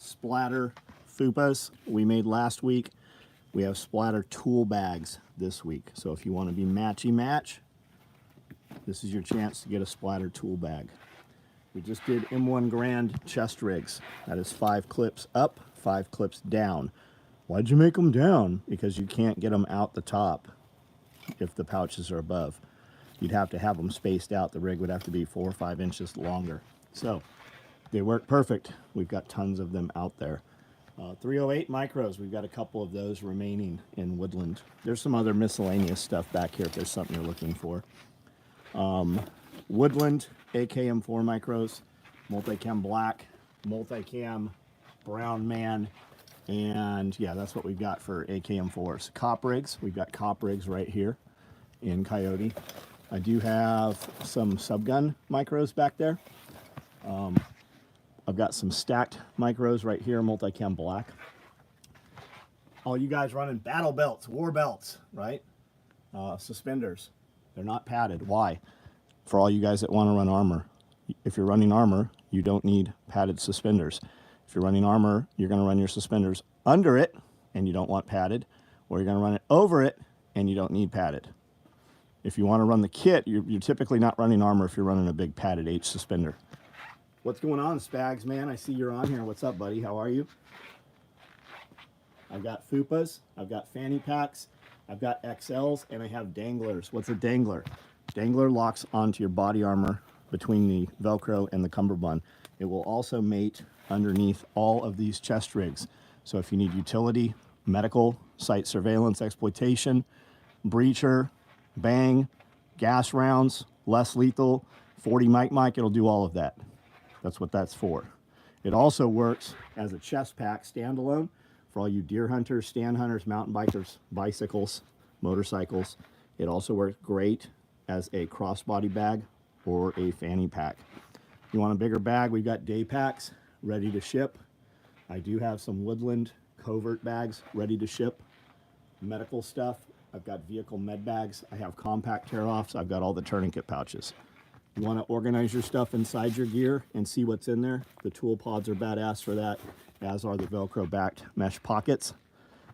splatter fupas we made last week. We have splatter tool bags this week. So if you want to be matchy-match, this is your chance to get a splatter tool bag. We just did M1 Grand chest rigs. That is 5 clips up, 5 clips down. Why'd you make them down? Because you can't get them out the top if the pouches are above. You'd have to have them spaced out. The rig would have to be 4 or 5 inches longer. So they work perfect. We've got tons of them out there. 308 micros, we've got a couple of those remaining in Woodland. There's some other miscellaneous stuff back here if there's something you're looking for. Woodland AKM4 micros, multicam black, multicam brown man, and yeah, that's what we've got for AKM4s. Cop rigs, we've got cop rigs right here in Coyote. I do have some subgun micros back there. I've got some stacked micros right here, multicam black. All you guys running battle belts, war belts, right? Suspenders, they're not padded. Why? For all you guys that want to run armor. If you're running armor, you don't need padded suspenders. If you're running armor, you're going to run your suspenders under it, and you don't want padded, or you're going to run it over it, and you don't need padded. If you want to run the kit, you're typically not running armor if you're running a big padded H suspender. What's going on, Spags, man? I see you're on here. What's up, buddy? How are you? I've got fupas, I've got fanny packs, I've got XLs, and I have danglers. What's a dangler? Dangler locks onto your body armor between the Velcro and the cummerbund. It will also mate underneath all of these chest rigs. So if you need utility, medical, site surveillance, exploitation, breacher, bang, gas rounds, less lethal, 40 mic, it'll do all of that. That's what that's for. It also works as a chest pack standalone for all you deer hunters, stand hunters, mountain bikers, bicycles, motorcycles. It also works great as a crossbody bag or a fanny pack. You want a bigger bag, we've got day packs ready to ship. I do have some Woodland covert bags ready to ship. Medical stuff, I've got vehicle med bags, I have compact tear-offs, I've got all the tourniquet pouches. You want to organize your stuff inside your gear and see what's in there. The tool pods are badass for that, as are the Velcro backed mesh pockets.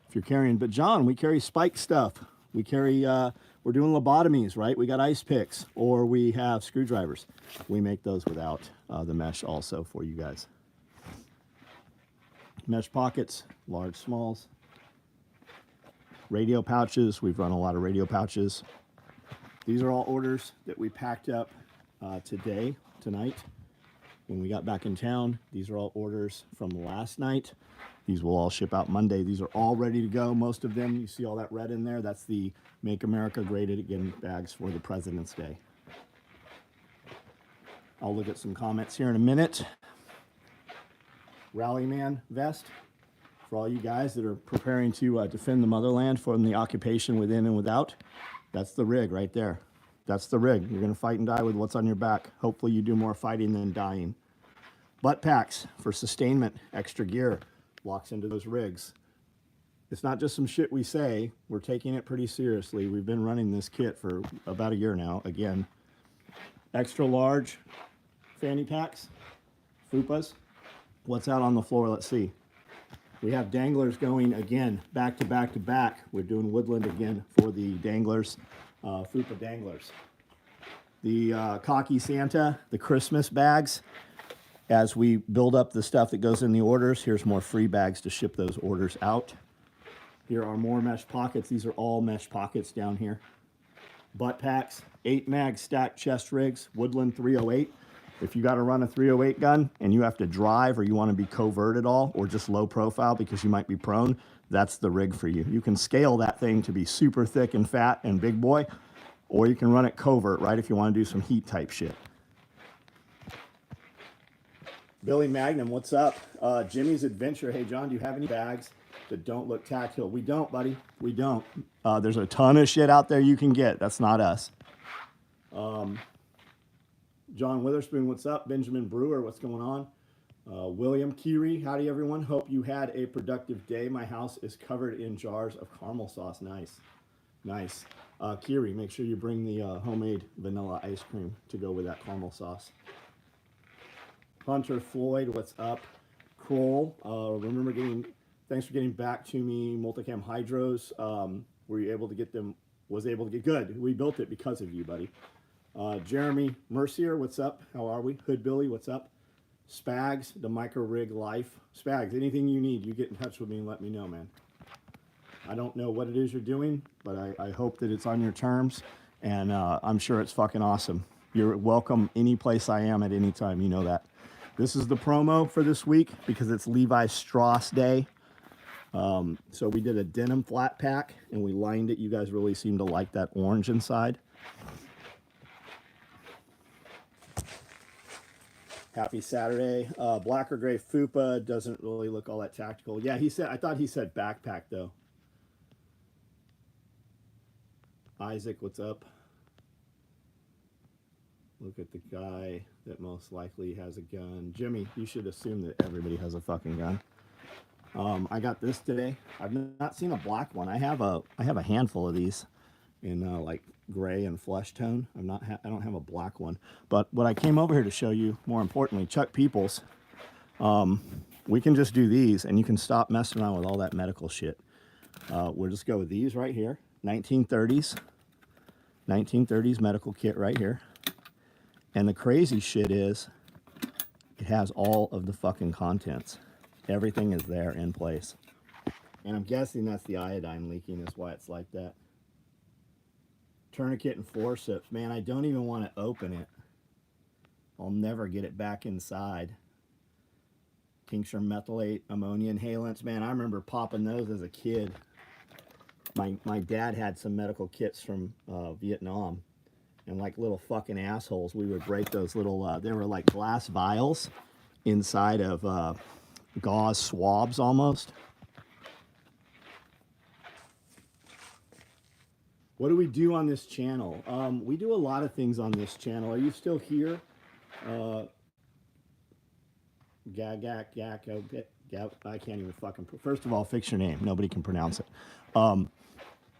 If you're carrying, but John, we carry spike stuff. We carry, we're doing lobotomies, right? We got ice picks, or we have screwdrivers. We make those without the mesh also for you guys. Mesh pockets, large, smalls. Radio pouches, we've run a lot of radio pouches. These are all orders that we packed up tonight, when we got back in town. These are all orders from last night. These will all ship out Monday. These are all ready to go. Most of them, you see all that red in there, that's the Make America Great Again bags for the President's Day. I'll look at some comments here in a minute. Rallyman vest for all you guys that are preparing to defend the motherland from the occupation within and without. That's the rig right there. That's the rig. You're going to fight and die with what's on your back. Hopefully you do more fighting than dying. Butt packs for sustainment, extra gear, locks into those rigs. It's not just some shit we say. We're taking it pretty seriously. We've been running this kit for about a year now. Again, extra large fanny packs, fupas. What's out on the floor? Let's see. We have danglers going again, back to back to back. We're doing Woodland again for the danglers. Fupa danglers. The Cocky Santa, the Christmas bags. As we build up the stuff that goes in the orders, here's more free bags to ship those orders out. Here are more mesh pockets. These are all mesh pockets down here. Butt packs, 8 mag stacked chest rigs, Woodland 308. If you got to run a 308 gun and you have to drive, or you want to be covert at all, or just low profile because you might be prone, that's the rig for you. You can scale that thing to be super thick and fat and big boy, or you can run it covert, right, if you want to do some heat type shit. Billy Magnum, what's up? Jimmy's Adventure. Hey, John, do you have any bags that don't look tactile? We don't, buddy. We don't. There's a ton of shit out there you can get. That's not us. John Witherspoon, what's up? Benjamin Brewer, what's going on? William Kiri, howdy everyone. Hope you had a productive day. My house is covered in jars of caramel sauce. Nice. Nice. Kiri, make sure you bring the homemade vanilla ice cream to go with that caramel sauce. Hunter Floyd, what's up? Kroll, thanks for getting back to me. Multicam hydros, were you able to get them? Was able to get good. We built it because of you, buddy. Jeremy Mercier, what's up? How are we? Hood Billy, what's up? Spags, the micro rig life. Spags, anything you need, you get in touch with me and let me know, man. I don't know what it is you're doing, but I hope that it's on your terms, and I'm sure it's fucking awesome. You're welcome any place I am at any time, you know that. This is the promo for this week because it's Levi Strauss Day. So we did a denim flat pack and we lined it. You guys really seem to like that orange inside. Happy Saturday. Black or gray Fupa doesn't really look all that tactical. Yeah, I thought he said backpack though. Isaac, what's up? Look at the guy that most likely has a gun. Jimmy, you should assume that everybody has a fucking gun. I got this today. I've not seen a black one. I have a handful of these in like gray and flesh tone. I don't have a black one. But what I came over here to show you, more importantly, Chuck Peoples, we can just do these and you can stop messing around with all that medical shit. We'll just go with these right here. 1930s medical kit right here. And the crazy shit is it has all of the fucking contents. Everything is there in place. And I'm guessing that's the iodine leaking is why it's like that. Tourniquet and forceps. Man, I don't even want to open it. I'll never get it back inside. Tincture methylate, ammonia inhalants. Man, I remember popping those as a kid. My dad had some medical kits from Vietnam. And like little fucking assholes, we would break those little, they were like glass vials inside of gauze swabs almost. What do we do on this channel? We do a lot of things on this channel. Are you still here? I can't even fucking, first of all, fix your name. Nobody can pronounce it.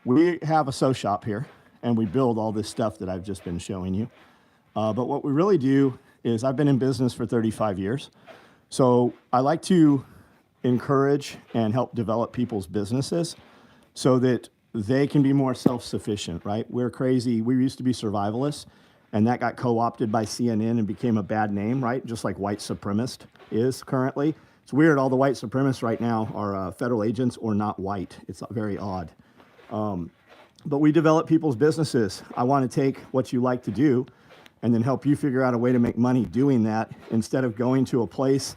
We have a sew shop here. And we build all this stuff that I've just been showing you. But what we really do is I've been in business for 35 years. So I like to encourage and help develop people's businesses so that they can be more self-sufficient, right? We're crazy. We used to be survivalists, and that got co-opted by CNN and became a bad name, right? Just like white supremacist is currently. It's weird. All the white supremacists right now are federal agents or not white. It's very odd. But we develop people's businesses. I want to take what you like to do and then help you figure out a way to make money doing that instead of going to a place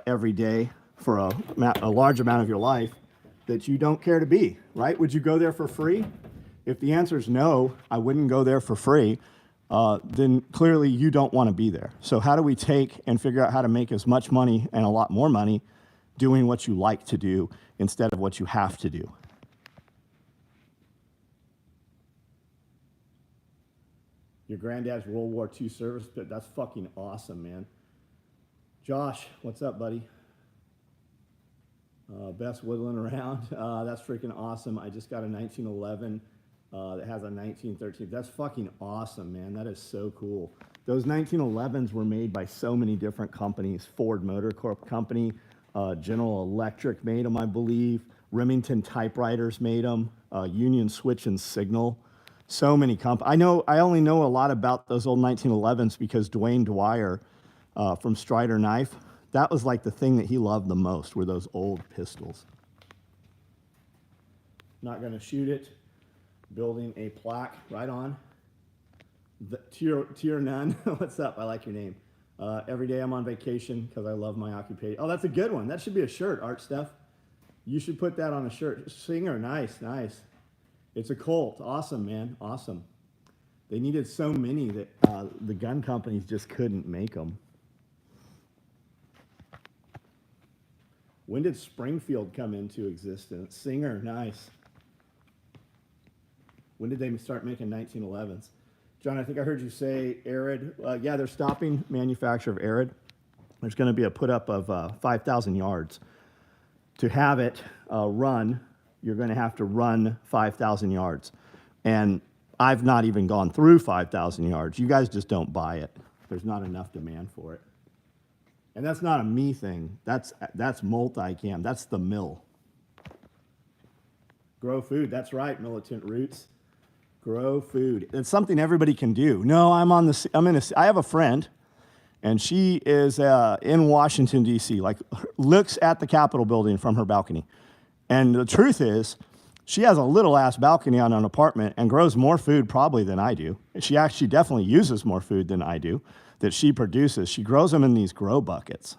every day for a large amount of your life that you don't care to be, right? Would you go there for free? If the answer is no, I wouldn't go there for free, then clearly you don't want to be there. So how do we take and figure out how to make as much money and a lot more money doing what you like to do instead of what you have to do? Your granddad's World War II service pit. That's fucking awesome, man. Josh, what's up, buddy? Best whittling around. That's freaking awesome. I just got a 1911 that has a 1913. That's fucking awesome, man. That is so cool. Those 1911s were made by so many different companies. Ford Motor Corp company, General Electric made them, I believe. Remington Typewriters made them. Union Switch and Signal. So many companies. I only know a lot about those old 1911s because Dwayne Dwyer from Strider Knife, that was like the thing that he loved the most were those old pistols. Not going to shoot it. Building a plaque right on. Tier none. What's up? I like your name. Every day I'm on vacation because I love my occupation. Oh, that's a good one. That should be a shirt, Art Steph. You should put that on a shirt. Singer, nice, nice. It's a Colt. Awesome, man. Awesome. They needed so many that the gun companies just couldn't make them. When did Springfield come into existence? Singer, nice. When did they start making 1911s? John, I think I heard you say Arid. Yeah, they're stopping manufacture of Arid. There's going to be a put up of 5,000 yards. To have it run, you're going to have to run 5,000 yards. And I've not even gone through 5,000 yards. You guys just don't buy it. There's not enough demand for it. And that's not a me thing. That's multicam. That's the mill. Grow food. That's right, Militant Roots. Grow food. It's something everybody can do. No, I have a friend, and she is in Washington, D.C., like looks at the Capitol building from her balcony. And the truth is, she has a little ass balcony on an apartment and grows more food probably than I do. She actually definitely uses more food than I do that she produces. She grows them in these grow buckets.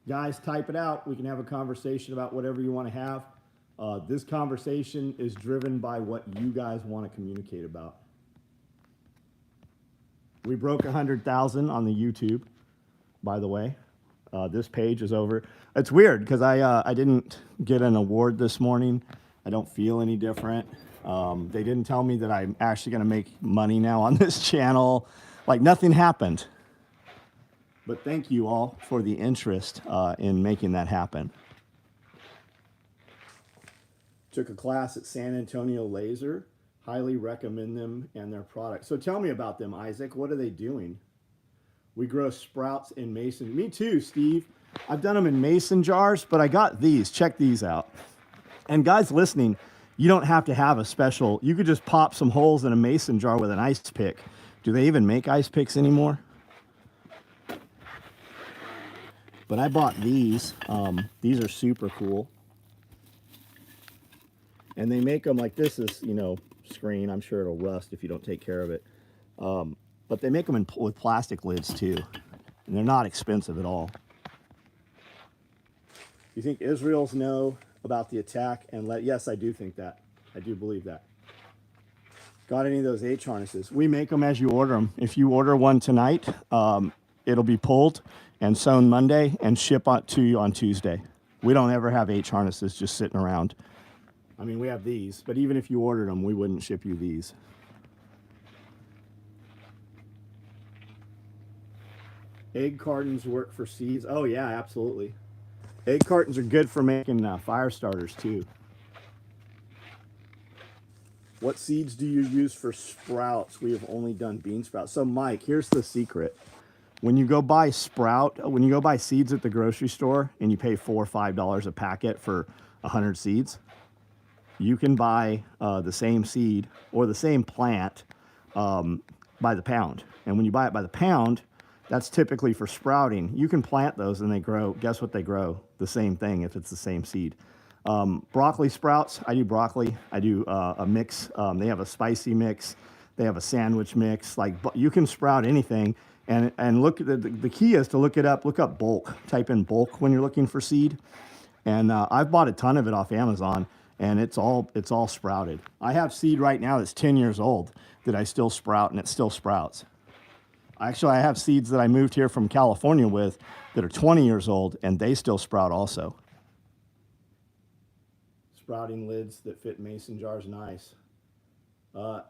Guys, type it out. We can have a conversation about whatever you want to have. This conversation is driven by what you guys want to communicate about. We broke 100,000 on the YouTube, by the way. This page is over. It's weird because I didn't get an award this morning. I don't feel any different. They didn't tell me that I'm actually going to make money now on this channel. Like nothing happened. But thank you all for the interest in making that happen. Took a class at San Antonio Laser. Highly recommend them and their products. So tell me about them, Isaac. What are they doing? We grow sprouts in mason. Me too, Steve. I've done them in mason jars, but I got these. Check these out. And guys listening, you don't have to have a special. You could just pop some holes in a mason jar with an ice pick. Do they even make ice picks anymore? But I bought these. These are super cool. And they make them like this is, screen. I'm sure it'll rust if you don't take care of it. But they make them with plastic lids too. And they're not expensive at all. You think Israel's know about the attack and yes, I do think that. I do believe that. Got any of those H harnesses? We make them as you order them. If you order one tonight, it'll be pulled and sewn Monday and ship to you on Tuesday. We don't ever have H harnesses just sitting around. I mean, we have these, but even if you ordered them, we wouldn't ship you these. Egg cartons work for seeds. Oh yeah, absolutely. Egg cartons are good for making fire starters too. What seeds do you use for sprouts? We have only done bean sprouts. So Mike, here's the secret. When you go buy seeds at the grocery store and you pay $4 or $5 a packet for 100 seeds, you can buy the same seed or the same plant by the pound. And when you buy it by the pound, that's typically for sprouting. You can plant those and they grow. Guess what they grow? The same thing if it's the same seed. Broccoli sprouts, I do broccoli. I do a mix. They have a spicy mix. They have a sandwich mix. Like you can sprout anything. And look, the key is to look up bulk. Type in bulk when you're looking for seed. And I've bought a ton of it off Amazon, and it's all sprouted. I have seed right now that's 10 years old that I still sprout, and it still sprouts. Actually, I have seeds that I moved here from California with that are 20 years old, and they still sprout also. Sprouting lids that fit mason jars, nice. Nitin,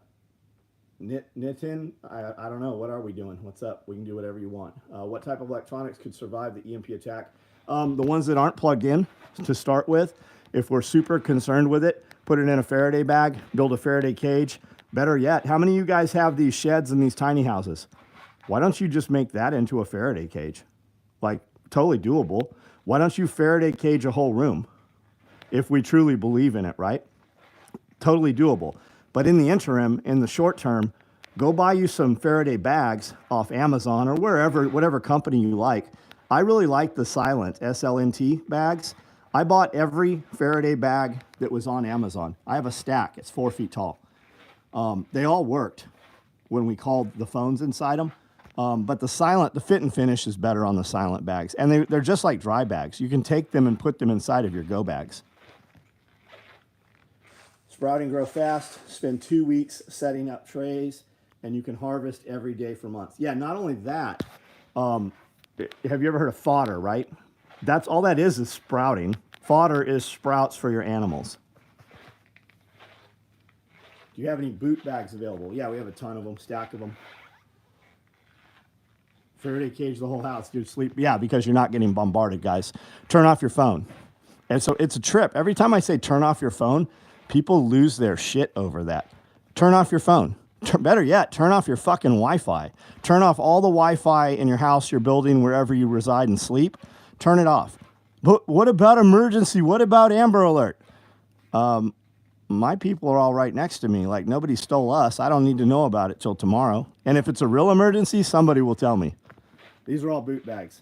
I don't know. What are we doing? What's up? We can do whatever you want. What type of electronics could survive the EMP attack? The ones that aren't plugged in to start with. If we're super concerned with it, put it in a Faraday bag, build a Faraday cage. Better yet, how many of you guys have these sheds in these tiny houses? Why don't you just make that into a Faraday cage? Like, totally doable. Why don't you Faraday cage a whole room? If we truly believe in it, right? Totally doable. But in the interim, in the short term, go buy you some Faraday bags off Amazon or wherever, whatever company you like. I really like the Silent, SLNT bags. I bought every Faraday bag that was on Amazon. I have a stack. It's 4 feet tall. They all worked when we called the phones inside them. But the fit and finish is better on the Silent bags. And they're just like dry bags. You can take them and put them inside of your go bags. Sprouting grow fast. Spend 2 weeks setting up trays, and you can harvest every day for months. Yeah, not only that, have you ever heard of fodder, right? That's all that is sprouting. Fodder is sprouts for your animals. Do you have any boot bags available? Yeah, we have a ton of them, stack of them. Faraday cage the whole house, dude. Sleep. Yeah, because you're not getting bombarded, guys. Turn off your phone. And so it's a trip. Every time I say turn off your phone, people lose their shit over that. Turn off your phone. Better yet, turn off your fucking Wi-Fi. Turn off all the Wi-Fi in your house, your building, wherever you reside and sleep. Turn it off. But what about emergency? What about Amber Alert? My people are all right next to me. Like, nobody stole us. I don't need to know about it till tomorrow. And if it's a real emergency, somebody will tell me. These are all boot bags.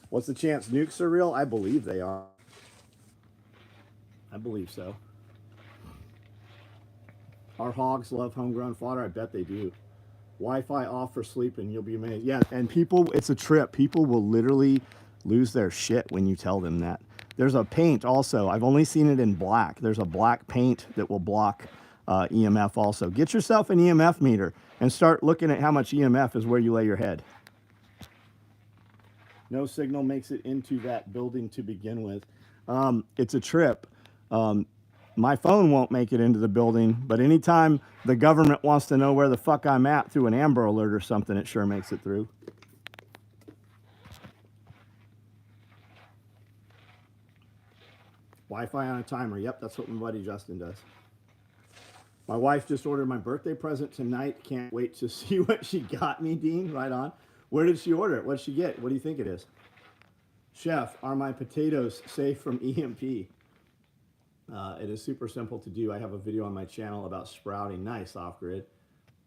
What's the chance nukes are real? I believe they are. I believe so. Our hogs love homegrown fodder. I bet they do. Wi-Fi off for sleeping. You'll be amazed. Yeah, and people, it's a trip. People will literally lose their shit when you tell them that. There's a paint also. I've only seen it in black. There's a black paint that will block EMF also. Get yourself an EMF meter and start looking at how much EMF is where you lay your head. No signal makes it into that building to begin with. It's a trip. My phone won't make it into the building, but anytime the government wants to know where the fuck I'm at through an Amber Alert or something, it sure makes it through. Wi-Fi on a timer. Yep, that's what my buddy Justin does. My wife just ordered my birthday present tonight. Can't wait to see what she got me, Dean. Right on. Where did she order it? What did she get? What do you think it is? Chef, are my potatoes safe from EMP? It is super simple to do. I have a video on my channel about sprouting. Nice, off-grid.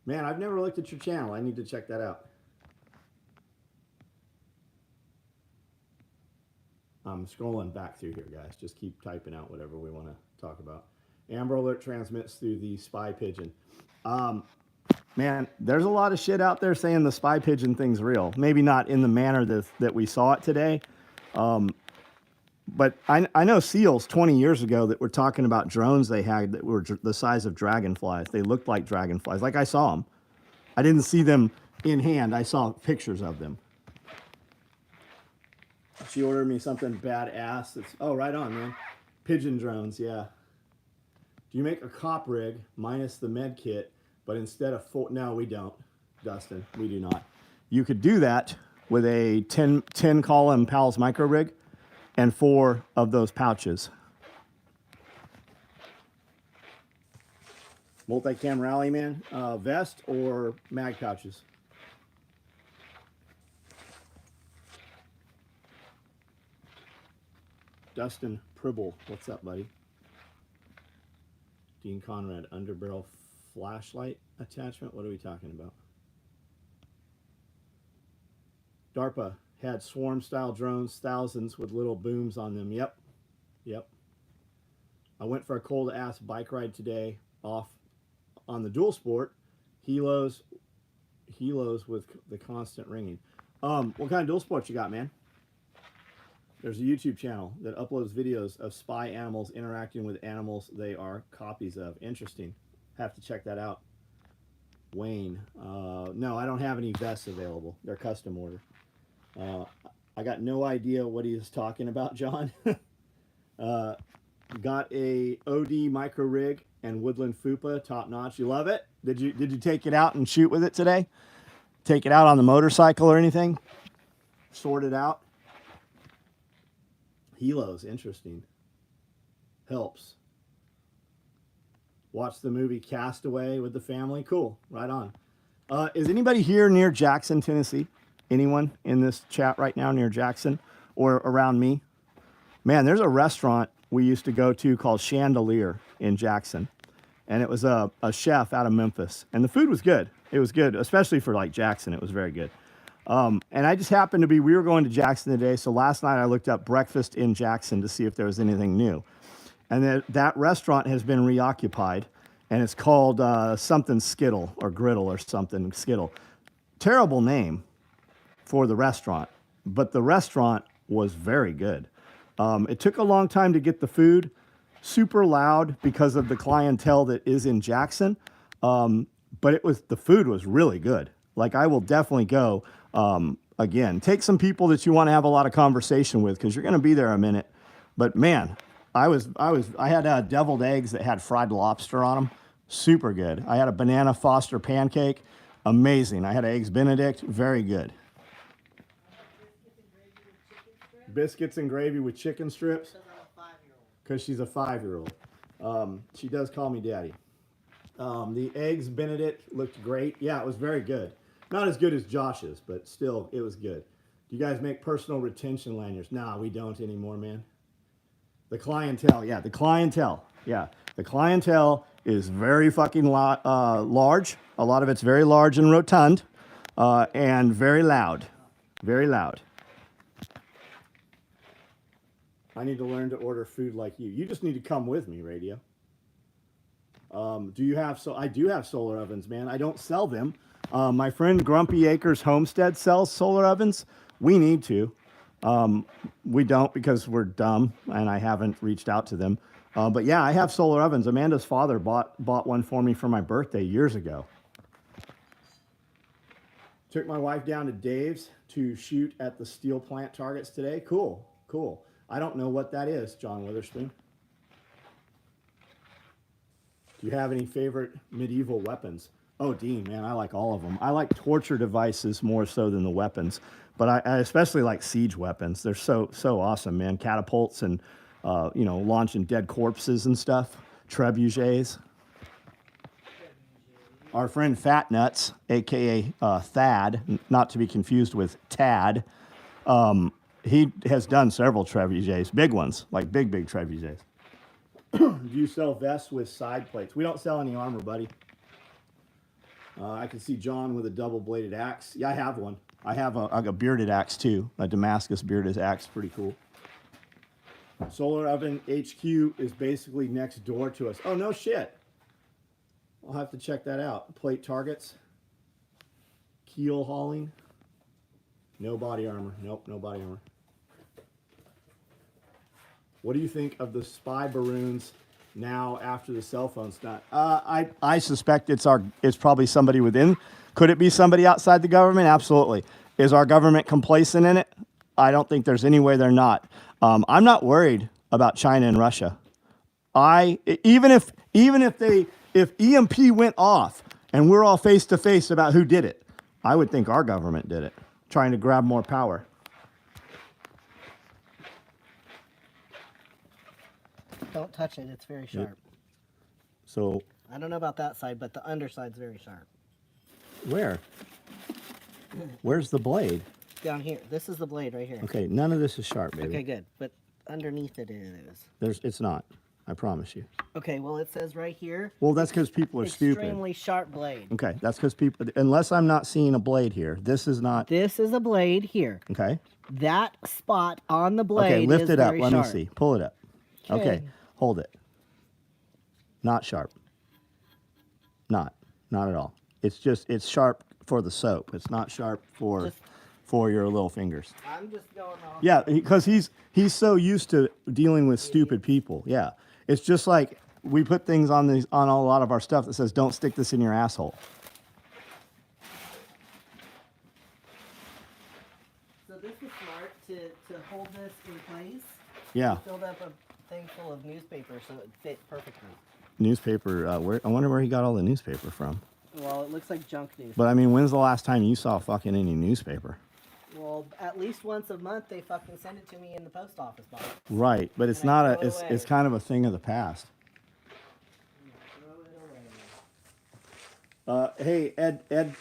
Man, I've never looked at your channel. I need to check that out. I'm scrolling back through here, guys. Just keep typing out whatever we want to talk about. Amber Alert transmits through the spy pigeon. Man, there's a lot of shit out there saying the spy pigeon thing's real. Maybe not in the manner that we saw it today. But I know SEALs 20 years ago that were talking about drones they had that were the size of dragonflies. They looked like dragonflies. Like, I saw them. I didn't see them in hand. I saw pictures of them. She ordered me something badass. It's, oh, right on, man. Pigeon drones, yeah. Do you make a cop rig minus the med kit, but instead of four? No, we don't, Dustin. We do not. You could do that with a 10 column Pals micro rig and 4 of those pouches. Multicam Rally Man, vest or mag pouches? Dustin Pribble, what's up, buddy? Dean Conrad, underbarrel flashlight attachment. What are we talking about? DARPA had swarm-style drones, thousands with little booms on them. Yep. I went for a cold-ass bike ride today off on the dual sport. Helos with the constant ringing. What kind of dual sport you got, man? There's a YouTube channel that uploads videos of spy animals interacting with animals they are copies of. Interesting. Have to check that out. Wayne. No, I don't have any vests available. They're custom order. I got no idea what he is talking about, John. Got a OD micro rig and Woodland Fupa, top notch. You love it? Did you take it out and shoot with it today? Take it out on the motorcycle or anything? Sort it out? Helos, interesting. Helps. Watch the movie Castaway with the family. Cool, right on. Is anybody here near Jackson, Tennessee? Anyone in this chat right now near Jackson or around me? Man, there's a restaurant we used to go to called Chandelier in Jackson. And it was a chef out of Memphis. And the food was good. It was good, especially for like Jackson. It was very good. And I just happened to be, we were going to Jackson today. So last night I looked up breakfast in Jackson to see if there was anything new. And that restaurant has been reoccupied. And it's called something Skittle or Griddle or something Skittle. Terrible name for the restaurant. But the restaurant was very good. It took a long time to get the food. Super loud because of the clientele that is in Jackson. But the food was really good. Like, I will definitely go again. Take some people that you want to have a lot of conversation with because you're going to be there a minute. But man, I had deviled eggs that had fried lobster on them. Super good. I had a banana Foster pancake. Amazing. I had eggs Benedict. Very good. Biscuits and gravy with chicken strips. Because she's a 5-year-old. She does call me daddy. The eggs Benedict looked great. Yeah, it was very good. Not as good as Josh's, but still, it was good. Do you guys make personal retention lanyards? Nah, we don't anymore, man. The clientele, yeah, the clientele, yeah. The clientele is very fucking large. A lot of it's very large and rotund, and very loud. Very loud. I need to learn to order food like you. You just need to come with me, radio. Do you have so? I do have solar ovens, man. I don't sell them. My friend Grumpy Acres Homestead sells solar ovens. We need to. We don't because we're dumb, and I haven't reached out to them. But yeah, I have solar ovens. Amanda's father bought one for me for my birthday years ago. Took my wife down to Dave's to shoot at the steel plant targets today. Cool, cool. I don't know what that is, John Witherspoon. Do you have any favorite medieval weapons? Oh, Dean, man, I like all of them. I like torture devices more so than the weapons, but I especially like siege weapons. They're so awesome, man. Catapults and launching dead corpses and stuff. Trebuchets. Our friend Fat Nuts, aka Thad, not to be confused with Tad, he has done several trebuchets, big ones, like big trebuchets. Do you sell vests with side plates? We don't sell any armor, buddy. I can see John with a double-bladed axe. Yeah, I have one. I have a bearded axe, too. A Damascus bearded axe. Pretty cool. Solar Oven HQ is basically next door to us. Oh, no shit. I'll have to check that out. Plate targets. Keel hauling. No body armor. Nope, no body armor. What do you think of the spy baroons now after the cell phone's not? I suspect it's probably somebody within. Could it be somebody outside the government? Absolutely. Is our government complacent in it? I don't think there's any way they're not. I'm not worried about China and Russia. Even if EMP went off and we're all face to face about who did it, I would think our government did it, trying to grab more power. Don't touch it. It's very sharp. So I don't know about that side, but the underside's very sharp. where? Where's the blade? Down here. This is the blade right here. Okay, none of this is sharp, baby. Okay, good. But underneath it is. It's not. I promise you. Okay, well, it says right here. Well, that's because people are stupid. Extremely sharp blade. Okay, that's because people, unless I'm not seeing a blade here, this is not. This is a blade here. Okay. That spot on the blade Okay, lift is it up. very Let sharp. me see. Pull it up. Okay, hold it. Not sharp. Not at all. It's sharp for the soap. It's not sharp for your little fingers. I'm just going off. Yeah, because he's so used to dealing with stupid people. Yeah, it's just like we put things on a lot of our stuff that says don't stick this in your asshole. So this is smart to hold this in place. Yeah. I filled up a thing full of newspaper so it fit perfectly. Newspaper. I wonder where he got all the newspaper from. Well, it looks like junk news. But I mean, when's the last time you saw fucking any newspaper? Well, at least once a month they fucking send it to me in the post office box. Right, but it's And not I a. throw it It's away. kind of a thing of the past. Throw it away. Hey,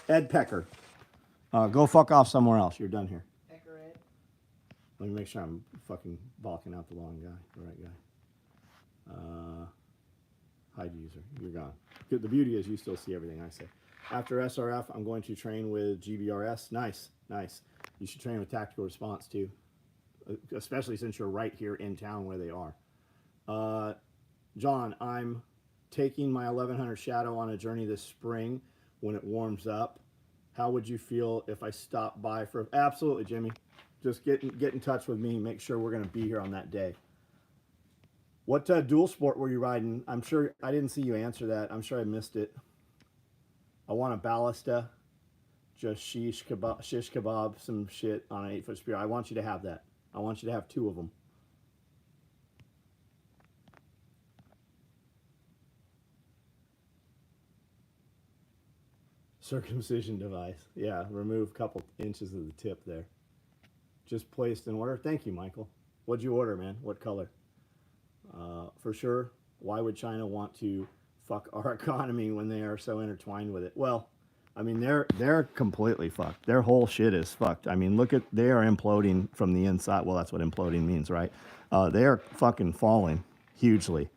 Ed Pecker, go fuck off somewhere else. You're done here. Pecker Ed. Let me make sure I'm fucking balking out the wrong guy, the right guy. Hide user, you're gone. The beauty is you still see everything I say. After SRF, I'm going to train with GBRS. Nice. You should train with tactical response too, especially since you're right here in town where they are. John, I'm taking my 1100 Shadow on a journey this spring when it warms up. How would you feel if I stopped by for? Absolutely, Jimmy. Just get in touch with me. Make sure we're going to be here on that day. What dual sport were you riding? I'm sure I didn't see you answer that. I'm sure I missed it. I want a ballista, just shish kebab, some shit on an 8-foot spear. I want you to have that. I want you to have 2 of them. Circumcision device. Yeah, remove a couple inches of the tip there. Just placed in order. Thank you, Michael. What'd you order, man? What color? For sure, Why would China want to fuck our economy when they are so intertwined with it? Well, I mean, they're completely fucked. Their whole shit is fucked. I mean, look at, they are imploding from the inside. Well, that's what imploding means, right? They are fucking falling hugely.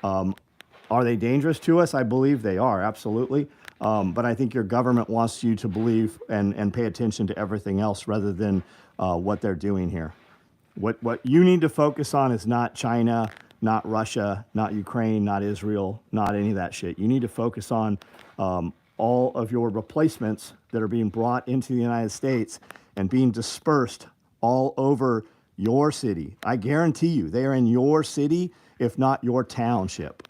Are they dangerous to us? I believe they are, absolutely. But I think your government wants you to believe and pay attention to everything else rather than what they're doing here. What you need to focus on is not China, not Russia, not Ukraine, not Israel, not any of that shit. You need to focus on all of your replacements that are being brought into the United States and being dispersed all over your city. I guarantee you, they are in your city, if not your township.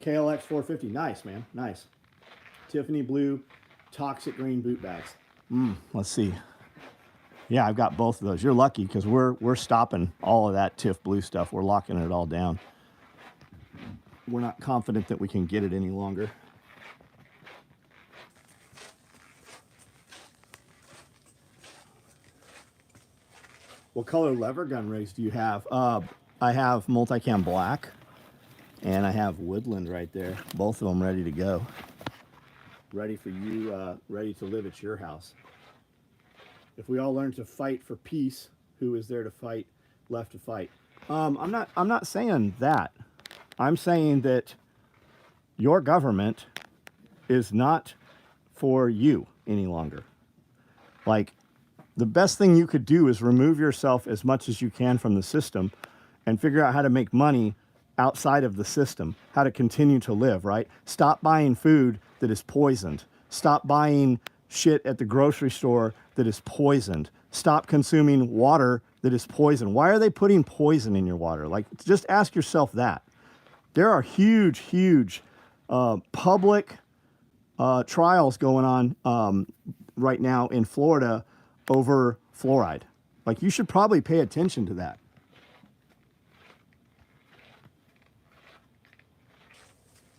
KLX 450, nice, man, nice. Tiffany blue, toxic green boot bags. Let's see. Yeah, I've got both of those. You're lucky because we're stopping all of that TIFF blue stuff. We're locking it all down. We're not confident that we can get it any longer. What color lever gun rigs do you have? I have multicam black, and I have woodland right there. Both of them ready to go. Ready for you, ready to live at your house. If we all learn to fight for peace, who is there to fight, left to fight? I'm not saying that. I'm saying that your government is not for you any longer. Like, the best thing you could do is remove yourself as much as you can from the system and figure out how to make money outside of the system, how to continue to live, right? Stop buying food that is poisoned. Stop buying shit at the grocery store that is poisoned. Stop consuming water that is poisoned. Why are they putting poison in your water? Like, just ask yourself that. There are huge public trials going on right now in Florida over fluoride. Like, you should probably pay attention to that.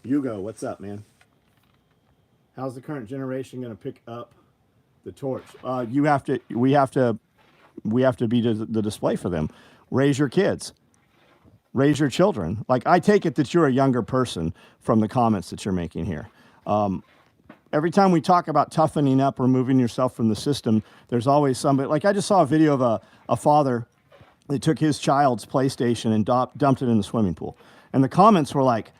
Hugo, what's up, man? How's the current generation going to pick up the torch? We have to be the display for them. Raise your kids. Raise your children. Like, I take it that you're a younger person from the comments that you're making here. Every time we talk about toughening up, removing yourself from the system, there's always somebody. Like, I just saw a video of a father that took his child's PlayStation and dumped it in the swimming pool. And the comments were like,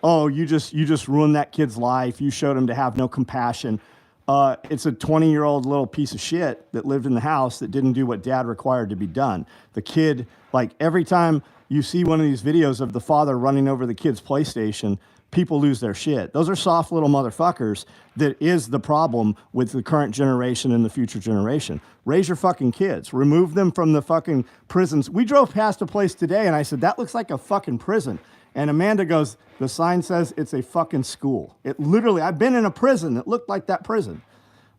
oh, you just ruined that kid's life. You showed him to have no compassion. It's a 20-year-old little piece of shit that lived in the house that didn't do what dad required to be done. The kid, like, every time you see one of these videos of the father running over the kid's PlayStation, people lose their shit. Those are soft little motherfuckers that is the problem with the current generation and the future generation. Raise your fucking kids. Remove them from the fucking prisons. We drove past a place today and I said, that looks like a fucking prison. And Amanda goes, the sign says it's a fucking school. It literally, I've been in a prison that looked like that prison.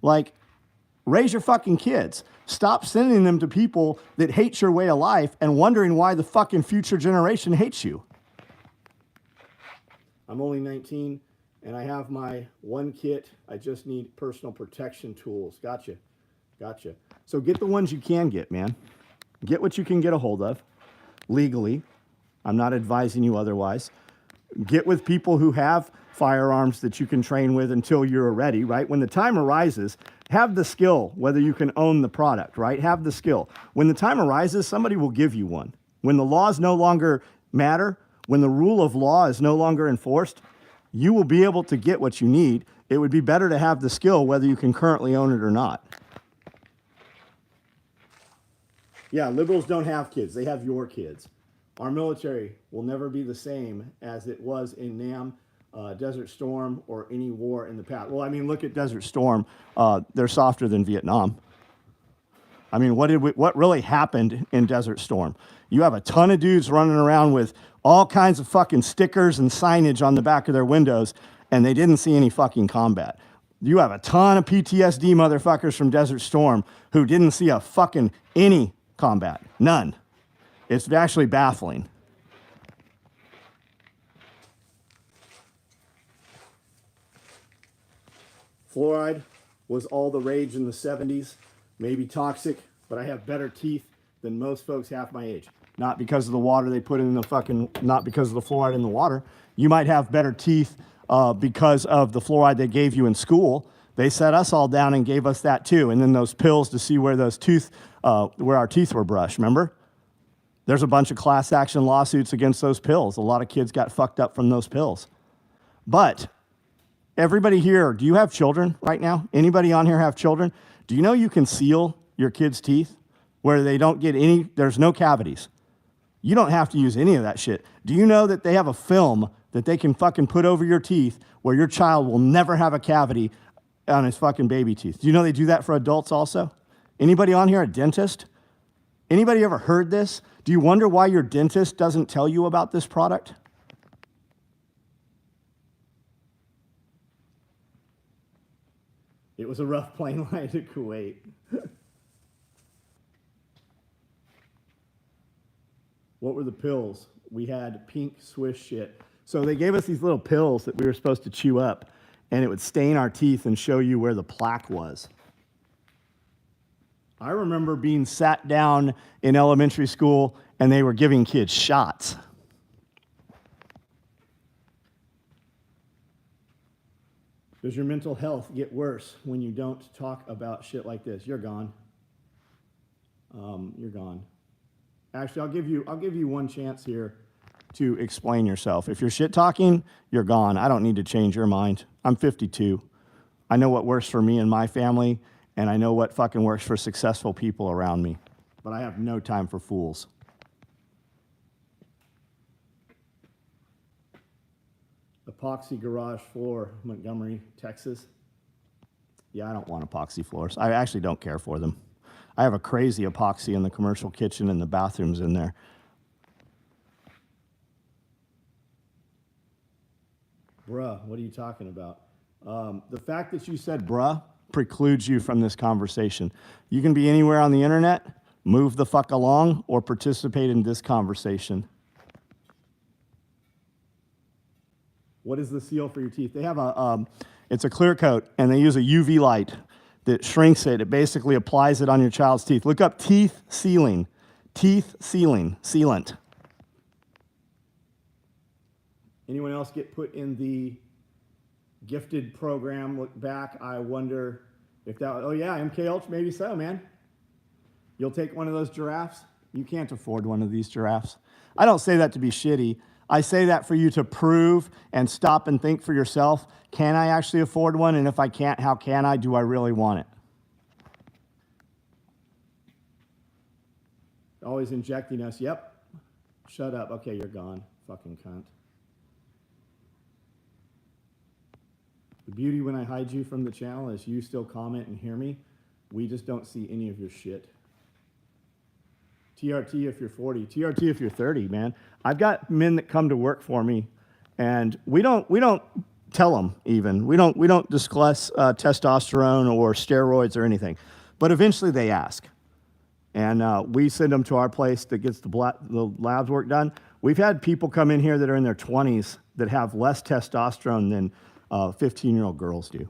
Like, raise your fucking kids. Stop sending them to people that hate your way of life and wondering why the fucking future generation hates you. I'm only 19 and I have my one kit. I just need personal protection tools. Gotcha. So get the ones you can get, man. Get what you can get a hold of legally. I'm not advising you otherwise. Get with people who have firearms that you can train with until you're ready, right? When the time arises, have the skill, whether you can own the product, right? Have the skill. When the time arises, somebody will give you one. When the laws no longer matter, when the rule of law is no longer enforced, you will be able to get what you need. It would be better to have the skill whether you can currently own it or not. Yeah, liberals don't have kids. They have your kids. Our military will never be the same as it was in Nam, Desert Storm, or any war in the past. Well, I mean, look at Desert Storm. They're softer than Vietnam. I mean, what really happened in Desert Storm? You have a ton of dudes running around with all kinds of fucking stickers and signage on the back of their windows, and they didn't see any fucking combat. You have a ton of PTSD motherfuckers from Desert Storm who didn't see a fucking any combat. None. It's actually baffling. Fluoride was all the rage in the 70s. Maybe toxic, but I have better teeth than most folks half my age. not because of the water they put in the fucking, not because of the fluoride in the water. You might have better teeth because of the fluoride they gave you in school. They set us all down and gave us that too. And then those pills to see where those where our teeth were brushed, remember? There's a bunch of class action lawsuits against those pills. A lot of kids got fucked up from those pills. But everybody here, do you have children right now? Anybody on here have children? Do you know you can seal your kids' teeth where they don't get there's no cavities? You don't have to use any of that shit. Do you know that they have a film that they can fucking put over your teeth where your child will never have a cavity on his fucking baby teeth? Do you know they do that for adults also? Anybody on here a dentist? Anybody ever heard this? Do you wonder why your dentist doesn't tell you about this product? It was a rough plane ride to Kuwait. What were the pills? We had pink Swiss shit. So they gave us these little pills that we were supposed to chew up, and it would stain our teeth and show you where the plaque was. I remember being sat down in elementary school, and they were giving kids shots. Does your mental health get worse when you don't talk about shit like this? You're gone. You're gone. Actually, I'll give you one chance here to explain yourself. If you're shit talking, you're gone. I don't need to change your mind. I'm 52. I know what works for me and my family, and I know what fucking works for successful people around me. But I have no time for fools. Epoxy garage floor, Montgomery, Texas. Yeah, I don't want epoxy floors. I actually don't care for them. I have a crazy epoxy in the commercial kitchen and the bathrooms in there. Bruh, what are you talking about? The fact that you said bruh precludes you from this conversation. You can be anywhere on the internet, move the fuck along, or participate in this conversation. What is the seal for your teeth? They have it's a clear coat, and they use a UV light that shrinks it. It basically applies it on your child's teeth. Look up teeth sealing. Teeth sealing. Sealant. Anyone else get put in the gifted program? Look back. I wonder if that, oh yeah, MK Ultra, maybe so, man. You'll take one of those giraffes? You can't afford one of these giraffes. I don't say that to be shitty. I say that for you to prove and stop and think for yourself, can I actually afford one? And if I can't, how can I? Do I really want it? Always injecting us. Yep. Shut up. Okay, you're gone. Fucking cunt. The beauty when I hide you from the channel is you still comment and hear me. We just don't see any of your shit. TRT if you're 40, TRT if you're 30, man. I've got men that come to work for me, and we don't tell them even. We don't discuss testosterone or steroids or anything, but eventually they ask, and we send them to our place that gets the labs work done. We've had people come in here that are in their 20s that have less testosterone than 15-year-old girls do.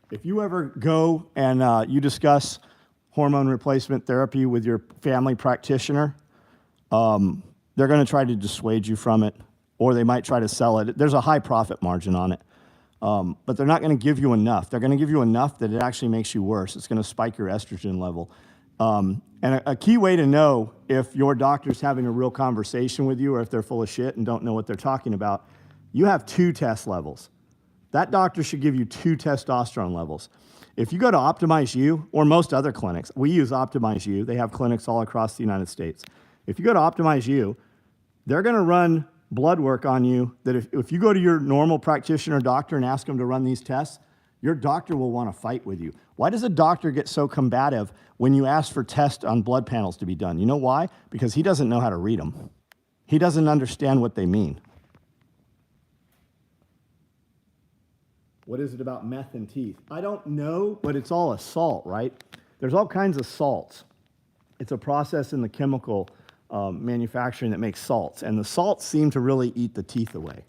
If you ever go and you discuss hormone replacement therapy with your family practitioner, they're going to try to dissuade you from it, or they might try to sell it. There's a high profit margin on it, but they're not going to give you enough. They're going to give you enough that it actually makes you worse. It's going to spike your estrogen level. And a key way to know if your doctor's having a real conversation with you or if they're full of shit and don't know what they're talking about, you have 2 test levels. That doctor should give you 2 testosterone levels. If you go to Optimize You, or most other clinics, we use Optimize You. They have clinics all across the United States. If you go to Optimize You, they're going to run blood work on you that if you go to your normal practitioner doctor and ask them to run these tests, your doctor will want to fight with you. Why does a doctor get so combative when you ask for tests on blood panels to be done? You know why? Because he doesn't know how to read them. He doesn't understand what they mean. What is it about meth and teeth? I don't know, but it's all a salt, right? There's all kinds of salts. It's a process in the chemical manufacturing that makes salts, and the salts seem to really eat the teeth away.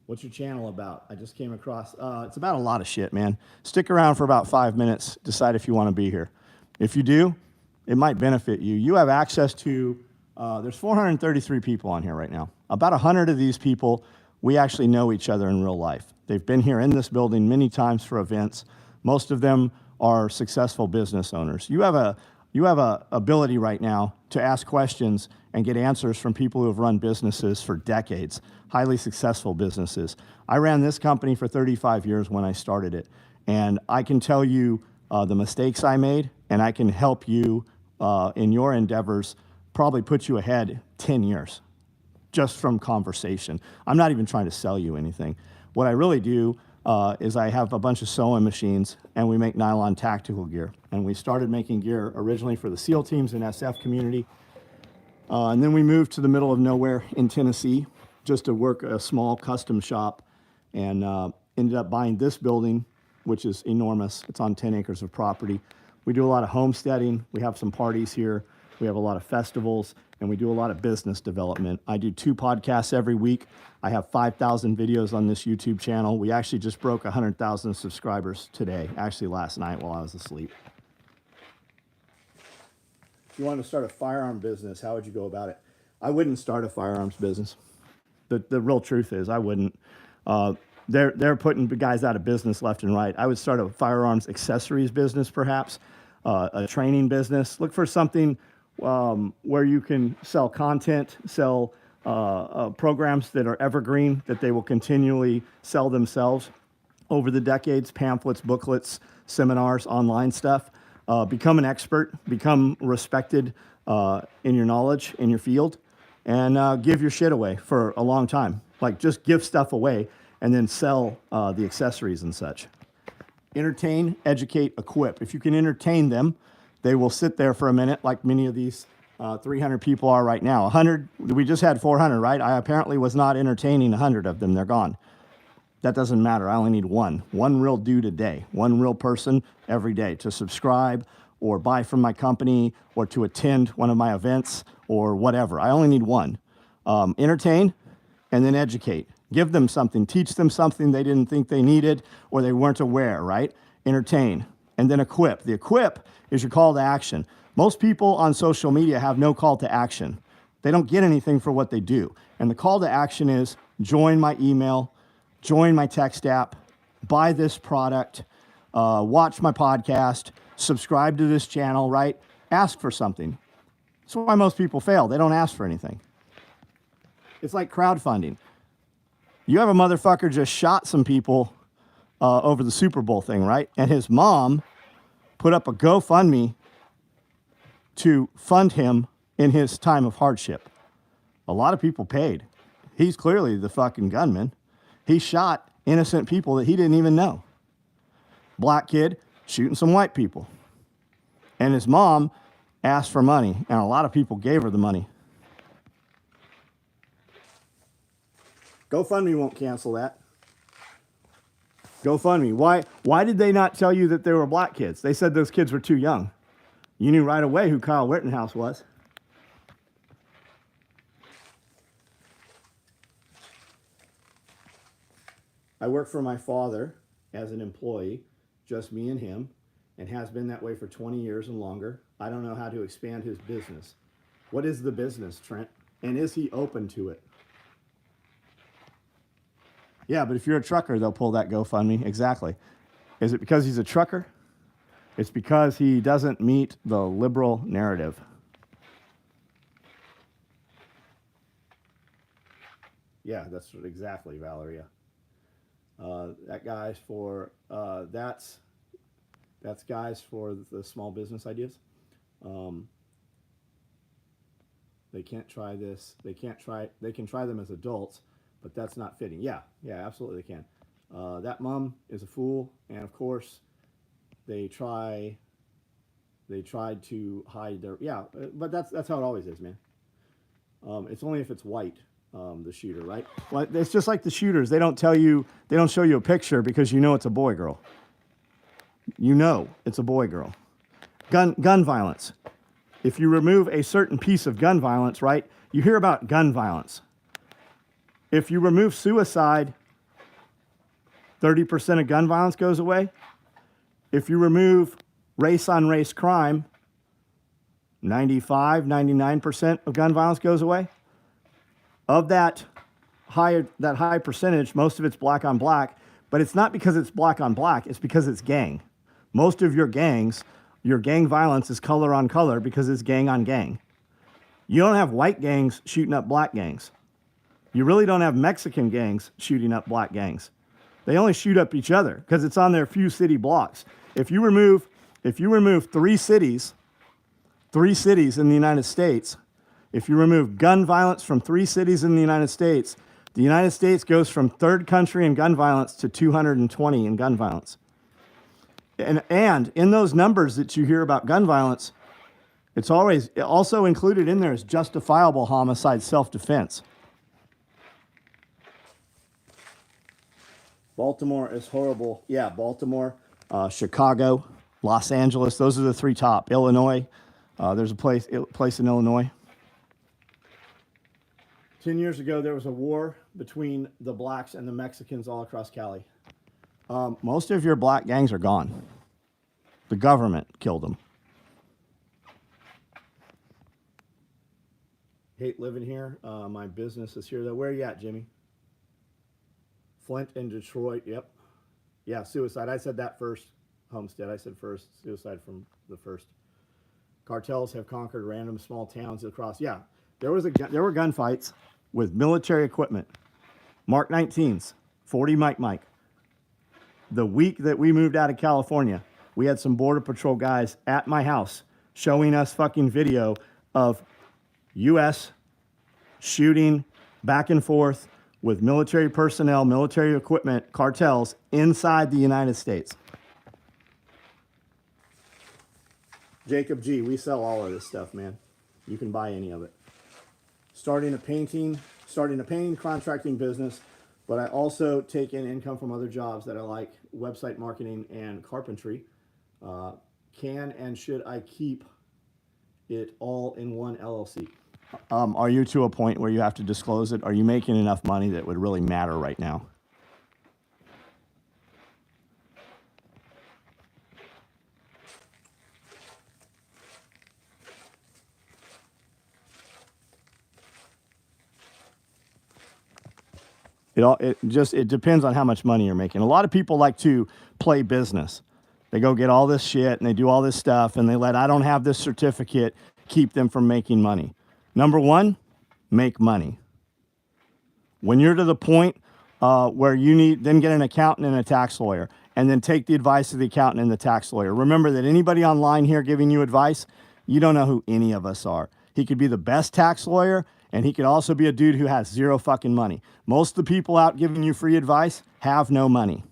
What's your channel about? I just came across, it's about a lot of shit, man. Stick around for about 5 minutes, decide if you want to be here. If you do, it might benefit you. You have access to, there's 433 people on here right now. About 100 of these people, we actually know each other in real life. They've been here in this building many times for events. Most of them are successful business owners. You have a ability right now to ask questions and get answers from people who have run businesses for decades, highly successful businesses. I ran this company for 35 years when I started it, and I can tell you the mistakes I made, and I can help you in your endeavors, probably put you ahead 10 years just from conversation. I'm not even trying to sell you anything. What I really do is I have a bunch of sewing machines, and we make nylon tactical gear. And we started making gear originally for the SEAL teams and SF community. And then we moved to the middle of nowhere in Tennessee just to work a small custom shop, and ended up buying this building, which is enormous. It's on 10 acres of property. We do a lot of homesteading. We have some parties here. We have a lot of festivals, and we do a lot of business development. I do 2 podcasts every week. I have 5,000 videos on this YouTube channel. We actually just broke 100,000 subscribers today, actually last night while I was asleep. If you wanted to start a firearm business, how would you go about it? I wouldn't start a firearms business. The real truth is I wouldn't. They're putting guys out of business left and right. I would start a firearms accessories business, perhaps, a training business. Look for something where you can sell content, sell programs that are evergreen, that they will continually sell themselves over the decades, pamphlets, booklets, seminars, online stuff. Become an expert, become respected in your knowledge, in your field, and give your shit away for a long time. Like, just give stuff away and then sell the accessories and such. Entertain, educate, equip. If you can entertain them, they will sit there for a minute, like many of these 300 people are right now. 100, we just had 400, right? I apparently was not entertaining 100 of them. They're gone. That doesn't matter. I only need one real dude a day, one real person every day to subscribe or buy from my company or to attend one of my events or whatever. I only need one. Entertain and then educate. Give them something, teach them something they didn't think they needed or they weren't aware, right? Entertain and then equip. The equip is your call to action. Most people on social media have no call to action. They don't get anything for what they do. And the call to action is join my email, join my text app, buy this product, watch my podcast, subscribe to this channel, right? Ask for something. That's why most people fail. They don't ask for anything. It's like crowdfunding. You have a motherfucker just shot some people over the Super Bowl thing, right? And his mom put up a GoFundMe to fund him in his time of hardship. A lot of people paid. He's clearly the fucking gunman. He shot innocent people that he didn't even know. Black kid shooting some white people. And his mom asked for money, and a lot of people gave her the money. GoFundMe won't cancel that. GoFundMe. Why did they not tell you that they were black kids? They said those kids were too young. You knew right away who Kyle Rittenhouse was. I work for my father as an employee, just me and him, and has been that way for 20 years and longer. I don't know how to expand his business. What is the business, Trent? And is he open to it? Yeah, but if you're a trucker, they'll pull that GoFundMe. Exactly. Is it because he's a trucker? It's because he doesn't meet the liberal narrative. Yeah, that's exactly, Valeria. That guy's for that's guys for the small business ideas. They can't try this. They can try them as adults, but that's not fitting. Yeah, absolutely they can. That mom is a fool, and of course they tried to hide their, but that's how it always is, man. It's only if it's white, the shooter, right? Well, it's just like the shooters. They don't show you a picture because you know it's a boy girl. You know it's a boy girl. Gun violence. If you remove a certain piece of gun violence, right? You hear about gun violence. If you remove suicide, 30% of gun violence goes away. If you remove race on race crime, 95, 99% of gun violence goes away. Of that high percentage, most of it's black on black, but it's not because it's black on black, it's because it's gang. Most of your gang violence is color on color because it's gang on gang. You don't have white gangs shooting up black gangs. You really don't have Mexican gangs shooting up black gangs. They only shoot up each other because it's on their few city blocks. If you remove three cities in the United States, if you remove gun violence from 3 cities in the United States goes from third country in gun violence to 220 in gun violence. And in those numbers that you hear about gun violence, it's always also included in there is justifiable homicide, self-defense. Baltimore is horrible. Yeah, Baltimore, Chicago, Los Angeles. Those are the 3 top. Illinois, there's a place in Illinois. 10 years ago, there was a war between the blacks and the Mexicans all across Cali. Most of your black gangs are gone. The government killed them. Hate living here. My business is here, though. Where are you at, Jimmy? Flint and Detroit. Yep. Yeah, suicide. I said that first. Homestead. I said first. Suicide from the first. Cartels have conquered random small towns across. Yeah, there were gunfights with military equipment. Mark 19s, 40 Mike. The week that we moved out of California, we had some Border Patrol guys at my house showing us fucking video of U.S. shooting back and forth with military personnel, military equipment, cartels inside the United States. Jacob G, we sell all of this stuff, man. You can buy any of it. Starting a painting contracting business, but I also take in income from other jobs that I like, website marketing and carpentry. Can and should I keep it all in one LLC? Are you to a point where you have to disclose it? Are you making enough money that would really matter right now? It depends on how much money you're making. A lot of people like to play business. They go get all this shit and they do all this stuff and they let I don't have this certificate keep them from making money. Number one, make money. When you're to the point where you then get an accountant and a tax lawyer and then take the advice of the accountant and the tax lawyer. Remember that anybody online here giving you advice, you don't know who any of us are. He could be the best tax lawyer and he could also be a dude who has zero fucking money. Most of the people out giving you free advice have no money.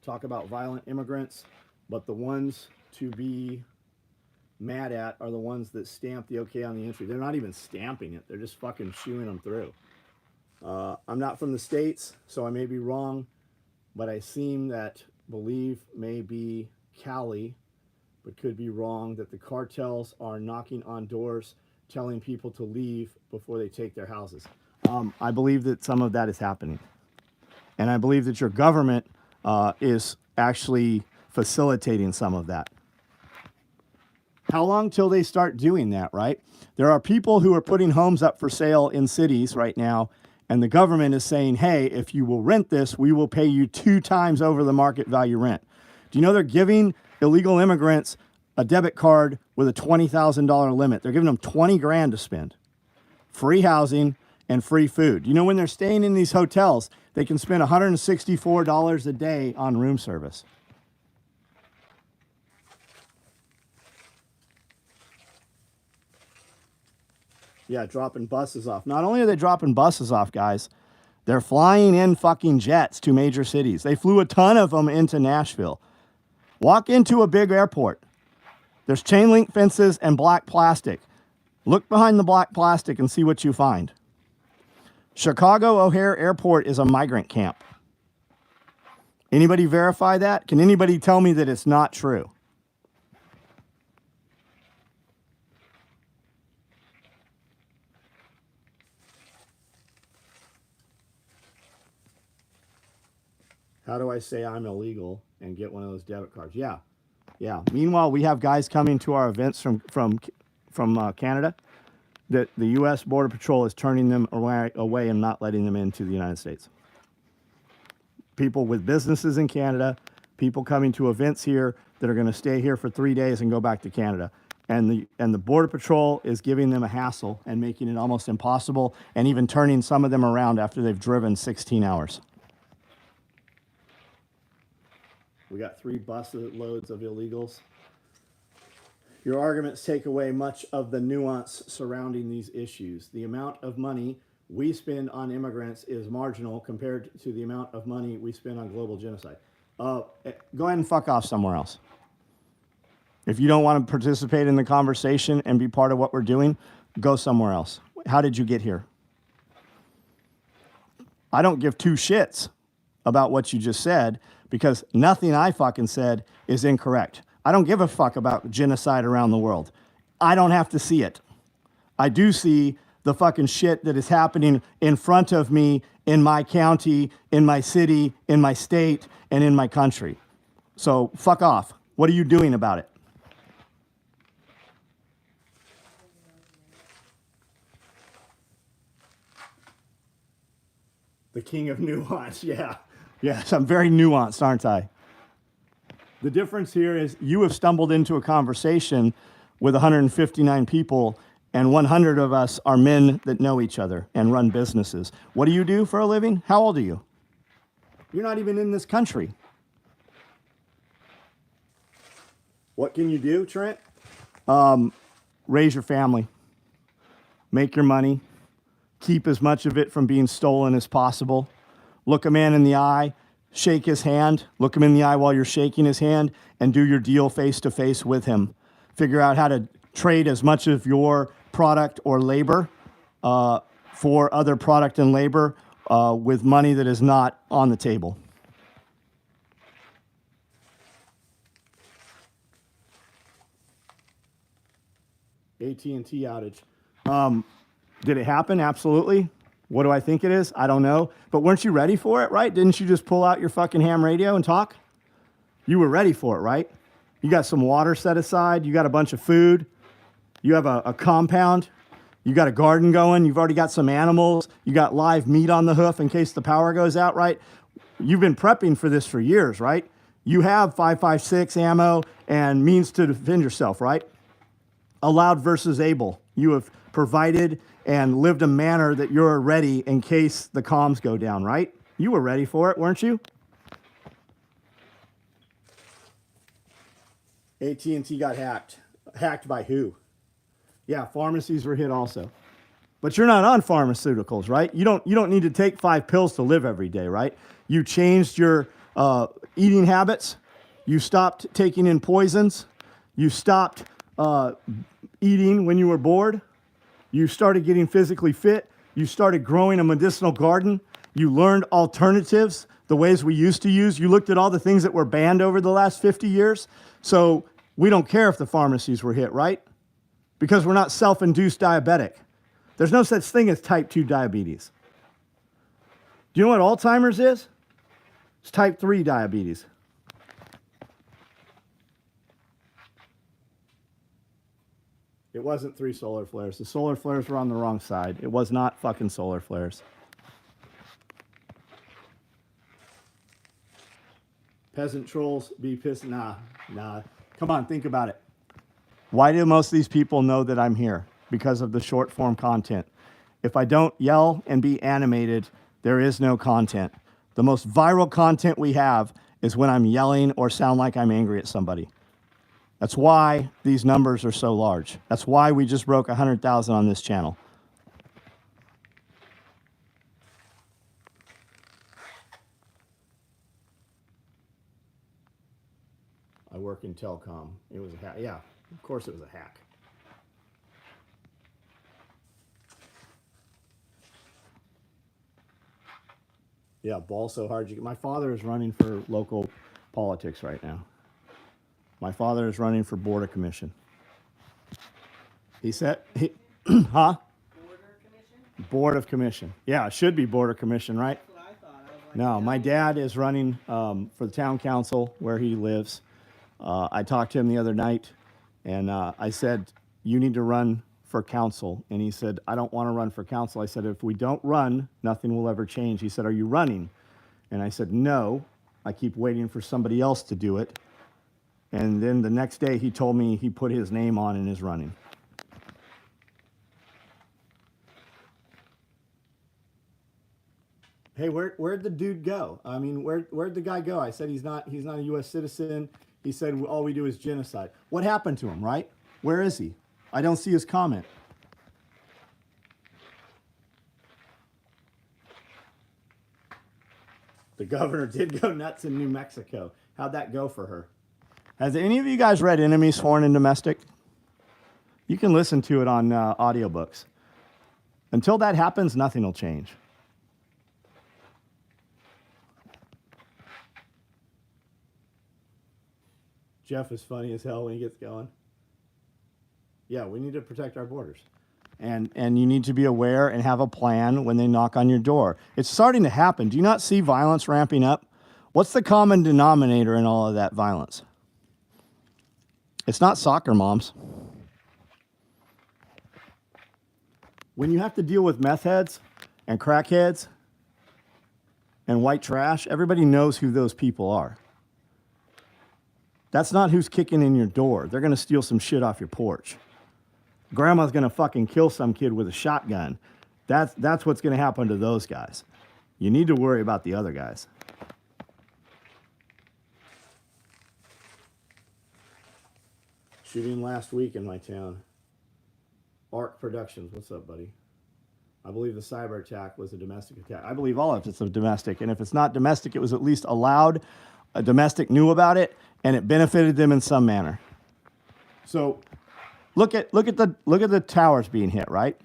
Talk about violent immigrants, but the ones to be mad at are the ones that stamp the okay on the entry. They're not even stamping it. They're just fucking shooing them through. I'm not from the States, so I may be wrong, but I believe may be Cali, but could be wrong, that the cartels are knocking on doors, telling people to leave before they take their houses. I believe that some of that is happening. And I believe that your government is actually facilitating some of that. How long till they start doing that, right? There are people who are putting homes up for sale in cities right now, and the government is saying, hey, if you will rent this, we will pay you 2 times over the market value rent. Do you know they're giving illegal immigrants a debit card with a $20,000 limit? They're giving them 20 grand to spend. Free housing and free food. You know, when they're staying in these hotels, they can spend $164 a day on room service. Yeah, dropping buses off. Not only are they dropping buses off, guys, they're flying in fucking jets to major cities. They flew a ton of them into Nashville. Walk into a big airport. There's chain link fences and black plastic. Look behind the black plastic and see what you find. Chicago O'Hare Airport is a migrant camp. Anybody verify that? Can anybody tell me that it's not true? How do I say I'm illegal and get one of those debit cards? Yeah. Yeah. Meanwhile, we have guys coming to our events from Canada that the U.S. Border Patrol is turning them away and not letting them into the United States. People with businesses in Canada, people coming to events here that are going to stay here for 3 days and go back to Canada. And the Border Patrol is giving them a hassle and making it almost impossible, and even turning some of them around after they've driven 16 hours. We got 3 bus loads of illegals. Your arguments take away much of the nuance surrounding these issues. The amount of money we spend on immigrants is marginal compared to the amount of money we spend on global genocide. Go ahead and fuck off somewhere else. If you don't want to participate in the conversation and be part of what we're doing, go somewhere else. How did you get here? I don't give 2 shits about what you just said, because nothing I fucking said is incorrect. I don't give a fuck about genocide around the world. I don't have to see it. I do see the fucking shit that is happening in front of me, in my county, in my city, in my state, and in my country. So fuck off. What are you doing about it? The king of nuance, yeah. Yes, I'm very nuanced, aren't I? The difference here is you have stumbled into a conversation with 159 people, and 100 of us are men that know each other and run businesses. What do you do for a living? How old are you? You're not even in this country. What can you do, Trent? Raise your family. Make your money. Keep as much of it from being stolen as possible. Look a man in the eye, shake his hand, look him in the eye while you're shaking his hand, and do your deal face to face with him. Figure out how to trade as much of your product or labor for other product and labor with money that is not on the table. AT&T outage. Did it happen? Absolutely. What do I think it is? I don't know. But weren't you ready for it, right? Didn't you just pull out your fucking ham radio and talk? You were ready for it, right? You got some water set aside. You got a bunch of food. You have a compound. You got a garden going. You've already got some animals. You got live meat on the hoof in case the power goes out, right? You've been prepping for this for years, right? You have 5.56 ammo and means to defend yourself, right? Allowed versus able. You have provided and lived a manner that you're ready in case the comms go down, right? You were ready for it, weren't you? AT&T got hacked. Hacked by who? Yeah, pharmacies were hit also. But you're not on pharmaceuticals, right? You don't need to take 5 pills to live every day, right? You changed your eating habits. You stopped taking in poisons. You stopped eating when you were bored. You started getting physically fit. You started growing a medicinal garden. You learned alternatives, the ways we used to use. You looked at all the things that were banned over the last 50 years. So we don't care if the pharmacies were hit, right? Because we're not self-induced diabetic. There's no such thing as type 2 diabetes. Do you know what Alzheimer's is? It's type 3 diabetes. It wasn't 3 solar flares. The solar flares were on the wrong side. It was not fucking solar flares. Peasant trolls be pissed. Nah. Come on, think about it. Why do most of these people know that I'm here? Because of the short form content. If I don't yell and be animated, there is no content. The most viral content we have is when I'm yelling or sound like I'm angry at somebody. That's why these numbers are so large. That's why we just broke 100,000 on this channel. I work in telecom. It was a hack. Yeah, of course it was a hack. Yeah, ball so hard. My father is running for local politics right now. My father is running for Board of Commission. He said, huh? Border commission? Board of Commission. Yeah, it should be Board of Commission, right? That's what I thought. I was like, No, my dad is running for the town council where he lives. I talked to him the other night, and I said, you need to run for council. And he said, I don't want to run for council. I said, if we don't run, nothing will ever change. He said, are you running? And I said, no. I keep waiting for somebody else to do it. And then the next day, he told me he put his name on and is running. Hey, where'd the dude go? I mean, where'd the guy go? I said he's not a U.S. citizen. He said all we do is genocide. What happened to him, right? Where is he? I don't see his comment. The governor did go nuts in New Mexico. How'd that go for her? Has any of you guys read Enemies, Foreign and Domestic? You can listen to it on audiobooks. Until that happens, nothing will change. Jeff is funny as hell when he gets going. Yeah, we need to protect our borders. And you need to be aware and have a plan when they knock on your door. It's starting to happen. Do you not see violence ramping up? What's the common denominator in all of that violence? It's not soccer moms. When you have to deal with meth heads and crackheads and white trash, everybody knows who those people are. That's not who's kicking in your door. They're going to steal some shit off your porch. Grandma's going to fucking kill some kid with a shotgun. That's what's going to happen to those guys. You need to worry about the other guys. Shooting last week in my town. Arc Productions. What's up, buddy? I believe the cyber attack was a domestic attack. I believe all of it's a domestic. And if it's not domestic, it was at least allowed. A domestic knew about it, and it benefited them in some manner. So look at the towers being hit, right?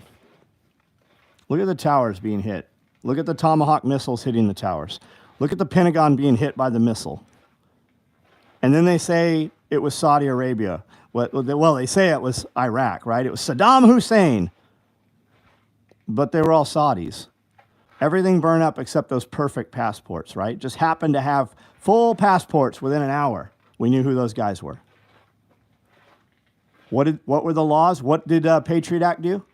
Look at the towers being hit. Look at the Tomahawk missiles hitting the towers. Look at the Pentagon being hit by the missile. And then they say it was Saudi Arabia. Well, they say it was Iraq, right? It was Saddam Hussein. But they were all Saudis. Everything burned up except those perfect passports, right? Just happened to have full passports within an hour. We knew who those guys were. What were the laws? What did Patriot Act do?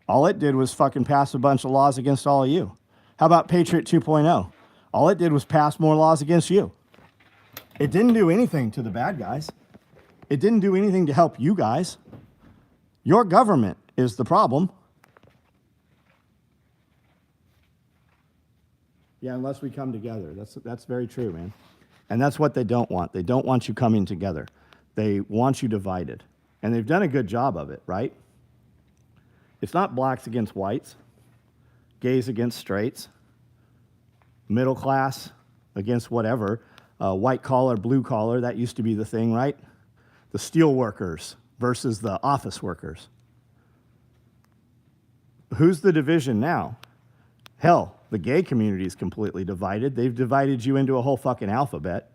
All it did was fucking pass a bunch of laws against all of you. How about Patriot 2.0? All it did was pass more laws against you. It didn't do anything to the bad guys. It didn't do anything to help you guys. Your government is the problem. Yeah, unless we come together. That's very true, man. And that's what they don't want. They don't want you coming together. They want you divided. And they've done a good job of it, right? It's not blacks against whites, gays against straights, middle class against whatever, white collar, blue collar, that used to be the thing, right? The steel workers versus the office workers. Who's the division now? Hell, the gay community is completely divided. They've divided you into a whole fucking alphabet.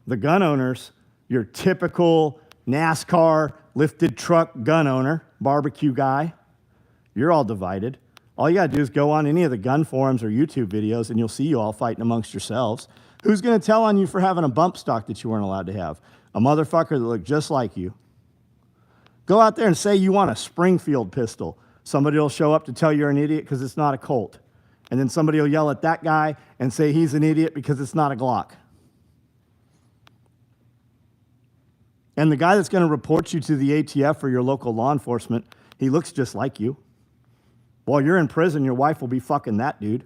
The gun owners, your typical NASCAR lifted truck gun owner, barbecue guy, you're all divided. All you gotta do is go on any of the gun forums or YouTube videos and you'll see you all fighting amongst yourselves. Who's gonna tell on you for having a bump stock that you weren't allowed to have? A motherfucker that looked just like you. Go out there and say you want a Springfield pistol. Somebody will show up to tell you're an idiot because it's not a Colt. And then somebody will yell at that guy and say he's an idiot because it's not a Glock. And the guy that's going to report you to the ATF or your local law enforcement, he looks just like you. While you're in prison, your wife will be fucking that dude.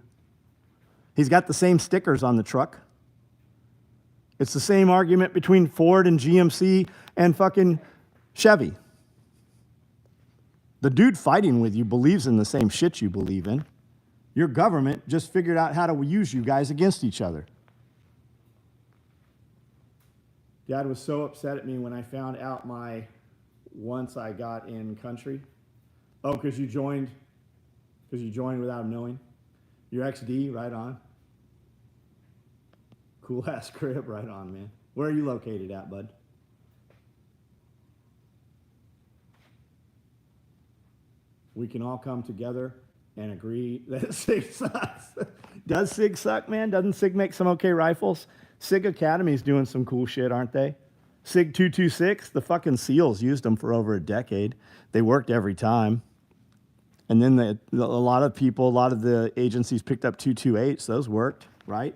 He's got the same stickers on the truck. It's the same argument between Ford and GMC and fucking Chevy. The dude fighting with you believes in the same shit you believe in. Your government just figured out how to use you guys against each other. Dad was so upset at me when I found out once I got in country. Oh, because you joined without knowing. Your XD, right on. Cool ass crib, right on, man. Where are you located at, bud? We can all come together and agree that SIG sucks. Does SIG suck, man? Doesn't SIG make some okay rifles? SIG Academy's doing some cool shit, aren't they? SIG 226, the fucking SEALs used them for over a decade. They worked every time. And then a lot of people, a lot of the agencies picked up 228s. Those worked, right?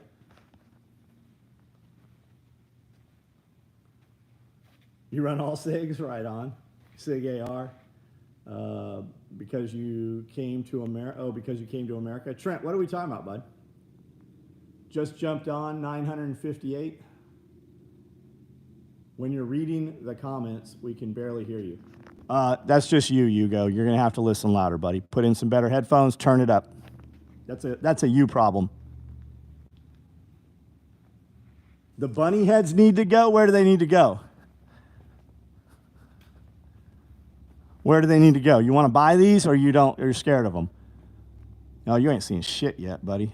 You run all SIGs, right on. SIG AR. Because you came to America. Oh, because you came to America. Trent, what are we talking about, bud? Just jumped on 958. When you're reading the comments, we can barely hear you. That's just you, Hugo. You're gonna have to listen louder, buddy. Put in some better headphones. Turn it up. That's a you problem. The bunny heads need to go. Where do they need to go? Where do they need to go? You want to buy these, or you don't? Or you're scared of them? No, you ain't seen shit yet, buddy.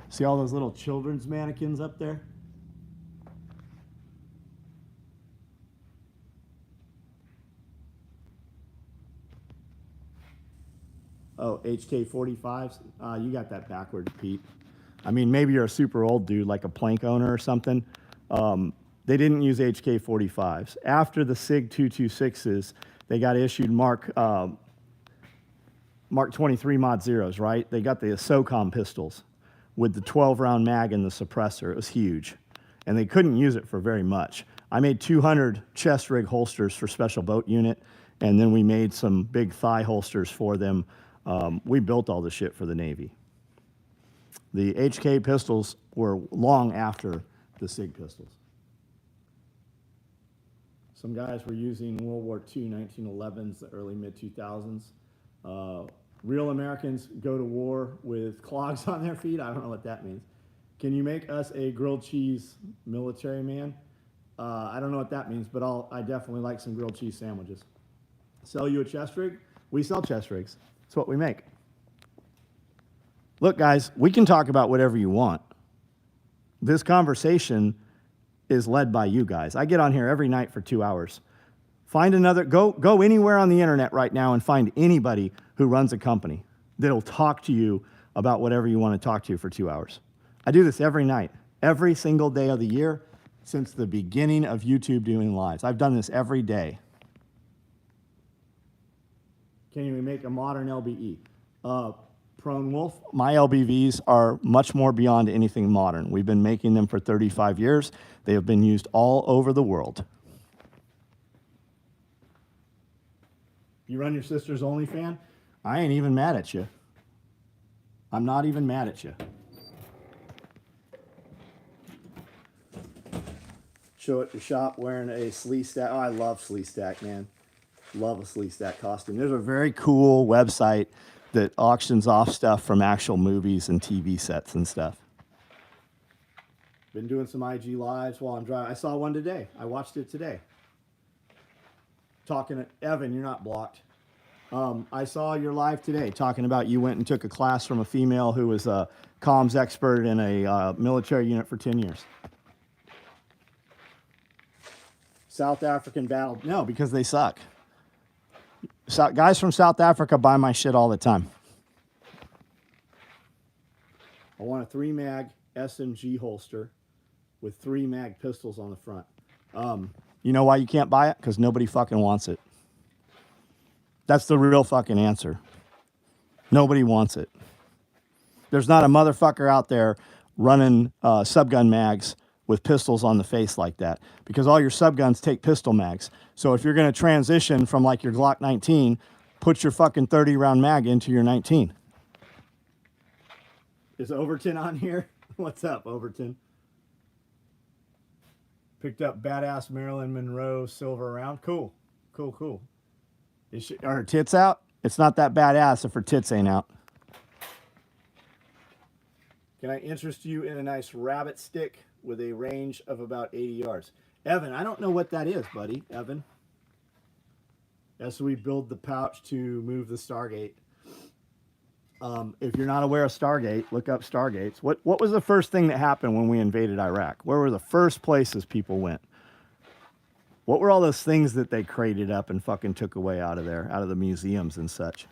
See all those little children's mannequins up there? Oh, HK45s? You got that backwards, Pete. I mean, maybe you're a super old dude, like a plank owner or something. They didn't use HK45s. After the SIG 226s, they got issued Mark 23 Mod Zeros, right? They got the SOCOM pistols with the 12-round mag and the suppressor. It was huge. And they couldn't use it for very much. I made 200 chest rig holsters for Special Boat Unit, and then we made some big thigh holsters for them. We built all the shit for the Navy. The HK pistols were long after the SIG pistols. Some guys were using World War II 1911s, the early mid-2000s. Real Americans go to war with clogs on their feet. I don't know what that means. Can you make us a grilled cheese military man? I don't know what that means, but I definitely like some grilled cheese sandwiches. Sell you a chest rig? We sell chest rigs. That's what we make. Look, guys, we can talk about whatever you want. This conversation is led by you guys. I get on here every night for 2 hours. Find another, go anywhere on the internet right now and find anybody who runs a company that'll talk to you about whatever you want to talk to you for 2 hours. I do this every night, every single day of the year since the beginning of YouTube doing lives. I've done this every day. Can you make a modern LBE? Prone Wolf, my LBVs are much more beyond anything modern. We've been making them for 35 years. They have been used all over the world. You run your sister's OnlyFans? I ain't even mad at you. I'm not even mad at you. Show at your shop wearing a Slee Stack. Oh, I love Slee Stack, man. Love a Slee Stack costume. There's a very cool website that auctions off stuff from actual movies and TV sets and stuff. Been doing some IG lives while I'm driving. I saw one today. I watched it today. Talking to Evan, you're not blocked. I saw your live today talking about you went and took a class from a female who was a comms expert in a military unit for 10 years. South African battle. No, because they suck. Guys from South Africa buy my shit all the time. I want a 3-mag SMG holster with 3-mag pistols on the front. You know why you can't buy it? Because nobody fucking wants it. That's the real fucking answer. Nobody wants it. There's not a motherfucker out there running subgun mags with pistols on the face like that, because all your subguns take pistol mags. So if you're going to transition from like your Glock 19, put your fucking 30-round mag into your 19. Is Overton on here? What's up, Overton? Picked up badass Marilyn Monroe silver round. Cool. Are her tits out? It's not that badass if her tits ain't out. Can I interest you in a nice rabbit stick with a range of about 80 yards? Evan, I don't know what that is, buddy. Evan. SOE build the pouch to move the Stargate. If you're not aware of Stargate, look up Stargates. What was the first thing that happened when we invaded Iraq? Where were the first places people went? What were all those things that they crated up and fucking took away out of there, out of the museums and such?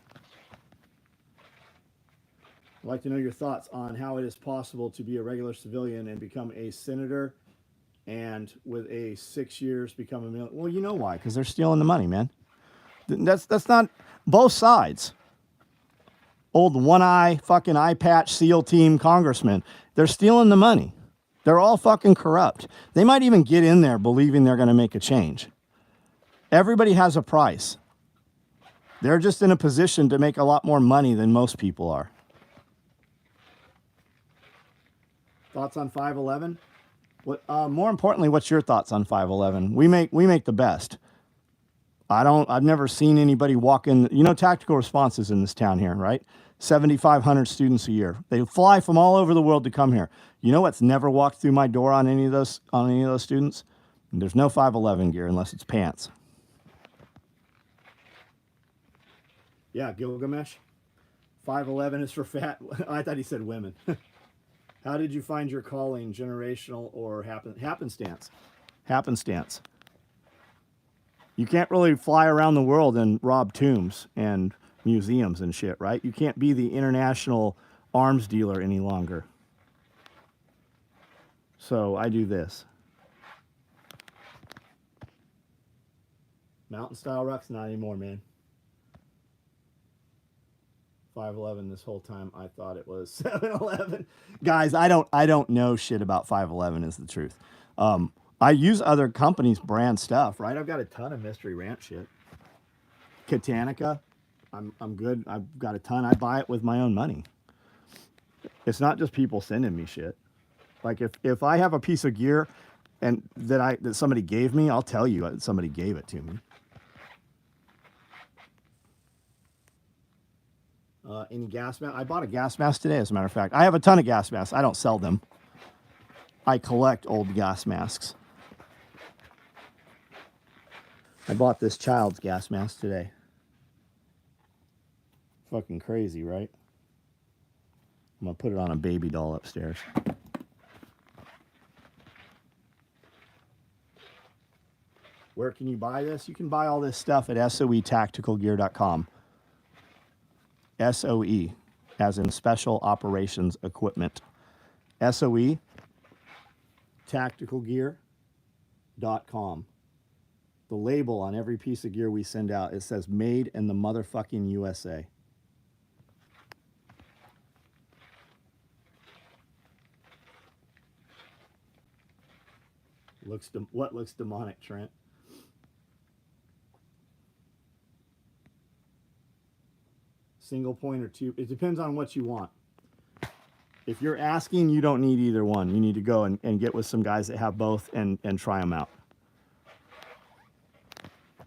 I'd like to know your thoughts on how it is possible to be a regular civilian and become a senator and with a 6 years become $1 million. Well, you know why? Because they're stealing the money, man. That's not both sides. Old one eye fucking eye patch SEAL team congressmen. They're stealing the money. They're all fucking corrupt. They might even get in there believing they're going to make a change. Everybody has a price. They're just in a position to make a lot more money than most people are. Thoughts on 511? What? More importantly, what's your thoughts on 511? We make the best. I've never seen anybody walk in. You know, tactical response is in this town here, right? 7,500 students a year. They fly from all over the world to come here. You know what's never walked through my door on any of those students? There's no 511 gear unless it's pants. Yeah, Gilgamesh. 511 is for fat. I thought he said women. How did you find your calling, generational or happenstance? Happenstance. You can't really fly around the world and rob tombs and museums and shit, right? You can't be the international arms dealer any longer. So I do this. Mountain style rucks, not anymore, man. 511 this whole time. I thought it was 711. Guys, I don't know shit about 511 is the truth. I use other companies' brand stuff, right? I've got a ton of Mystery Ranch shit. Katanica, I'm good. I've got a ton. I buy it with my own money. It's not just people sending me shit. Like if I have a piece of gear and that somebody gave me, I'll tell you that somebody gave it to me. Any gas mask? I bought a gas mask today, as a matter of fact. I have a ton of gas masks. I don't sell them. I collect old gas masks. I bought this child's gas mask today. Fucking crazy, right? I'm going to put it on a baby doll upstairs. Where can you buy this? You can buy all this stuff at SOEtacticalgear.com. SOE, as in Special Operations Equipment. SOE, tacticalgear.com. The label on every piece of gear we send out, it says made in the motherfucking USA. What looks demonic, Trent? Single point or two. It depends on what you want. If you're asking, you don't need either one. You need to go and get with some guys that have both and try them out.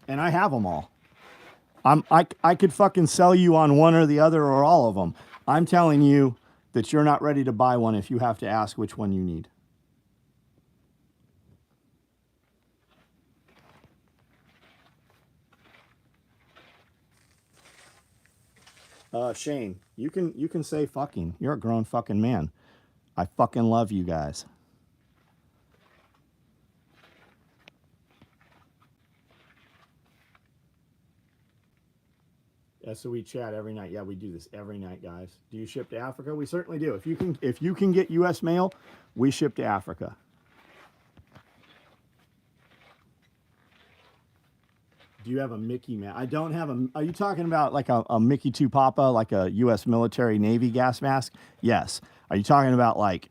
And I have them all. I could fucking sell you on one or the other or all of them. I'm telling you that you're not ready to buy one if you have to ask which one you need. Shane, you can say fucking. You're a grown fucking man. I fucking love you guys. SOE chat every night. Yeah, we do this every night, guys. Do you ship to Africa? We certainly do. If you can get US mail, we ship to Africa. Do you have a Mickey mask? I don't have a. Are you talking about like a Mickey 2 Papa, like a U.S. military Navy gas mask? Yes. Are you talking about like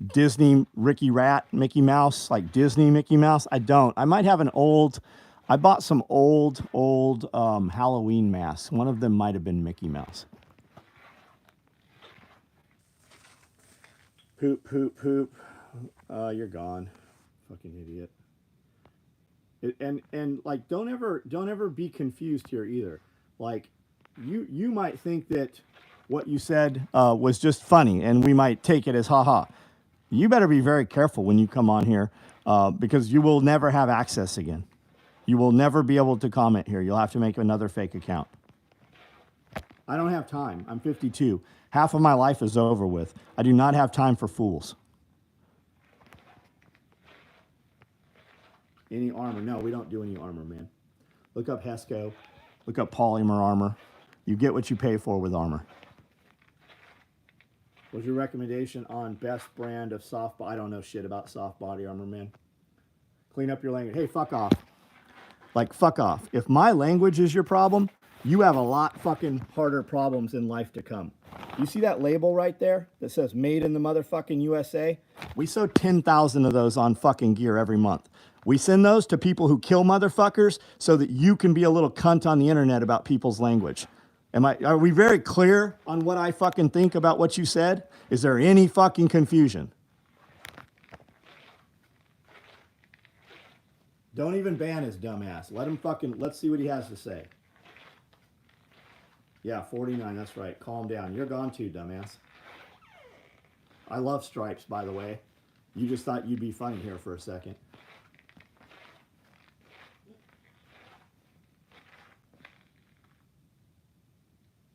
Disney Ricky Rat Mickey Mouse, like Disney Mickey Mouse? I don't. I might have an old. I bought some old Halloween masks. One of them might have been Mickey Mouse. Poop, poop, poop. You're gone. Fucking idiot. And like don't ever be confused here either. Like you might think that what you said was just funny and we might take it as haha. You better be very careful when you come on here because you will never have access again. You will never be able to comment here. You'll have to make another fake account. I don't have time. I'm 52. Half of my life is over with. I do not have time for fools. Any armor? No, we don't do any armor, man. Look up Hesco. Look up polymer armor. You get what you pay for with armor. What's your recommendation on best brand of soft? I don't know shit about soft body armor, man. Clean up your language. Hey, fuck off. Like, fuck off. If my language is your problem, you have a lot fucking harder problems in life to come. You see that label right there that says made in the motherfucking USA? We sew 10,000 of those on fucking gear every month. We send those to people who kill motherfuckers so that you can be a little cunt on the internet about people's language. Are we very clear on what I fucking think about what you said? Is there any fucking confusion? Don't even ban his dumbass. Let's see what he has to say. Yeah, 49, that's right. Calm down. You're gone too, dumbass. I love stripes, by the way. You just thought you'd be funny here for a second.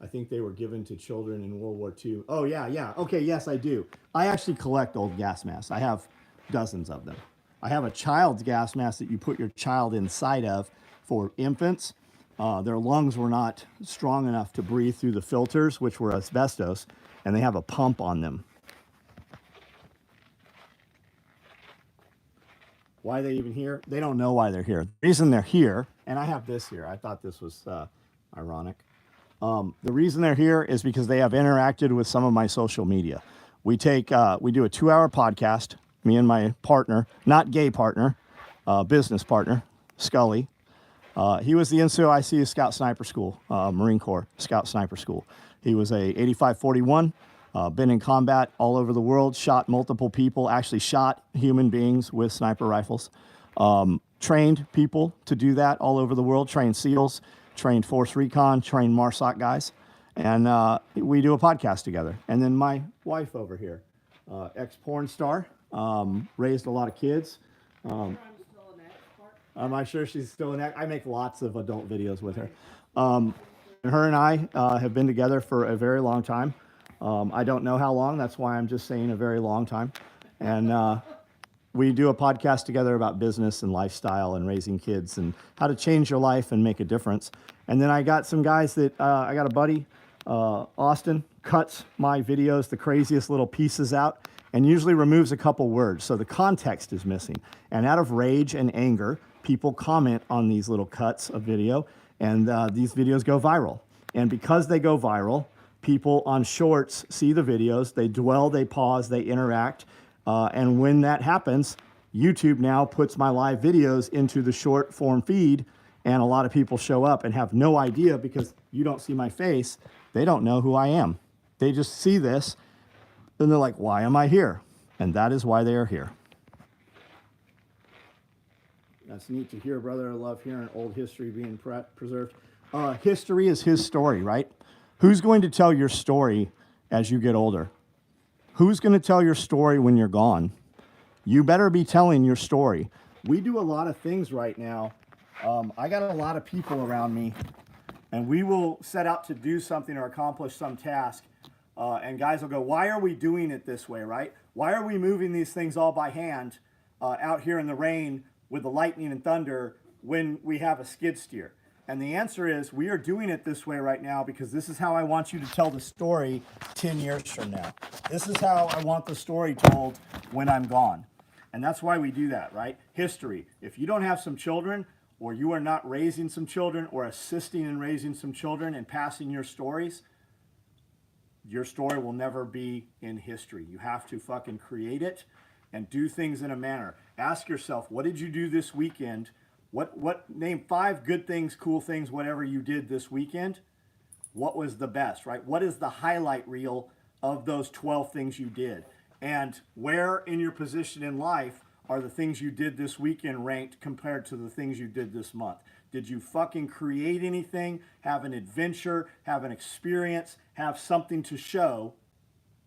I think they were given to children in World War II. Oh, yeah. Okay, yes, I do. I actually collect old gas masks. I have dozens of them. I have a child's gas mask that you put your child inside of for infants. Their lungs were not strong enough to breathe through the filters, which were asbestos, and they have a pump on them. Why are they even here? They don't know why they're here. The reason they're here, and I have this here. I thought this was ironic. The reason they're here is because they have interacted with some of my social media. We do a 2-hour podcast, me and my partner, not gay partner, business partner, Scully. He was the NCOIC Scout Sniper School, Marine Corps Scout Sniper School. He was a 8541, been in combat all over the world, shot multiple people, actually shot human beings with sniper rifles, trained people to do that all over the world, trained SEALs, trained Force Recon, trained MARSOC guys, and we do a podcast together. And then my wife over here, ex-porn star, raised a lot of kids. I'm not sure she's still in that. I make lots of adult videos with her. Her and I have been together for a very long time. I don't know how long. That's why I'm just saying a very long time. And we do a podcast together about business and lifestyle and raising kids and how to change your life and make a difference. And then I got some guys that I got a buddy, Austin, cuts my videos, the craziest little pieces out, and usually removes a couple words. So the context is missing. And out of rage and anger, people comment on these little cuts of video, and these videos go viral. And because they go viral, people on shorts see the videos, they dwell, they pause, they interact. And when that happens, YouTube now puts my live videos into the short form feed, and a lot of people show up and have no idea because you don't see my face. They don't know who I am. They just see this, and they're like, why am I here? And that is why they are here. That's neat to hear, brother. I love hearing old history being preserved. History is his story, right? Who's going to tell your story as you get older? Who's going to tell your story when you're gone? You better be telling your story. We do a lot of things right now. I got a lot of people around me, and we will set out to do something or accomplish some task. And guys will go, why are we doing it this way, right? Why are we moving these things all by hand out here in the rain with the lightning and thunder when we have a skid steer? And the answer is, we are doing it this way right now because this is how I want you to tell the story 10 years from now. This is how I want the story told when I'm gone. And that's why we do that, right? History. If you don't have some children, or you are not raising some children, or assisting in raising some children and passing your stories, your story will never be in history. You have to fucking create it and do things in a manner. Ask yourself, what did you do this weekend? Name 5 good things, cool things, whatever you did this weekend. What was the best, right? What is the highlight reel of those 12 things you did? And where in your position in life are the things you did this weekend ranked compared to the things you did this month? Did you fucking create anything, have an adventure, have an experience, have something to show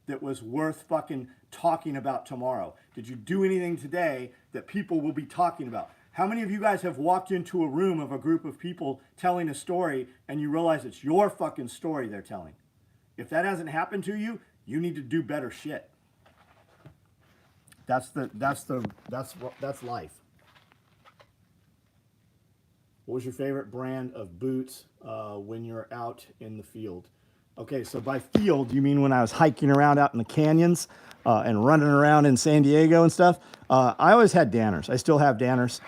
that was worth fucking talking about tomorrow? Did you do anything today that people will be talking about? How many of you guys have walked into a room of a group of people telling a story and you realize it's your fucking story they're telling? If that hasn't happened to you, you need to do better shit. That's life. What was your favorite brand of boots when you're out in the field? Okay, so by field, you mean when I was hiking around out in the canyons and running around in San Diego and stuff? I always had Danners. I still have Danners.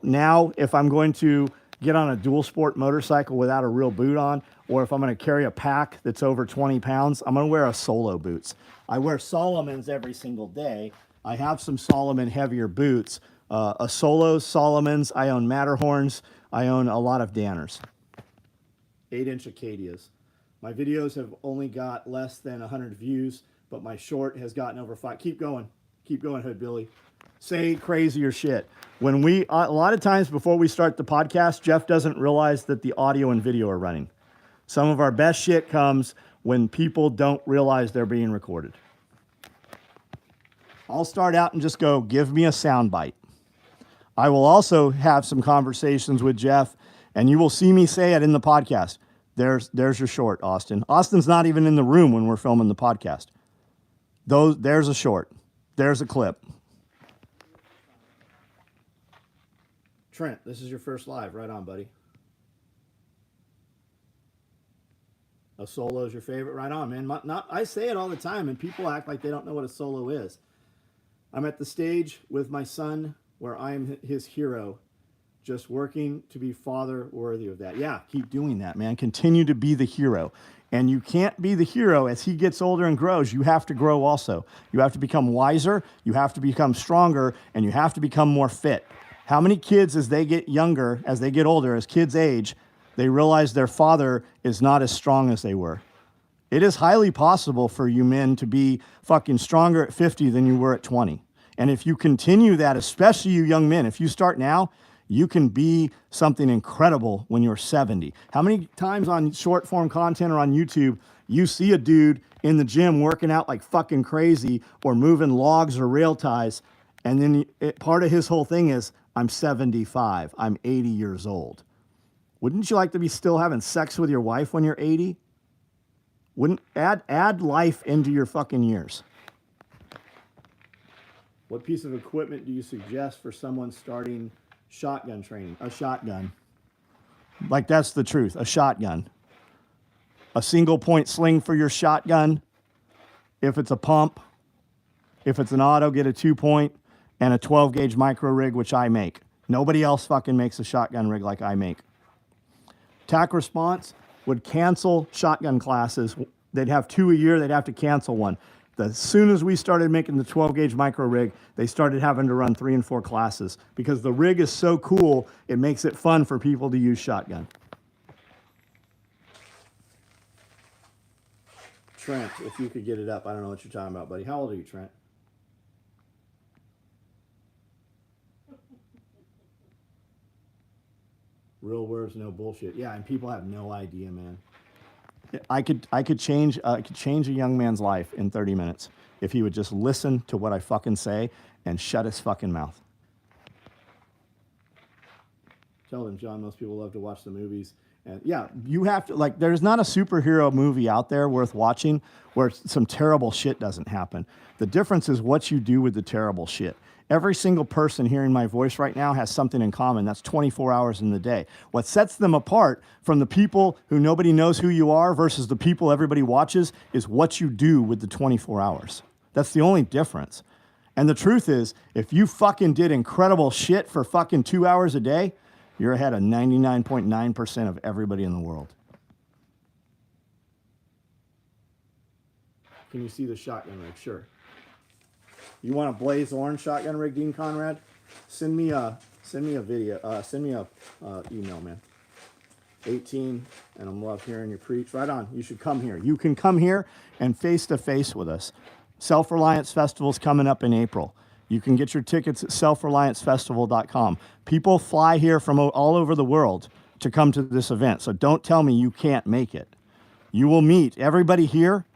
Now, if I'm going to get on a dual sport motorcycle without a real boot on, or if I'm going to carry a pack that's over 20 pounds, I'm going to wear a Solo boots. I wear Solomons every single day. I have some Solomon heavier boots. A Solos, Solomons. I own Matterhorns. I own a lot of Danners. 8-inch Acadias. My videos have only got less than 100 views, but my short has gotten over 5. Keep going, Hood Billy. Say crazier shit. When a lot of times before we start the podcast, Jeff doesn't realize that the audio and video are running. Some of our best shit comes when people don't realize they're being recorded. I'll start out and just go, give me a sound bite. I will also have some conversations with Jeff, and you will see me say it in the podcast. There's your short, Austin. Austin's not even in the room when we're filming the podcast. There's a short. There's a clip. Trent, this is your first live. Right on, buddy. A Solo is your favorite? Right on, man. I say it all the time, and people act like they don't know what a Solo is. I'm at the stage with my son where I am his hero, just working to be father worthy of that. Yeah, keep doing that, man. Continue to be the hero. And you can't be the hero as he gets older and grows. You have to grow also. You have to become wiser, you have to become stronger, and you have to become more fit. How many kids, as they get younger, as they get older, as kids age, they realize their father is not as strong as they were? It is highly possible for you men to be fucking stronger at 50 than you were at 20. And if you continue that, especially you young men, if you start now, you can be something incredible when you're 70. How many times on short form content or on YouTube, you see a dude in the gym working out like fucking crazy or moving logs or rail ties, and then part of his whole thing is, I'm 75, I'm 80 years old. Wouldn't you like to be still having sex with your wife when you're 80? Wouldn't add life into your fucking years? What piece of equipment do you suggest for someone starting shotgun training? A shotgun. Like, that's the truth. A shotgun. A single point sling for your shotgun. If it's a pump, if it's an auto, get a 2-point and a 12 gauge micro rig, which I make. Nobody else fucking makes a shotgun rig like I make. TAC Response would cancel shotgun classes. They'd have 2 a year. They'd have to cancel one. As soon as we started making the 12 gauge micro rig, they started having to run 3 and 4 classes because the rig is so cool, it makes it fun for people to use shotgun. Trent, if you could get it up, I don't know what you're talking about, buddy. How old are you, Trent? Real words, no bullshit. Yeah, and people have no idea, man. I could change a young man's life in 30 minutes if he would just listen to what I fucking say and shut his fucking mouth. Tell them, John, most people love to watch the movies. And yeah, you have to, like, there's not a superhero movie out there worth watching where some terrible shit doesn't happen. The difference is what you do with the terrible shit. Every single person hearing my voice right now has something in common. That's 24 hours in the day. What sets them apart from the people who nobody knows who you are versus the people everybody watches is what you do with the 24 hours. That's the only difference. And the truth is, if you fucking did incredible shit for fucking 2 hours a day, you're ahead of 99.9% of everybody in the world. Can you see the shotgun rig? Sure. You want a blaze orange shotgun rig, Dean Conrad? Send me a video. Send me a email, man. 18, and I'm love hearing you preach. Right on. You should come here. You can come here and face to face with us. Self-Reliance Festival's coming up in April. You can get your tickets at selfreliancefestival.com. People fly here from all over the world to come to this event, so don't tell me you can't make it. You will meet everybody here.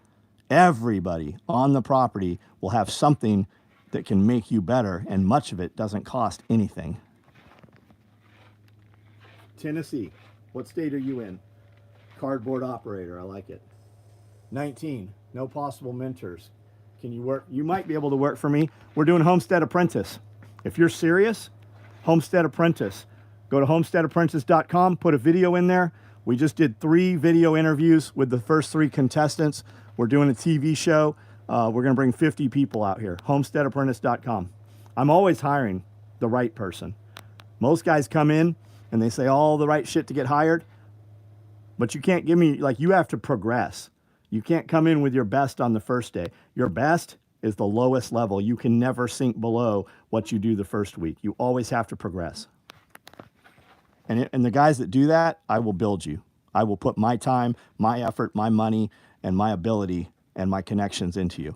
Everybody on the property will have something that can make you better, and much of it doesn't cost anything. Tennessee, what state are you in? Cardboard operator, I like it. 19, no possible mentors. Can you work? You might be able to work for me. We're doing Homestead Apprentice. If you're serious, Homestead Apprentice. Go to homesteadapprentice.com, put a video in there. We just did 3 video interviews with the first 3 contestants. We're doing a TV show. We're going to bring 50 people out here. Homesteadapprentice.com. I'm always hiring the right person. Most guys come in and they say all the right shit to get hired, but you can't give me, like, you have to progress. You can't come in with your best on the first day. Your best is the lowest level. You can never sink below what you do the first week. You always have to progress. And the guys that do that, I will build you. I will put my time, my effort, my money, and my ability and my connections into you.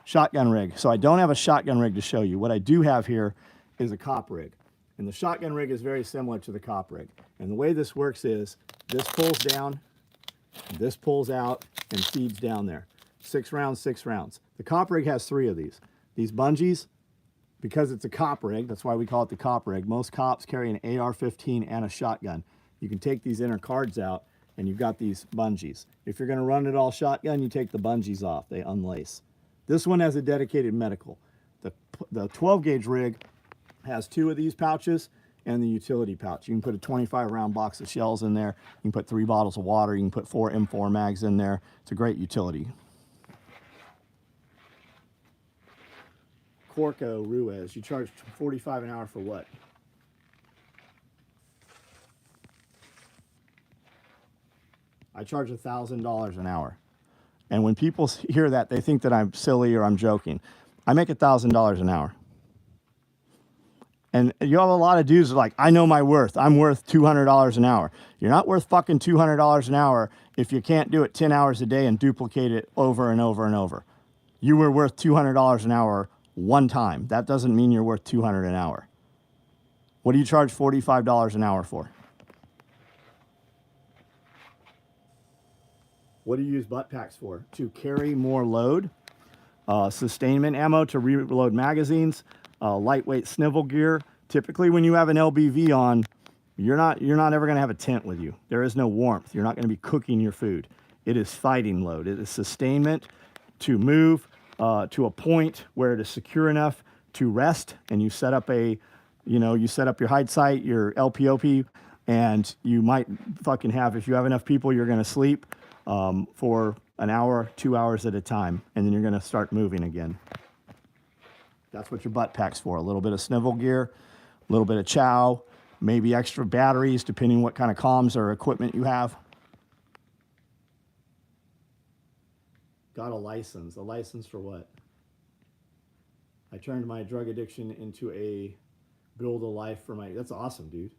Shotgun rig. So I don't have a shotgun rig to show you. What I do have here is a cop rig. And the shotgun rig is very similar to the cop rig. And the way this works is this pulls down, this pulls out, and feeds down there. 6 rounds, 6 rounds. The cop rig has 3 of these. These bungees, because it's a cop rig, that's why we call it the cop rig. Most cops carry an AR-15 and a shotgun. You can take these inner cards out and you've got these bungees. If you're gonna run it all shotgun, you take the bungees off, they unlace. This one has a dedicated medical. The 12 gauge rig has 2 of these pouches and the utility pouch. You can put a 25 round box of shells in there. You can put 3 bottles of water. You can put 4 M4 mags in there. It's a great utility. Corco Ruiz, you charge $45 an hour for what? I charge $1,000 an hour. And when people hear that, they think that I'm silly or I'm joking. I make $1,000 an hour. And you have a lot of dudes like, I know my worth. I'm worth $200 an hour. You're not worth fucking $200 an hour if you can't do it 10 hours a day and duplicate it over and over and over. You were worth $200 an hour one time. That doesn't mean you're worth $200 an hour. What do you charge $45 an hour for? What do you use butt packs for? To carry more load, sustainment ammo to reload magazines, lightweight snivel gear. Typically when you have an LBV on, you're not ever gonna have a tent with you. There is no warmth. You're not gonna be cooking your food. It is fighting load. It is sustainment to move to a point where it is secure enough to rest, and you set up you set up your hide site, your LPOP, and you might fucking have, if you have enough people, you're gonna sleep for an hour, 2 hours at a time, and then you're gonna start moving again. That's what your butt pack's for. A little bit of snivel gear, a little bit of chow, maybe extra batteries, depending what kind of comms or equipment you have. Got a license. A license for what? I turned my drug addiction into a build a life for my, that's awesome, dude.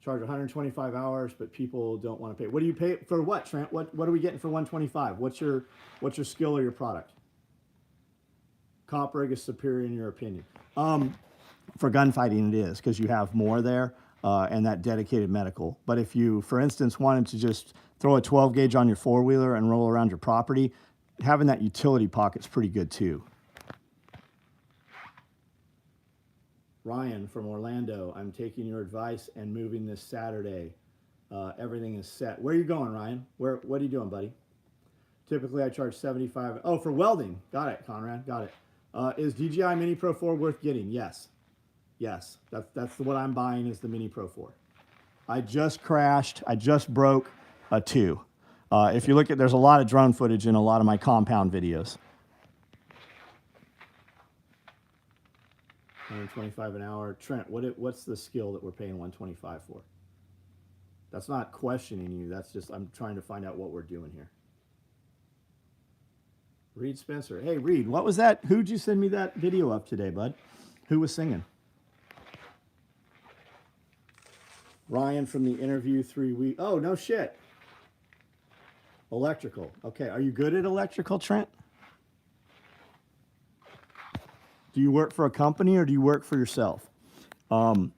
Charge 125 hours, but people don't want to pay. What do you pay for what, Trent? What are we getting for 125? What's your skill or your product? Cop rig is superior in your opinion. For gunfighting it is, because you have more there and that dedicated medical. But if you, for instance, wanted to just throw a 12 gauge on your 4-wheeler and roll around your property, having that utility pocket's pretty good too. Ryan from Orlando, I'm taking your advice and moving this Saturday. Everything is set. Where are you going, Ryan? What are you doing, buddy? Typically, I charge $75. Oh, for welding. Got it, Conrad. Got it. Is DJI Mini Pro 4 worth getting? Yes. Yes. That's what I'm buying is the Mini Pro 4. I just crashed. I just broke a 2. If you look at, there's a lot of drone footage in a lot of my compound videos. 125 an hour. Trent, what's the skill that we're paying 125 for? That's not questioning you. That's just, I'm trying to find out what we're doing here. Reed Spencer. Hey, Reed, what was that? Who'd you send me that video of today, bud? Who was singing? Ryan from the interview 3 weeks. Oh, no shit. Electrical. Okay, are you good at electrical, Trent? Do you work for a company or do you work for yourself? You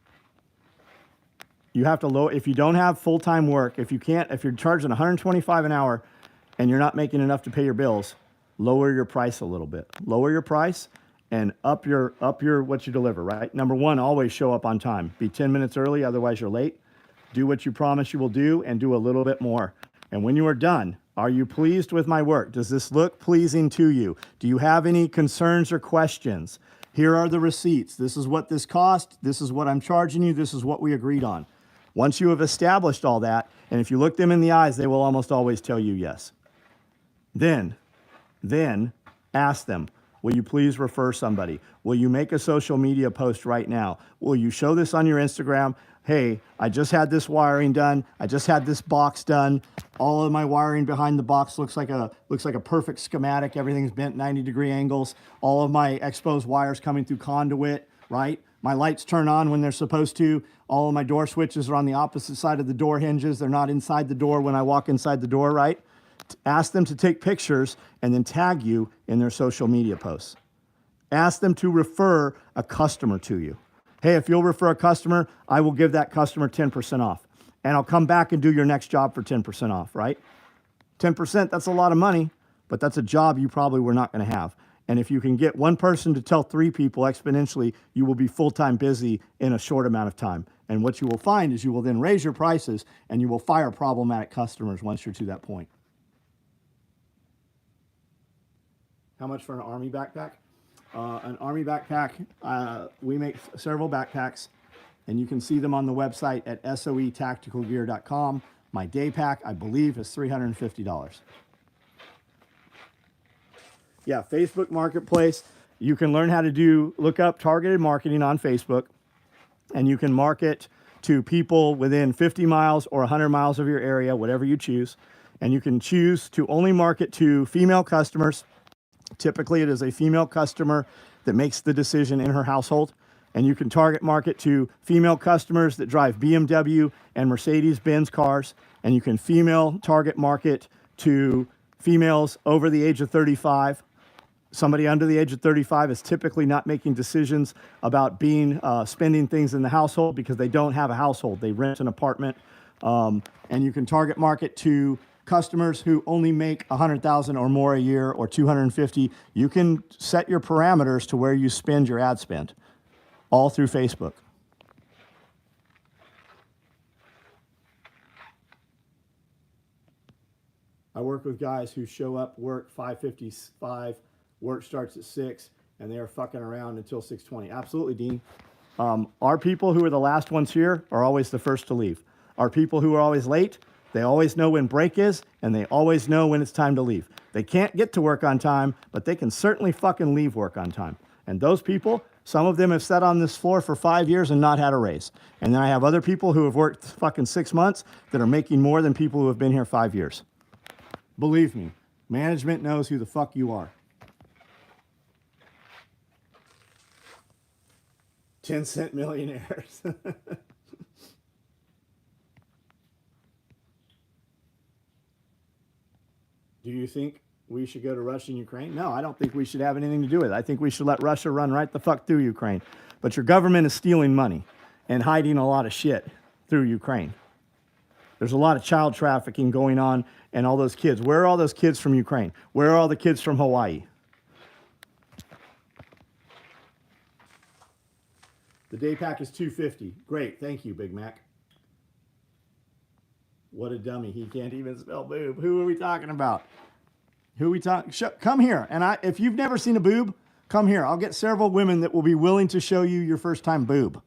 have to if you don't have full-time work, if you're charging 125 an hour and you're not making enough to pay your bills, lower your price a little bit. Lower your price and up your what you deliver, right? Number one, always show up on time. Be 10 minutes early, otherwise you're late. Do what you promise you will do and do a little bit more. And when you are done, are you pleased with my work? Does this look pleasing to you? Do you have any concerns or questions? Here are the receipts. This is what this cost. This is what I'm charging you. This is what we agreed on. Once you have established all that, and if you look them in the eyes, they will almost always tell you yes. Then ask them, will you please refer somebody? Will you make a social media post right now? Will you show this on your Instagram? Hey, I just had this wiring done. I just had this box done. All of my wiring behind the box looks like a perfect schematic. Everything's bent 90-degree angles. All of my exposed wires coming through conduit, right? My lights turn on when they're supposed to. All of my door switches are on the opposite side of the door hinges. They're not inside the door when I walk inside the door, right? Ask them to take pictures and then tag you in their social media posts. Ask them to refer a customer to you. Hey, if you'll refer a customer, I will give that customer 10% off. And I'll come back and do your next job for 10% off, right? 10%, that's a lot of money, but that's a job you probably were not going to have. And if you can get one person to tell 3 people exponentially, you will be full-time busy in a short amount of time. And what you will find is you will then raise your prices and you will fire problematic customers once you're to that point. How much for an Army backpack? An Army backpack, we make several backpacks, and you can see them on the website at soetacticalgear.com. My day pack, I believe, is $350. Yeah, Facebook Marketplace. You can learn how to look up targeted marketing on Facebook, and you can market to people within 50 miles or 100 miles of your area, whatever you choose. And you can choose to only market to female customers. Typically, it is a female customer that makes the decision in her household. And you can target market to female customers that drive BMW and Mercedes-Benz cars. And you can female target market to females over the age of 35. Somebody under the age of 35 is typically not making decisions about spending things in the household because they don't have a household. They rent an apartment. And you can target market to customers who only make 100,000 or more a year or 250. You can set your parameters to where you spend your ad spend, all through Facebook. I work with guys who show up, work 5:55, work starts at 6, and they are fucking around until 6:20. Absolutely, Dean. Our people who are the last ones here are always the first to leave. Our people who are always late, they always know when break is, and they always know when it's time to leave. They can't get to work on time, but they can certainly fucking leave work on time. And those people, some of them have sat on this floor for 5 years and not had a raise. And then I have other people who have worked fucking 6 months that are making more than people who have been here 5 years. Believe me, management knows who the fuck you are. 10-cent millionaires. Do you think we should go to Russia and Ukraine? No, I don't think we should have anything to do with it. I think we should let Russia run right the fuck through Ukraine. But your government is stealing money and hiding a lot of shit through Ukraine. There's a lot of child trafficking going on and all those kids. Where are all those kids from Ukraine? Where are all the kids from Hawaii? The day pack is $250. Great, thank you, Big Mac. What a dummy. He can't even spell boob. Who are we talking about? Who are we talking? Come here. And if you've never seen a boob, come here. I'll get several women that will be willing to show you your first time boob.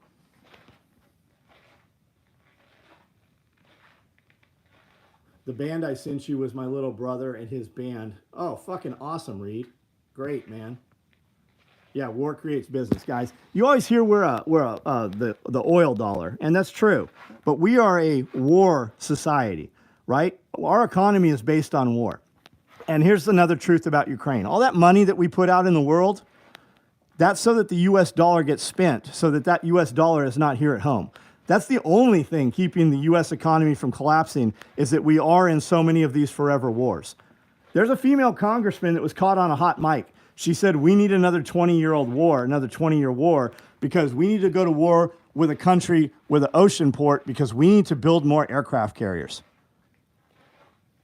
The band I sent you was my little brother and his band. Oh, fucking awesome, Reed. Great, man. Yeah, war creates business, guys. You always hear we're the oil dollar, and that's true. But we are a war society, right? Our economy is based on war. And here's another truth about Ukraine. All that money that we put out in the world, that's so that the U.S. dollar gets spent, so that that U.S. dollar is not here at home. That's the only thing keeping the U.S. economy from collapsing, is that we are in so many of these forever wars. There's a female congressman that was caught on a hot mic. She said, we need another 20-year-old war, another 20-year war, because we need to go to war with a country with an ocean port because we need to build more aircraft carriers.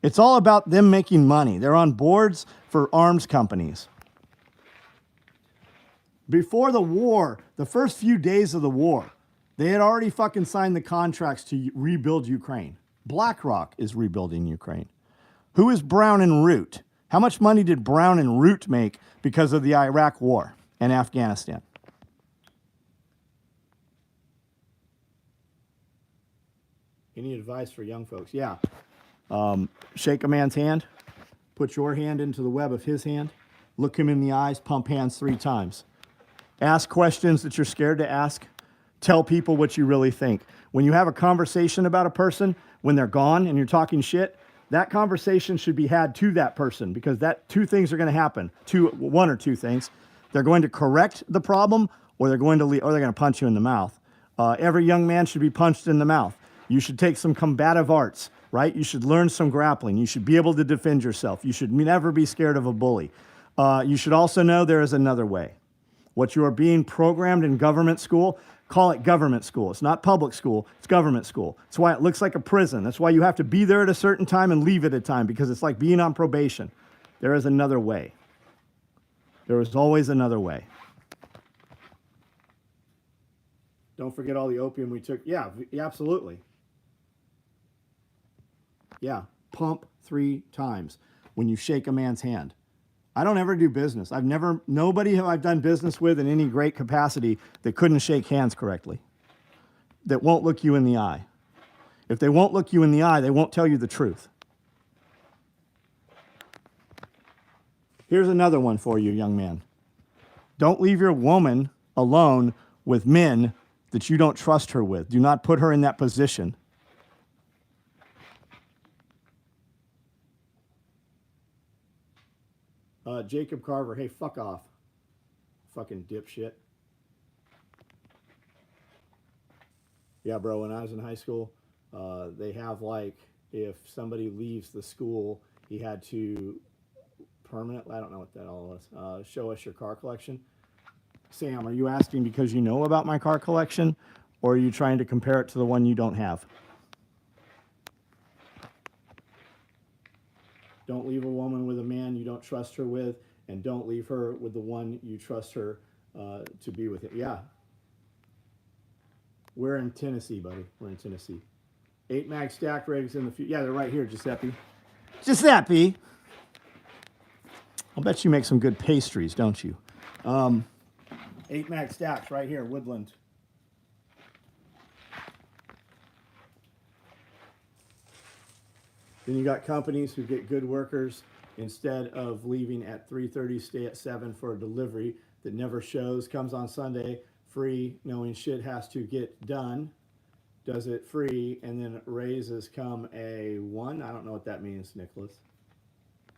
It's all about them making money. They're on boards for arms companies. Before the war, the first few days of the war, they had already fucking signed the contracts to rebuild Ukraine. BlackRock is rebuilding Ukraine. Who is Brown and Root? How much money did Brown and Root make because of the Iraq war and Afghanistan? Any advice for young folks? Yeah. Shake a man's hand. Put your hand into the web of his hand. Look him in the eyes. Pump hands 3 times. Ask questions that you're scared to ask. Tell people what you really think. When you have a conversation about a person, when they're gone and you're talking shit, that conversation should be had to that person, because that 2 things are going to happen. 1 or 2 things. They're going to correct the problem, or they're going to punch you in the mouth. Every young man should be punched in the mouth. You should take some combative arts, right? You should learn some grappling. You should be able to defend yourself. You should never be scared of a bully. You should also know there is another way. What you are being programmed in government school, call it government school. It's not public school, it's government school. That's why it looks like a prison. That's why you have to be there at a certain time and leave at a time, because it's like being on probation. There is another way. There is always another way. Don't forget all the opium we took. Yeah, absolutely. Yeah, pump 3 times when you shake a man's hand. I don't ever do business. Nobody who I've done business with in any great capacity that couldn't shake hands correctly, that won't look you in the eye. If they won't look you in the eye, they won't tell you the truth. Here's another one for you, young man. Don't leave your woman alone with men that you don't trust her with. Do not put her in that position. Jacob Carver, hey, fuck off. Fucking dipshit. Yeah, bro, when I was in high school, they have, like, if somebody leaves the school, he had to permanently, I don't know what that all was, show us your car collection. Sam, are you asking because you know about my car collection, or are you trying to compare it to the one you don't have? Don't leave a woman with a man you don't trust her with, and don't leave her with the one you trust her to be with. Yeah. We're in Tennessee, buddy. We're in Tennessee. 8 mag stack rigs in the future. Yeah, they're right here, Giuseppe. Giuseppe! I'll bet you make some good pastries, don't you? 8 mag stacks right here, Woodland. Then you got companies who get good workers. Instead of leaving at 3:30, stay at 7 for a delivery that never shows, comes on Sunday, free, knowing shit has to get done, does it free, and then raises come a 1. I don't know what that means, Nicholas.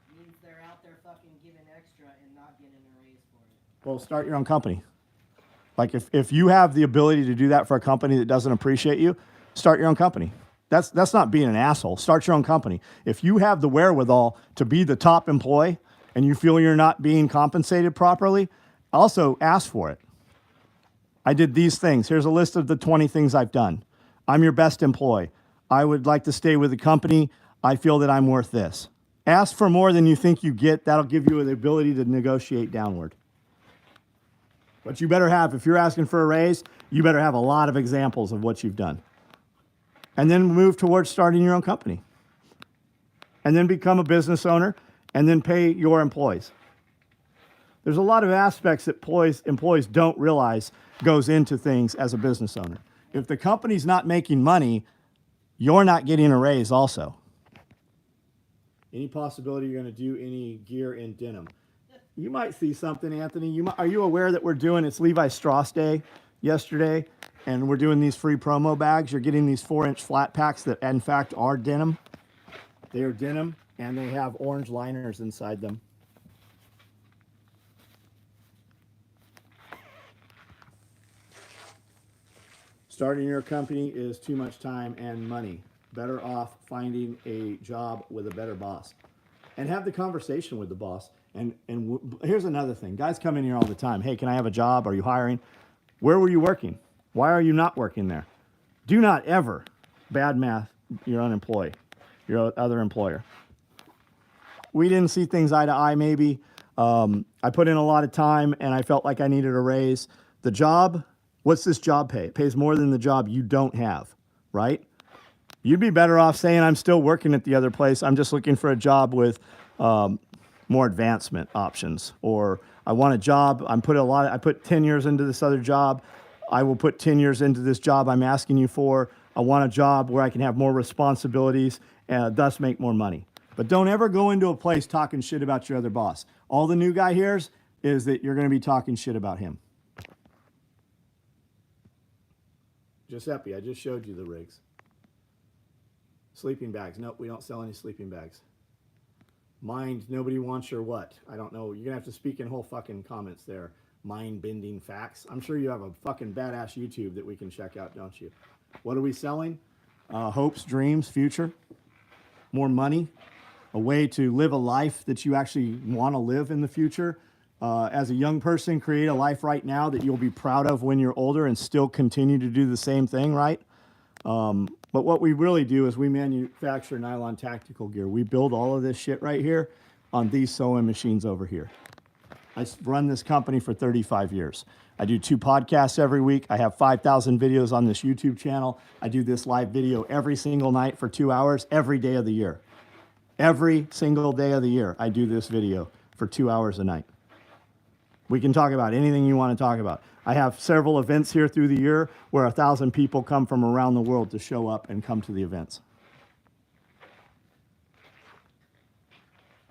It means they're out there fucking giving extra and not getting a raise for it. Well, start your own company. Like if you have the ability to do that for a company that doesn't appreciate you, start your own company. That's not being an asshole. Start your own company. If you have the wherewithal to be the top employee and you feel you're not being compensated properly, also ask for it. I did these things. Here's a list of the 20 things I've done. I'm your best employee. I would like to stay with the company. I feel that I'm worth this. Ask for more than you think you get. That'll give you the ability to negotiate downward. But you better have, if you're asking for a raise, you better have a lot of examples of what you've done. And then move towards starting your own company. And then become a business owner, and then pay your employees. There's a lot of aspects that employees don't realize goes into things as a business owner. If the company's not making money, you're not getting a raise also. Any possibility you're going to do any gear in denim? You might see something, Anthony. Are you aware that we're doing, it's Levi Strauss Day yesterday, and we're doing these free promo bags. You're getting these 4-inch flat packs that, in fact, are denim. They are denim, and they have orange liners inside them. Starting your company is too much time and money. Better off finding a job with a better boss. And have the conversation with the boss. And here's another thing. Guys come in here all the time. Hey, can I have a job? Are you hiring? Where were you working? Why are you not working there? Do not ever badmouth your own employee, your other employer. We didn't see things eye to eye, maybe. I put in a lot of time, and I felt like I needed a raise. The job, what's this job pay? It pays more than the job you don't have, right? You'd be better off saying, I'm still working at the other place. I'm just looking for a job with more advancement options. Or I want a job. I put 10 years into this other job. I will put 10 years into this job I'm asking you for. I want a job where I can have more responsibilities and thus make more money. But don't ever go into a place talking shit about your other boss. All the new guy hears is that you're going to be talking shit about him. Giuseppe, I just showed you the rigs. Sleeping bags. Nope, we don't sell any sleeping bags. Mind nobody wants your what? I don't know. You're going to have to speak in whole fucking comments there. Mind-bending facts. I'm sure you have a fucking badass YouTube that we can check out, don't you? What are we selling? Hopes, dreams, future. More money. A way to live a life that you actually want to live in the future. As a young person, create a life right now that you'll be proud of when you're older and still continue to do the same thing, right? But what we really do is we manufacture nylon tactical gear. We build all of this shit right here on these SOE machines over here. I run this company for 35 years. I do 2 podcasts every week. I have 5,000 videos on this YouTube channel. I do this live video every single night for 2 hours, every day of the year. Every single day of the year, I do this video for 2 hours a night. We can talk about anything you want to talk about. I have several events here through the year where 1,000 people come from around the world to show up and come to the events.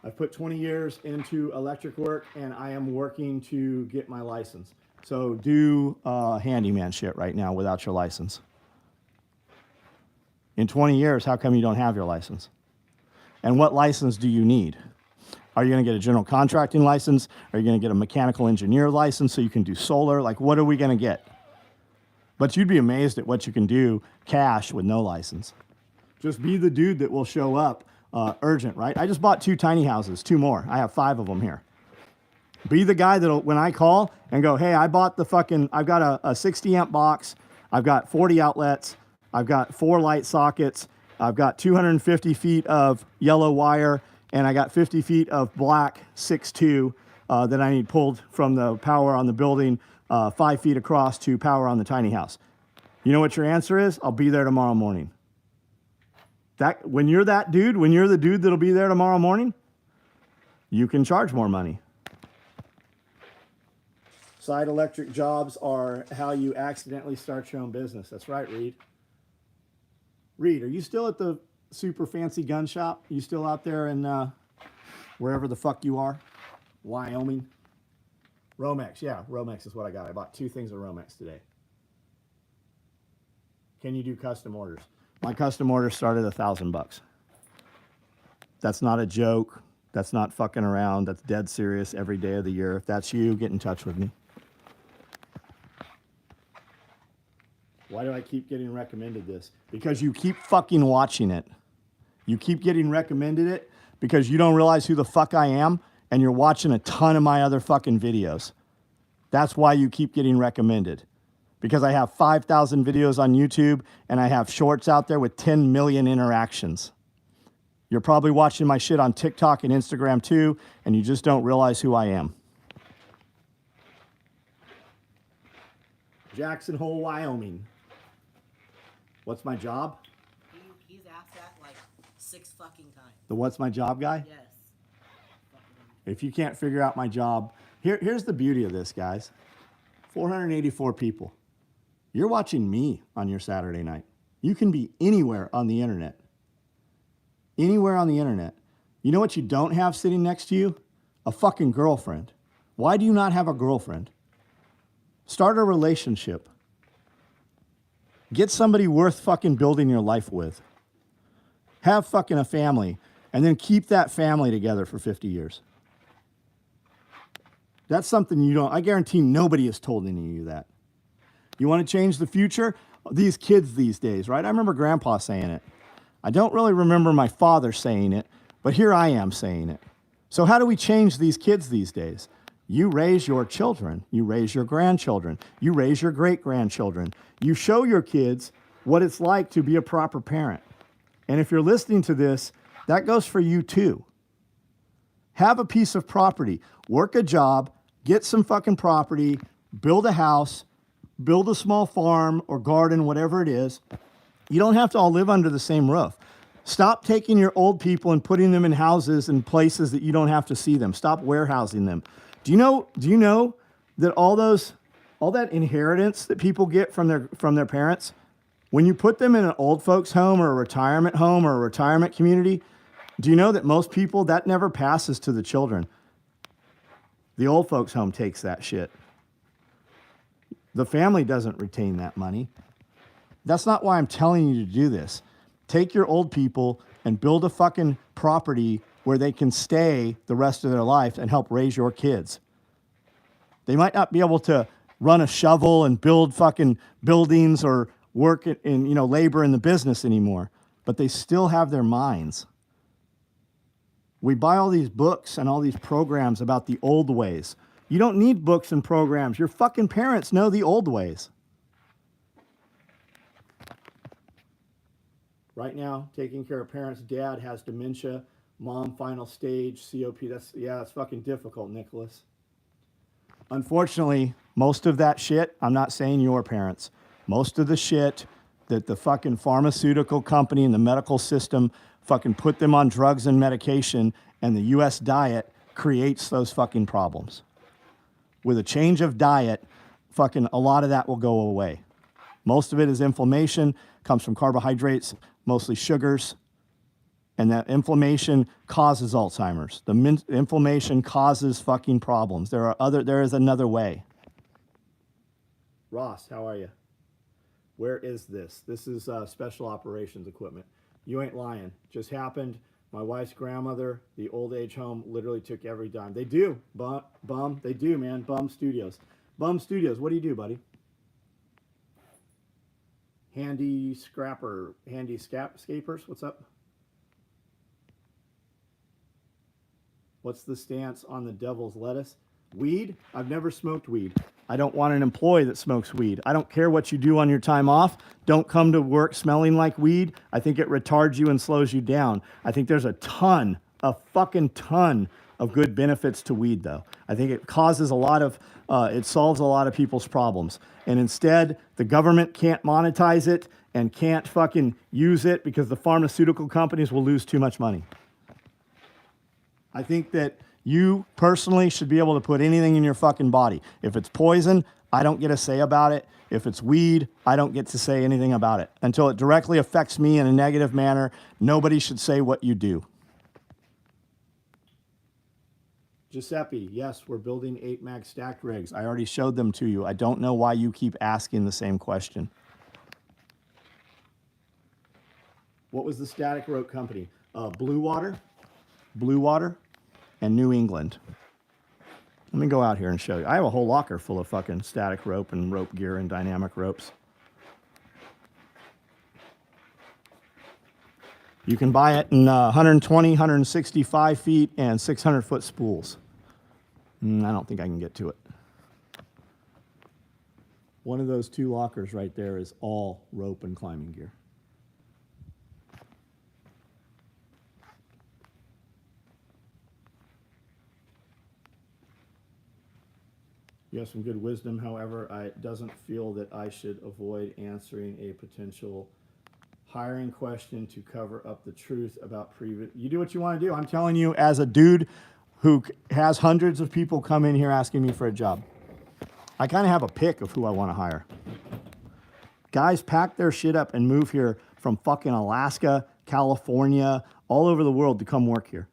I've put 20 years into electric work, and I am working to get my license. So do handyman shit right now without your license. In 20 years, how come you don't have your license? And what license do you need? Are you going to get a general contracting license? Are you going to get a mechanical engineer license so you can do solar? Like, what are we going to get? But you'd be amazed at what you can do cash with no license. Just be the dude that will show up urgent, right? I just bought 2 tiny houses, 2 more. I have 5 of them here. Be the guy that'll, when I call and go, hey, I bought the fucking, I've got a 60 amp box. I've got 40 outlets. I've got 4 light sockets. I've got 250 feet of yellow wire, and I got 50 feet of black 6'2" that I need pulled from the power on the building 5 feet across to power on the tiny house. You know what your answer is? I'll be there tomorrow morning. When you're that dude, when you're the dude that'll be there tomorrow morning, you can charge more money. Side electric jobs are how you accidentally start your own business. That's right, Reed. Reed, are you still at the super fancy gun shop? You still out there in wherever the fuck you are? Wyoming? Romex, yeah, Romex is what I got. I bought 2 things of Romex today. Can you do custom orders? My custom order started $1,000. That's not a joke. That's not fucking around. That's dead serious every day of the year. If that's you, get in touch with me. Why do I keep getting recommended this? Because you keep fucking watching it. You keep getting recommended it because you don't realize who the fuck I am and you're watching a ton of my other fucking videos. That's why you keep getting recommended. Because I have 5,000 videos on YouTube and I have shorts out there with 10 million interactions. You're probably watching my shit on TikTok and Instagram too, and you just don't realize who I am. Jackson Hole, Wyoming. What's my job? He's asked that like 6 fucking times. The what's my job guy? Yes. If you can't figure out my job, here's the beauty of this, guys. 484 people. You're watching me on your Saturday night. You can be anywhere on the internet. Anywhere on the internet. You know what you don't have sitting next to you? A fucking girlfriend. Why do you not have a girlfriend? Start a relationship. Get somebody worth fucking building your life with. Have fucking a family, and then keep that family together for 50 years. That's something you don't, I guarantee nobody has told any of you that. You want to change the future? These kids these days, right? I remember Grandpa saying it. I don't really remember my father saying it, but here I am saying it. So how do we change these kids these days? You raise your children. You raise your grandchildren. You raise your great-grandchildren. You show your kids what it's like to be a proper parent. And if you're listening to this, that goes for you too. Have a piece of property. Work a job. Get some fucking property. Build a house. Build a small farm or garden, whatever it is. You don't have to all live under the same roof. Stop taking your old people and putting them in houses and places that you don't have to see them. Stop warehousing them. Do you know that all that inheritance that people get from their parents, When you put them in an old folks home or a retirement community, do you know that most people, that never passes to the children? The old folks home takes that shit. The family doesn't retain that money. That's not why I'm telling you to do this. Take your old people and build a fucking property where they can stay the rest of their life and help raise your kids. They might not be able to run a shovel and build fucking buildings or work in labor in the business anymore, but they still have their minds. We buy all these books and all these programs about the old ways. You don't need books and programs. Your fucking parents know the old ways. Right now, taking care of parents, dad has dementia, mom final stage, COP. That's fucking difficult, Nicholas. Unfortunately, most of that shit, I'm not saying your parents, most of the shit that the fucking pharmaceutical company and the medical system fucking put them on drugs and medication, and the US diet creates those fucking problems. With a change of diet, fucking a lot of that will go away. Most of it is inflammation, comes from carbohydrates, mostly sugars, and that inflammation causes Alzheimer's. The inflammation causes fucking problems. There is another way. Ross, how are you? Where is this? This is special operations equipment. You ain't lying. Just happened. My wife's grandmother, the old age home, literally took every dime. They do, bum. They do, man. Bum Studios. Bum Studios. What do you do, buddy? Handy scrapper. Handy scapers. What's up? What's the stance on the devil's lettuce? Weed? I've never smoked weed. I don't want an employee that smokes weed. I don't care what you do on your time off. Don't come to work smelling like weed. I think it retards you and slows you down. I think there's a fucking ton of good benefits to weed, though. I think it causes it solves a lot of people's problems. And instead, the government can't monetize it and can't fucking use it because the pharmaceutical companies will lose too much money. I think that you personally should be able to put anything in your fucking body. If it's poison, I don't get a say about it. If it's weed, I don't get to say anything about it. Until it directly affects me in a negative manner, nobody should say what you do. Giuseppe, yes, we're building 8 mag stacked rigs. I already showed them to you. I don't know why you keep asking the same question. What was the static rope company? Blue Water, and New England. Let me go out here and show you. I have a whole locker full of fucking static rope and rope gear and dynamic ropes. You can buy it in 120, 165 feet and 600 foot spools. I don't think I can get to it. One of those 2 lockers right there is all rope and climbing gear. You have some good wisdom, however, it doesn't feel that I should avoid answering a potential hiring question to cover up the truth about previous. You do what you want to do. I'm telling you, as a dude who has hundreds of people come in here asking me for a job, I kind of have a pick of who I want to hire. Guys pack their shit up and move here from fucking Alaska, California, all over the world to come work here.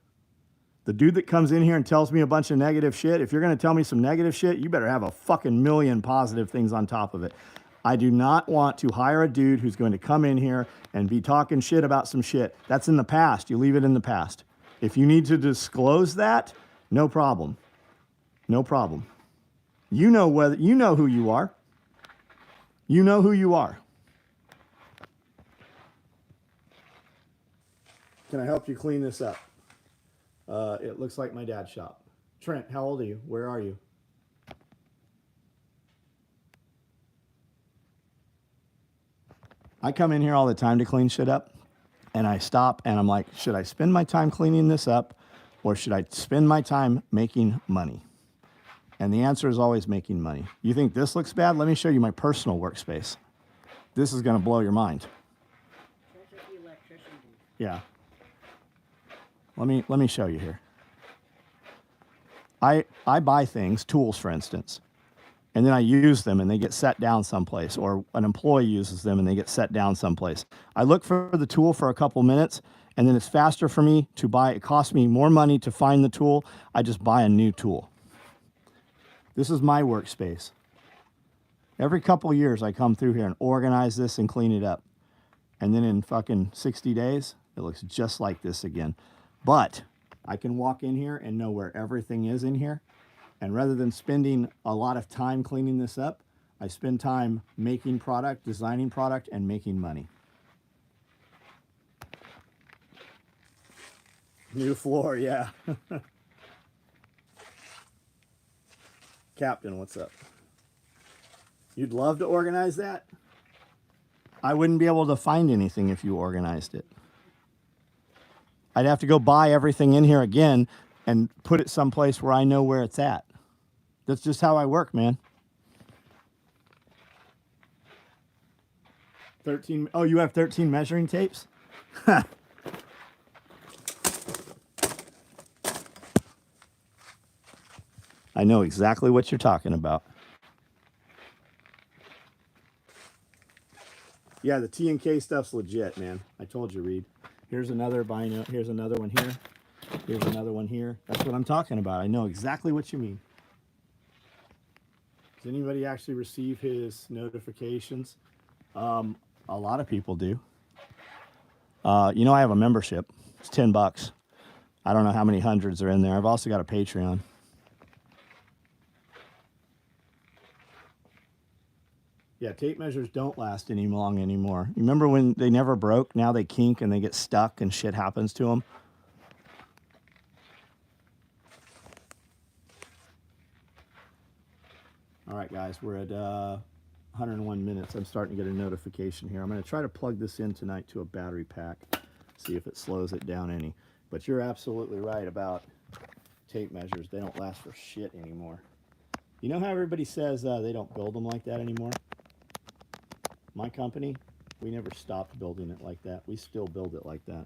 The dude that comes in here and tells me a bunch of negative shit, if you're going to tell me some negative shit, you better have a fucking million positive things on top of it. I do not want to hire a dude who's going to come in here and be talking shit about some shit. That's in the past. You leave it in the past. If you need to disclose that, no problem. No problem. You know who you are. You know who you are. Can I help you clean this up? It looks like my dad's shop. Trent, how old are you? Where are you? I come in here all the time to clean shit up, and I stop and I'm like, should I spend my time cleaning this up or should I spend my time making money? And the answer is always making money. You think this looks bad? Let me show you my personal workspace. This is going to blow your mind. That's what the electrician do. Yeah. Let me show you here. I buy things, tools for instance. and then I use them and they get set down someplace, or an employee uses them and they get set down someplace. I look for the tool for a couple minutes, and then it's faster for me to buy. It costs me more money to find the tool. I just buy a new tool. This is my workspace. Every couple years I come through here and organize this and clean it up. And then in fucking 60 days, it looks just like this again. But I can walk in here and know where everything is in here. And rather than spending a lot of time cleaning this up, I spend time making product, designing product, and making money. New floor, yeah. Captain, what's up? You'd love to organize that? I wouldn't be able to find anything if you organized it. I'd have to go buy everything in here again and put it someplace where I know where it's at. That's just how I work, man. 13. Oh, you have 13 measuring tapes? I know exactly what you're talking about. Yeah, the T and K stuff's legit, man. I told you, Reed. Here's another bino. Here's another one here. Here's another one here. That's what I'm talking about. I know exactly what you mean. Does anybody actually receive his notifications? A lot of people do. You know, I have a membership. It's $10. I don't know how many hundreds are in there. I've also got a Patreon. Yeah, tape measures don't last any long anymore. You remember when they never broke? Now they kink and they get stuck and shit happens to them. All right, guys, we're at 101 minutes. I'm starting to get a notification here. I'm going to try to plug this in tonight to a battery pack, see if it slows it down any. But you're absolutely right about tape measures. They don't last for shit anymore. You know how everybody says they don't build them like that anymore? My company, we never stopped building it like that. We still build it like that.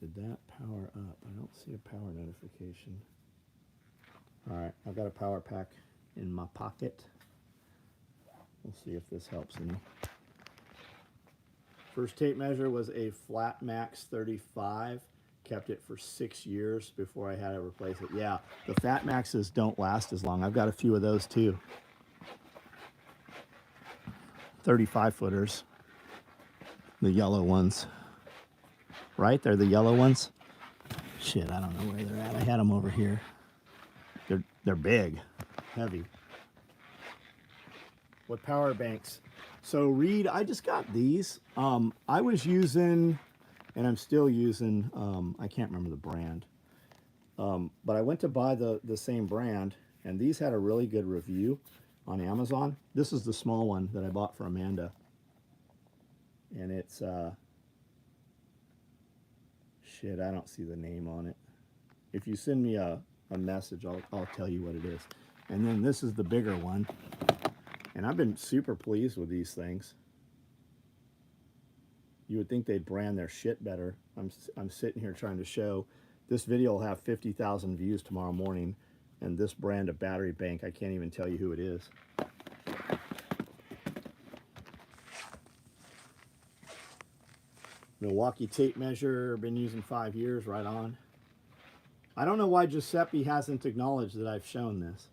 Did that power up? I don't see a power notification. All right, I've got a power pack in my pocket. We'll see if this helps any. First tape measure was a Flat Max 35. Kept it for 6 years before I had to replace it. Yeah, the Fat Maxes don't last as long. I've got a few of those too. 35 footers. The yellow ones. Right? They're the yellow ones. Shit, I don't know where they're at. I had them over here. They're big, heavy. What power banks? So Reed, I just got these. I was using, and I'm still using, I can't remember the brand. But I went to buy the same brand, and these had a really good review on Amazon. This is the small one that I bought for Amanda. And it's, shit, I don't see the name on it. If you send me a message, I'll tell you what it is. And then this is the bigger one. And I've been super pleased with these things. You would think they'd brand their shit better. I'm sitting here trying to show. This video will have 50,000 views tomorrow morning. And this brand of battery bank, I can't even tell you who it is. Milwaukee tape measure, been using 5 years, right on. I don't know why Giuseppe hasn't acknowledged that I've shown this.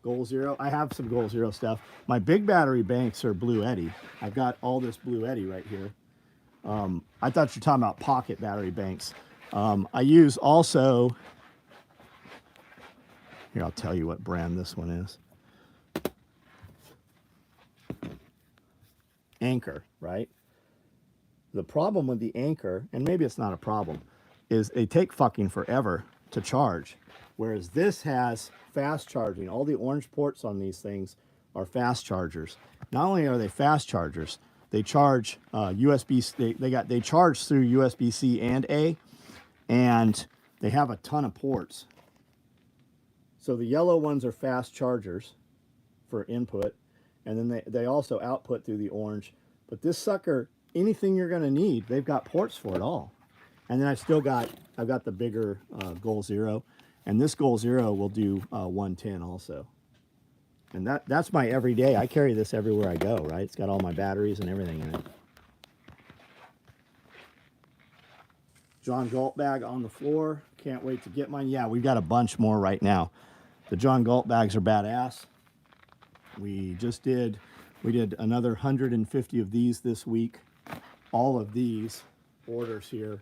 Goal Zero, I have some Goal Zero stuff. My big battery banks are Blue Eddy. I've got all this Blue Eddy right here. I thought you were talking about pocket battery banks. I use also, here I'll tell you what brand this one is. Anchor, right? The problem with the Anchor, and maybe it's not a problem, is they take fucking forever to charge. Whereas this has fast charging. All the orange ports on these things are fast chargers. Not only are they fast chargers, they charge USB. They charge through USB-C and A, and they have a ton of ports. So the yellow ones are fast chargers for input, and then they also output through the orange. But this sucker, anything you're going to need, they've got ports for it all. And then I've got the bigger Goal Zero. And this Goal Zero will do 110 also. And that's my everyday. I carry this everywhere I go, right? It's got all my batteries and everything in it. John Galt bag on the floor. Can't wait to get mine. Yeah, we've got a bunch more right now. The John Galt bags are badass. We did another 150 of these this week. All of these orders here,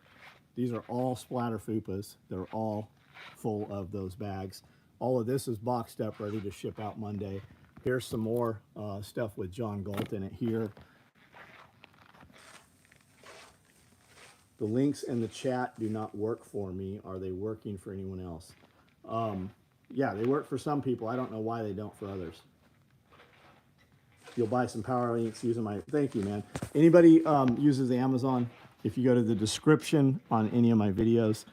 these are all splatter fupas. They're all full of those bags. All of this is boxed up, ready to ship out Monday. Here's some more stuff with John Galt in it here. The links in the chat do not work for me. Are they working for anyone else? Yeah, they work for some people. I don't know why they don't for others. You'll buy some power links using my, thank you, man. Anybody uses the Amazon, if you go to the description on any of my videos,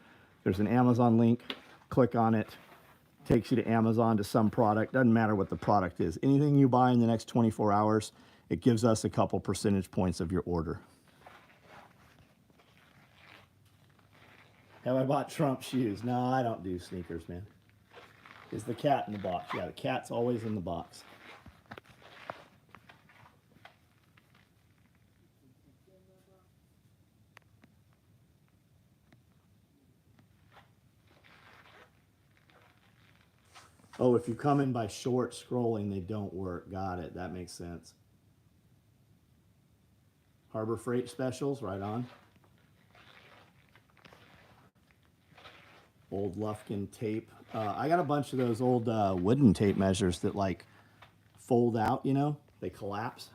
there's an Amazon link. Click on it. Takes you to Amazon to some product. Doesn't matter what the product is. Anything you buy in the next 24 hours, it gives us a couple percentage points of your order. Have I bought Trump shoes? No, I don't do sneakers, man. Is the cat in the box? Yeah, the cat's always in the box. Oh, if you come in by short scrolling, they don't work. Got it. That makes sense. Harbor Freight specials, right on. Old Lufkin tape. I got a bunch of those old wooden tape measures that like fold out, you know, they collapse.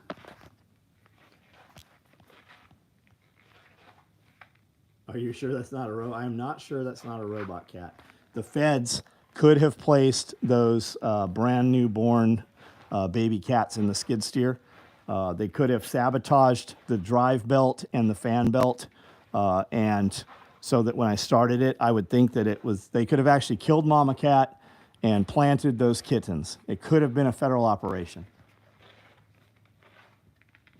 Are you sure that's not a robot? I'm not sure that's not a robot cat. The feds could have placed those brand new born baby cats in the skid steer. They could have sabotaged the drive belt and the fan belt, and so that when I started it, I would think that it was, they could have actually killed mama cat and planted those kittens. It could have been a federal operation.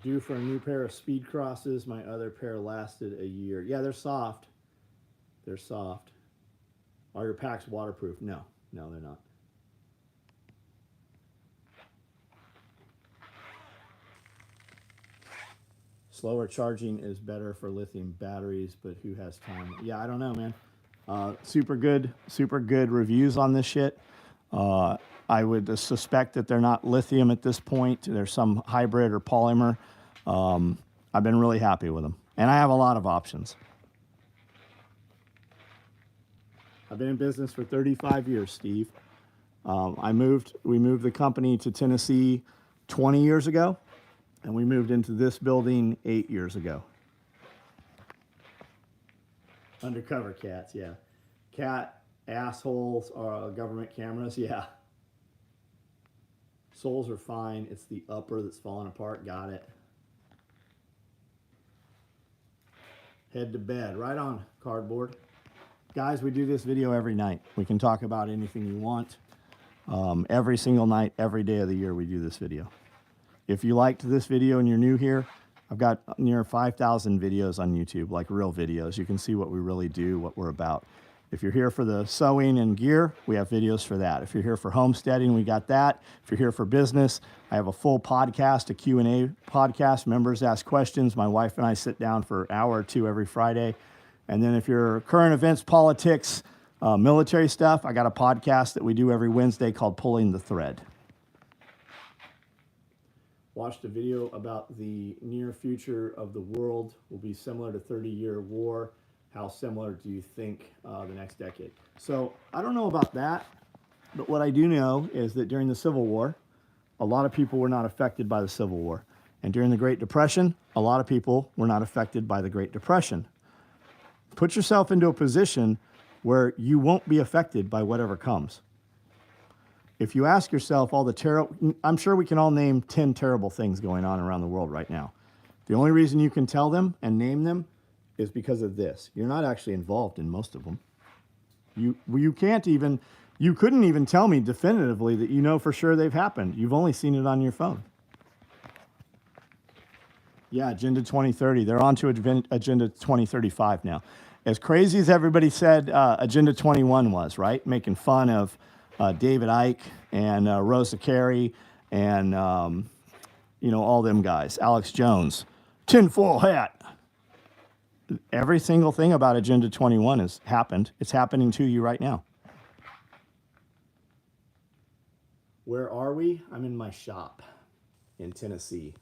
Due for a new pair of speed crosses. My other pair lasted a year. Yeah, they're soft. They're soft. Are your packs waterproof? No, no, they're not. Slower charging is better for lithium batteries, but who has time? Yeah, I don't know, man. Super good reviews on this shit. I would suspect that they're not lithium at this point. There's some hybrid or polymer. I've been really happy with them. And I have a lot of options. I've been in business for 35 years, Steve. We moved the company to Tennessee 20 years ago, and we moved into this building 8 years ago. Undercover cats, yeah. Cat assholes are government cameras, yeah. Soles are fine. It's the upper that's falling apart. Got it. Head to bed. Right on, cardboard. Guys, we do this video every night. We can talk about anything you want. Every single night, every day of the year, we do this video. If you liked this video and you're new here, I've got near 5,000 videos on YouTube, like real videos. You can see what we really do, what we're about. If you're here for the sewing and gear, we have videos for that. If you're here for homesteading, we got that. If you're here for business, I have a full podcast, a Q&A podcast. Members ask questions. My wife and I sit down for an hour or two every Friday. And then if you're current events, politics, military stuff, I got a podcast that we do every Wednesday called Pulling the Thread. Watched a video about the near future of the world will be similar to 30-year war. How similar do you think the next decade? So I don't know about that, but what I do know is that during the Civil War, a lot of people were not affected by the Civil War. And during the Great Depression, a lot of people were not affected by the Great Depression. Put yourself into a position where you won't be affected by whatever comes. If you ask yourself all the terrible, I'm sure we can all name 10 terrible things going on around the world right now. The only reason you can tell them and name them is because of this. You're not actually involved in most of them. You couldn't even tell me definitively that you know for sure they've happened. You've only seen it on your phone. Yeah, Agenda 2030. They're on to Agenda 2035 now. as crazy as everybody said Agenda 21 was, right? Making fun of David Icke and Rosa Carey and, all them guys, Alex Jones, tinfoil hat. Every single thing about Agenda 21 has happened. It's happening to you right now. Where are we? I'm in my shop in Tennessee.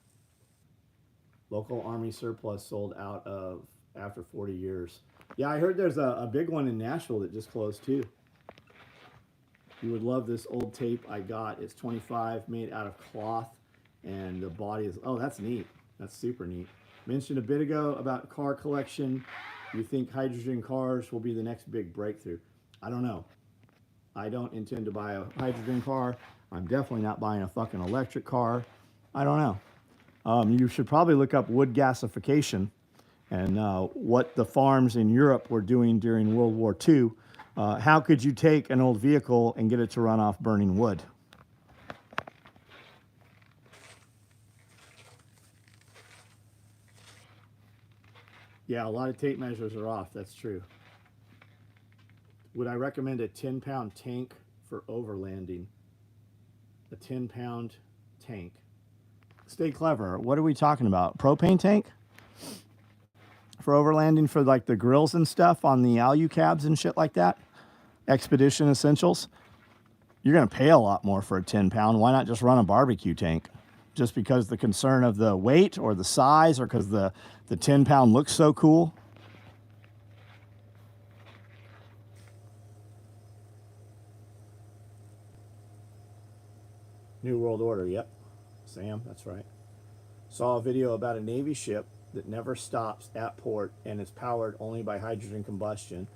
Local Army surplus sold out of after 40 years. Yeah, I heard there's a big one in Nashville that just closed too. You would love this old tape I got. It's 25, made out of cloth, and the body is, oh, that's neat. That's super neat. Mentioned a bit ago about car collection. You think hydrogen cars will be the next big breakthrough? I don't know. I don't intend to buy a hydrogen car. I'm definitely not buying a fucking electric car. I don't know. You should probably look up wood gasification and what the farms in Europe were doing during World War II. How could you take an old vehicle and get it to run off burning wood? Yeah, a lot of tape measures are off. That's true. Would I recommend a 10-pound tank for overlanding? A 10-pound tank. Stay clever. What are we talking about? Propane tank? For overlanding for like the grills and stuff on the Alu cabs and shit like that? Expedition Essentials? You're going to pay a lot more for a 10-pound. Why not just run a barbecue tank? Just because the concern of the weight or the size or because the 10-pound looks so cool? New World Order, yep. Sam, that's right. Saw a video about a Navy ship that never stops at port and is powered only by hydrogen combustion.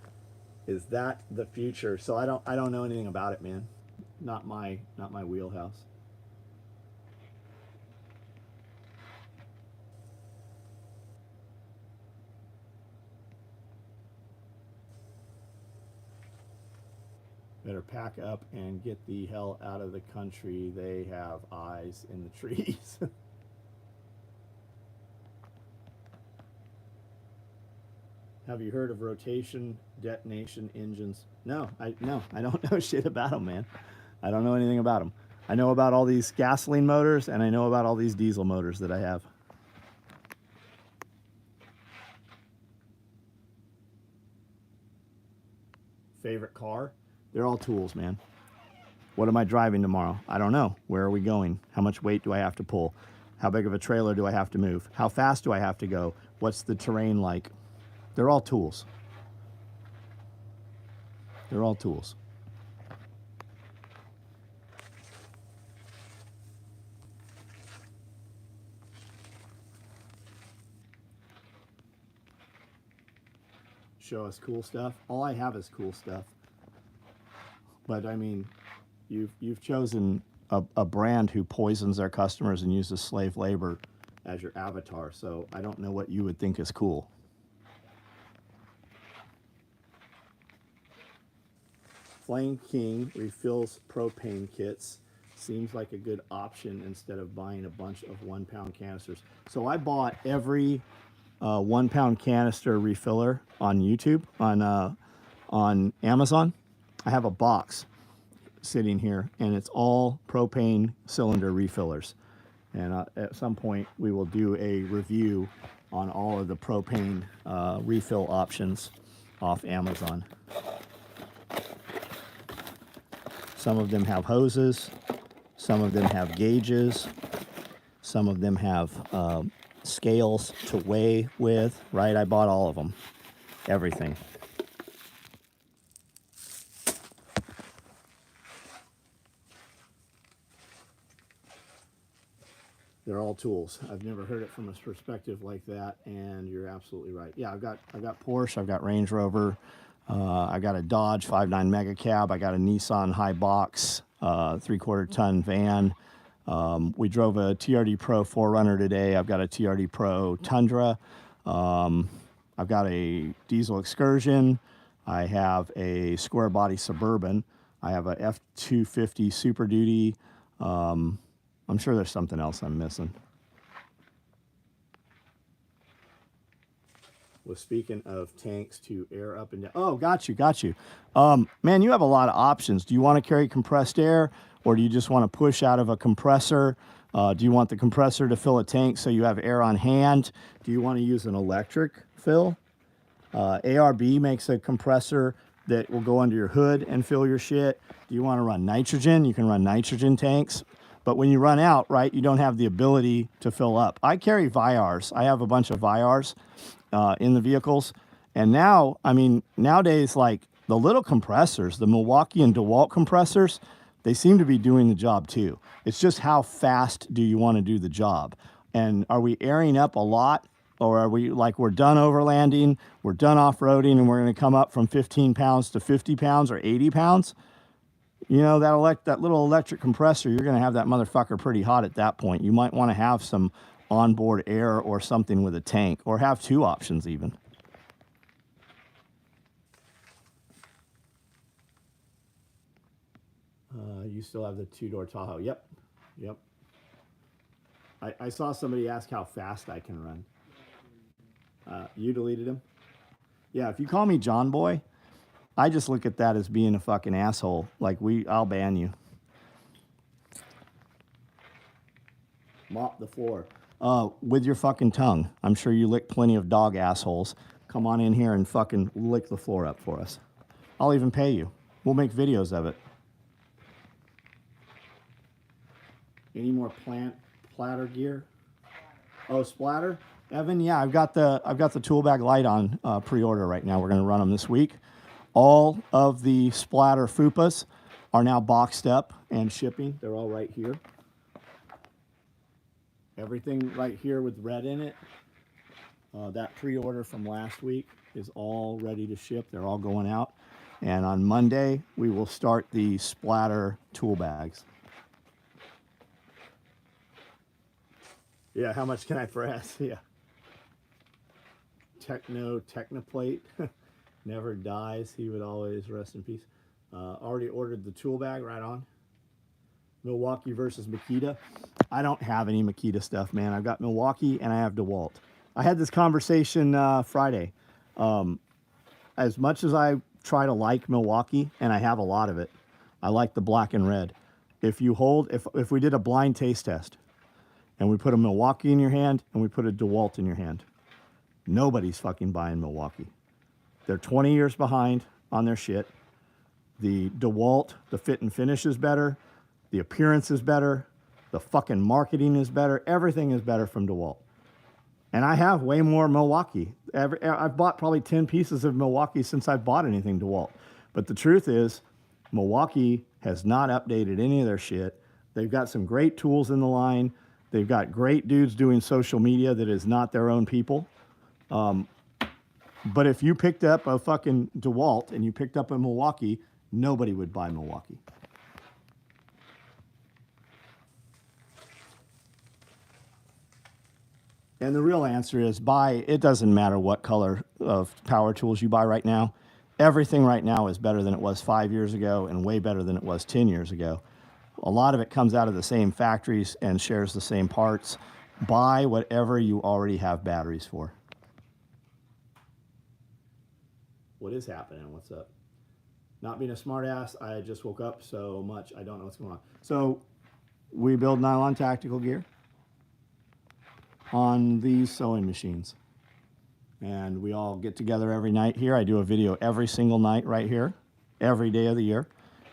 Is that the future? So I don't know anything about it, man. Not my wheelhouse. Better pack up and get the hell out of the country. They have eyes in the trees. Have you heard of rotation detonation engines? No, I don't know shit about them, man. I don't know anything about them. I know about all these gasoline motors, and I know about all these diesel motors that I have. Favorite car? They're all tools, man. What am I driving tomorrow? I don't know. Where are we going? How much weight do I have to pull? How big of a trailer do I have to move? How fast do I have to go? What's the terrain like? They're all tools. They're all tools. Show us cool stuff. All I have is cool stuff. But I mean, you've chosen a brand who poisons their customers and uses slave labor as your avatar. So I don't know what you would think is cool. Flame King refills propane kits. Seems like a good option instead of buying a bunch of 1-pound canisters. So I bought every 1-pound canister refiller on YouTube, on Amazon. I have a box sitting here, and it's all propane cylinder refillers. And at some point, we will do a review on all of the propane refill options off Amazon. Some of them have hoses, some of them have gauges, some of them have scales to weigh with, right? I bought all of them, everything. They're all tools. I've never heard it from a perspective like that, and you're absolutely right. Yeah, I've got Porsche, I've got Range Rover, I got a Dodge 5.9 Mega Cab, I got a Nissan High Box 3/4 ton van. We drove a TRD Pro 4Runner today. I've got a TRD Pro Tundra. I've got a diesel Excursion. I have a square body Suburban. I have a F-250 Super Duty. I'm sure there's something else I'm missing. was speaking of tanks to air up and down. Oh, got you. Man, you have a lot of options. Do you want to carry compressed air, or do you just want to push out of a compressor? Do you want the compressor to fill a tank so you have air on hand? Do you want to use an electric fill? ARB makes a compressor that will go under your hood and fill your shit. Do you want to run nitrogen? You can run nitrogen tanks. But when you run out, right, you don't have the ability to fill up. I carry VIRs. I have a bunch of VIRs in the vehicles. And now, I mean, nowadays, like the little compressors, the Milwaukee and DeWalt compressors, they seem to be doing the job too. It's just how fast do you want to do the job? And are we airing up a lot? Or are we like, we're done overlanding, we're done off-roading, and we're going to come up from 15 pounds to 50 pounds or 80 pounds? You know, that little electric compressor, you're going to have that motherfucker pretty hot at that point. You might want to have some onboard air or something with a tank, or have two options even. You still have the two-door Tahoe. Yep. I saw somebody ask how fast I can run. You deleted him? Yeah, if you call me John Boy, I just look at that as being a fucking asshole. Like, I'll ban you. Mop the floor. With your fucking tongue. I'm sure you lick plenty of dog assholes. Come on in here and fucking lick the floor up for us. I'll even pay you. We'll make videos of it. Any more platter gear? Oh, splatter? Evan, yeah, I've got the tool bag light on pre-order right now. We're going to run them this week. All of the splatter fupas are now boxed up and shipping. They're all right here. Everything right here with red in it. That pre-order from last week is all ready to ship. They're all going out. And on Monday, we will start the splatter tool bags. Yeah, how much can I press? Yeah. Technoplate. Never dies. He would always rest in peace. Already ordered the tool bag, right on. Milwaukee versus Makita. I don't have any Makita stuff, man. I've got Milwaukee and I have DeWalt. I had this conversation Friday. As much as I try to like Milwaukee, and I have a lot of it, I like the black and red. If we did a blind taste test, and we put a Milwaukee in your hand, and we put a DeWalt in your hand, nobody's fucking buying Milwaukee. They're 20 years behind on their shit. The DeWalt, the fit and finish is better. The appearance is better. The fucking marketing is better. Everything is better from DeWalt. And I have way more Milwaukee. I've bought probably 10 pieces of Milwaukee since I've bought anything DeWalt. But the truth is, Milwaukee has not updated any of their shit. They've got some great tools in the line. They've got great dudes doing social media that is not their own people. But if you picked up a fucking DeWalt and you picked up a Milwaukee, nobody would buy Milwaukee. And the real answer is it doesn't matter what color of power tools you buy right now. Everything right now is better than it was 5 years ago and way better than it was 10 years ago. A lot of it comes out of the same factories and shares the same parts. Buy whatever you already have batteries for. What is happening? What's up? Not being a smartass, I just woke up so much, I don't know what's going on. So we build nylon tactical gear on these sewing machines. And we all get together every night here. I do a video every single night right here, every day of the year.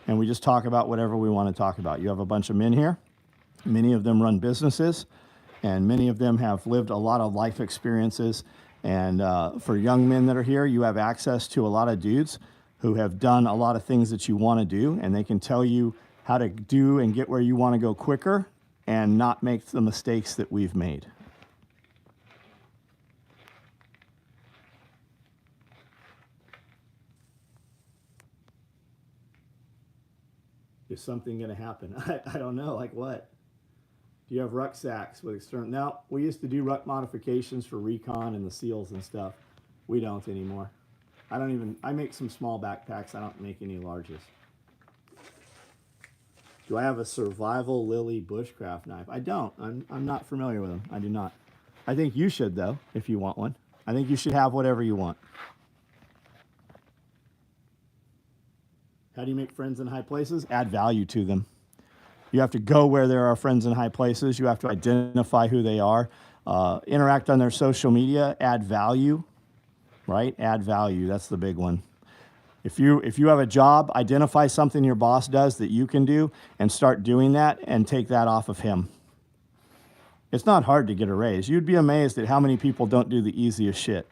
And we just talk about whatever we want to talk about. You have a bunch of men here. Many of them run businesses, and many of them have lived a lot of life experiences. And for young men that are here, you have access to a lot of dudes who have done a lot of things that you want to do, and they can tell you how to do and get where you want to go quicker and not make the mistakes that we've made. Is something going to happen? I don't know. Like what? Do you have rucksacks with external? No, we used to do ruck modifications for recon and the SEALs and stuff. We don't anymore. I make some small backpacks. I don't make any larges. Do I have a Survival Lily bushcraft knife? I don't. I'm not familiar with them. I do not. I think you should, though, if you want one. I think you should have whatever you want. How do you make friends in high places? Add value to them. You have to go where there are friends in high places. You have to identify who they are, interact on their social media, add value, right? Add value. That's the big one. If you have a job, identify something your boss does that you can do and start doing that and take that off of him. It's not hard to get a raise. You'd be amazed at how many people don't do the easiest shit.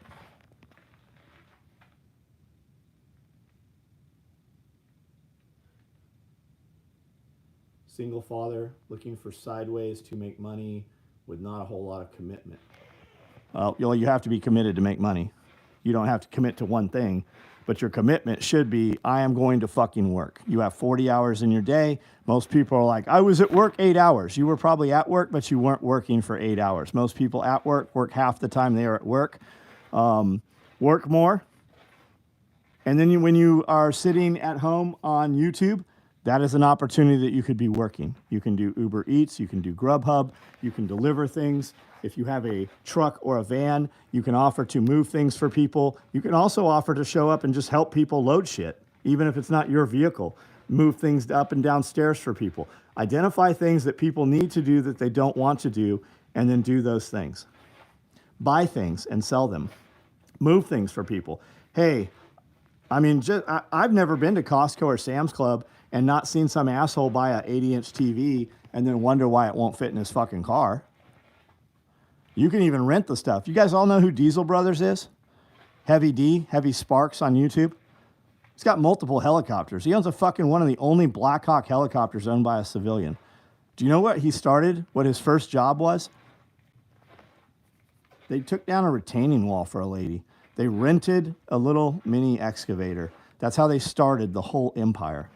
Single father looking for sideways to make money with not a whole lot of commitment. You have to be committed to make money. You don't have to commit to one thing, but your commitment should be, I am going to fucking work. You have 40 hours in your day. Most people are like, I was at work 8 hours. You were probably at work, but you weren't working for 8 hours. Most people at work half the time they are at work. Work more. And then when you are sitting at home on YouTube, that is an opportunity that you could be working. You can do Uber Eats, you can do Grubhub, you can deliver things. If you have a truck or a van, you can offer to move things for people. You can also offer to show up and just help people load shit, even if it's not your vehicle. Move things up and down stairs for people. Identify things that people need to do that they don't want to do, and then do those things. Buy things and sell them. Move things for people. Hey, I've never been to Costco or Sam's Club and not seen some asshole buy a 80-inch TV and then wonder why it won't fit in his fucking car. You can even rent the stuff. You guys all know who Diesel Brothers is? Heavy D, Heavy Sparks on YouTube. He's got multiple helicopters. He owns one of the only Black Hawk helicopters owned by a civilian. Do you know what he started, what his first job was? They took down a retaining wall for a lady. They rented a little mini excavator. That's how they started the whole empire.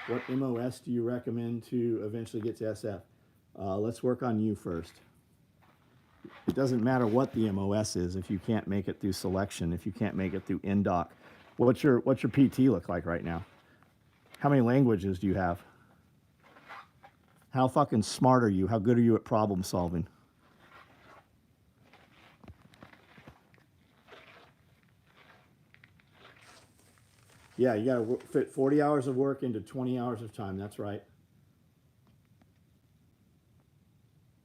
What MOS do you recommend to eventually get to SF? Let's work on you first. It doesn't matter what the MOS is if you can't make it through selection, if you can't make it through NDOC. What's your PT look like right now? How many languages do you have? How fucking smart are you? How good are you at problem solving? Yeah, you got to fit 40 hours of work into 20 hours of time. That's right.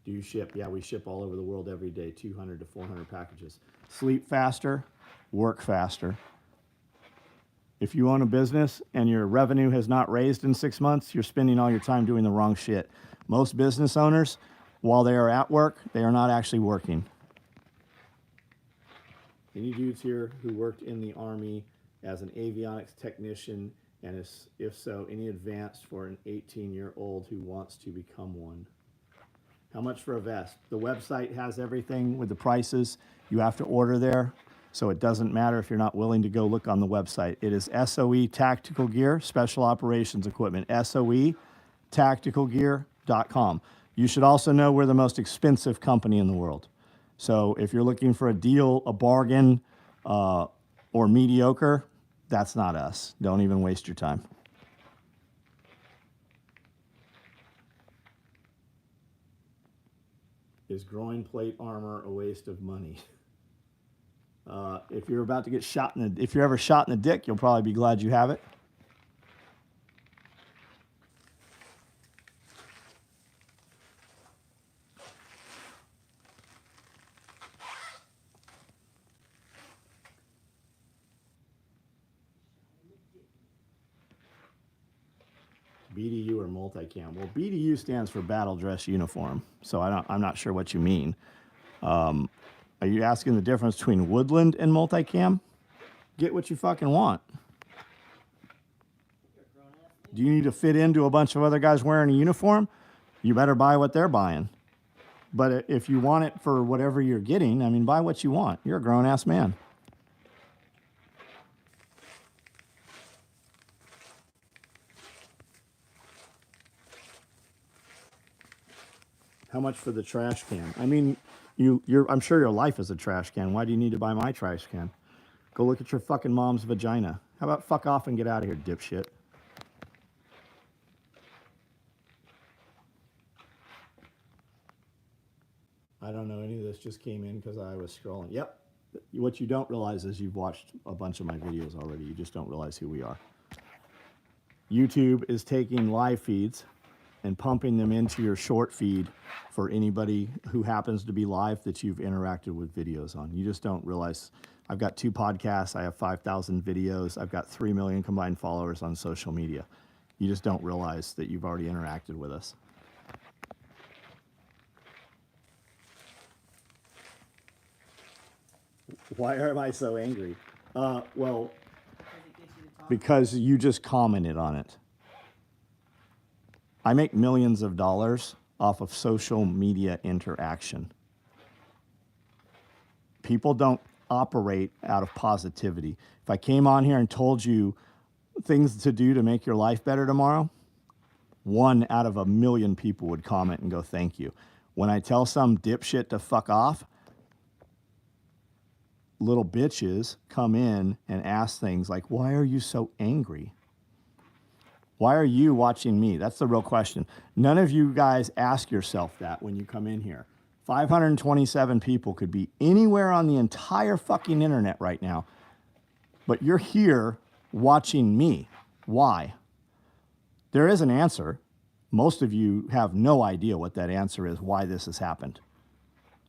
Do you ship? Yeah, we ship all over the world every day, 200 to 400 packages. Sleep faster, work faster. If you own a business and your revenue has not raised in 6 months, you're spending all your time doing the wrong shit. Most business owners, while they are at work, they are not actually working. Any dudes here who worked in the Army as an avionics technician, and if so, any advance for an 18-year-old who wants to become one? How much for a vest? The website has everything with the prices. You have to order there, so it doesn't matter if you're not willing to go look on the website. It is SOE Tactical Gear, Special Operations Equipment, SOE tacticalgear.com. You should also know we're the most expensive company in the world. So if you're looking for a deal, a bargain, or mediocre, that's not us. Don't even waste your time. Is groin plate armor a waste of money? If you're about to get shot if you're ever shot in the dick, you'll probably be glad you have it. BDU or multicam? Well, BDU stands for battle dress uniform, so I'm not sure what you mean. Are you asking the difference between woodland and multicam? Get what you fucking want. Do you need to fit into a bunch of other guys wearing a uniform? You better buy what they're buying. But if you want it for whatever you're getting, I mean, buy what you want. You're a grown-ass man. How much for the trash can? I mean, I'm sure your life is a trash can. Why do you need to buy my trash can? Go look at your fucking mom's vagina. How about fuck off and get out of here, dipshit? just came in because I was scrolling. Yep. What you don't realize is you've watched a bunch of my videos already. You just don't realize who we are. YouTube is taking live feeds and pumping them into your short feed for anybody who happens to be live that you've interacted with videos on. You just don't realize. I've got 2 podcasts. I have 5,000 videos. I've got 3 million combined followers on social media. You just don't realize that you've already interacted with us. Why am I so angry? Well, because you just commented on it. I make millions of dollars off of social media interaction. People don't operate out of positivity. If I came on here and told you things to do to make your life better tomorrow, 1 out of 1,000,000 people would comment and go, thank you. When I tell some dipshit to fuck off, little bitches come in and ask things like, why are you so angry? Why are you watching me? That's the real question. None of you guys ask yourself that when you come in here. 527 people could be anywhere on the entire fucking internet right now, but you're here watching me. Why? There is an answer. Most of you have no idea what that answer is, why this has happened.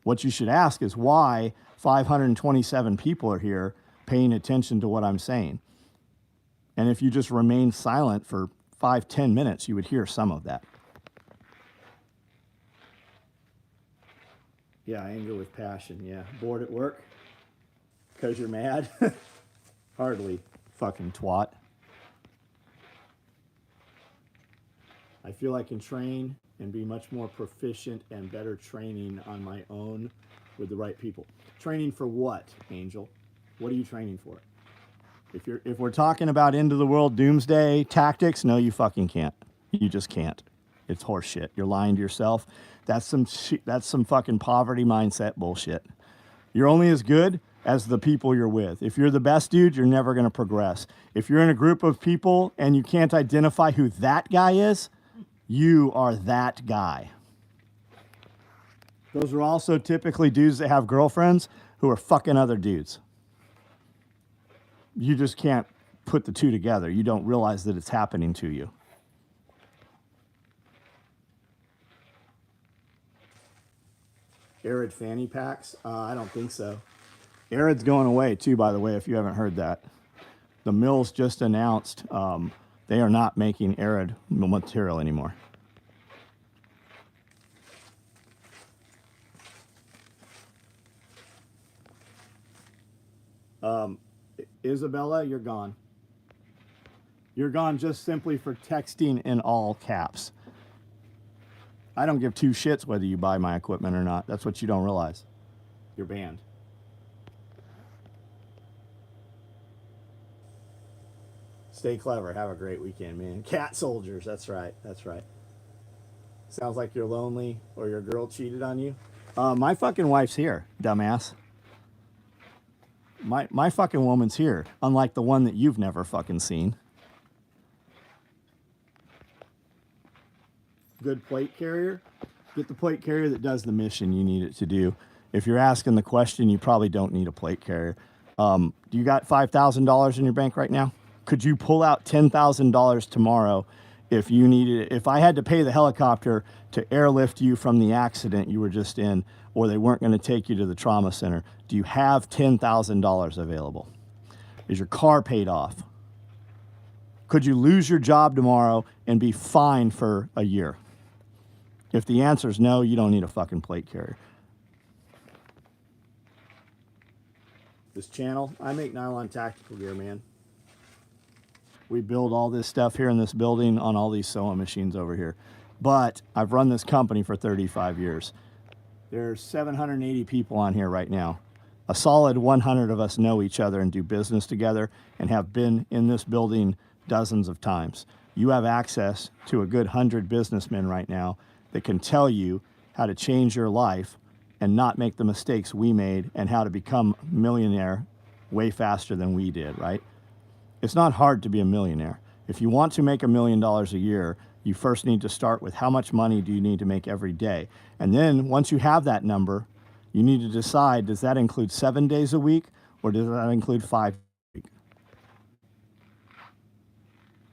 What you should ask is why 527 people are here paying attention to what I'm saying. And if you just remain silent for 5-10 minutes, you would hear some of that. Yeah, anger with passion. Yeah. Bored at work? Because you're mad? Hardly, fucking twat. I feel I can train and be much more proficient and better training on my own with the right people. Training for what, Angel? What are you training for? If we're talking about end of the world doomsday tactics, no, you fucking can't. You just can't. It's horse shit. You're lying to yourself. That's some fucking poverty mindset bullshit. You're only as good as the people you're with. If you're the best dude, you're never going to progress. If you're in a group of people and you can't identify who that guy is, you are that guy. Those are also typically dudes that have girlfriends who are fucking other dudes. You just can't put the two together. You don't realize that it's happening to you. Arid fanny packs? I don't think so. Arid's going away too, by the way, if you haven't heard that. The mills just announced they are not making Arid material anymore. Isabella, you're gone. You're gone just simply for texting in all caps. I don't give 2 shits whether you buy my equipment or not. That's what you don't realize. You're banned. Stay clever. Have a great weekend, man. Cat soldiers. That's right. That's right. Sounds like you're lonely or your girl cheated on you. My fucking wife's here, dumbass. My fucking woman's here, unlike the one that you've never fucking seen. Good plate carrier. Get the plate carrier that does the mission you need it to do. If you're asking the question, you probably don't need a plate carrier. Do you got $5,000 in your bank right now? Could you pull out $10,000 tomorrow if you needed it? If I had to pay the helicopter to airlift you from the accident you were just in, or they weren't going to take you to the trauma center, do you have $10,000 available? Is your car paid off? Could you lose your job tomorrow and be fined for a year? If the answer is no, you don't need a fucking plate carrier. This channel, I make nylon tactical gear, man. We build all this stuff here in this building on all these sewing machines over here. But I've run this company for 35 years. There's 780 people on here right now. A solid 100 of us know each other and do business together and have been in this building dozens of times. You have access to a good 100 businessmen right now that can tell you how to change your life and not make the mistakes we made and how to become a millionaire way faster than we did, right? It's not hard to be a millionaire. If you want to make $1 million a year, you first need to start with how much money do you need to make every day. And then once you have that number, You need to decide, does that include 7 days a week or does that include 5 days a week?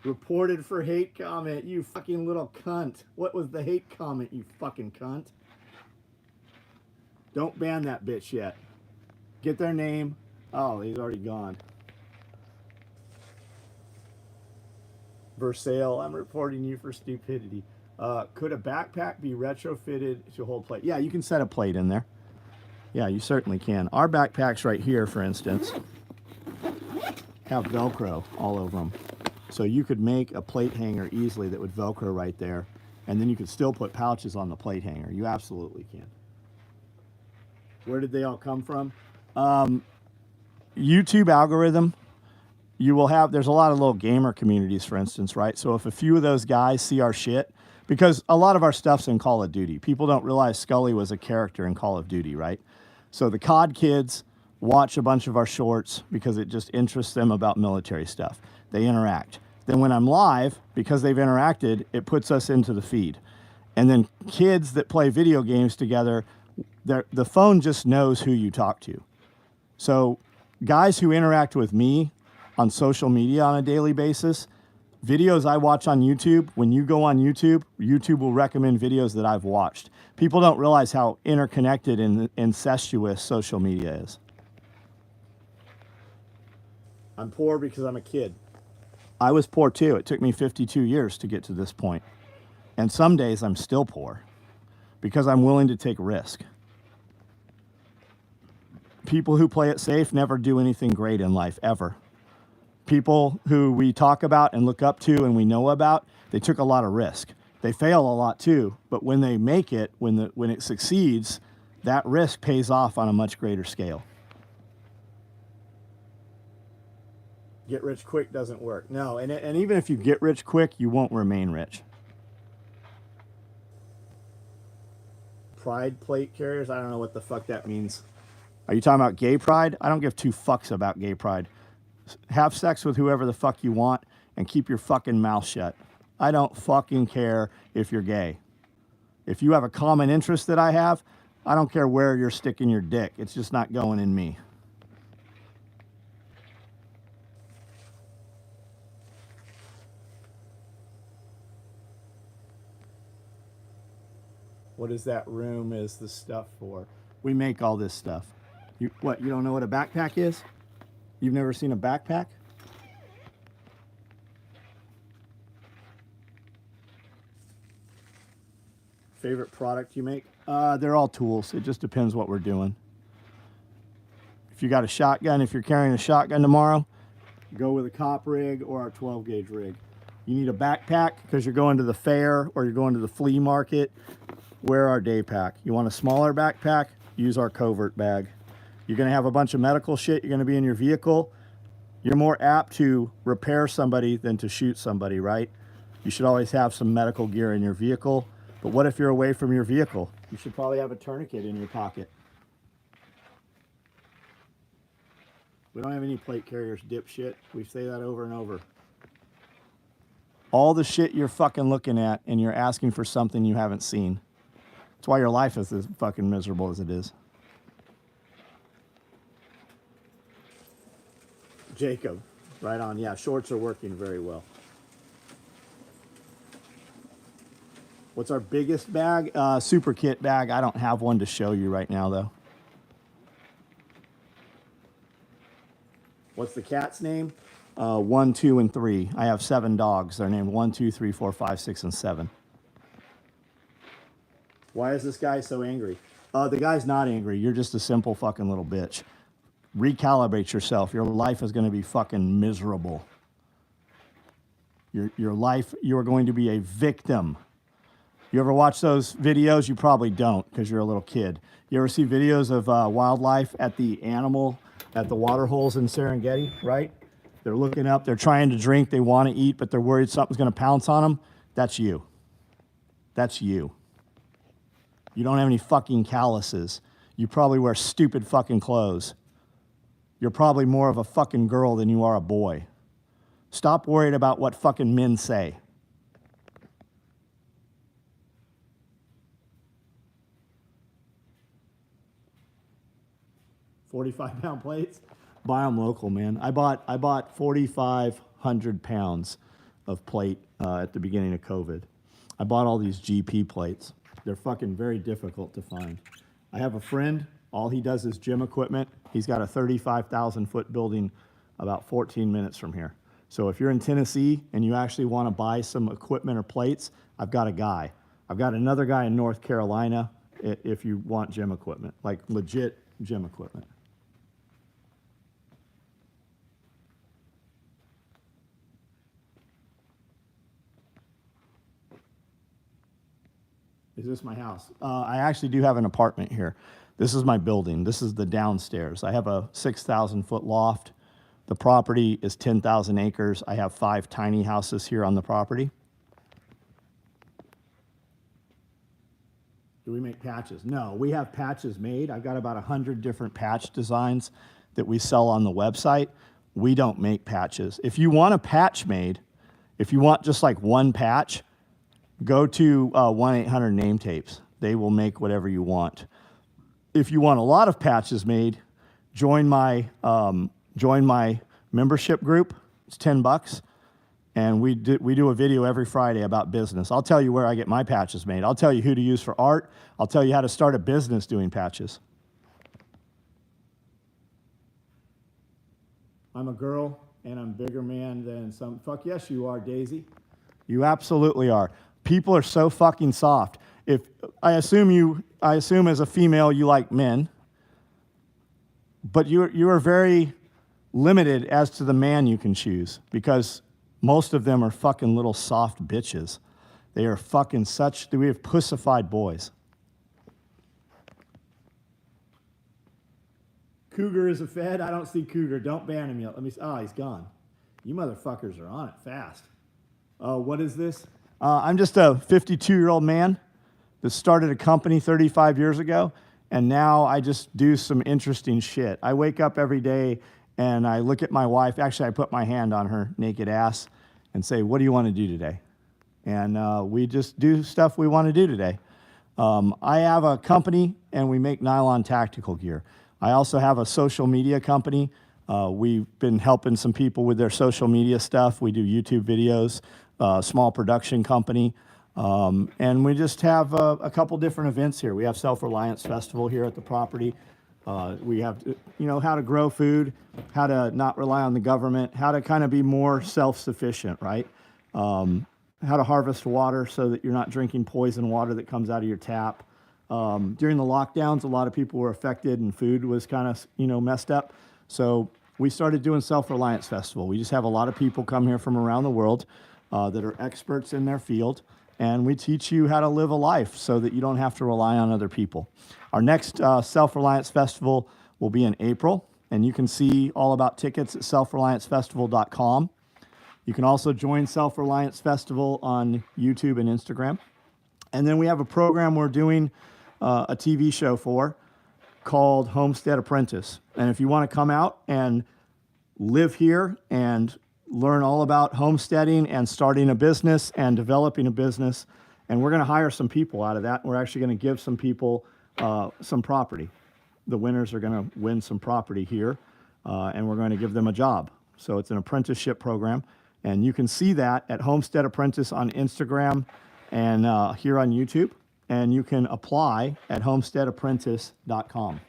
Reported for hate comment, you fucking little cunt. What was the hate comment, you fucking cunt? Don't ban that bitch yet. Get their name. Oh, he's already gone. Versale, I'm reporting you for stupidity. Could a backpack be retrofitted to hold plate? Yeah, you can set a plate in there. Yeah, you certainly can. Our backpacks right here, for instance, have Velcro all over them. So you could make a plate hanger easily that would Velcro right there, and then you could still put pouches on the plate hanger. You absolutely can. Where did they all come from? YouTube algorithm. You will have, there's a lot of little gamer communities, for instance, right? So if a few of those guys see our shit, because a lot of our stuff's in Call of Duty. People don't realize Scully was a character in Call of Duty, right? So the COD kids watch a bunch of our shorts because it just interests them about military stuff. They interact. Then when I'm live, because they've interacted, it puts us into the feed. And then kids that play video games together, the phone just knows who you talk to. So guys who interact with me on social media on a daily basis, videos I watch on YouTube, when you go on YouTube, YouTube will recommend videos that I've watched. People don't realize how interconnected and incestuous social media is. I'm poor because I'm a kid. I was poor too. It took me 52 years to get to this point. And some days I'm still poor because I'm willing to take risk. People who play it safe never do anything great in life, ever. People who we talk about and look up to and we know about, they took a lot of risk. They fail a lot too, but when they make it, when it succeeds, that risk pays off on a much greater scale. Get rich quick doesn't work. No, and even if you get rich quick, you won't remain rich. Pride plate carriers? I don't know what the fuck that means. Are you talking about gay pride? I don't give two fucks about gay pride. Have sex with whoever the fuck you want and keep your fucking mouth shut. I don't fucking care if you're gay. If you have a common interest that I have, I don't care where you're sticking your dick. It's just not going in me. What is that room is the stuff for? We make all this stuff. You don't know what a backpack is? You've never seen a backpack? Favorite product you make? They're all tools. It just depends what we're doing. If you got a shotgun, if you're carrying a shotgun tomorrow, go with a cop rig or our 12 gauge rig. You need a backpack because you're going to the fair or you're going to the flea market. Wear our day pack. You want a smaller backpack? Use our covert bag. You're going to have a bunch of medical shit. You're going to be in your vehicle. You're more apt to repair somebody than to shoot somebody, right? You should always have some medical gear in your vehicle. But what if you're away from your vehicle? You should probably have a tourniquet in your pocket. We don't have any plate carriers, dipshit. We say that over and over. All the shit you're fucking looking at and you're asking for something you haven't seen. That's why your life is as fucking miserable as it is. Jacob, right on. Yeah, shorts are working very well. What's our biggest bag? Super kit bag. I don't have one to show you right now, though. What's the cat's name? 1, 2, and 3. I have 7 dogs. They're named 1, 2, 3, 4, 5, 6, and 7. Why is this guy so angry? The guy's not angry. You're just a simple fucking little bitch. Recalibrate yourself. Your life is going to be fucking miserable. Your life, you are going to be a victim. You ever watch those videos? You probably don't because you're a little kid. You ever see videos of wildlife at the water holes in Serengeti, right? They're looking up, they're trying to drink, they want to eat, but they're worried something's going to pounce on them. That's you. That's you. You don't have any fucking calluses. You probably wear stupid fucking clothes. You're probably more of a fucking girl than you are a boy. Stop worried about what fucking men say. 45-pound plates. Buy them local, man. I bought 4,500 pounds of plate at the beginning of COVID. I bought all these GP plates. They're fucking very difficult to find. I have a friend, all he does is gym equipment. He's got a 35,000 foot building about 14 minutes from here. So if you're in Tennessee and you actually want to buy some equipment or plates, I've got a guy. I've got another guy in North Carolina if you want gym equipment, like legit gym equipment. Is this my house? I actually do have an apartment here. This is my building. This is the downstairs. I have a 6,000 foot loft. The property is 10,000 acres. I have 5 tiny houses here on the property. Do we make patches? No, we have patches made. I've got about 100 different patch designs that we sell on the website. We don't make patches. If you want a patch made, if you want just like one patch, go to 1-800-NAME tapes. They will make whatever you want. If you want a lot of patches made, join my membership group. It's $10, and we do a video every Friday about business. I'll tell you where I get my patches made. I'll tell you who to use for art. I'll tell you how to start a business doing patches. I'm a girl, and I'm a bigger man than some. Fuck yes, you are, Daisy. You absolutely are. People are so fucking soft. If I assume as a female you like men, but you are very limited as to the man you can choose, because most of them are fucking little soft bitches. They are fucking we have pussified boys. Cougar is a fed. I don't see Cougar. Don't ban him yet. Let me see. Oh, he's gone. You motherfuckers are on it fast. What is this? I'm just a 52-year-old man that started a company 35 years ago, and now I just do some interesting shit. I wake up every day and I look at my wife. Actually, I put my hand on her naked ass and say, what do you want to do today? And we just do stuff we want to do today. I have a company, and we make nylon tactical gear. I also have a social media company. We've been helping some people with their social media stuff. We do YouTube videos. Small production company, and we just have a couple different events here. We have Self-Reliance Festival here at the property. We have, how to grow food, how to not rely on the government, how to kind of be more self-sufficient, right? How to harvest water so that you're not drinking poison water that comes out of your tap. During the lockdowns, a lot of people were affected and food was kind of, messed up. So we started doing Self-Reliance Festival. We just have a lot of people come here from around the world that are experts in their field, and we teach you how to live a life so that you don't have to rely on other people. Our next Self-Reliance Festival will be in April, and you can see all about tickets at selfreliancefestival.com. You can also join Self-Reliance Festival on YouTube and Instagram. And then we have a program we're doing a TV show for called Homestead Apprentice. And if you want to come out and live here and learn all about homesteading and starting a business and developing a business, and we're going to hire some people out of that. We're actually going to give some people some property. The winners are going to win some property here, and we're going to give them a job. So it's an apprenticeship program, and you can see that at Homestead Apprentice on Instagram and here on YouTube, and you can apply at homesteadapprentice.com.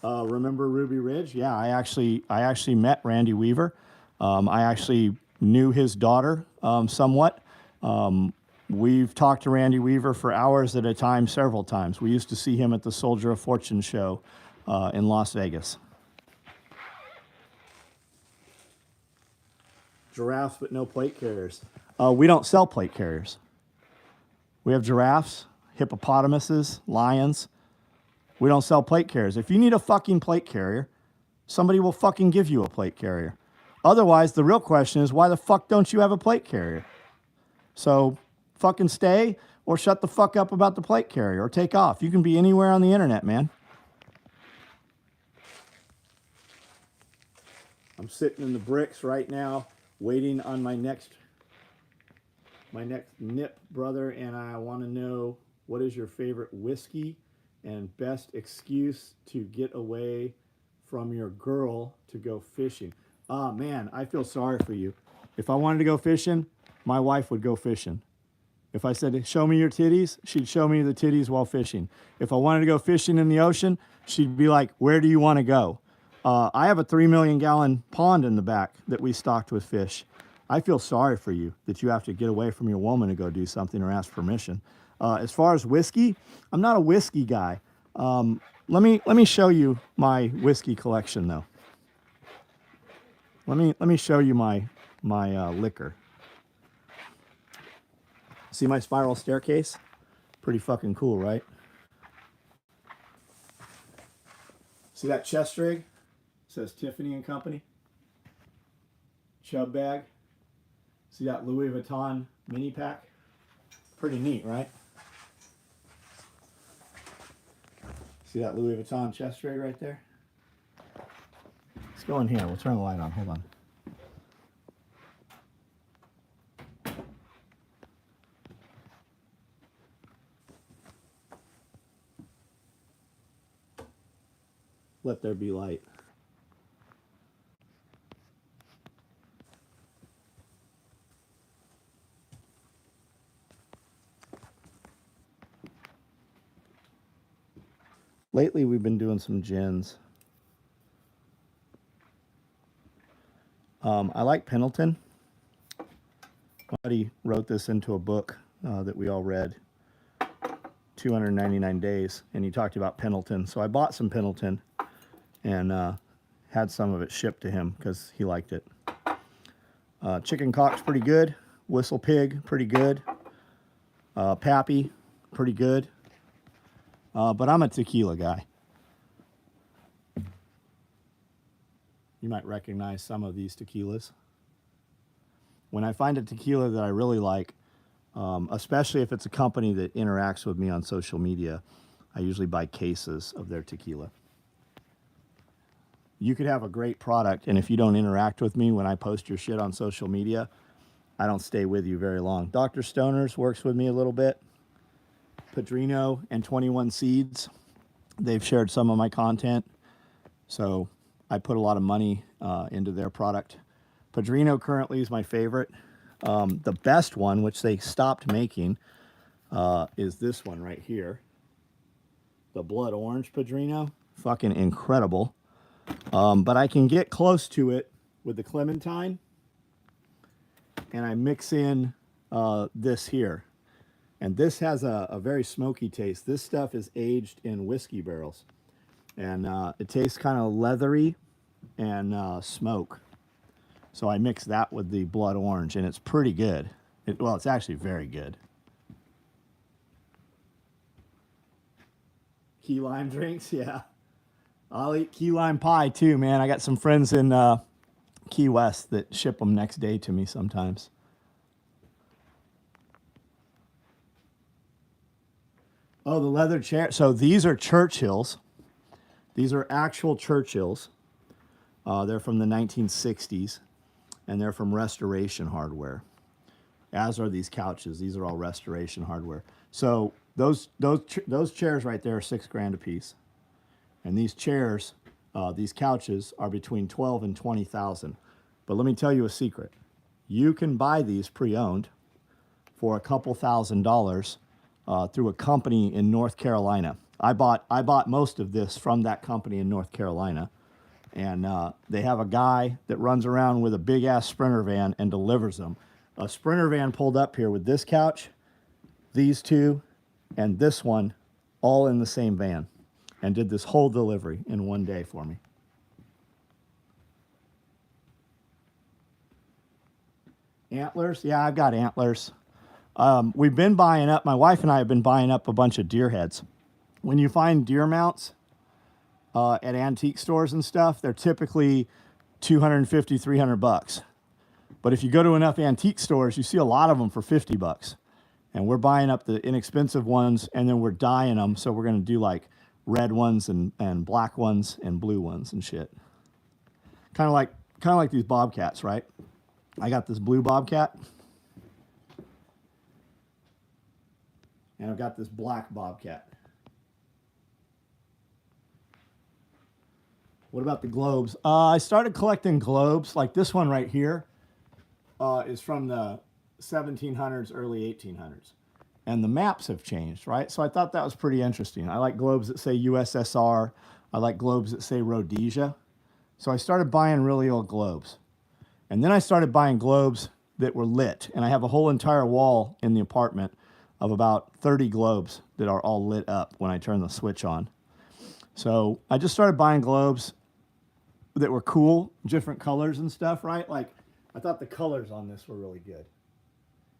Remember Ruby Ridge? Yeah, I actually met Randy Weaver. I actually knew his daughter somewhat. We've talked to Randy Weaver for hours at a time, several times. We used to see him at the Soldier of Fortune show in Las Vegas. Giraffes, but no plate carriers. We don't sell plate carriers. We have giraffes, hippopotamuses, lions. We don't sell plate carriers. If you need a fucking plate carrier, somebody will fucking give you a plate carrier. Otherwise, the real question is, why the fuck don't you have a plate carrier? So fucking stay or shut the fuck up about the plate carrier or take off. You can be anywhere on the internet, man. I'm sitting in the bricks right now, waiting on my next nip, brother, and I want to know, what is your favorite whiskey and best excuse to get away from your girl to go fishing. Ah, man, I feel sorry for you. If I wanted to go fishing, my wife would go fishing. If I said, show me your titties, she'd show me the titties while fishing. If I wanted to go fishing in the ocean, she'd be like, where do you want to go? I have a 3 million gallon pond in the back that we stocked with fish. I feel sorry for you that you have to get away from your woman to go do something or ask permission. As far as whiskey, I'm not a whiskey guy. Let me show you my whiskey collection though. Let me show you my liquor. See my spiral staircase? Pretty fucking cool, right? See that chest rig? It says Tiffany and Company. Chub bag. See that Louis Vuitton mini pack? Pretty neat, right? See that Louis Vuitton chest rig right there? Let's go in here. We'll turn the light on. Hold on. Let there be light. Lately, we've been doing some gins. I like Pendleton. Buddy wrote this into a book that we all read, 299 Days, and he talked about Pendleton. So I bought some Pendleton and had some of it shipped to him because he liked it. Chicken Cock's pretty good. Whistle Pig, pretty good. Pappy, pretty good. But I'm a tequila guy. You might recognize some of these tequilas. When I find a tequila that I really like, especially if it's a company that interacts with me on social media, I usually buy cases of their tequila. You could have a great product, and if you don't interact with me when I post your shit on social media, I don't stay with you very long. Dr. Stoner's works with me a little bit. Padrino and 21 Seeds, they've shared some of my content, so I put a lot of money into their product. Padrino currently is my favorite. The best one, which they stopped making, is this one right here. The Blood Orange Padrino. Fucking incredible. But I can get close to it with the Clementine, and I mix in this here. And this has a very smoky taste. This stuff is aged in whiskey barrels. And it tastes kind of leathery and smoke. So I mix that with the Blood Orange, and it's pretty good. Well, it's actually very good. Key lime drinks, yeah. I'll eat key lime pie too, man. I got some friends in Key West that ship them next day to me sometimes. Oh, the leather chair. So these are Churchills. These are actual Churchills. They're from the 1960s, and they're from Restoration Hardware. As are these couches. These are all Restoration Hardware. So those chairs right there are $6,000 a piece, and these chairs, these couches, are between 12 and 20,000. But let me tell you a secret: you can buy these pre-owned for a couple $1,000s through a company in North Carolina. I bought most of this from that company in North Carolina, and they have a guy that runs around with a big ass Sprinter van and delivers them. A Sprinter van pulled up here with this couch, these two, and this one, all in the same van, and did this whole delivery in one day for me. Antlers, yeah, I've got antlers. We've been buying up, my wife and I have been buying up a bunch of deer heads. When you find deer mounts at antique stores and stuff, they're typically $250, $300. But if you go to enough antique stores, you see a lot of them for $50. And we're buying up the inexpensive ones, and then we're dyeing them. So we're going to do like red ones and black ones and blue ones and shit. Kind of like these bobcats, right? I got this blue bobcat, and I've got this black bobcat. What about the globes? I started collecting globes. Like this one right here is from the 1700s, early 1800s. And the maps have changed, right? So I thought that was pretty interesting. I like globes that say USSR. I like globes that say Rhodesia. So I started buying really old globes. And then I started buying globes that were lit. And I have a whole entire wall in the apartment of about 30 globes that are all lit up when I turn the switch on. So I just started buying globes that were cool, different colors and stuff, right? Like I thought the colors on this were really good.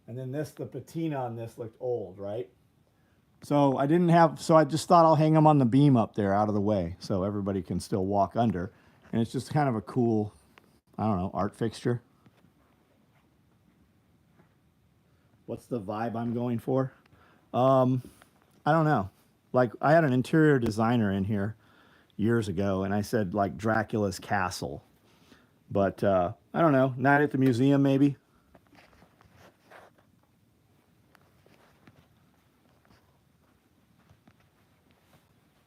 And then this, the patina on this looked old, right? So I just thought I'll hang them on the beam up there out of the way so everybody can still walk under. And it's just kind of a cool, I don't know, art fixture. What's the vibe I'm going for? I don't know. Like I had an interior designer in here years ago and I said like Dracula's castle. But I don't know, Night at the Museum maybe.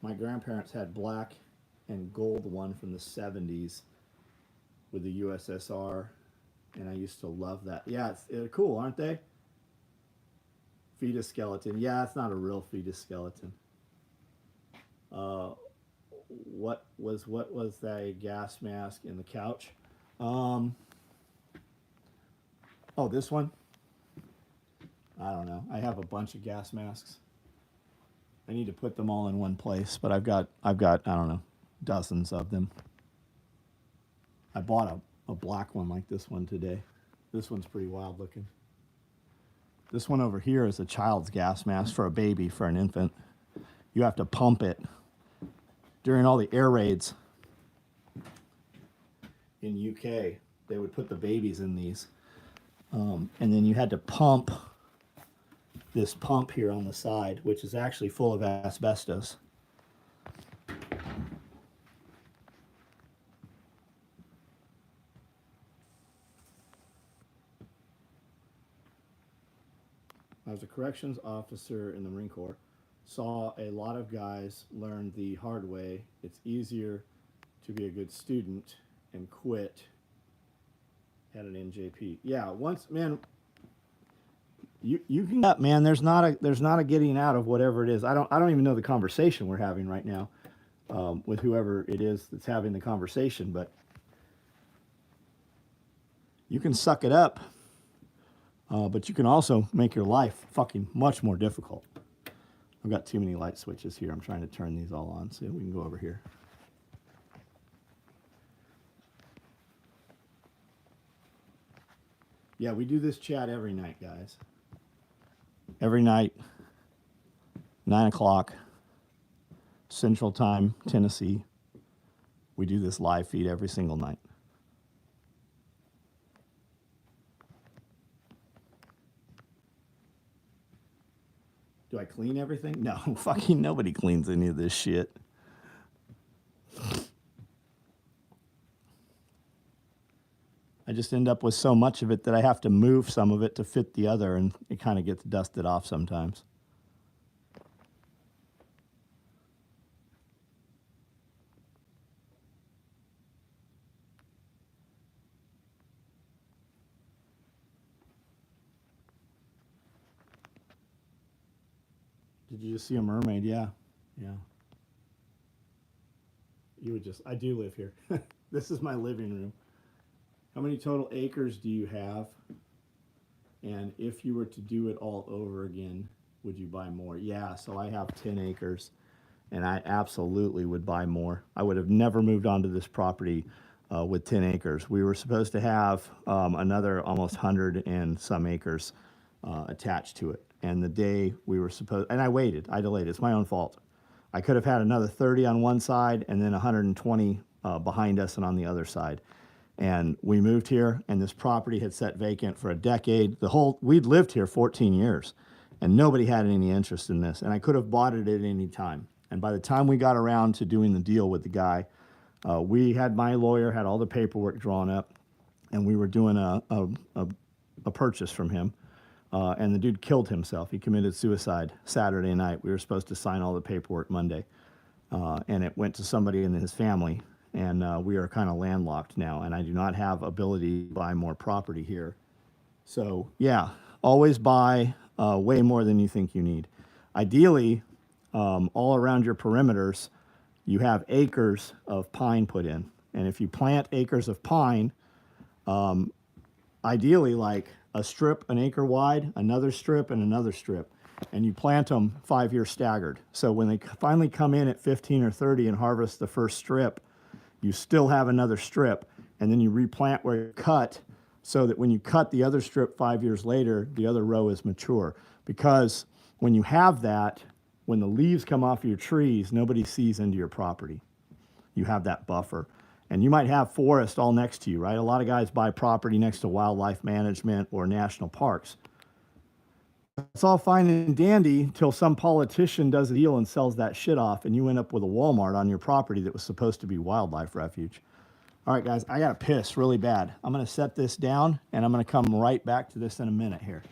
My grandparents had black and gold one from the 70s with the USSR, and I used to love that. Yeah, they're cool, aren't they? Fetus skeleton. Yeah, it's not a real fetus skeleton. What was that gas mask in the couch? Oh, this one? I don't know. I have a bunch of gas masks. I need to put them all in one place, but I've got I don't know, dozens of them. I bought a black one like this one today. This one's pretty wild looking. This one over here is a child's gas mask for a baby, for an infant. You have to pump it during all the air raids in UK. They would put the babies in these, and then you had to pump this pump here on the side, which is actually full of asbestos. I was a corrections officer in the Marine Corps. Saw a lot of guys learn the hard way. It's easier to be a good student and quit. Had an NJP. Yeah, once, man, you can man. There's not a getting out of whatever it is. I don't even know the conversation we're having right now with whoever it is that's having the conversation, but you can suck it up. But you can also make your life fucking much more difficult. I've got too many light switches here. I'm trying to turn these all on so we can go over here. Yeah, we do this chat every night, guys. Every night, 9 o'clock, Central Time, Tennessee. We do this live feed every single night. Do I clean everything? No, fucking nobody cleans any of this shit. I just end up with so much of it that I have to move some of it to fit the other, and it kind of gets dusted off sometimes. Did you just see a mermaid? Yeah. Yeah. You would just, I do live here. This is my living room. How many total acres do you have? And if you were to do it all over again, would you buy more? Yeah, so I have 10 acres and I absolutely would buy more. I would have never moved onto this property with 10 acres. We were supposed to have another almost 100 and some acres attached to it. And the day we were supposed, and I delayed, it's my own fault. I could have had another 30 on one side and then 120 behind us and on the other side. And we moved here, and this property had sat vacant for a decade. We'd lived here 14 years, and nobody had any interest in this. And I could have bought it at any time. And by the time we got around to doing the deal with the guy, my lawyer had all the paperwork drawn up, and we were doing a purchase from him. And the dude killed himself. He committed suicide Saturday night. We were supposed to sign all the paperwork Monday. And it went to somebody in his family. and we are kind of landlocked now, and I do not have ability to buy more property here. So yeah, always buy way more than you think you need. Ideally, all around your perimeters, you have acres of pine put in. And if you plant acres of pine, ideally like a strip an acre wide, another strip, and another strip, and you plant them 5 years staggered. So when they finally come in at 15 or 30 and harvest the first strip, you still have another strip, and then you replant where you cut, so that when you cut the other strip 5 years later, the other row is mature. Because when you have that, when the leaves come off your trees, nobody sees into your property. You have that buffer. And you might have forest all next to you, right? A lot of guys buy property next to wildlife management or national parks. It's all fine and dandy until some politician does a deal and sells that shit off, and you end up with a Walmart on your property that was supposed to be wildlife refuge. All right, guys, I got to piss really bad. I'm going to set this down, and I'm going to come right back to this in a minute here.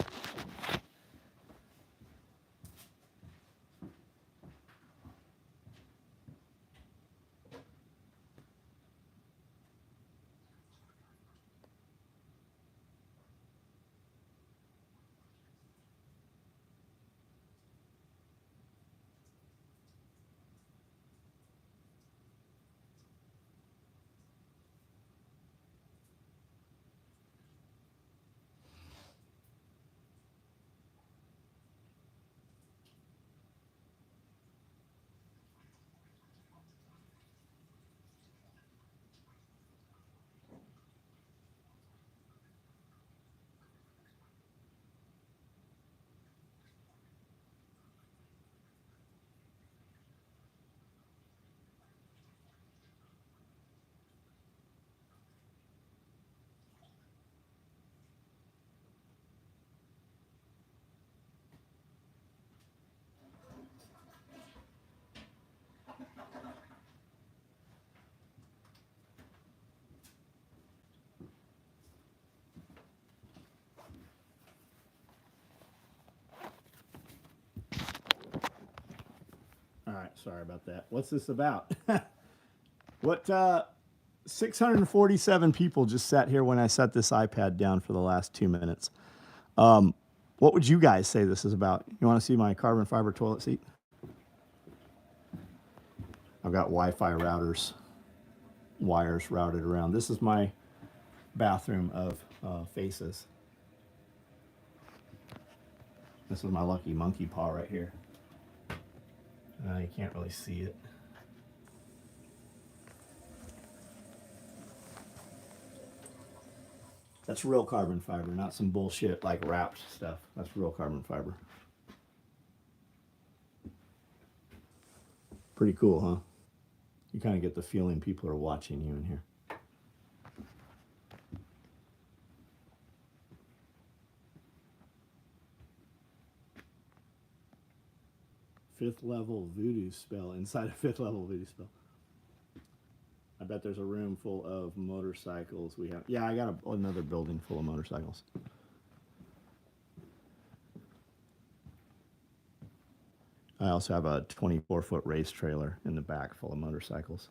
All right, sorry about that. What's this about? What 647 people just sat here when I set this iPad down for the last 2 minutes. What would you guys say this is about? You want to see my carbon fiber toilet seat? I've got Wi-Fi routers, wires routed around. This is my bathroom of faces. This is my lucky monkey paw right here. You can't really see it. That's real carbon fiber, not some bullshit like wrapped stuff. That's real carbon fiber. Pretty cool, huh? You kind of get the feeling people are watching you in here. Fifth level voodoo spell inside a fifth level voodoo spell. I bet there's a room full of motorcycles. Yeah, I got another building full of motorcycles. I also have a 24-foot race trailer in the back full of motorcycles.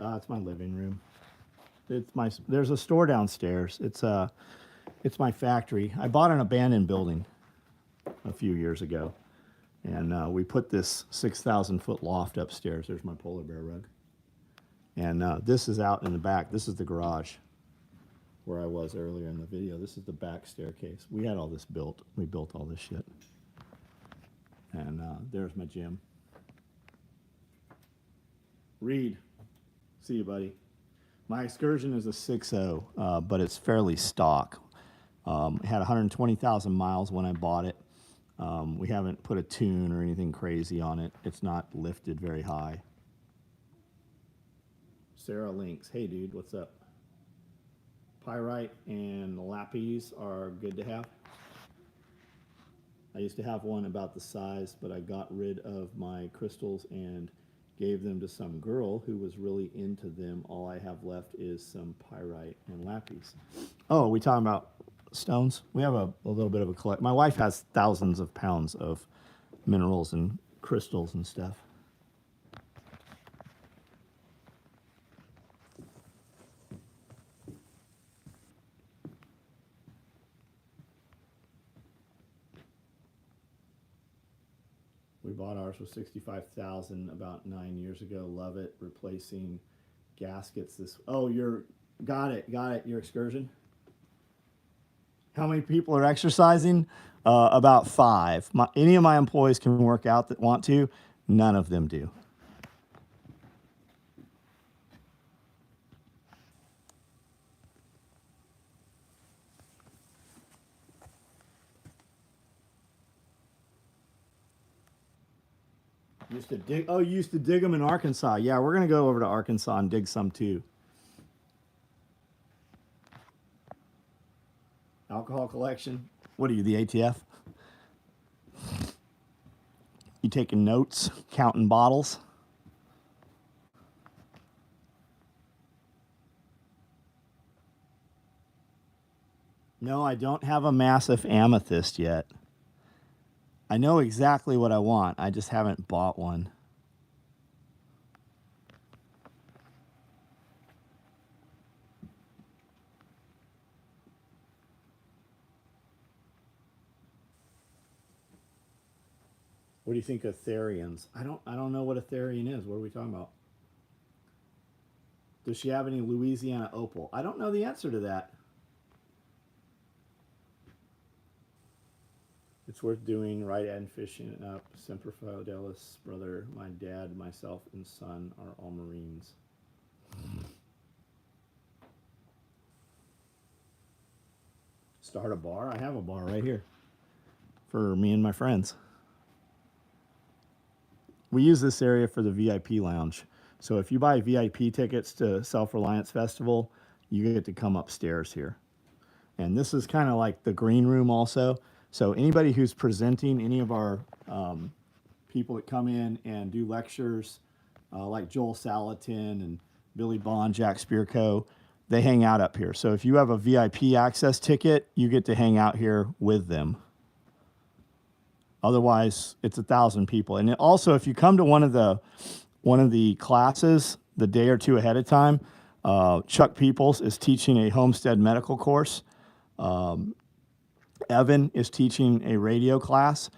It's my living room. There's a store downstairs. It's my factory. I bought an abandoned building a few years ago, and we put this 6,000-foot loft upstairs. There's my polar bear rug, and this is out in the back. This is the garage where I was earlier in the video. This is the back staircase. We had all this built. We built all this shit, and there's my gym. Reed. See you, buddy. My Excursion is a 6.0, but it's fairly stock. It had 120,000 miles when I bought it. We haven't put a tune or anything crazy on it. It's not lifted very high. Sarah Links. Hey, dude, what's up? Pyrite and lapis are good to have. I used to have one about the size, but I got rid of my crystals and gave them to some girl who was really into them. All I have left is some pyrite and lapis. Oh, are we talking about stones? We have a little bit of a collect. My wife has thousands of pounds of minerals and crystals and stuff. We bought ours for $65,000 about 9 years ago. Love it. Replacing gaskets. Got it. Your excursion. How many people are exercising? About 5. Any of my employees can work out that want to. None of them do. You used to dig them in Arkansas. Yeah, we're gonna go over to Arkansas and dig some too. Alcohol collection. What are you, the ATF? You taking notes, counting bottles? No, I don't have a massive amethyst yet. I know exactly what I want. I just haven't bought one. What do you think of Therians? I don't know what a Therian is. What are we talking about? Does she have any Louisiana opal? I don't know the answer to that. It's worth doing. Right and fishing up. Semper Fidelis, brother. My dad, myself, and son are all Marines. Start a bar? I have a bar right here for me and my friends. We use this area for the VIP lounge. So if you buy VIP tickets to Self-Reliance Festival, you get to come upstairs here. And this is kind of like the green room also. So anybody who's presenting, any of our people that come in and do lectures, like Joel Salatin and Billy Bond, Jack Spearco, they hang out up here. So if you have a VIP access ticket, you get to hang out here with them. Otherwise, it's 1,000 people. And also, if you come to one of the classes the day or two ahead of time, Chuck Peoples is teaching a homestead medical course. Evan is teaching a radio class.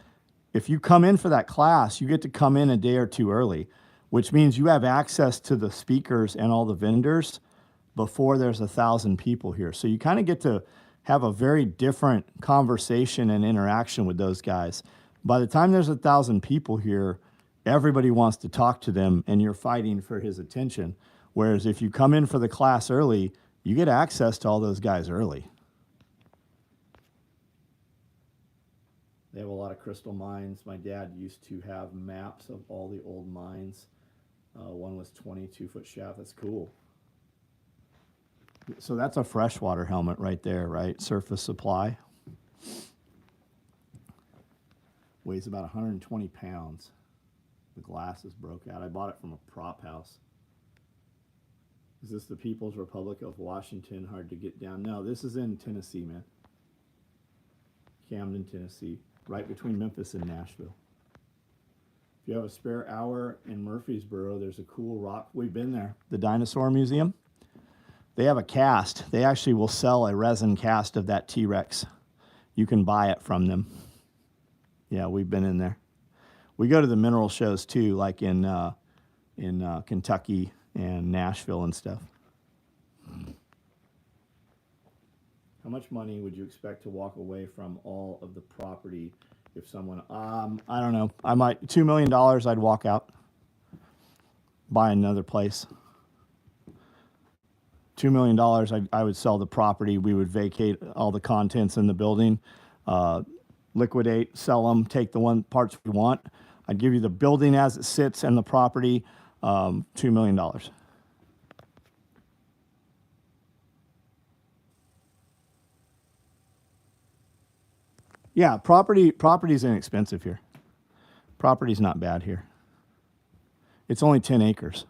If you come in for that class, you get to come in a day or two early, which means you have access to the speakers and all the vendors before there's 1,000 people here. So you kind of get to have a very different conversation and interaction with those guys. By the time there's 1,000 people here, everybody wants to talk to them and you're fighting for his attention. Whereas if you come in for the class early, you get access to all those guys early. They have a lot of crystal mines. My dad used to have maps of all the old mines. One was 22-foot shaft. That's cool. So that's a freshwater helmet right there, right? Surface supply. Weighs about 120 pounds. The glass is broke out. I bought it from a prop house. Is this the People's Republic of Washington? Hard to get down. No, this is in Tennessee, man. Camden, Tennessee. Right between Memphis and Nashville. If you have a spare hour in Murfreesboro, there's a cool rock. We've been there. The Dinosaur Museum. They have a cast. They actually will sell a resin cast of that T-Rex. You can buy it from them. Yeah, we've been in there. We go to the mineral shows too, like in Kentucky and Nashville and stuff. How much money would you expect to walk away from all of the property if someone, I don't know, I might, $2 million, I'd walk out, buy another place. $2 million, I would sell the property. We would vacate all the contents in the building, liquidate, sell them, take the one parts we want. I'd give you the building as it sits and the property, $2 million. Yeah, property's inexpensive here. Property's not bad here. It's only 10 acres.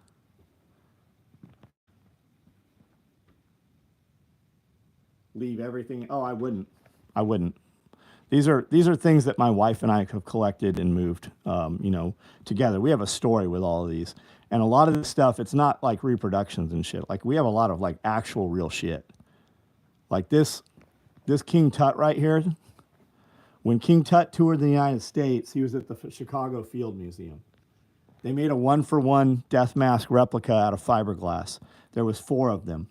Leave everything. Oh, I wouldn't. I wouldn't. These are things that my wife and I have collected and moved, together. We have a story with all of these, and a lot of this stuff. It's not like reproductions and shit. Like we have a lot of like actual real shit. Like this King Tut right here. When King Tut toured the United States, he was at the Chicago Field Museum. They made a 1-for-1 death mask replica out of fiberglass. There was 4 of them.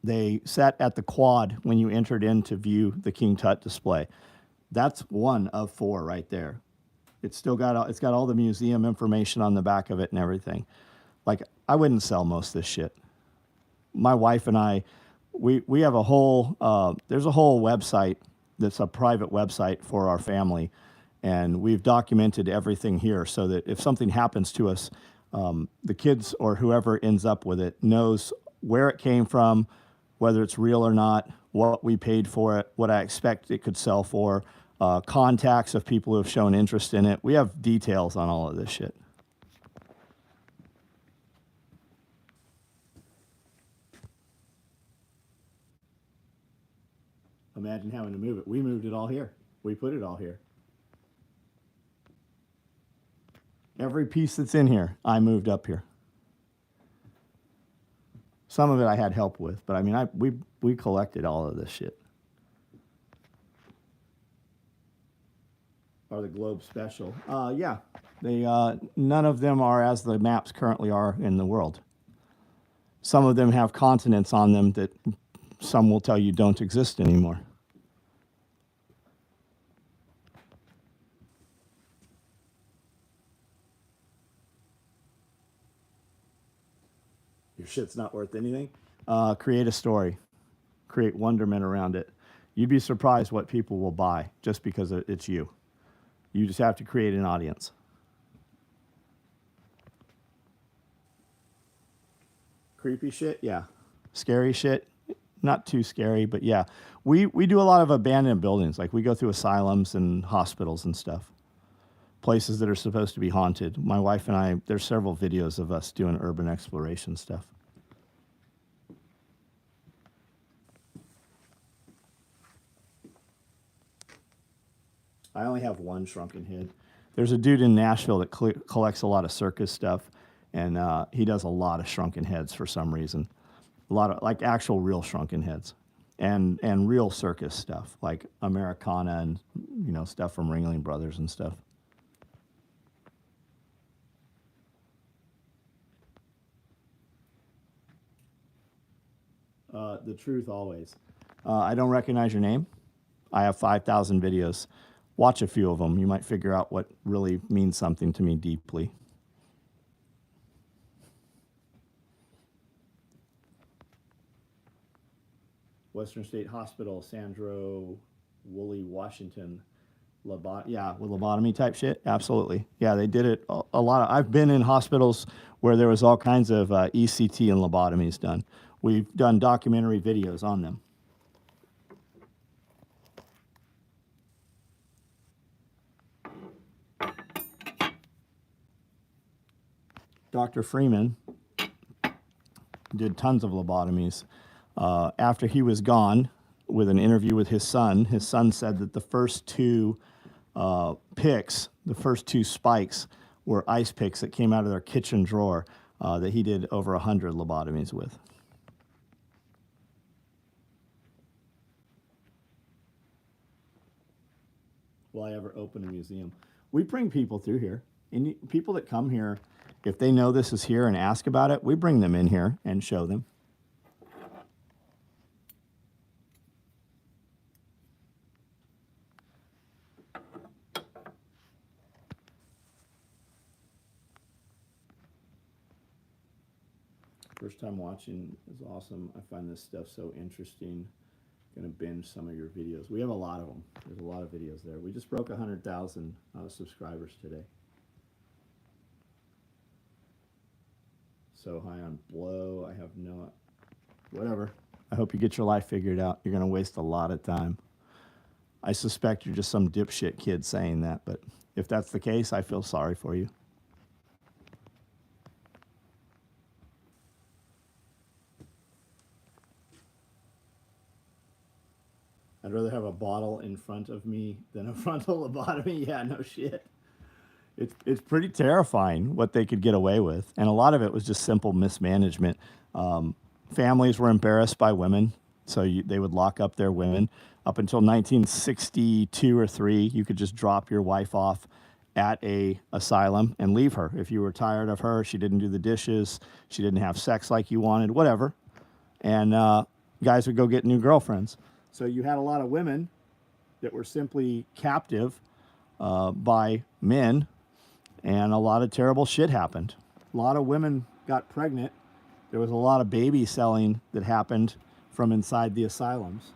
They sat at the quad when you entered in to view the King Tut display. That's 1 of 4 right there. It's got all the museum information on the back of it and everything. Like I wouldn't sell most of this shit. My wife and I, we have a whole there's a whole website that's a private website for our family, and we've documented everything here so that if something happens to us, the kids or whoever ends up with it knows where it came from, whether it's real or not, what we paid for it, what I expect it could sell for, contacts of people who have shown interest in it. We have details on all of this shit. Imagine having to move it. We moved it all here. We put it all here. Every piece that's in here, I moved up here. Some of it I had help with, but I mean, we collected all of this shit. Are the Globe special? Yeah, they none of them are as the maps currently are in the world. Some of them have continents on them that some will tell you don't exist anymore. Your shit's not worth anything. Create a story, create wonderment around it. You'd be surprised what people will buy just because it's you. You just have to create an audience. Creepy shit, yeah. Scary shit, not too scary, but yeah. We do a lot of abandoned buildings. Like we go through asylums and hospitals and stuff. Places that are supposed to be haunted. My wife and I, there's several videos of us doing urban exploration stuff. I only have one shrunken head. There's a dude in Nashville that collects a lot of circus stuff, and he does a lot of shrunken heads for some reason. A lot of like actual real shrunken heads, and real circus stuff like Americana and stuff from Ringling Brothers and stuff. The truth always. I don't recognize your name. I have 5,000 videos. Watch a few of them. You might figure out what really means something to me deeply. Western State Hospital, Sandro Woolley, Washington. With lobotomy type shit. Absolutely. Yeah, they did it a lot. I've been in hospitals where there was all kinds of ECT and lobotomies done. We've done documentary videos on them. Dr. Freeman did tons of lobotomies. After he was gone, with an interview with his son said that the first 2 picks, the first 2 spikes, were ice picks that came out of their kitchen drawer that he did over 100 lobotomies with. Will I ever open a museum? We bring people through here. And people that come here, if they know this is here and ask about it, we bring them in here and show them. First time watching is awesome. I find this stuff so interesting. Gonna binge some of your videos. We have a lot of them. There's a lot of videos there. We just broke 100,000 subscribers today. So high on blow. I have no, whatever. I hope you get your life figured out. You're gonna waste a lot of time. I suspect you're just some dipshit kid saying that, but if that's the case, I feel sorry for you. I'd rather have a bottle in front of me than a frontal lobotomy. Yeah, no shit. It's pretty terrifying what they could get away with, and a lot of it was just simple mismanagement. Families were embarrassed by women, so they would lock up their women. Up until 1962 or three, you could just drop your wife off at a asylum and leave her. If you were tired of her, she didn't do the dishes, she didn't have sex like you wanted, whatever, and guys would go get new girlfriends. So you had a lot of women that were simply captive by men, and a lot of terrible shit happened. A lot of women got pregnant. There was a lot of baby selling that happened from inside the asylums.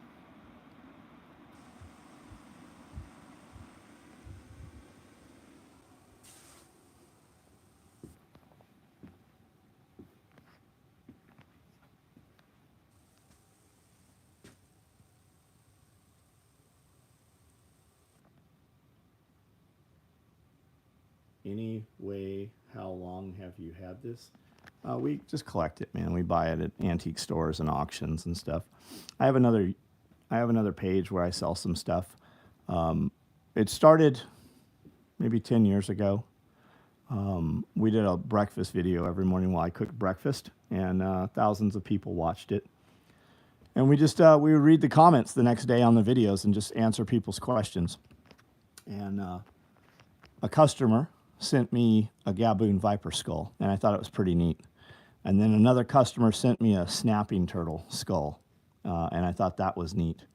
Anyway, how long have you had this? We just collect it, man. We buy it at antique stores and auctions and stuff. I have another page where I sell some stuff. It started maybe 10 years ago. We did a breakfast video every morning while I cooked breakfast, and thousands of people watched it. And we just we would read the comments the next day on the videos and just answer people's questions. And a customer sent me a Gaboon viper skull, and I thought it was pretty neat. And then another customer sent me a snapping turtle skull, and I thought that was neat.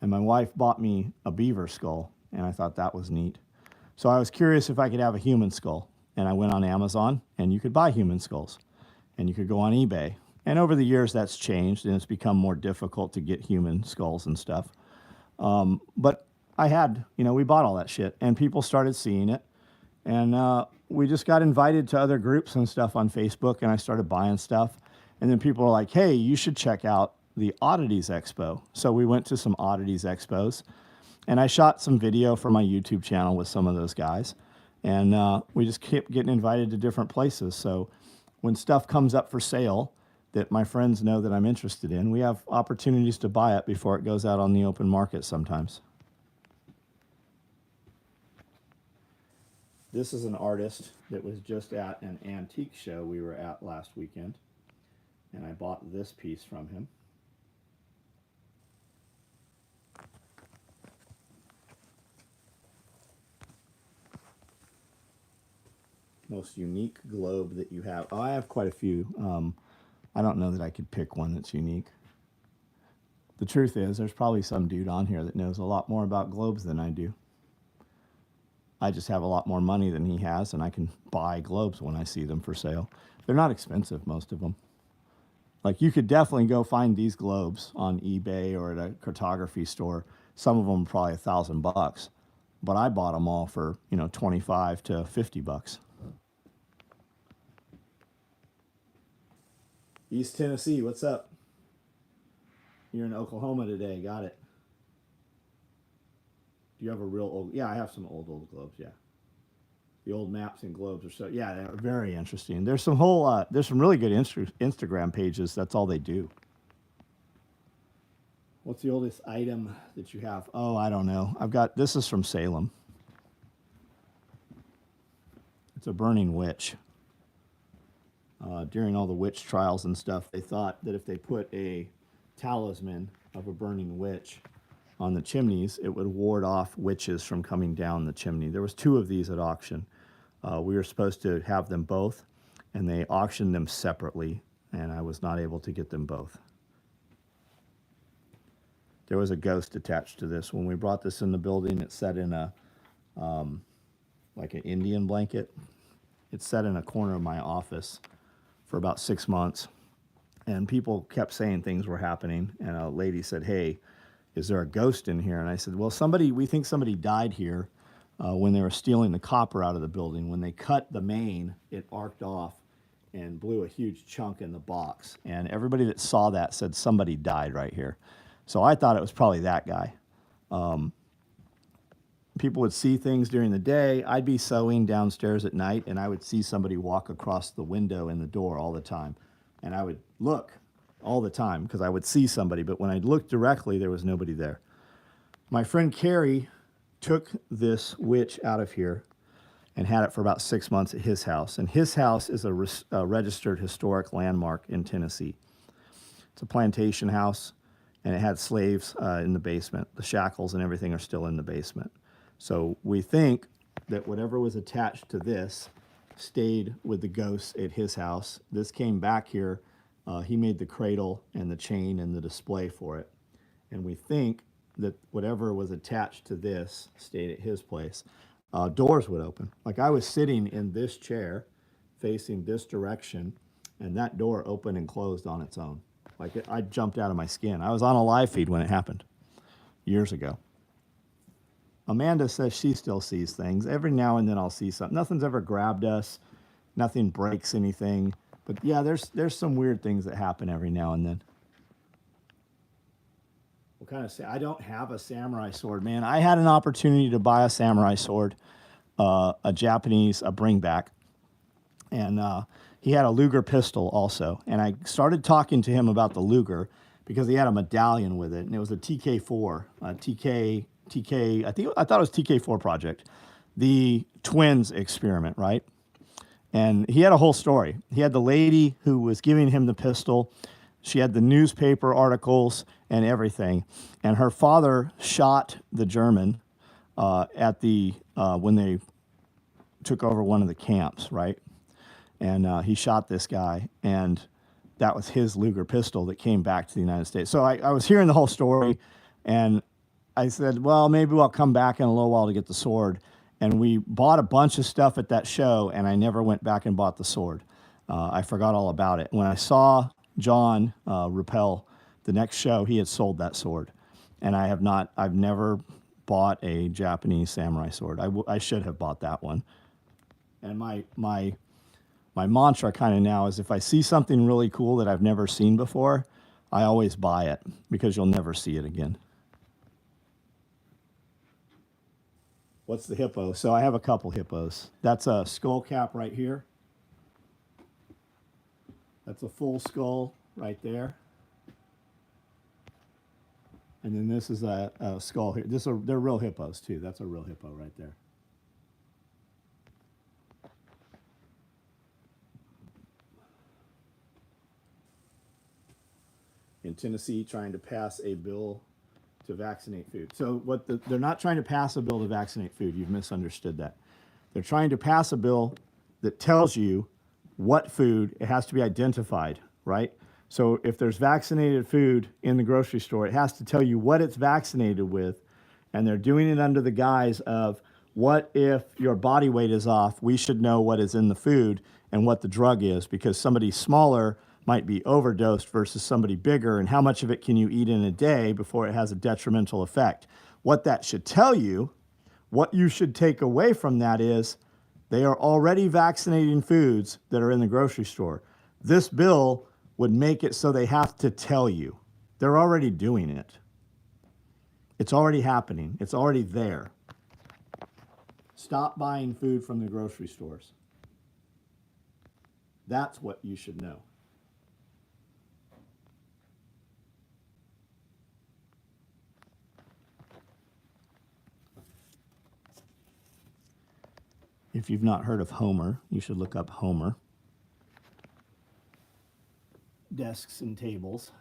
And my wife bought me a beaver skull, and I thought that was neat. So I was curious if I could have a human skull, and I went on Amazon, and you could buy human skulls, and you could go on eBay. And over the years, that's changed, and it's become more difficult to get human skulls and stuff. But I had, we bought all that shit, and people started seeing it. And we just got invited to other groups and stuff on Facebook, and I started buying stuff. And then people were like, hey, you should check out the Oddities Expo. So we went to some Oddities Expos, and I shot some video for my YouTube channel with some of those guys. And we just kept getting invited to different places. So when stuff comes up for sale that my friends know that I'm interested in, we have opportunities to buy it before it goes out on the open market sometimes. This is an artist that was just at an antique show we were at last weekend, and I bought this piece from him. Most unique globe that you have. Oh, I have quite a few. I don't know that I could pick one that's unique. The truth is, there's probably some dude on here that knows a lot more about globes than I do. I just have a lot more money than he has, and I can buy globes when I see them for sale. They're not expensive, most of them. Like, you could definitely go find these globes on eBay or at a cartography store. Some of them are probably $1,000, but I bought them all for, 25 to 50 bucks. East Tennessee, what's up? You're in Oklahoma today, got it. Do you have a real old? Yeah, I have some old globes. Yeah, the old maps and globes are so. Yeah, they're very interesting. There's some there's some really good Instagram pages. That's all they do. What's the oldest item that you have? Oh, I don't know. This is from Salem. It's a burning witch. During all the witch trials and stuff, they thought that if they put a talisman of a burning witch on the chimneys, it would ward off witches from coming down the chimney. There was 2 of these at auction. We were supposed to have them both, and they auctioned them separately, and I was not able to get them both. There was a ghost attached to this. When we brought this in the building, it sat in a, like an Indian blanket. It sat in a corner of my office for about 6 months, and people kept saying things were happening, and a lady said, hey, is there a ghost in here? And I said, well, we think somebody died here when they were stealing the copper out of the building. When they cut the main, it arced off and blew a huge chunk in the box. And everybody that saw that said somebody died right here. So I thought it was probably that guy. people would see things during the day. I'd be sewing downstairs at night, and I would see somebody walk across the window in the door all the time. And I would look all the time because I would see somebody, but when I looked directly, there was nobody there. My friend Carrie took this witch out of here and had it for about 6 months at his house. And his house is a registered historic landmark in Tennessee. It's a plantation house, and it had slaves in the basement. The shackles and everything are still in the basement. So we think that whatever was attached to this stayed with the ghosts at his house. This came back here. He made the cradle and the chain and the display for it. And we think that whatever was attached to this stayed at his place. Doors would open. Like I was sitting in this chair facing this direction, and that door opened and closed on its own. Like I jumped out of my skin. I was on a live feed when it happened years ago. Amanda says she still sees things. Every now and then I'll see something. Nothing's ever grabbed us. Nothing breaks anything. But yeah, there's some weird things that happen every now and then. What kind of say? I don't have a samurai sword, man. I had an opportunity to buy a samurai sword, a Japanese, a bring back, and he had a Luger pistol also. And I started talking to him about the Luger because he had a medallion with it, and it was a TK4, TK. I thought it was TK4 project, the twins experiment, right? And he had a whole story. He had the lady who was giving him the pistol. She had the newspaper articles and everything. And her father shot the German at the when they took over one of the camps, right? And he shot this guy, and that was his Luger pistol that came back to the United States. So I was hearing the whole story, and I said, well, maybe I'll come back in a little while to get the sword. And we bought a bunch of stuff at that show, and I never went back and bought the sword. I forgot all about it. When I saw John Rappel, the next show, he had sold that sword. And I've never bought a Japanese samurai sword. I should have bought that one. And my mantra kind of now is if I see something really cool that I've never seen before, I always buy it because you'll never see it again. What's the hippo? So I have a couple hippos. That's a skull cap right here. That's a full skull right there. And then this is a skull here. They're real hippos too. That's a real hippo right there. In Tennessee, trying to pass a bill to vaccinate food. So they're not trying to pass a bill to vaccinate food. You've misunderstood that. They're trying to pass a bill that tells you what food, it has to be identified, right? So if there's vaccinated food in the grocery store, it has to tell you what it's vaccinated with, and they're doing it under the guise of what if your body weight is off, we should know what is in the food and what the drug is, because somebody smaller might be overdosed versus somebody bigger, and how much of it can you eat in a day before it has a detrimental effect. What that should tell you, what you should take away from that is they are already vaccinating foods that are in the grocery store. This bill would make it so they have to tell you. They're already doing it. It's already happening. It's already there. Stop buying food from the grocery stores. That's what you should know. If you've not heard of Homer, you should look up Homer. Desks and tables.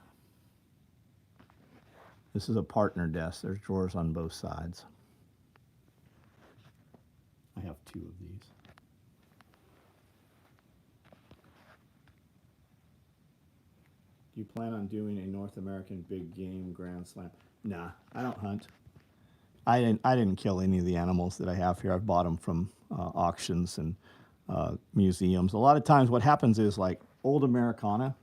This is a partner desk. There's drawers on both sides. I have two of these. Do you plan on doing a North American big game grand slam? Nah, I don't hunt. I didn't kill any of the animals that I have here. I've bought them from auctions and museums. A lot of times what happens is like old Americana,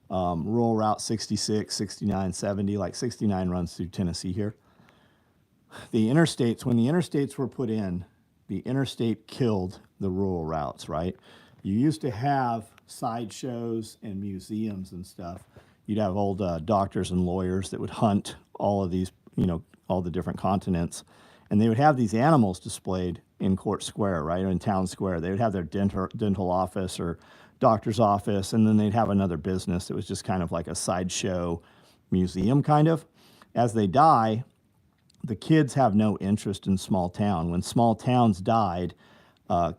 rural route 66, 69, 70, like 69 runs through Tennessee here. The interstates, when the interstates were put in, the interstate killed the rural routes, right? You used to have sideshows and museums and stuff. You'd have old doctors and lawyers that would hunt all of these, all the different continents. And they would have these animals displayed in Court Square, right, or in Town Square. They would have their dental office or doctor's office, and then they'd have another business. It was just kind of like a sideshow museum, kind of. As they die, the kids have no interest in small town. When small towns died,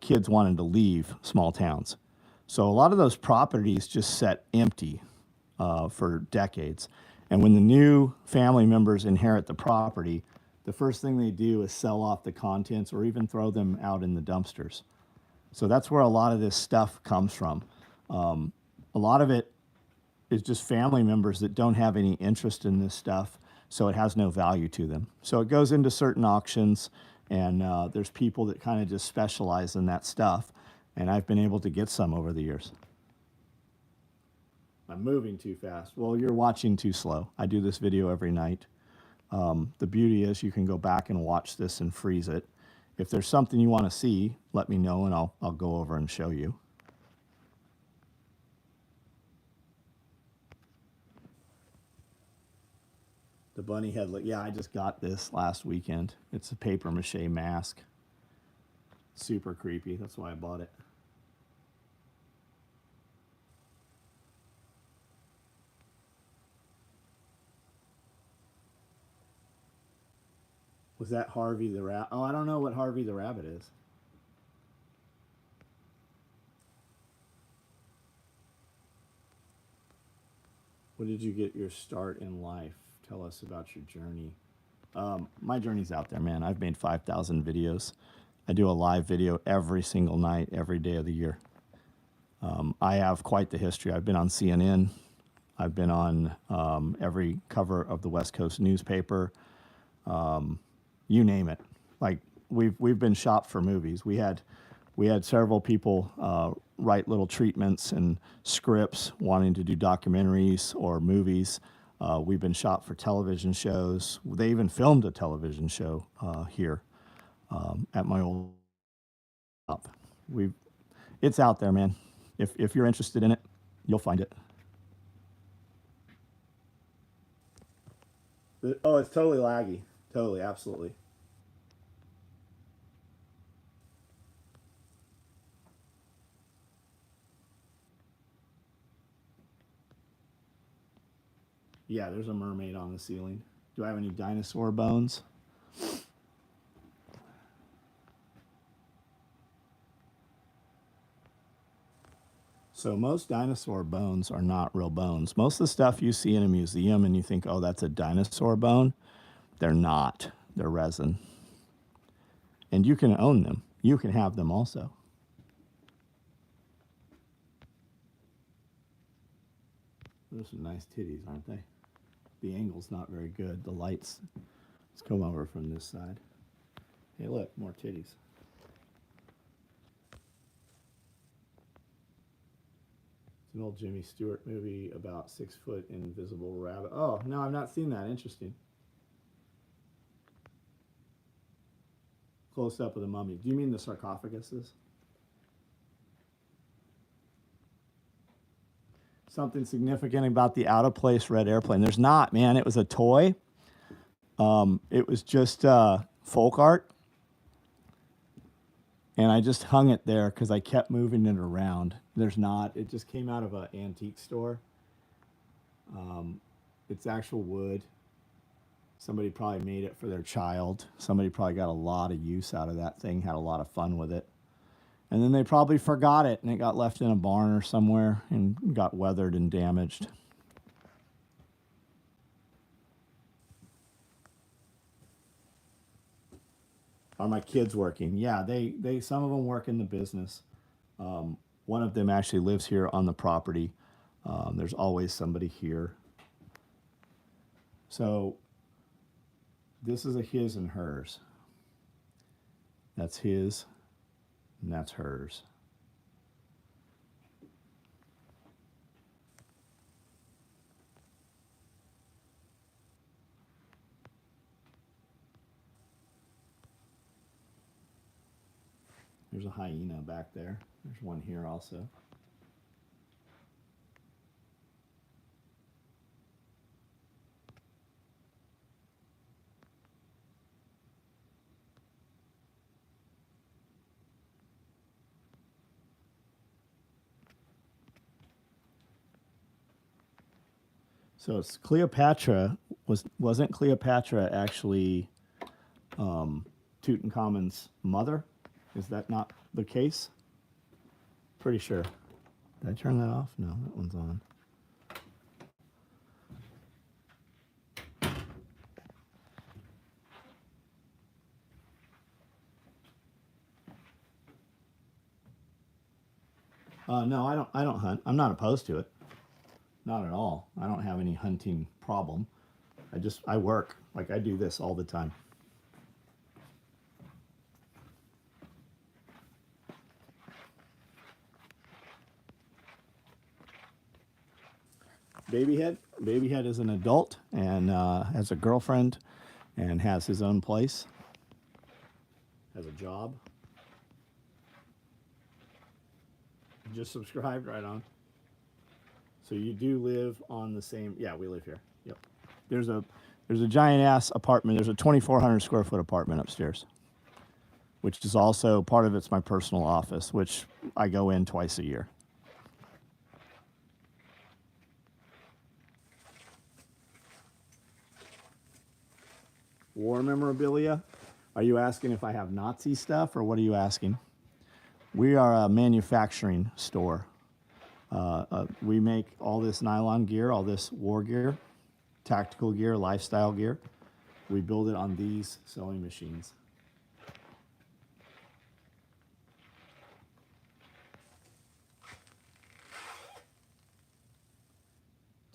kids wanted to leave small towns. So a lot of those properties just sat empty for decades. And when the new family members inherit the property, the first thing they do is sell off the contents or even throw them out in the dumpsters. So that's where a lot of this stuff comes from. A lot of it is just family members that don't have any interest in this stuff, so it has no value to them. So it goes into certain auctions, and there's people that kind of just specialize in that stuff, and I've been able to get some over the years. I'm moving too fast. Well, you're watching too slow. I do this video every night. The beauty is you can go back and watch this and freeze it. If there's something you want to see, let me know and I'll go over and show you. The bunny head, yeah, I just got this last weekend. It's a paper mache mask. Super creepy. That's why I bought it. Was that Harvey the Rabbit? Oh, I don't know what Harvey the Rabbit is. What did you get your start in life? Tell us about your journey. My journey's out there, man. I've made 5,000 videos. I do a live video every single night, every day of the year. I have quite the history. I've been on CNN. I've been on every cover of the West Coast newspaper. You name it. Like we've been shopped for movies. We had several people write little treatments and scripts wanting to do documentaries or movies. We've been shot for television shows. They even filmed a television show here at my old shop. It's out there, man. If you're interested in it, you'll find it. Oh, it's totally laggy. Totally, absolutely. Yeah, there's a mermaid on the ceiling. Do I have any dinosaur bones? So most dinosaur bones are not real bones. Most of the stuff you see in a museum and you think, oh, that's a dinosaur bone, they're not. They're resin. And you can own them. You can have them also. Those are nice titties, aren't they? The angle's not very good. The lights. Let's come over from this side. Hey, look, more titties. It's an old Jimmy Stewart movie about 6-foot invisible rabbit. Oh, no, I've not seen that. Interesting. Close up of the mummy. Do you mean the sarcophaguses? Something significant about the out of place red airplane? There's not, man. It was a toy. It was just folk art. And I just hung it there because I kept moving it around. There's not. It just came out of an antique store. It's actual wood. Somebody probably made it for their child. Somebody probably got a lot of use out of that thing, had a lot of fun with it. And then they probably forgot it, and it got left in a barn or somewhere and got weathered and damaged. Are my kids working? Yeah, they some of them work in the business. One of them actually lives here on the property. There's always somebody here. So this is a his and hers. That's his, and that's hers. There's a hyena back there. There's one here also. So it's Cleopatra. Wasn't Cleopatra actually Tutankhamun's mother? Is that not the case? Pretty sure. Did I turn that off? No, that one's on. No, I don't hunt. I'm not opposed to it. Not at all. I don't have any hunting problem. I work. Like I do this all the time. Babyhead is an adult and has a girlfriend and has his own place. Has a job. Just subscribed, right on. So you do live on the same, yeah, we live here. Yep. There's a giant ass apartment. There's a 2,400 square foot apartment upstairs, which is also part of it's my personal office, which I go in twice a year. War memorabilia? Are you asking if I have Nazi stuff or what are you asking? We are a manufacturing store. We make all this nylon gear, all this war gear, tactical gear, lifestyle gear. We build it on these sewing machines.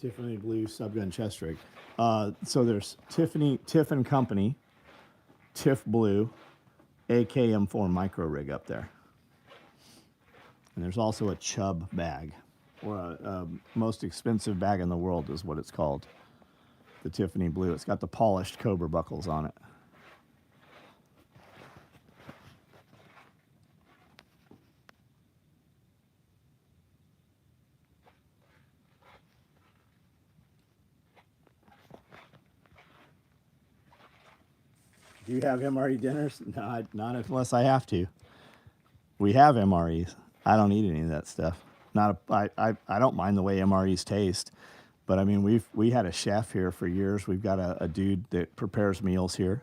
Tiffany Blue subgun chest rig. So there's Tiff and Company, Tiff Blue, AKM4 micro rig up there. And there's also a Chubb bag, or a most expensive bag in the world is what it's called. The Tiffany Blue. It's got the polished Cobra buckles on it. Do you have MRE dinners? No, not unless I have to. We have MREs. I don't eat any of that stuff. I don't mind the way MREs taste, but I mean we had a chef here for years. We've got a dude that prepares meals here.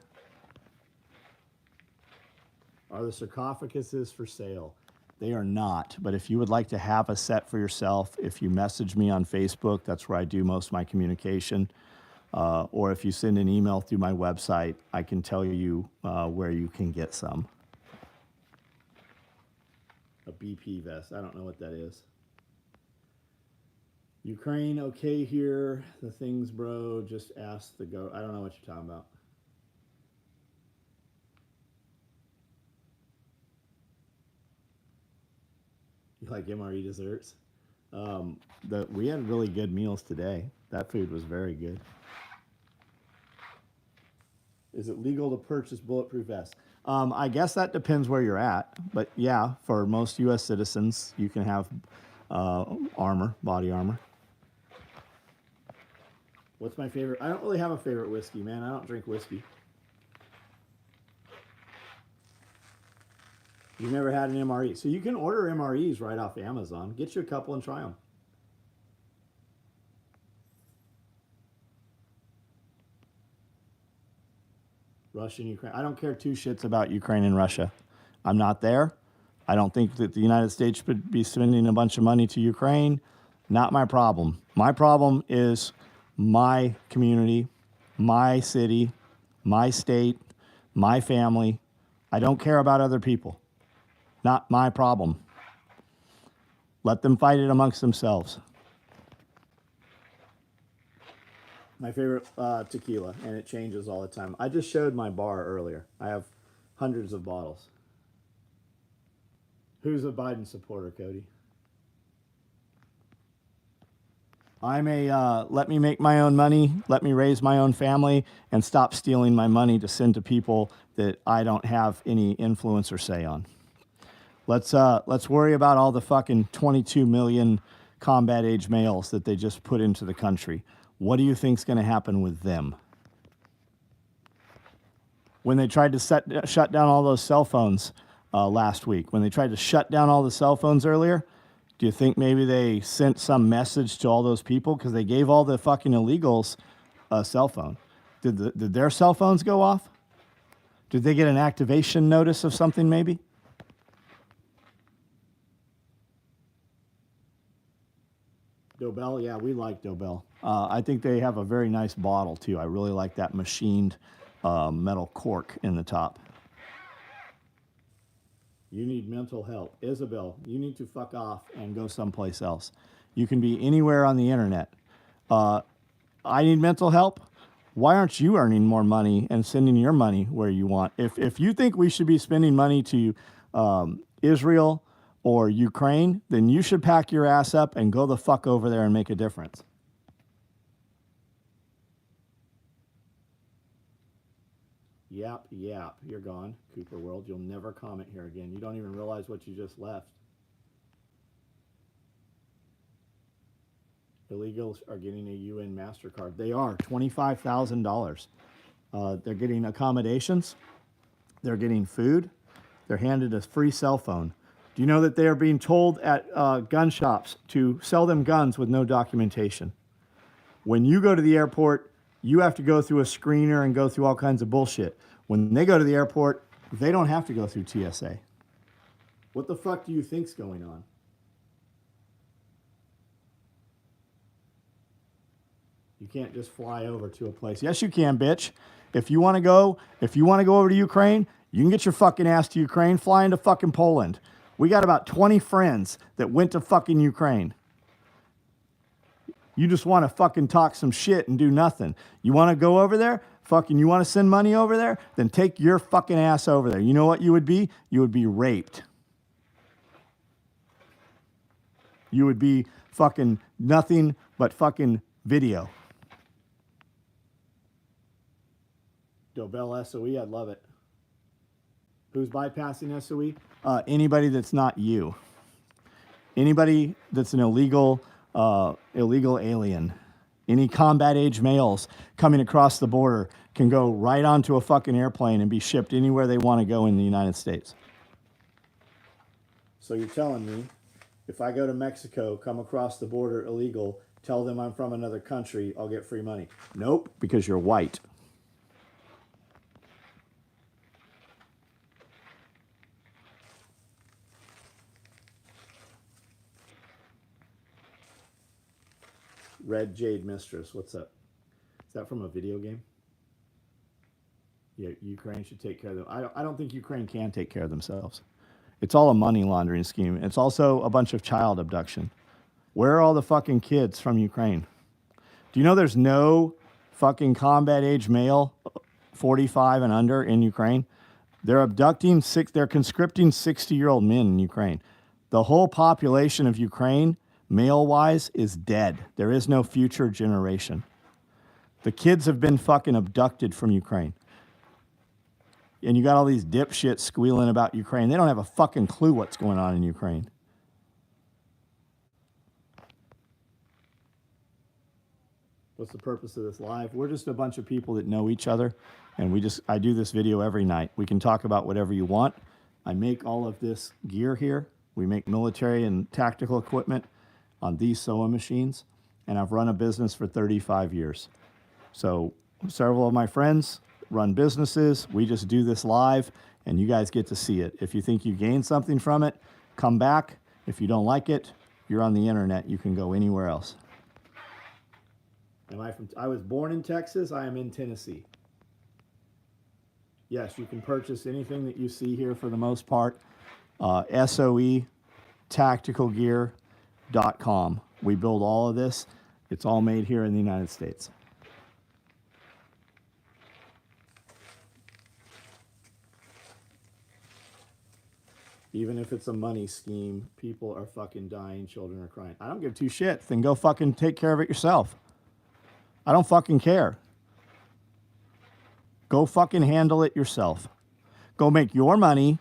Are the sarcophaguses for sale? They are not, but if you would like to have a set for yourself, if you message me on Facebook, that's where I do most of my communication. Or if you send an email through my website, I can tell you where you can get some. A BP vest. I don't know what that is. Ukraine, okay here. The things, bro. Just ask the go. I don't know what you're talking about. You like MRE desserts? We had really good meals today. That food was very good. Is it legal to purchase bulletproof vests? I guess that depends where you're at. But yeah, for most U.S. citizens, you can have armor, body armor. What's my favorite? I don't really have a favorite whiskey, man. I don't drink whiskey. You've never had an MRE. So you can order MREs right off Amazon. Get you a couple and try them. Russia and Ukraine. I don't care two shits about Ukraine and Russia. I'm not there. I don't think that the United States should be spending a bunch of money to Ukraine. Not my problem. My problem is my community, my city, my state, my family. I don't care about other people. Not my problem. Let them fight it amongst themselves. My favorite tequila, and it changes all the time. I just showed my bar earlier. I have hundreds of bottles. Who's a Biden supporter, Cody? I'm a let me make my own money, let me raise my own family, and stop stealing my money to send to people that I don't have any influence or say on. Let's worry about all the fucking 22 million combat age males that they just put into the country. What do you think's going to happen with them? When they tried to shut down all those cell phones last week, when they tried to shut down all the cell phones earlier, Do you think maybe they sent some message to all those people? Because they gave all the fucking illegals a cell phone. Did their cell phones go off? Did they get an activation notice of something maybe? Dobell, yeah, we like Dobell. I think they have a very nice bottle too. I really like that machined metal cork in the top. You need mental help. Isabel, you need to fuck off and go someplace else. You can be anywhere on the internet. I need mental help. Why aren't you earning more money and sending your money where you want? If you think we should be spending money to Israel or Ukraine, then you should pack your ass up and go the fuck over there and make a difference. Yap, yap, you're gone, Cooper World. You'll never comment here again. You don't even realize what you just left. Illegals are getting a UN MasterCard. They are, $25,000. They're getting accommodations. They're getting food. They're handed a free cell phone. Do you know that they are being told at gun shops to sell them guns with no documentation? When you go to the airport, you have to go through a screener and go through all kinds of bullshit. When they go to the airport, they don't have to go through TSA. What the fuck do you think's going on? You can't just fly over to a place. Yes, you can, bitch. If you want to go over to Ukraine, you can get your fucking ass to Ukraine, fly into fucking Poland. We got about 20 friends that went to fucking Ukraine. You just want to fucking talk some shit and do nothing. You want to go over there? Fucking, you want to send money over there? Then take your fucking ass over there. You know what you would be? You would be raped. You would be fucking nothing but fucking video. Dobell SOE, I'd love it. Who's bypassing SOE? Anybody that's not you. Anybody that's an illegal alien. Any combat age males coming across the border can go right onto a fucking airplane and be shipped anywhere they want to go in the United States. So you're telling me if I go to Mexico, come across the border illegal, tell them I'm from another country, I'll get free money? Nope, because you're white. Red Jade Mistress, what's up? Is that from a video game? Yeah, Ukraine should take care of them. I don't think Ukraine can take care of themselves. It's all a money laundering scheme. It's also a bunch of child abduction. Where are all the fucking kids from Ukraine? Do you know there's no fucking combat age male 45 and under in Ukraine? They're they're conscripting 60-year-old men in Ukraine. The whole population of Ukraine, male-wise, is dead. There is no future generation. The kids have been fucking abducted from Ukraine. And you got all these dipshits squealing about Ukraine. They don't have a fucking clue what's going on in Ukraine. What's the purpose of this live? We're just a bunch of people that know each other, and I do this video every night. We can talk about whatever you want. I make all of this gear here. We make military and tactical equipment on these SOE machines, and I've run a business for 35 years. So several of my friends run businesses. We just do this live, and you guys get to see it. If you think you gain something from it, come back. If you don't like it, you're on the internet. You can go anywhere else. I was born in Texas. I am in Tennessee. Yes, you can purchase anything that you see here for the most part. SOE tacticalgear.com. We build all of this. It's all made here in the United States. Even if it's a money scheme, people are fucking dying, children are crying. I don't give two shits. Then go fucking take care of it yourself. I don't fucking care. Go fucking handle it yourself. Go make your money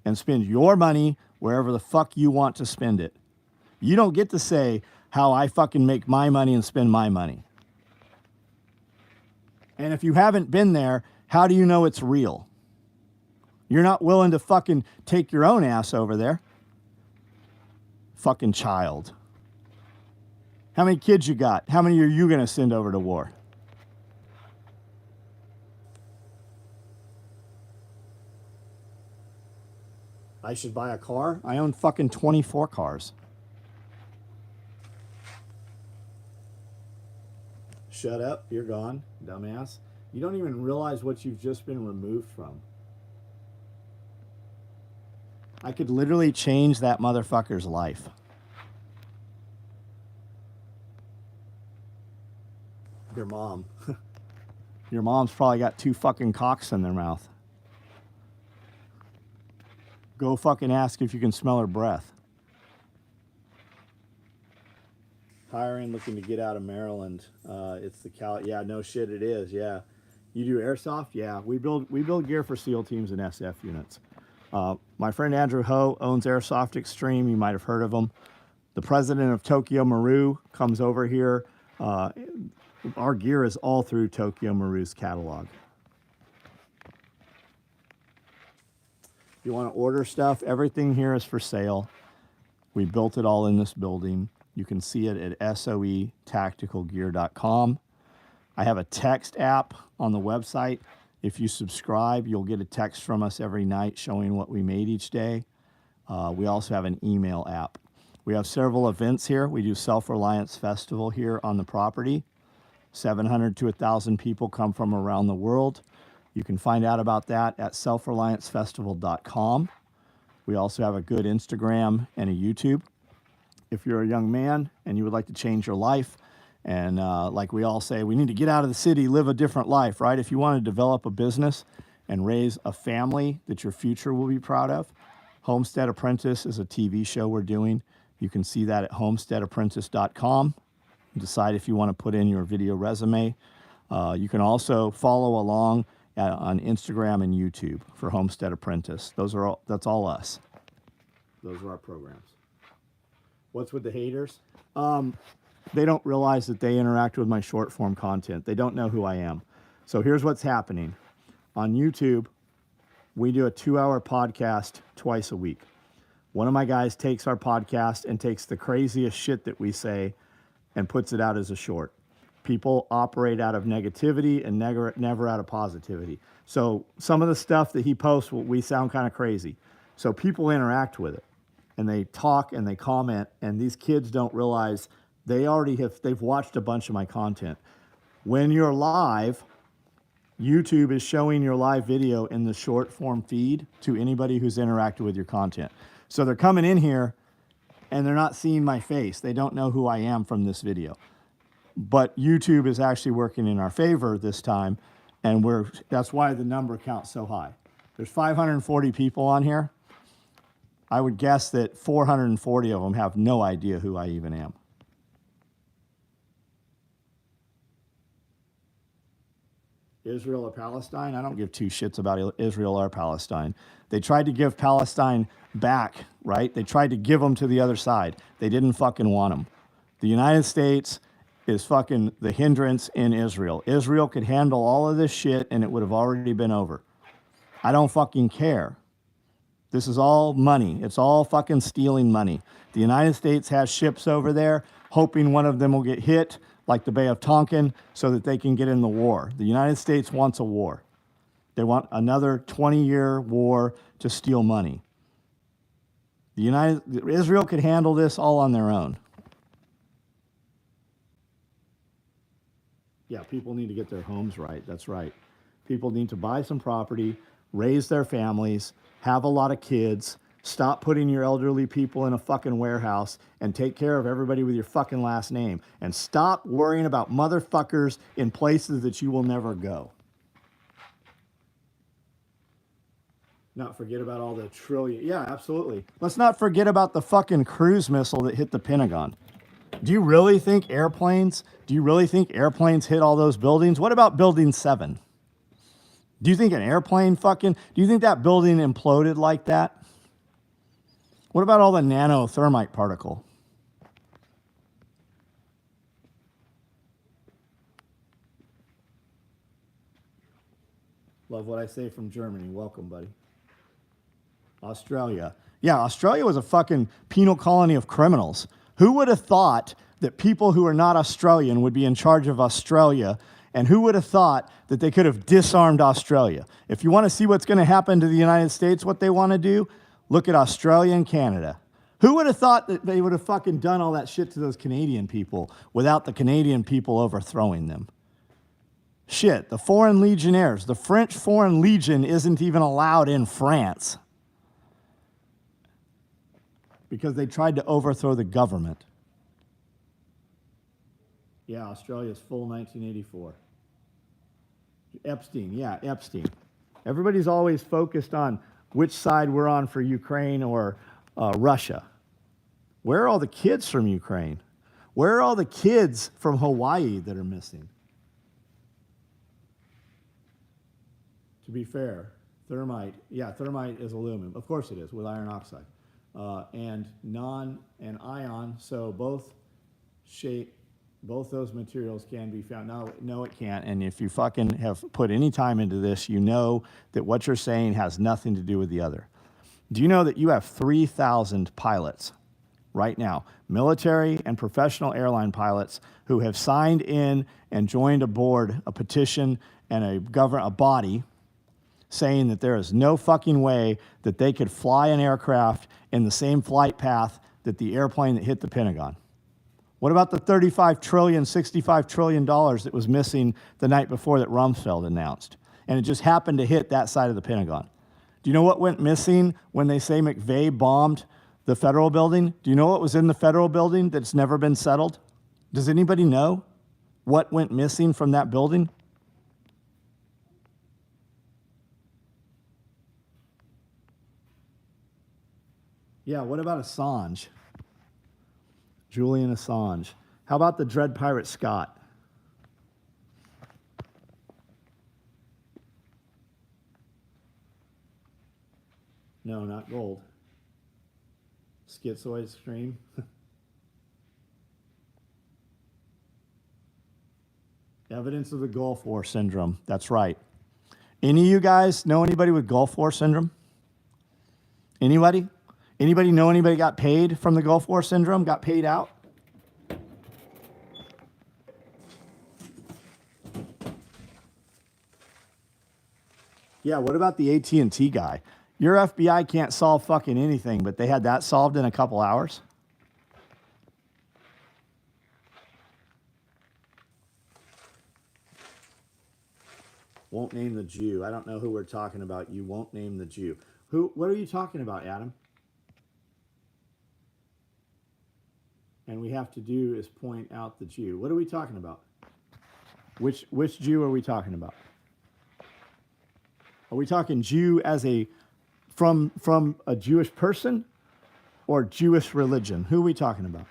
and spend your money wherever the fuck you want to spend it. You don't get to say how I fucking make my money and spend my money. And if you haven't been there, how do you know it's real? You're not willing to fucking take your own ass over there. fucking child. How many kids you got? How many are you going to send over to war? I should buy a car? I own fucking 24 cars. Shut up, you're gone, dumbass. You don't even realize what you've just been removed from. I could literally change that motherfucker's life. Your mom. Your mom's probably got 2 fucking cocks in their mouth. Go fucking ask if you can smell her breath. Hiring, looking to get out of Maryland. It's the yeah, no shit, it is. Yeah, you do airsoft. Yeah, we build gear for SEAL teams and SF units. My friend Andrew Ho owns Airsoft Extreme. You might have heard of him. The president of Tokyo Maru comes over here. Our gear is all through Tokyo Maru's catalog. If you want to order stuff, everything here is for sale. We built it all in this building. You can see it at soetacticalgear.com. I have a text app on the website. If you subscribe, you'll get a text from us every night showing what we made each day. We also have an email app. We have several events here. We do Self-Reliance Festival here on the property. 700 to 1,000 people come from around the world. You can find out about that at selfreliancefestival.com. We also have a good Instagram and a YouTube. If you're a young man and you would like to change your life, and like we all say, we need to get out of the city, live a different life, right? If you want to develop a business and raise a family that your future will be proud of, Homestead Apprentice is a TV show we're doing. You can see that at homesteadapprentice.com. Decide if you want to put in your video resume. You can also follow along on Instagram and YouTube for Homestead Apprentice. That's all us. Those are our programs. What's with the haters? They don't realize that they interact with my short form content. They don't know who I am. So here's what's happening. On YouTube, we do a 2-hour podcast twice a week. One of my guys takes our podcast and takes the craziest shit that we say and puts it out as a short. People operate out of negativity and never out of positivity. So some of the stuff that he posts, we sound kind of crazy. So people interact with it and they talk and they comment, and these kids don't realize they've watched a bunch of my content. When you're live, YouTube is showing your live video in the short form feed to anybody who's interacted with your content. So they're coming in here and they're not seeing my face. They don't know who I am from this video. But YouTube is actually working in our favor this time, and that's why the number counts so high. There's 540 people on here. I would guess that 440 of them have no idea who I even am. Israel or Palestine? I don't give 2 shits about Israel or Palestine. They tried to give Palestine back, right? They tried to give them to the other side. They didn't fucking want them. The United States is fucking the hindrance in Israel. Israel could handle all of this shit and it would have already been over. I don't fucking care. This is all money. It's all fucking stealing money. The United States has ships over there, hoping one of them will get hit, like the Bay of Tonkin, so that they can get in the war. The United States wants a war. They want another 20-year war to steal money. Israel could handle this all on their own. Yeah, people need to get their homes right. That's right. People need to buy some property, raise their families, have a lot of kids, stop putting your elderly people in a fucking warehouse, and take care of everybody with your fucking last name. And stop worrying about motherfuckers in places that you will never go. Not forget about all the trillion. Yeah, absolutely. Let's not forget about the fucking cruise missile that hit the Pentagon. Do you really think airplanes hit all those buildings? What about Building 7? Do you think do you think that building imploded like that? What about all the nanothermite particle? Love what I say from Germany. Welcome, buddy. Australia. Yeah, Australia was a fucking penal colony of criminals. Who would have thought that people who are not Australian would be in charge of Australia? And who would have thought that they could have disarmed Australia? If you want to see what's going to happen to the United States, what they want to do, look at Australia and Canada. Who would have thought that they would have fucking done all that shit to those Canadian people without the Canadian people overthrowing them? Shit, the Foreign Legionnaires, the French Foreign Legion isn't even allowed in France because they tried to overthrow the government. Yeah, Australia's full 1984. Epstein, yeah, Epstein. Everybody's always focused on which side we're on for Ukraine or Russia. Where are all the kids from Ukraine? Where are all the kids from Hawaii that are missing? To be fair, thermite is aluminum. Of course it is, with iron oxide. And non and ion, so both those materials can be found. No, it can't. And if you fucking have put any time into this, you know that what you're saying has nothing to do with the other. Do you know that you have 3,000 pilots right now, military and professional airline pilots who have signed in and joined aboard a petition and a body saying that there is no fucking way that they could fly an aircraft in the same flight path that the airplane that hit the Pentagon? What about the $35 trillion, $65 trillion that was missing the night before that Rumsfeld announced? And it just happened to hit that side of the Pentagon. Do you know what went missing when they say McVeigh bombed the federal building? Do you know what was in the federal building that's never been settled? Does anybody know what went missing from that building? Yeah, what about Assange? Julian Assange. How about the Dread Pirate Scott? No, not gold. Schizoid stream. Evidence of the Gulf War syndrome. That's right. Any of you guys know anybody with Gulf War syndrome? Anybody? Anybody know anybody got paid from the Gulf War syndrome? Got paid out? Yeah, what about the AT&T guy? Your FBI can't solve fucking anything, but they had that solved in a couple hours? Won't name the Jew. I don't know who we're talking about. You won't name the Jew. What are you talking about, Adam? And we have to do is point out the Jew. What are we talking about? Which Jew are we talking about? Are we talking Jew as from a Jewish person or Jewish religion? Who are we talking about?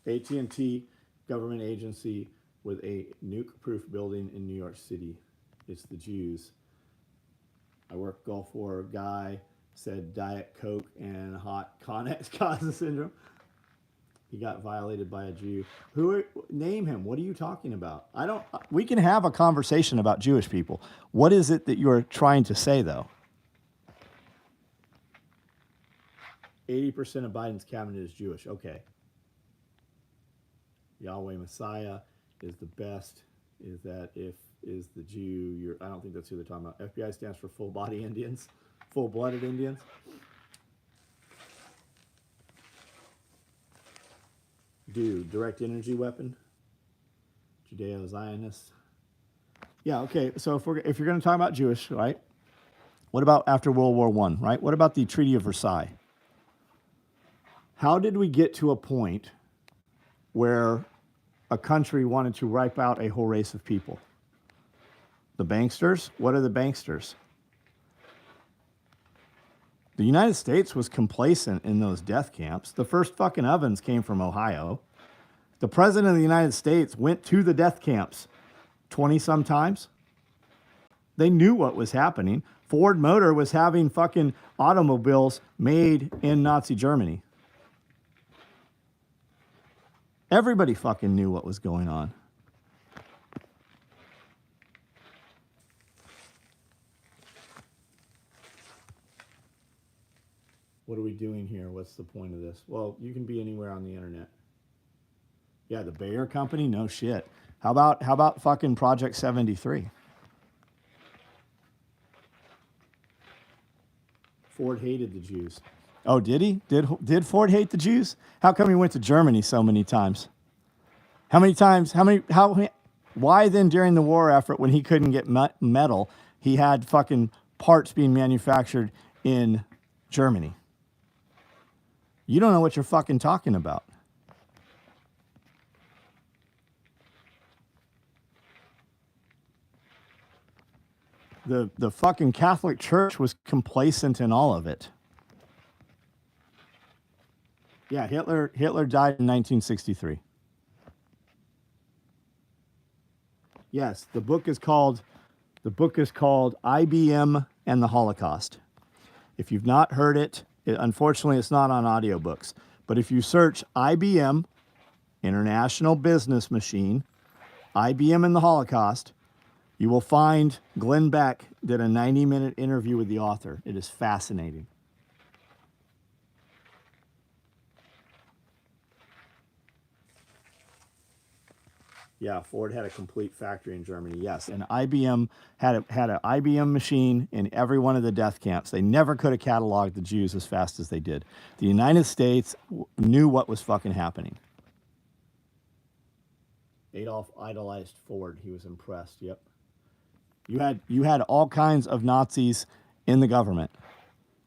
AT&T government agency with a nuke-proof building in New York City. It's the Jews. I work Gulf War guy said Diet Coke and hot Connex causes syndrome. He got violated by a Jew. Name him. What are you talking about? We can have a conversation about Jewish people. What is it that you're trying to say, though? 80% of Biden's cabinet is Jewish. Okay. Yahweh Messiah is the best. Is the Jew? I don't think that's who they're talking about. FBI stands for full body Indians, full-blooded Indians. Direct energy weapon, Judeo-Zionist. Yeah, okay. So if you're going to talk about Jewish, right? What about after World War I, right? What about the Treaty of Versailles? How did we get to a point where a country wanted to wipe out a whole race of people? The banksters? What are the banksters? The United States was complacent in those death camps. The first fucking ovens came from Ohio. The president of the United States went to the death camps 20-some times. They knew what was happening. Ford Motor was having fucking automobiles made in Nazi Germany. Everybody fucking knew what was going on. doing here? What's the point of this? Well, you can be anywhere on the internet. Yeah, the Bayer company? No shit. How about fucking Project 73? Ford hated the Jews. Oh, did he? Did Ford hate the Jews? How come he went to Germany so many times? How many times? Why then during the war effort when he couldn't get metal, he had fucking parts being manufactured in Germany? You don't know what you're fucking talking about. The fucking Catholic Church was complacent in all of it. Yeah, Hitler died in 1963. Yes, the book is called IBM and the Holocaust. If you've not heard it, unfortunately it's not on audiobooks, but if you search IBM, International Business Machine, IBM and the Holocaust, you will find Glenn Beck did a 90-minute interview with the author. It is fascinating. Yeah, Ford had a complete factory in Germany. Yes, and IBM had an IBM machine in every one of the death camps. They never could have cataloged the Jews as fast as they did. The United States knew what was fucking happening. Adolf idolized Ford. He was impressed. Yep. You had all kinds of Nazis in the government.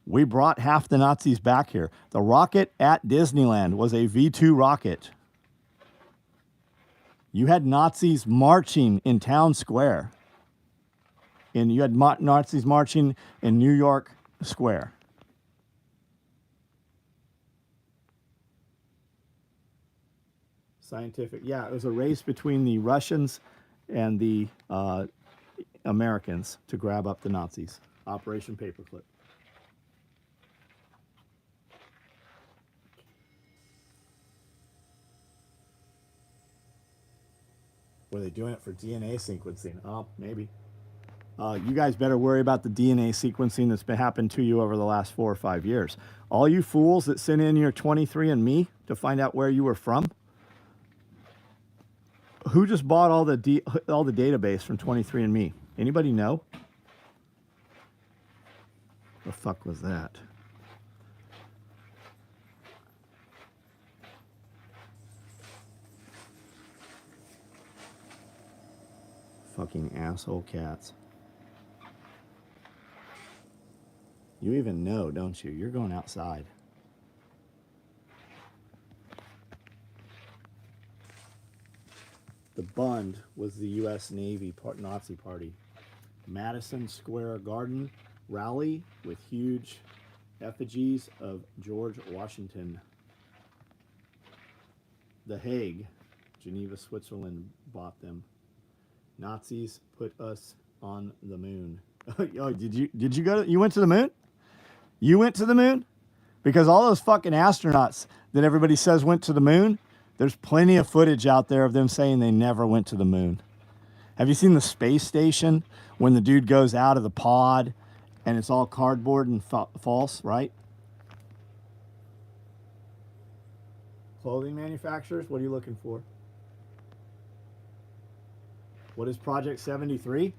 We brought half the Nazis back here. The rocket at Disneyland was a V-2 rocket. You had Nazis marching in town square. And you had Nazis marching in New York Square. Scientific. Yeah, it was a race between the Russians and the Americans to grab up the Nazis. Operation Paperclip. Were they doing it for DNA sequencing? Oh, maybe. You guys better worry about the DNA sequencing that's been happened to you over the last 4 or 5 years. All you fools that sent in your 23andMe to find out where you were from, who just bought all the database from 23andMe? Anybody know? The fuck was that? Fucking asshole cats. You even know, don't you? You're going outside. The Bund was the U.S. Navy Nazi Party. Madison Square Garden rally with huge effigies of George Washington. The Hague, Geneva, Switzerland bought them. Nazis put us on the moon. Oh, did you go? You went to the moon? You went to the moon? Because all those fucking astronauts that everybody says went to the moon, there's plenty of footage out there of them saying they never went to the moon. Have you seen the space station when the dude goes out of the pod and it's all cardboard and false, right? Clothing manufacturers, what are you looking for? What is Project 73?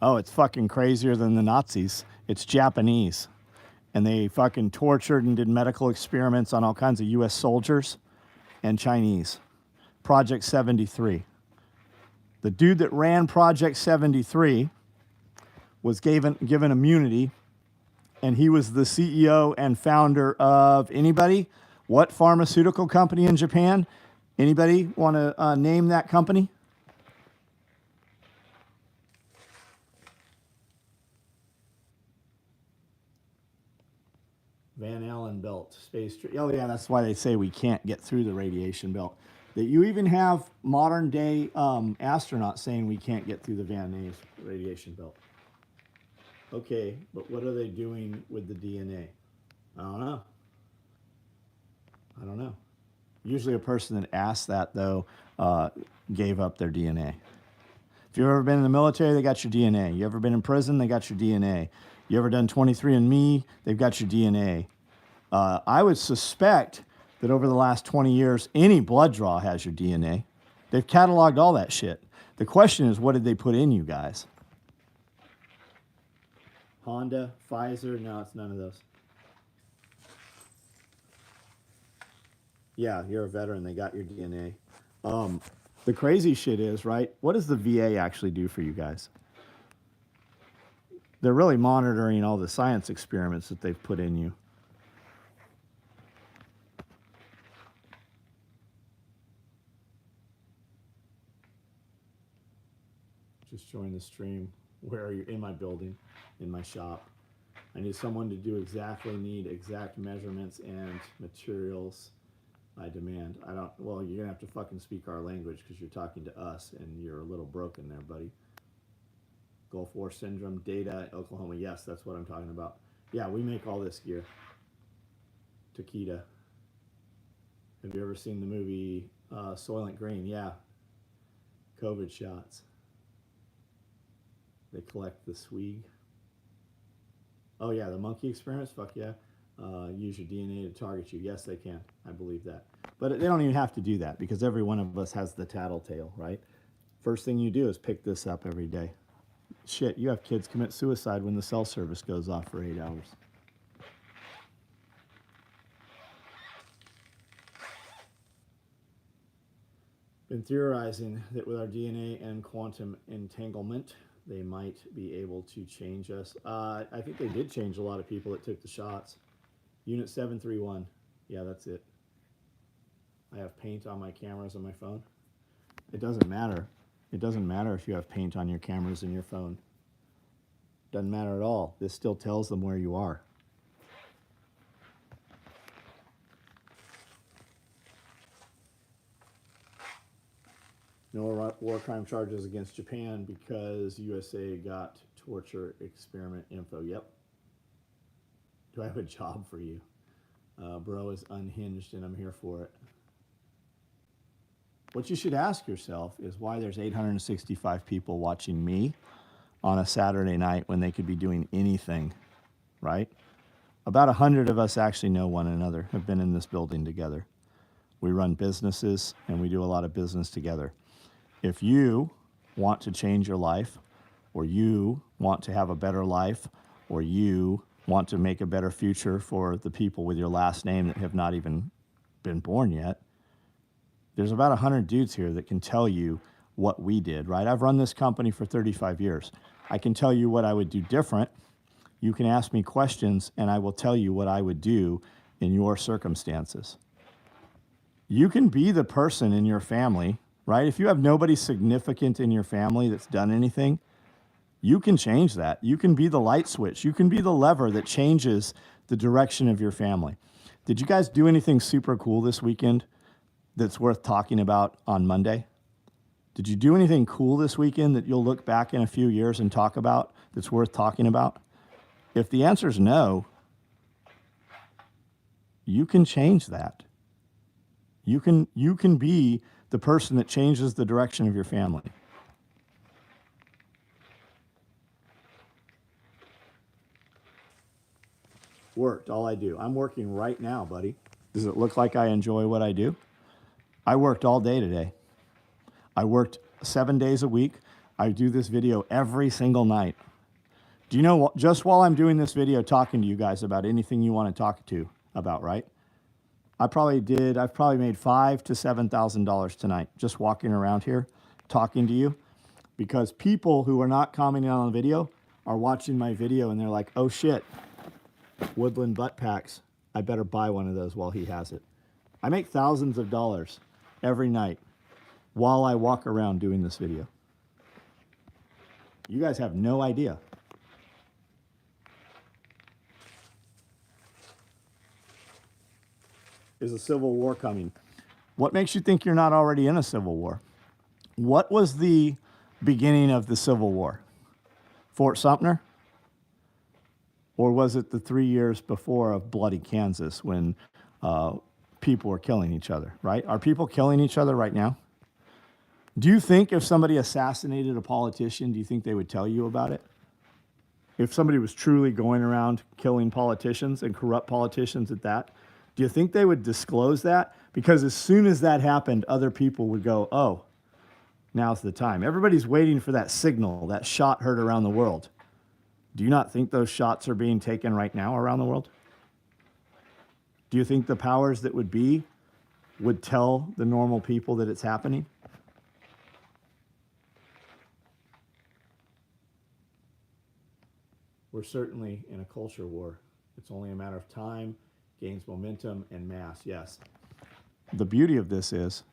Oh, it's fucking crazier than the Nazis. It's Japanese. And they fucking tortured and did medical experiments on all kinds of U.S. soldiers and Chinese. Project 73. The dude that ran Project 73 was given immunity, and he was the CEO and founder of anybody? What pharmaceutical company in Japan? Anybody want to name that company? Van Allen belt, space. Oh yeah, that's why they say we can't get through the radiation belt. That you even have modern day astronauts saying we can't get through the Van Allen radiation belt. Okay, but what are they doing with the DNA? I don't know. Usually a person that asks that, though, gave up their DNA. If you've ever been in the military, they got your DNA. You ever been in prison, they got your DNA. You ever done 23andMe, they've got your DNA. I would suspect that over the last 20 years, any blood draw has your DNA. They've cataloged all that shit. The question is, what did they put in you guys? Honda, Pfizer, no, it's none of those. Yeah, you're a veteran. They got your DNA. The crazy shit is, right? What does the VA actually do for you guys? They're really monitoring all the science experiments that they've put in you. Just join the stream. Where are you? In my building, in my shop. I need someone to need exact measurements and materials I demand. Well, you're gonna have to fucking speak our language because you're talking to us and you're a little broken there, buddy. Gulf War Syndrome, data, Oklahoma. Yes, that's what I'm talking about. Yeah, we make all this gear. Takeda. Have you ever seen the movie Soylent Green? Yeah. COVID shots. They collect the swig. Oh yeah, the monkey experiments? Fuck yeah. Use your DNA to target you. Yes, they can. I believe that. But they don't even have to do that because every one of us has the tattletale, right? First thing you do is pick this up every day. Shit, you have kids commit suicide when the cell service goes off for 8 hours. Been theorizing that with our DNA and quantum entanglement, they might be able to change us. I think they did change a lot of people that took the shots. Unit 731. Yeah, that's it. I have paint on my cameras on my phone. It doesn't matter. It doesn't matter if you have paint on your cameras and your phone. Doesn't matter at all. This still tells them where you are. No war crime charges against Japan because USA got torture experiment info. Yep. Do I have a job for you? Bro is unhinged and I'm here for it. What you should ask yourself is why there's 865 people watching me on a Saturday night when they could be doing anything, right? About 100 of us actually know one another, have been in this building together. We run businesses and we do a lot of business together. If you want to change your life, or you want to have a better life, or you want to make a better future for the people with your last name that have not even been born yet, there's about 100 dudes here that can tell you what we did, right? I've run this company for 35 years. I can tell you what I would do different. You can ask me questions and I will tell you what I would do in your circumstances. You can be the person in your family, right? If you have nobody significant in your family that's done anything, you can change that. You can be the light switch. You can be the lever that changes the direction of your family. Did you guys do anything super cool this weekend that's worth talking about on Monday? Did you do anything cool this weekend that you'll look back in a few years and talk about that's worth talking about? If the answer is no, you can change that. You can be the person that changes the direction of your family. Worked, all I do. I'm working right now, buddy. Does it look like I enjoy what I do? I worked all day today. I worked 7 days a week. I do this video every single night. Do you know what? Just while I'm doing this video talking to you guys about anything you want to talk to about, right? I've probably made $5,000 to $7,000 tonight just walking around here talking to you, because people who are not commenting on the video are watching my video and they're like, oh shit, Woodland butt packs. I better buy one of those while he has it. I make thousands of dollars every night while I walk around doing this video. You guys have no idea. Is a civil war coming? What makes you think you're not already in a civil war? What was the beginning of the Civil War? Fort Sumter? Or was it the 3 years before of bloody Kansas when people were killing each other, right? Are people killing each other right now? Do you think if somebody assassinated a politician, do you think they would tell you about it? if somebody was truly going around killing politicians and corrupt politicians at that, do you think they would disclose that? Because as soon as that happened, other people would go, oh, now's the time. Everybody's waiting for that signal, that shot heard around the world. Do you not think those shots are being taken right now around the world? Do you think the powers that would be would tell the normal people that it's happening? We're certainly in a culture war. It's only a matter of time, gains momentum, and mass, yes. The beauty of this is,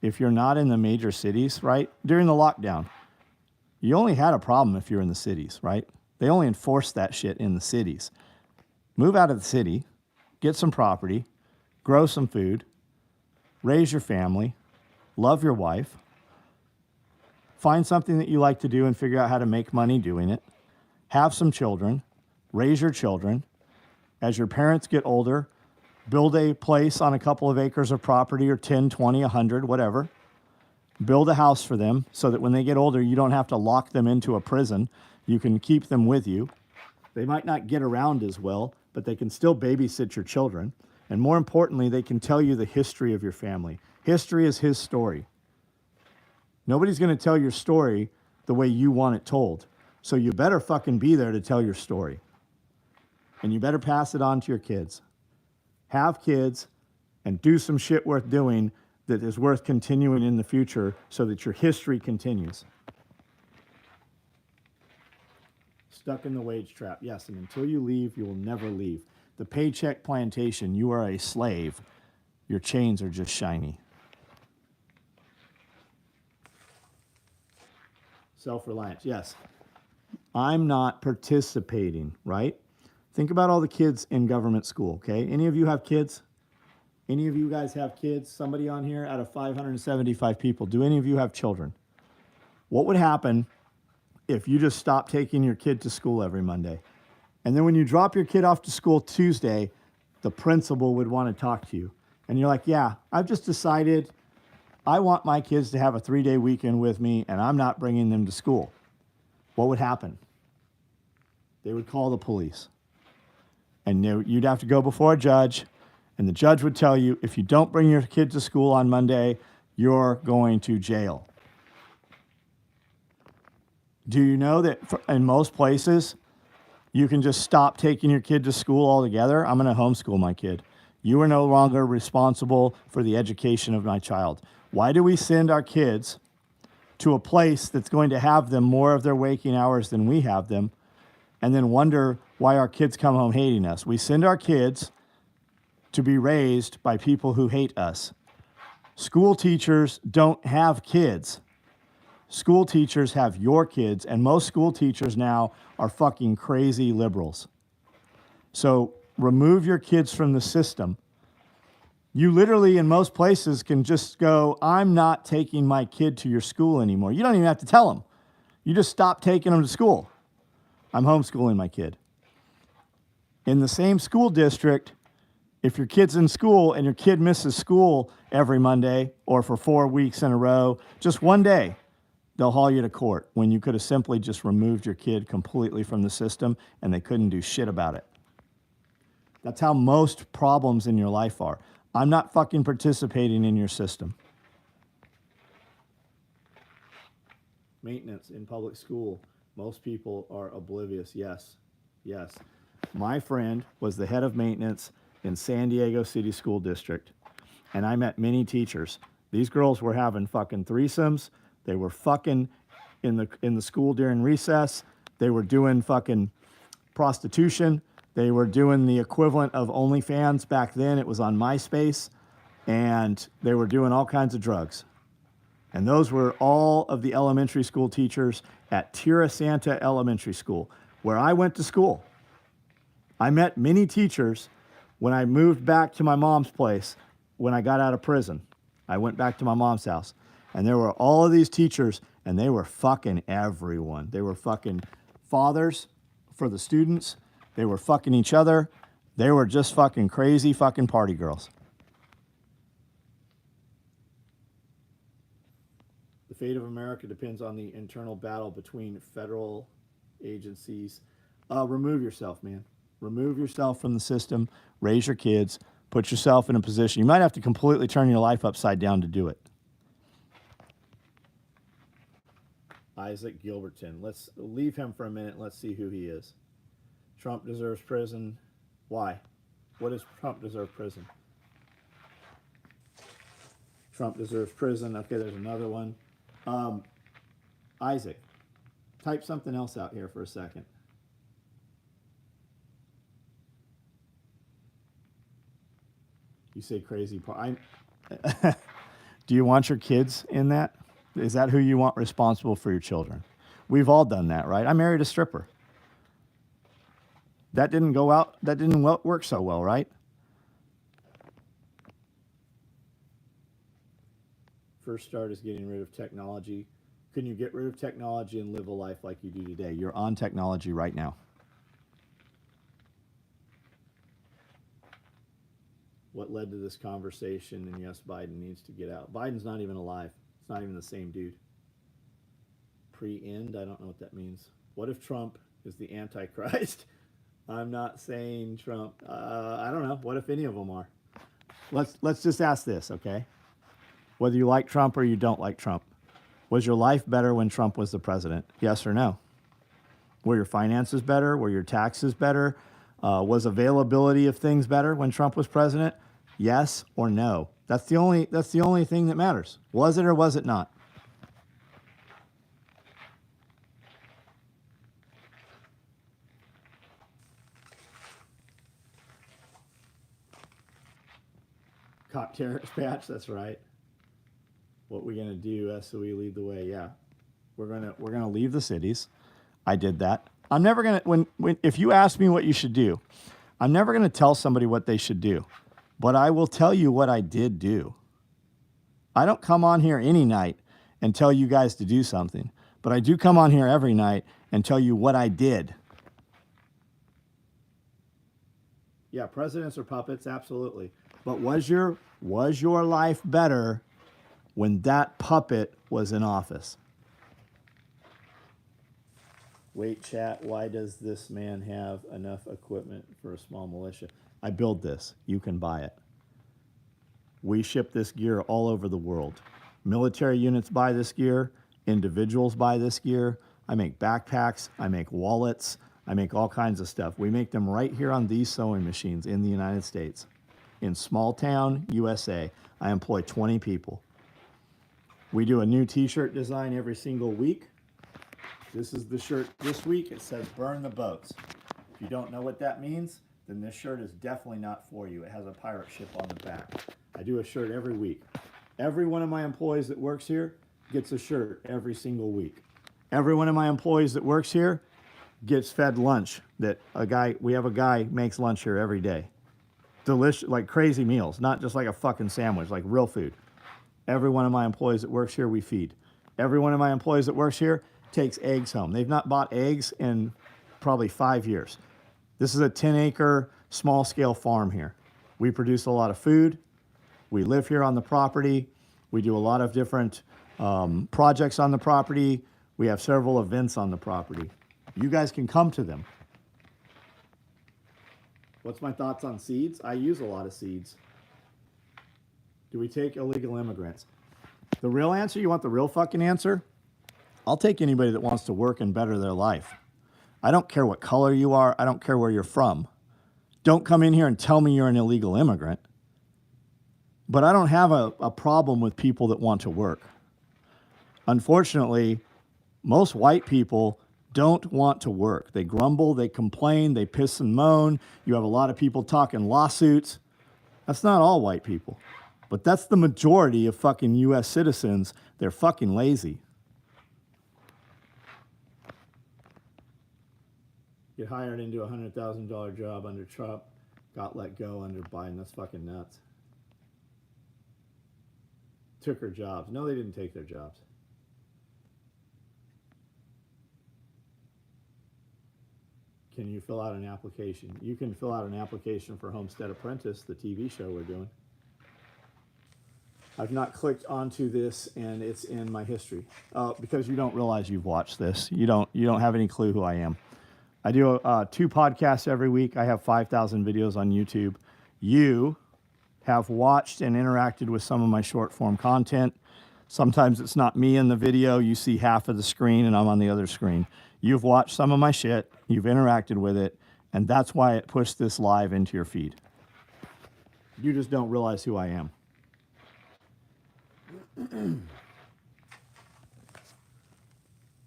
if you're not in the major cities, right, during the lockdown, you only had a problem if you're in the cities, right? They only enforced that shit in the cities. Move out of the city, get some property, grow some food, raise your family, love your wife, find something that you like to do and figure out how to make money doing it, have some children, raise your children. As your parents get older, build a place on a couple of acres of property, or 10, 20, 100, whatever. Build a house for them so that when they get older, you don't have to lock them into a prison. You can keep them with you. They might not get around as well, but they can still babysit your children. And more importantly, they can tell you the history of your family. History is his story. Nobody's going to tell your story the way you want it told. So you better fucking be there to tell your story. And you better pass it on to your kids. Have kids and do some shit worth doing that is worth continuing in the future so that your history continues. Stuck in the wage trap. Yes, and until you leave, you will never leave. The paycheck plantation, you are a slave. Your chains are just shiny. Self-reliance, yes. I'm not participating, right? Think about all the kids in government school, okay? Any of you have kids? Any of you guys have kids? Somebody on here out of 575 people, do any of you have children? What would happen if you just stopped taking your kid to school every Monday? And then when you drop your kid off to school Tuesday, the principal would want to talk to you. And you're like, yeah, I've just decided I want my kids to have a 3-day weekend with me and I'm not bringing them to school. What would happen? They would call the police. And you'd have to go before a judge, and the judge would tell you, if you don't bring your kid to school on Monday, you're going to jail. Do you know that in most places, you can just stop taking your kid to school altogether? I'm going to homeschool my kid. You are no longer responsible for the education of my child. Why do we send our kids to a place that's going to have them more of their waking hours than we have them, and then wonder why our kids come home hating us? We send our kids to be raised by people who hate us. School teachers don't have kids. School teachers have your kids, and most school teachers now are fucking crazy liberals. So remove your kids from the system. You literally, in most places, can just go, I'm not taking my kid to your school anymore. You don't even have to tell them. You just stop taking them to school. I'm homeschooling my kid. In the same school district, if your kid's in school and your kid misses school every Monday or for 4 weeks in a row, just one day, they'll haul you to court when you could have simply just removed your kid completely from the system and they couldn't do shit about it. That's how most problems in your life are. I'm not fucking participating in your system. Maintenance in public school. Most people are oblivious. Yes. Yes. My friend was the head of maintenance in San Diego City School District, and I met many teachers. These girls were having fucking threesomes. They were fucking in the school during recess. They were doing fucking prostitution. They were doing the equivalent of OnlyFans back then. It was on MySpace, and they were doing all kinds of drugs. And those were all of the elementary school teachers at Tierra Santa Elementary School, where I went to school. I met many teachers when I moved back to my mom's place when I got out of prison. I went back to my mom's house, and there were all of these teachers, and they were fucking everyone. They were fucking fathers for the students. They were fucking each other. They were just fucking crazy fucking party girls. The fate of America depends on the internal battle between federal agencies. Remove yourself, man. Remove yourself from the system. Raise your kids. Put yourself in a position. You might have to completely turn your life upside down to do it. Isaac Gilberton. Let's leave him for a minute. Let's see who he is. Trump deserves prison. Why? What does Trump deserve prison? Trump deserves prison. Okay, there's another one. Isaac, type something else out here for a second. You say crazy part. Do you want your kids in that? Is that who you want responsible for your children? We've all done that, right? I married a stripper. That didn't go out. That didn't work so well, right? First start is getting rid of technology. Can you get rid of technology and live a life like you do today? You're on technology right now. What led to this conversation? And yes, Biden needs to get out. Biden's not even alive. It's not even the same dude. Pre-end? I don't know what that means. What if Trump is the Antichrist? I'm not saying Trump. I don't know. What if any of them are? Let's just ask this, okay? Whether you like Trump or you don't like Trump. Was your life better when Trump was the president? Yes or no? Were your finances better? Were your taxes better? Was availability of things better when Trump was president? Yes or no? That's the only thing that matters. Was it or was it not? Cop terrorist patch, that's right. What we gonna do? SOE lead the way. Yeah. We're gonna leave the cities. I did that. I'm never gonna if you ask me what you should do, I'm never gonna tell somebody what they should do. But I will tell you what I did do. I don't come on here any night and tell you guys to do something, but I do come on here every night and tell you what I did. Yeah, presidents are puppets, absolutely. But was your life better when that puppet was in office? Wait, chat, why does this man have enough equipment for a small militia? I build this. You can buy it. We ship this gear all over the world. Military units buy this gear. Individuals buy this gear. I make backpacks. I make wallets. I make all kinds of stuff. We make them right here on these sewing machines in the United States. In small town, USA, I employ 20 people. We do a new t-shirt design every single week. This is the shirt this week. It says burn the boats. If you don't know what that means, then this shirt is definitely not for you. It has a pirate ship on the back. I do a shirt every week. Every one of my employees that works here gets a shirt every single week. Every one of my employees that works here gets fed lunch that we have a guy makes lunch here every day. Delicious, like crazy meals, not just like a fucking sandwich, like real food. Every one of my employees that works here, we feed. Every one of my employees that works here takes eggs home. They've not bought eggs in probably 5 years. This is a 10-acre, small-scale farm here. We produce a lot of food. We live here on the property. We do a lot of different projects on the property. We have several events on the property. You guys can come to them. What's my thoughts on seeds? I use a lot of seeds. Do we take illegal immigrants? The real answer, you want the real fucking answer? I'll take anybody that wants to work and better their life. I don't care what color you are. I don't care where you're from. Don't come in here and tell me you're an illegal immigrant. But I don't have a problem with people that want to work. Unfortunately, most white people don't want to work. They grumble, they complain, they piss and moan. You have a lot of people talking lawsuits. That's not all white people. But that's the majority of fucking U.S. citizens. They're fucking lazy. Get hired into a $100,000 job under Trump, got let go under Biden. That's fucking nuts. Took her jobs. No, they didn't take their jobs. Can you fill out an application? You can fill out an application for Homestead Apprentice, the TV show we're doing. I've not clicked onto this, and it's in my history. Because you don't realize you've watched this. You don't have any clue who I am. I do 2 podcasts every week. I have 5,000 videos on YouTube. You have watched and interacted with some of my short form content. Sometimes it's not me in the video. You see half of the screen and I'm on the other screen. You've watched some of my shit. You've interacted with it. And that's why it pushed this live into your feed. You just don't realize who I am.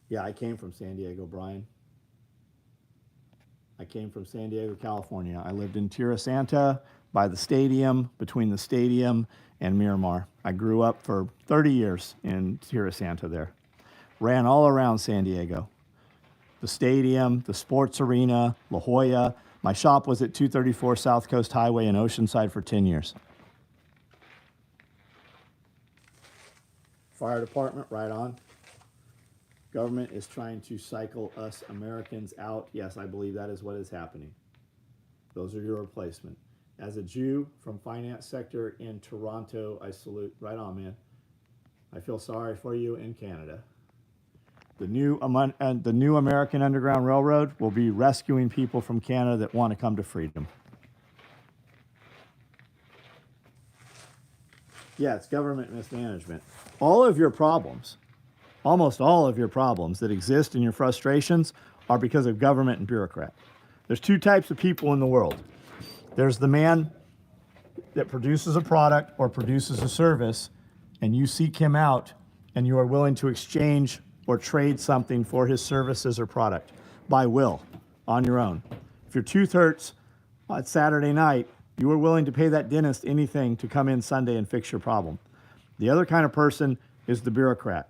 Yeah, I came from San Diego, Brian. I came from San Diego, California. I lived in Tierra Santa by the stadium, between the stadium and Miramar. I grew up for 30 years in Tierra Santa there. Ran all around San Diego. The stadium, the sports arena, La Jolla. My shop was at 234 South Coast Highway in Oceanside for 10 years. Fire department, right on. Government is trying to cycle us Americans out. Yes, I believe that is what is happening. Those are your replacement. As a Jew from finance sector in Toronto, I salute. Right on, man. I feel sorry for you in Canada. The new American Underground Railroad will be rescuing people from Canada that want to come to freedom. Yeah, it's government mismanagement. All of your problems, almost all of your problems that exist in your frustrations are because of government and bureaucrat. There's 2 types of people in the world. There's the man that produces a product or produces a service, and you seek him out, and you are willing to exchange or trade something for his services or product by will, on your own. If your tooth hurts on Saturday night, you are willing to pay that dentist anything to come in Sunday and fix your problem. The other kind of person is the bureaucrat.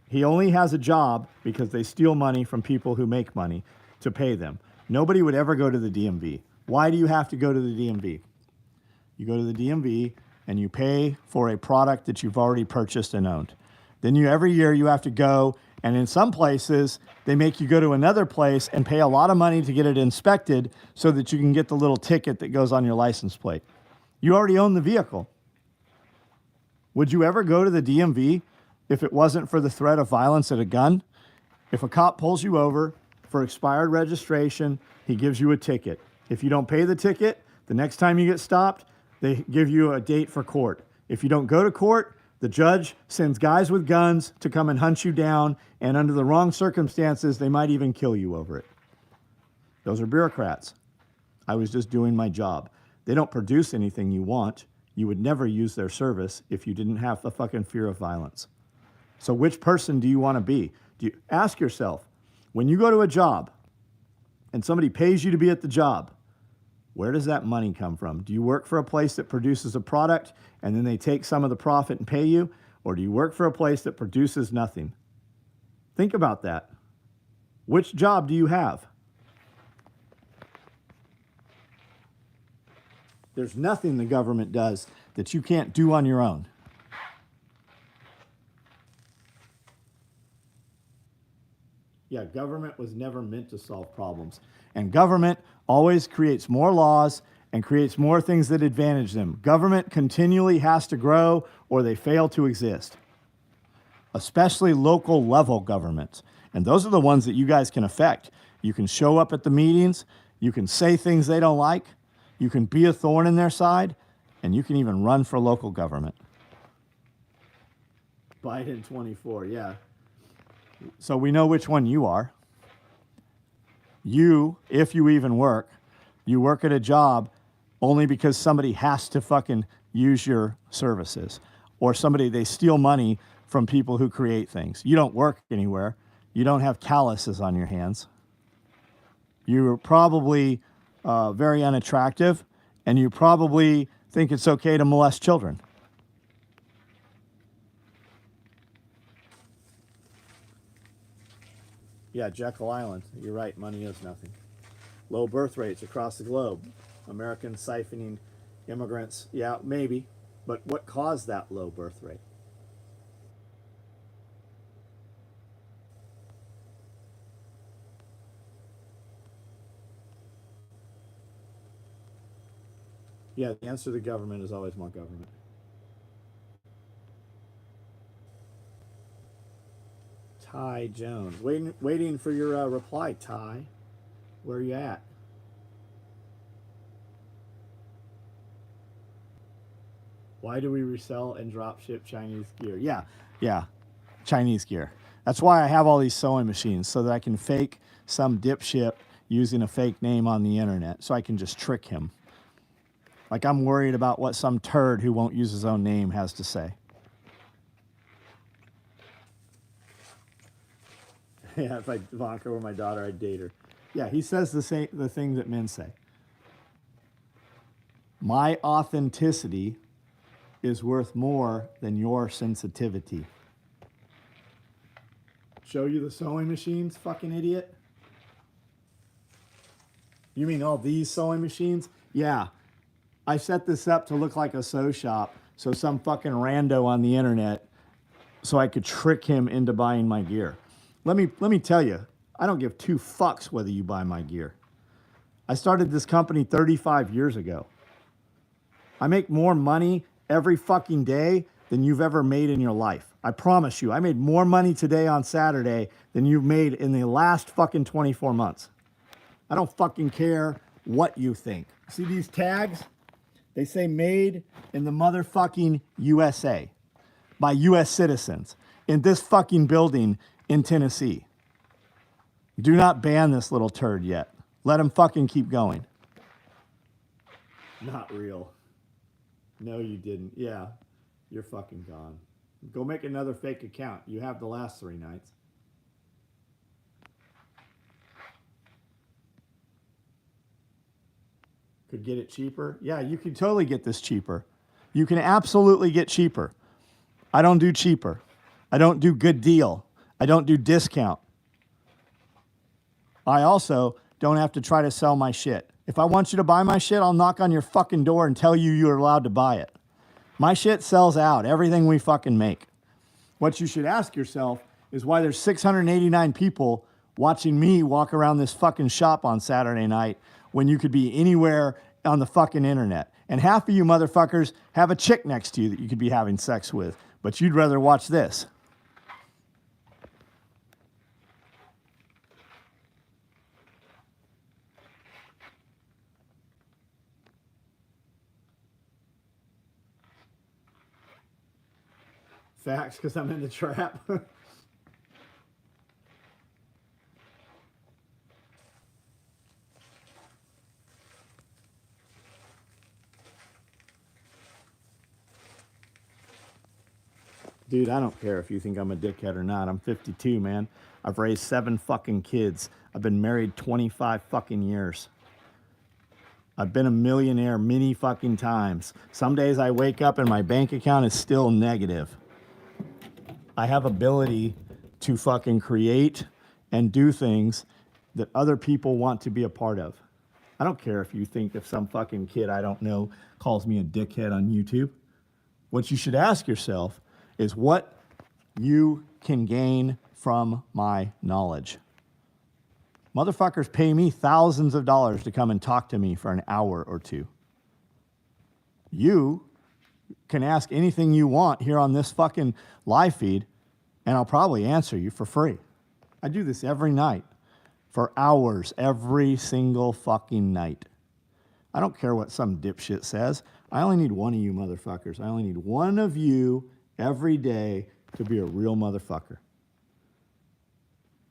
He only has a job because they steal money from people who make money to pay them. Nobody would ever go to the DMV. Why do you have to go to the DMV? You go to the DMV and you pay for a product that you've already purchased and owned. Then every year you have to go, and in some places they make you go to another place and pay a lot of money to get it inspected so that you can get the little ticket that goes on your license plate. You already own the vehicle. Would you ever go to the DMV if it wasn't for the threat of violence at a gun? If a cop pulls you over for expired registration, he gives you a ticket. If you don't pay the ticket, the next time you get stopped, they give you a date for court. If you don't go to court, the judge sends guys with guns to come and hunt you down, and under the wrong circumstances, they might even kill you over it. Those are bureaucrats. I was just doing my job. They don't produce anything you want. You would never use their service if you didn't have the fucking fear of violence. So which person do you want to be? Do you ask yourself, when you go to a job and somebody pays you to be at the job, where does that money come from? Do you work for a place that produces a product and then they take some of the profit and pay you? Or do you work for a place that produces nothing? Think about that. Which job do you have? There's nothing the government does that you can't do on your own. Yeah, government was never meant to solve problems. And government always creates more laws and creates more things that advantage them. Government continually has to grow or they fail to exist, especially local level governments. And those are the ones that you guys can affect. You can show up at the meetings, you can say things they don't like, you can be a thorn in their side, and you can even run for local government. Biden 24, yeah. So we know which one you are. You, if you even work, you work at a job only because somebody has to fucking use your services. Or they steal money from people who create things. You don't work anywhere. You don't have calluses on your hands. You're probably very unattractive, and you probably think it's okay to molest children. Yeah, Jekyll Island. You're right, money is nothing. Low birth rates across the globe. Americans siphoning immigrants. Yeah, maybe. But what caused that low birth rate? Yeah, the answer to the government is always more government. Ty Jones. Waiting for your reply, Ty. Where are you at? Why do we resell and drop ship Chinese gear? Yeah, Chinese gear. That's why I have all these sewing machines, so that I can fake some dipshit using a fake name on the internet, so I can just trick him. Like I'm worried about what some turd who won't use his own name has to say. Yeah, if Ivanka were my daughter, I'd date her. Yeah, he says the thing that men say. My authenticity is worth more than your sensitivity. Show you the sewing machines, fucking idiot? You mean all these sewing machines? Yeah. I set this up to look like a sew shop, so some fucking rando on the internet, so I could trick him into buying my gear. Let me tell you, I don't give two fucks whether you buy my gear. I started this company 35 years ago. I make more money every fucking day than you've ever made in your life. I promise you, I made more money today on Saturday than you've made in the last fucking 24 months. I don't fucking care what you think. See these tags? They say made in the motherfucking USA by US citizens in this fucking building in Tennessee. Do not ban this little turd yet. Let him fucking keep going. Not real. No, you didn't. Yeah, you're fucking gone. Go make another fake account. You have the last 3 nights. Could get it cheaper? Yeah, you can totally get this cheaper. You can absolutely get cheaper. I don't do cheaper. I don't do good deal. I don't do discount. I also don't have to try to sell my shit. If I want you to buy my shit, I'll knock on your fucking door and tell you you're allowed to buy it. My shit sells out, everything we fucking make. What you should ask yourself is why there's 689 people watching me walk around this fucking shop on Saturday night when you could be anywhere on the fucking internet. And half of you motherfuckers have a chick next to you that you could be having sex with, but you'd rather watch this. Facts, because I'm in the trap. Dude, I don't care if you think I'm a dickhead or not. I'm 52, man. I've raised 7 fucking kids. I've been married 25 fucking years. I've been a millionaire many fucking times. Some days I wake up and my bank account is still negative. I have ability to fucking create and do things that other people want to be a part of. I don't care if you think if some fucking kid I don't know calls me a dickhead on YouTube. What you should ask yourself is what you can gain from my knowledge. Motherfuckers pay me thousands of dollars to come and talk to me for an hour or 2. You can ask anything you want here on this fucking live feed, and I'll probably answer you for free. I do this every night for hours, every single fucking night. I don't care what some dipshit says. I only need one of you motherfuckers. I only need one of you every day to be a real motherfucker.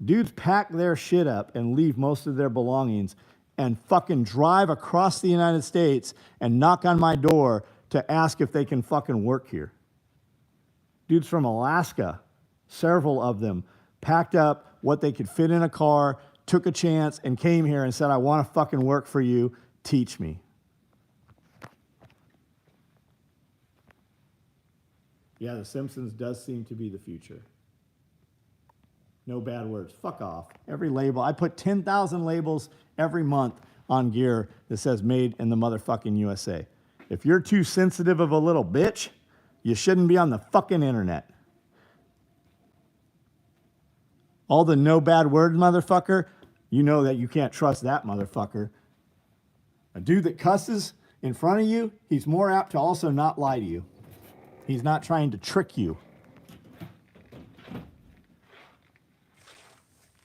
Dudes pack their shit up and leave most of their belongings and fucking drive across the United States and knock on my door to ask if they can fucking work here. Dudes from Alaska, several of them, packed up what they could fit in a car, took a chance, and came here and said, I want to fucking work for you. Teach me. Yeah, The Simpsons does seem to be the future. No bad words. Fuck off. Every label. I put 10,000 labels every month on gear that says made in the motherfucking USA. If you're too sensitive of a little bitch, you shouldn't be on the fucking internet. All the no bad word motherfucker, you know that you can't trust that motherfucker. A dude that cusses in front of you, he's more apt to also not lie to you. He's not trying to trick you.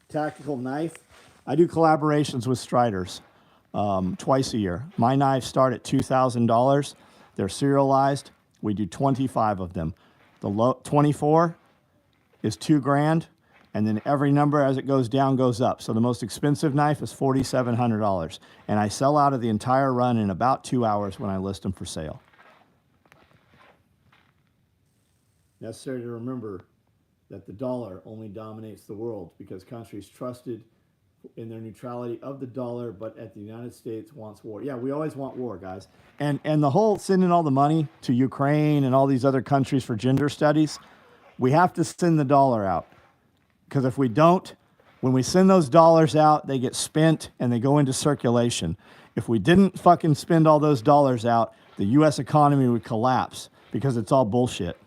tactical knife. I do collaborations with Striders twice a year. My knives start at $2,000. They're serialized. We do 25 of them. The 24 is $2,000, and then every number as it goes down goes up. So the most expensive knife is $4,700, and I sell out of the entire run in about 2 hours when I list them for sale. Necessary to remember that the dollar only dominates the world because countries trusted in their neutrality of the dollar, but at the United States wants war. Yeah, we always want war, guys. And the whole sending all the money to Ukraine and all these other countries for gender studies, we have to send the dollar out. Because if we don't, when we send those dollars out, they get spent and they go into circulation. If we didn't fucking spend all those dollars out, the U.S. economy would collapse because it's all bullshit.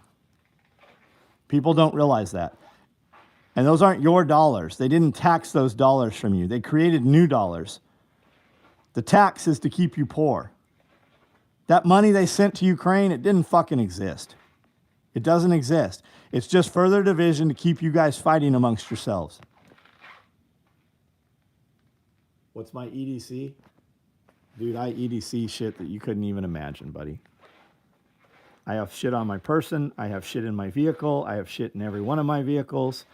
People don't realize that. And those aren't your dollars. They didn't tax those dollars from you. They created new dollars. The tax is to keep you poor. That money they sent to Ukraine, it didn't fucking exist. It doesn't exist. It's just further division to keep you guys fighting amongst yourselves. What's my EDC? Dude, I EDC shit that you couldn't even imagine, buddy. I have shit on my person. I have shit in my vehicle. I have shit in every one of my vehicles.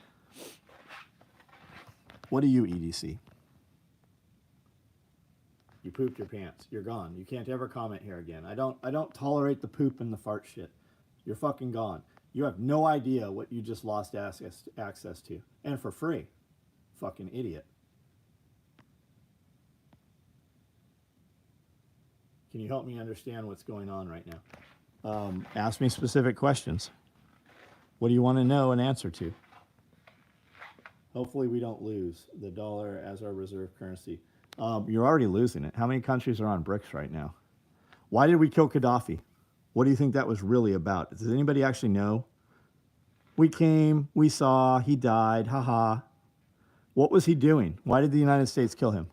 What do you EDC? You pooped your pants. You're gone. You can't ever comment here again. I don't tolerate the poop and the fart shit. You're fucking gone. You have no idea what you just lost access to. And for free. Fucking idiot. Can you help me understand what's going on right now? Ask me specific questions. What do you want to know an answer to? Hopefully we don't lose the dollar as our reserve currency. You're already losing it. How many countries are on BRICS right now? Why did we kill Gaddafi? What do you think that was really about? Does anybody actually know? We came, we saw, he died, haha. What was he doing? Why did the United States kill him?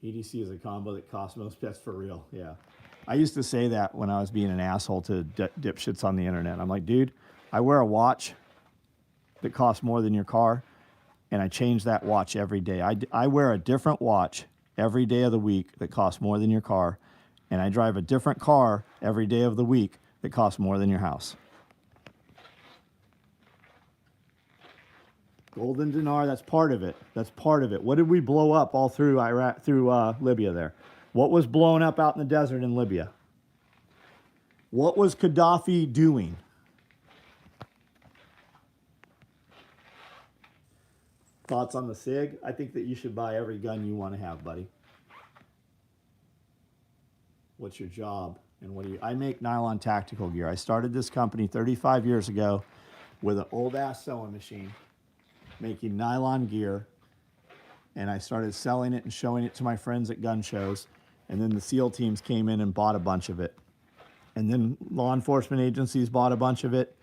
EDC is a combo that costs most pets for real. Yeah. I used to say that when I was being an asshole to dipshits on the internet. I'm like, dude, I wear a watch that costs more than your car, and I change that watch every day. I wear a different watch every day of the week that costs more than your car, and I drive a different car every day of the week that costs more than your house. Golden dinar, that's part of it. That's part of it. What did we blow up all through Iraq, through Libya there? What was blown up out in the desert in Libya? What was Gaddafi doing? Thoughts on the SIG? I think that you should buy every gun you want to have, buddy. What's your job? And what do you... I make nylon tactical gear. I started this company 35 years ago with an old-ass sewing machine, making nylon gear, and I started selling it and showing it to my friends at gun shows, and then the SEAL teams came in and bought a bunch of it. And then law enforcement agencies bought a bunch of it,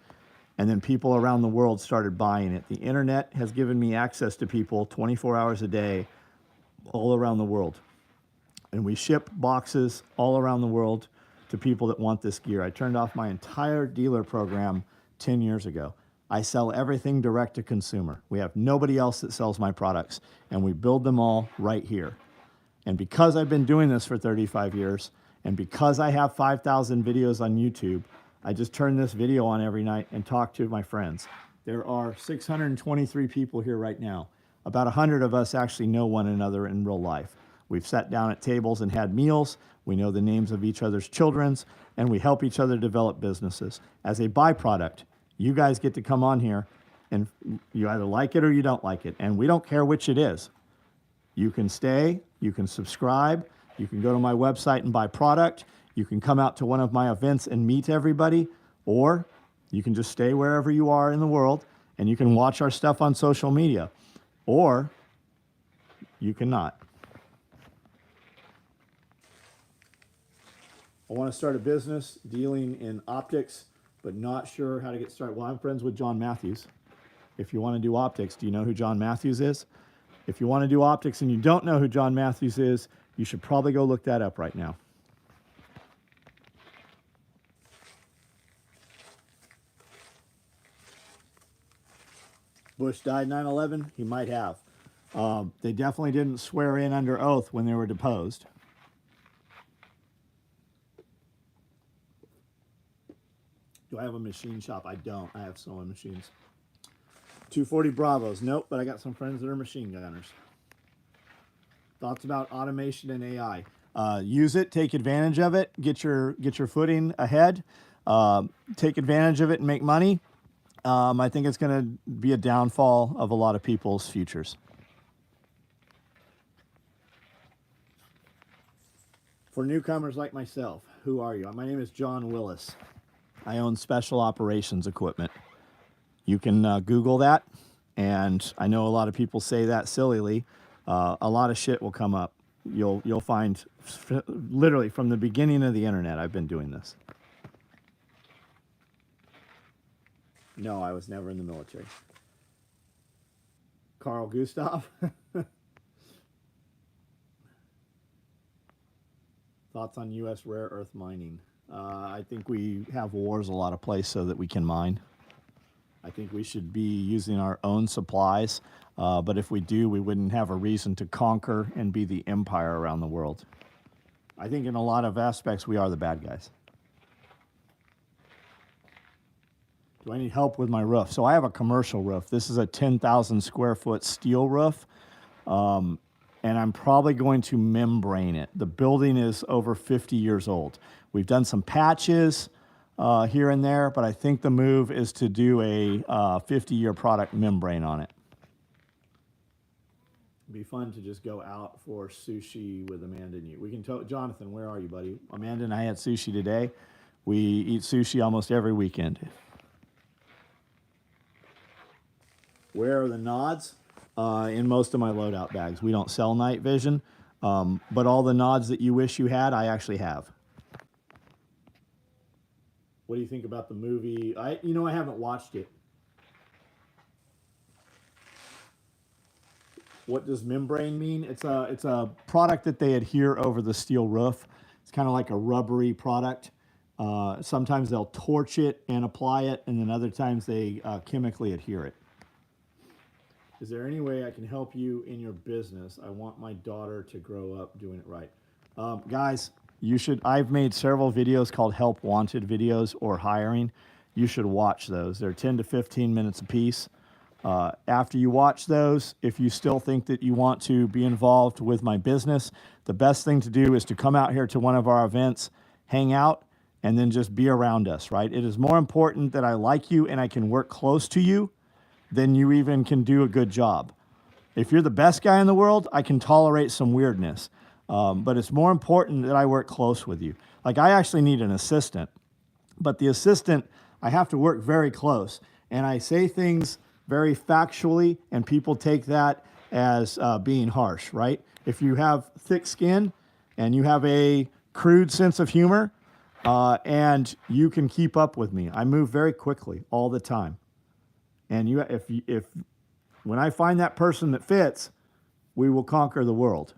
and then people around the world started buying it. The internet has given me access to people 24 hours a day all around the world. And we ship boxes all around the world to people that want this gear. I turned off my entire dealer program 10 years ago. I sell everything direct to consumer. We have nobody else that sells my products, and we build them all right here. And because I've been doing this for 35 years, and because I have 5,000 videos on YouTube, I just turn this video on every night and talk to my friends. There are 623 people here right now. About 100 of us actually know one another in real life. We've sat down at tables and had meals. We know the names of each other's children, and we help each other develop businesses. As a byproduct, you guys get to come on here, and you either like it or you don't like it, and we don't care which it is. You can stay, you can subscribe, you can go to my website and buy product, you can come out to one of my events and meet everybody, or you can just stay wherever you are in the world, and you can watch our stuff on social media, or you cannot. I want to start a business dealing in optics, but not sure how to get started. Well, I'm friends with John Matthews. If you want to do optics, do you know who John Matthews is? If you want to do optics and you don't know who John Matthews is, you should probably go look that up right now. Bush died 9/11. He might have. They definitely didn't swear in under oath when they were deposed. Do I have a machine shop? I don't. I have sewing machines. 240 Bravos. Nope, but I got some friends that are machine gunners. Thoughts about automation and AI? Use it, take advantage of it, get your footing ahead, take advantage of it and make money. I think it's going to be a downfall of a lot of people's futures. For newcomers like myself, who are you? My name is John Willis. I own special operations equipment. You can Google that, and I know a lot of people say that sillily. A lot of shit will come up. You'll find, literally from the beginning of the internet, I've been doing this. No, I was never in the military. Carl Gustav. Thoughts on U.S. rare earth mining? I think we have wars a lot of places so that we can mine. I think we should be using our own supplies, but if we do, we wouldn't have a reason to conquer and be the empire around the world. I think in a lot of aspects, we are the bad guys. Do I need help with my roof? So I have a commercial roof. This is a 10,000 square foot steel roof, and I'm probably going to membrane it. The building is over 50 years old. We've done some patches here and there, but I think the move is to do a 50-year product membrane on it. It'd be fun to just go out for sushi with Amanda and you. We can Jonathan, where are you, buddy? Amanda and I had sushi today. We eat sushi almost every weekend. Where are the nods? In most of my loadout bags. We don't sell night vision, but all the nods that you wish you had, I actually have. What do you think about the movie? I haven't watched it. What does membrane mean? It's a product that they adhere over the steel roof. It's kind of like a rubbery product. Sometimes they'll torch it and apply it, and then other times they chemically adhere it. Is there any way I can help you in your business? I want my daughter to grow up doing it right. Guys, I've made several videos called Help Wanted videos or hiring. You should watch those. They're 10 to 15 minutes a piece. After you watch those, if you still think that you want to be involved with my business, the best thing to do is to come out here to one of our events, hang out, and then just be around us, right? It is more important that I like you and I can work close to you than you even can do a good job. If you're the best guy in the world, I can tolerate some weirdness. But it's more important that I work close with you. Like, I actually need an assistant, but the assistant, I have to work very close. And I say things very factually, and people take that as being harsh, right? If you have thick skin and you have a crude sense of humor, and you can keep up with me, I move very quickly all the time. And if when I find that person that fits, we will conquer the world.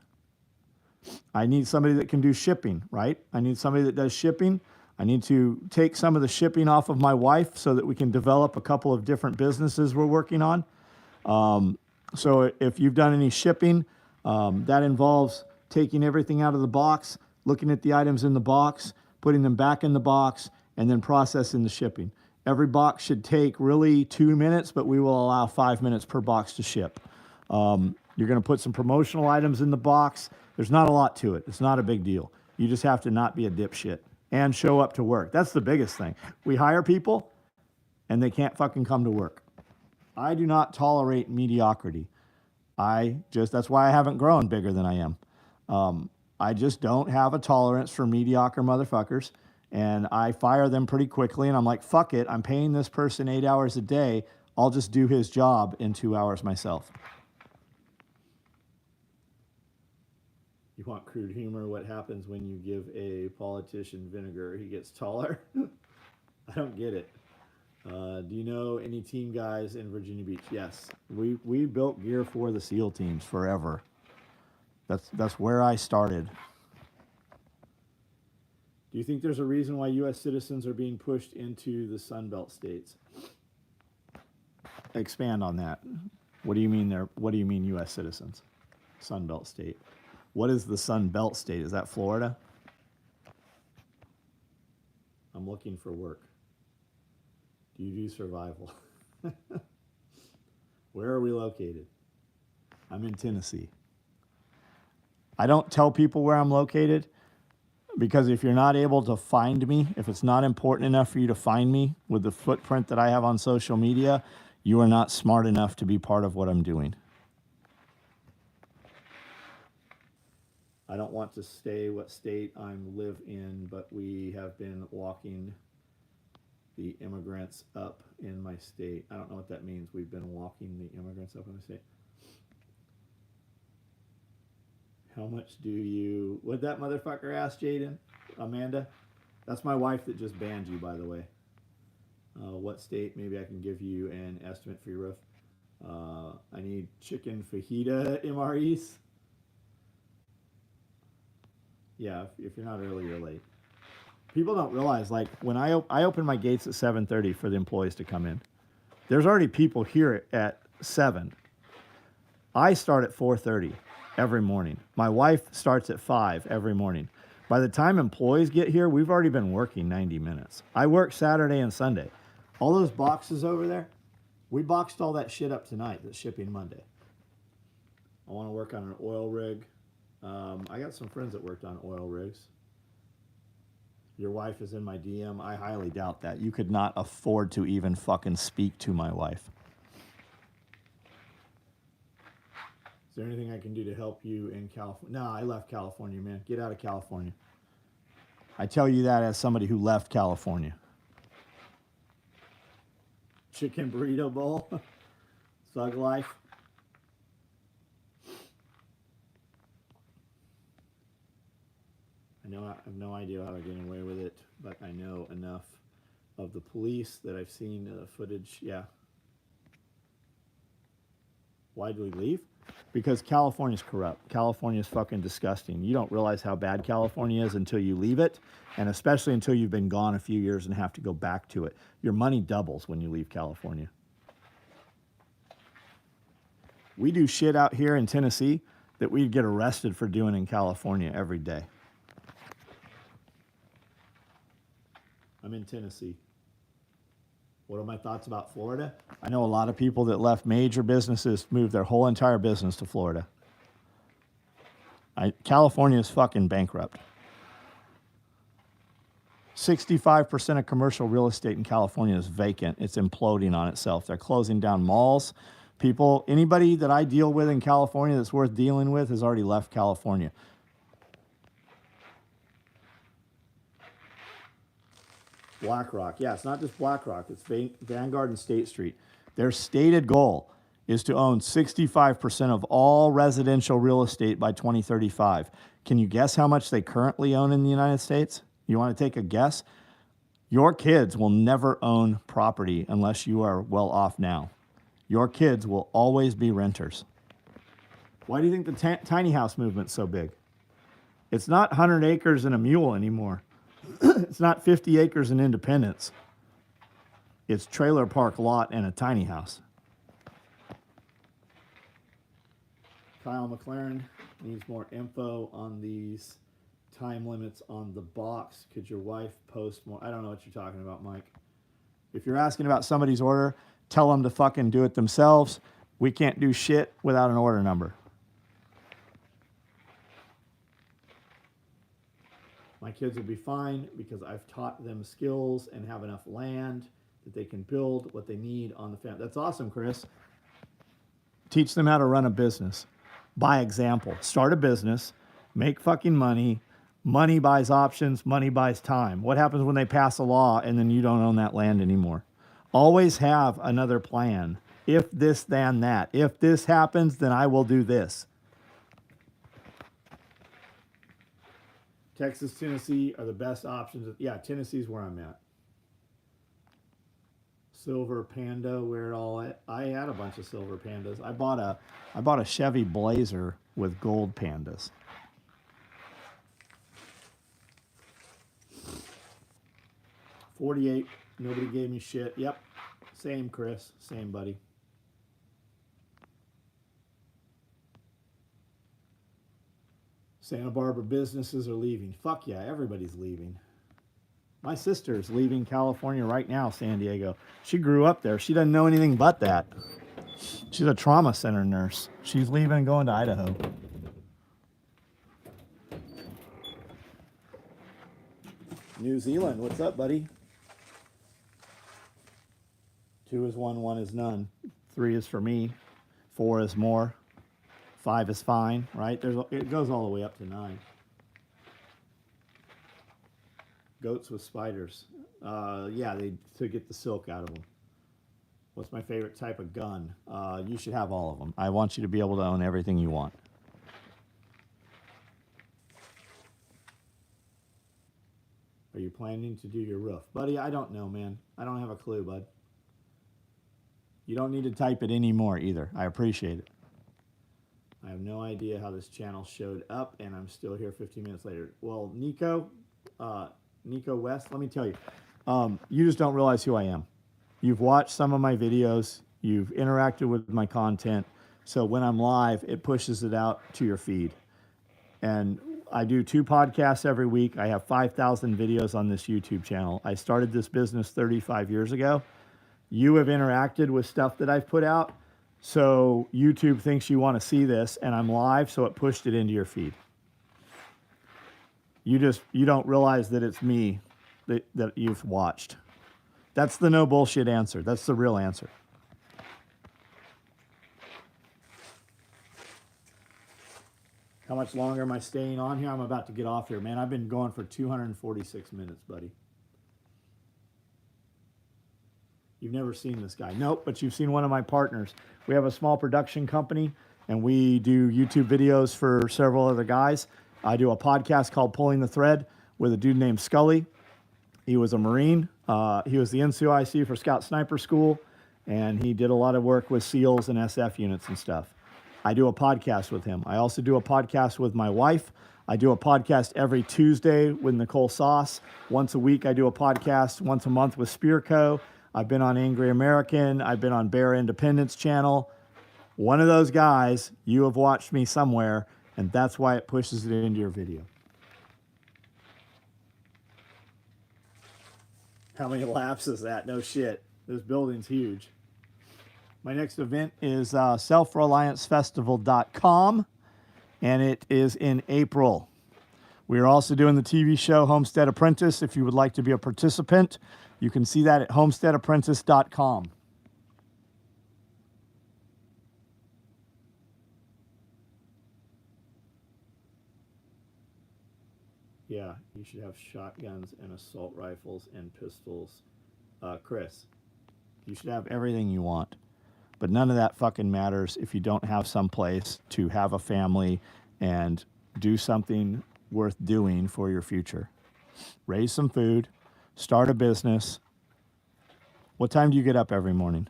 I need somebody that can do shipping, right? I need somebody that does shipping. I need to take some of the shipping off of my wife so that we can develop a couple of different businesses we're working on. So if you've done any shipping, that involves taking everything out of the box, looking at the items in the box, putting them back in the box, and then processing the shipping. Every box should take really 2 minutes, but we will allow 5 minutes per box to ship. You're going to put some promotional items in the box. There's not a lot to it. It's not a big deal. You just have to not be a dipshit and show up to work. That's the biggest thing. We hire people and they can't fucking come to work. I do not tolerate mediocrity. That's why I haven't grown bigger than I am. I just don't have a tolerance for mediocre motherfuckers. And I fire them pretty quickly, and I'm like, fuck it, I'm paying this person 8 hours a day. I'll just do his job in 2 hours myself. You want crude humor? What happens when you give a politician vinegar? He gets taller? I don't get it. Do you know any team guys in Virginia Beach? Yes. We built gear for the SEAL teams forever. That's where I started. Do you think there's a reason why U.S. citizens are being pushed into the Sun Belt states? expand on that. What do you mean there? What do you mean U.S. citizens? Sun Belt state. What is the Sun Belt state? Is that Florida? I'm looking for work. Do you do survival? Where are we located? I'm in Tennessee. I don't tell people where I'm located because if you're not able to find me, if it's not important enough for you to find me with the footprint that I have on social media, you are not smart enough to be part of what I'm doing. I don't want to say what state I live in, but we have been walking the immigrants up in my state. I don't know what that means. We've been walking the immigrants up in my state. How much do you... What'd that motherfucker ask, Jaden? Amanda? That's my wife that just banned you, by the way. What state? Maybe I can give you an estimate for your roof. I need chicken fajita MREs. Yeah, if you're not early, you're late. People don't realize, like, when I open my gates at 7:30 for the employees to come in, there's already people here at 7. I start at 4:30 every morning. My wife starts at 5 every morning. By the time employees get here, we've already been working 90 minutes. I work Saturday and Sunday. All those boxes over there, we boxed all that shit up tonight that's shipping Monday. I want to work on an oil rig. I got some friends that worked on oil rigs. Your wife is in my DM. I highly doubt that. You could not afford to even fucking speak to my wife. Is there anything I can do to help you in California? No, I left California, man. Get out of California. I tell you that as somebody who left California. Chicken burrito bowl. Thug life. I have no idea how they're getting away with it, but I know enough of the police that I've seen footage. Yeah. Why did we leave? Because California's corrupt. California's fucking disgusting. You don't realize how bad California is until you leave it, and especially until you've been gone a few years and have to go back to it. Your money doubles when you leave California. We do shit out here in Tennessee that we'd get arrested for doing in California every day. I'm in Tennessee. What are my thoughts about Florida? I know a lot of people that left major businesses, moved their whole entire business to Florida. California is fucking bankrupt. 65% of commercial real estate in California is vacant. It's imploding on itself. They're closing down malls. Anybody that I deal with in California that's worth dealing with has already left California. BlackRock. Yeah, it's not just BlackRock. It's Vanguard and State Street. Their stated goal is to own 65% of all residential real estate by 2035. Can you guess how much they currently own in the United States? You want to take a guess? Your kids will never own property unless you are well off now. Your kids will always be renters. Why do you think the tiny house movement's so big? It's not 100 acres and a mule anymore. It's not 50 acres in Independence. It's trailer park lot and a tiny house. Kyle McLaren needs more info on these time limits on the box. Could your wife post more? I don't know what you're talking about, Mike. If you're asking about somebody's order, tell them to fucking do it themselves. We can't do shit without an order number. My kids will be fine because I've taught them skills and have enough land that they can build what they need on the family. That's awesome, Chris. Teach them how to run a business. By example. Start a business. Make fucking money. Money buys options. Money buys time. What happens when they pass a law and then you don't own that land anymore? Always have another plan. If this, then that. If this happens, then I will do this. Texas, Tennessee are the best options. Yeah, Tennessee's where I'm at. Silver Panda, where it all at? I had a bunch of silver pandas. I bought a Chevy Blazer with gold pandas. $48. Nobody gave me shit. Yep. Same, Chris. Same, buddy. Santa Barbara businesses are leaving. Fuck yeah, everybody's leaving. My sister's leaving California right now, San Diego. She grew up there. She doesn't know anything but that. She's a trauma center nurse. She's leaving and going to Idaho. New Zealand, what's up, buddy? 2 is 1, 1 is none. 3 is for me. 4 is more. 5 is fine, right? It goes all the way up to 9. Goats with spiders. Yeah, to get the silk out of them. What's my favorite type of gun? You should have all of them. I want you to be able to own everything you want. Are you planning to do your roof? Buddy, I don't know, man. I don't have a clue, bud. You don't need to type it anymore either. I appreciate it. I have no idea how this channel showed up, and I'm still here 15 minutes later. Well, Nico West, let me tell you, you just don't realize who I am. You've watched some of my videos. You've interacted with my content. So when I'm live, it pushes it out to your feed. And I do 2 podcasts every week. I have 5,000 videos on this YouTube channel. I started this business 35 years ago. You have interacted with stuff that I've put out. So YouTube thinks you want to see this, and I'm live, so it pushed it into your feed. You don't realize that it's me that you've watched. That's the no bullshit answer. That's the real answer. How much longer am I staying on here? I'm about to get off here, man. I've been going for 246 minutes, buddy. You've never seen this guy. Nope, but you've seen one of my partners. We have a small production company, and we do YouTube videos for several other guys. I do a podcast called Pulling the Thread with a dude named Scully. He was a Marine. He was the NCOIC for Scout Sniper School, and he did a lot of work with SEALs and SF units and stuff. I do a podcast with him. I also do a podcast with my wife. I do a podcast every Tuesday with Nicole Sauce. Once a week, I do a podcast once a month with Spear Co. I've been on Angry American. I've been on Bear Independence Channel. One of those guys, you have watched me somewhere, and that's why it pushes it into your video. How many laps is that? No shit. This building's huge. My next event is selfreliancefestival.com, and it is in April. We are also doing the TV show Homestead Apprentice. If you would like to be a participant, you can see that at homesteadapprentice.com. Yeah, you should have shotguns and assault rifles and pistols. Chris, you should have everything you want. But none of that fucking matters if you don't have some place to have a family and do something worth doing for your future. Raise some food, start a business. What time do you get up every morning?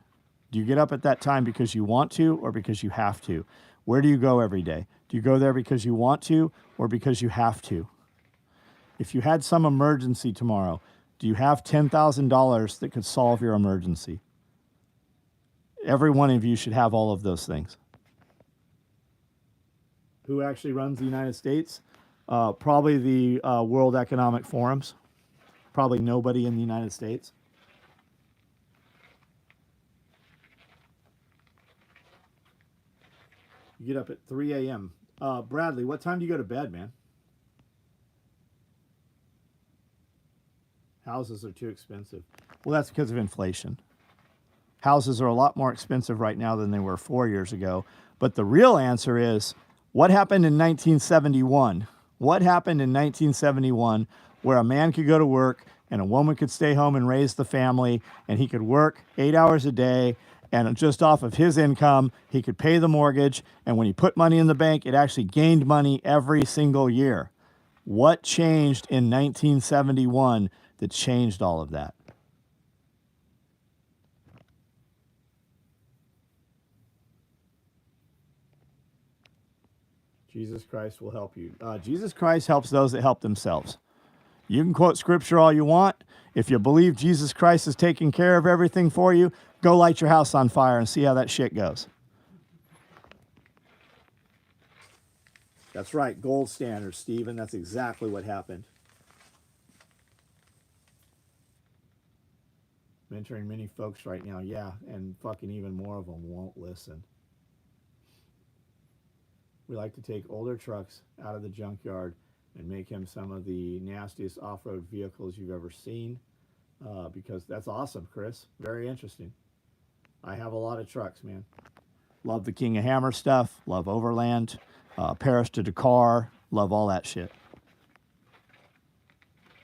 Do you get up at that time because you want to or because you have to? Where do you go every day? Do you go there because you want to or because you have to? If you had some emergency tomorrow, do you have $10,000 that could solve your emergency? Every one of you should have all of those things. Who actually runs the United States? Probably the World Economic Forums. Probably nobody in the United States. You get up at 3 a.m. Bradley, what time do you go to bed, man? Houses are too expensive. Well, that's because of inflation. Houses are a lot more expensive right now than they were 4 years ago. But the real answer is, what happened in 1971? What happened in 1971 where a man could go to work and a woman could stay home and raise the family, and he could work 8 hours a day, and just off of his income, he could pay the mortgage, and when he put money in the bank, it actually gained money every single year. What changed in 1971 that changed all of that? Jesus Christ will help you. Jesus Christ helps those that help themselves. You can quote scripture all you want. If you believe Jesus Christ is taking care of everything for you, go light your house on fire and see how that shit goes. That's right, gold standard, Stephen. That's exactly what happened. Mentoring many folks right now, yeah, and fucking even more of them won't listen. We like to take older trucks out of the junkyard and make him some of the nastiest off-road vehicles you've ever seen, because that's awesome, Chris. Very interesting. I have a lot of trucks, man. Love the King of Hammer stuff. Love Overland. Paris to Dakar. Love all that shit.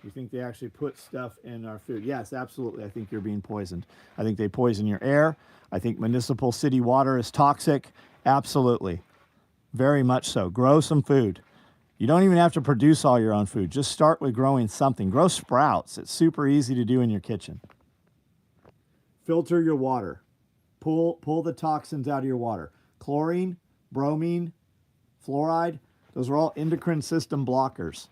You think they actually put stuff in our food? Yes, absolutely. I think you're being poisoned. I think they poison your air. I think municipal city water is toxic. Absolutely. Very much so. Grow some food. You don't even have to produce all your own food. Just start with growing something. Grow sprouts. It's super easy to do in your kitchen. Filter your water. Pull the toxins out of your water. Chlorine, bromine, fluoride, those are all endocrine system blockers.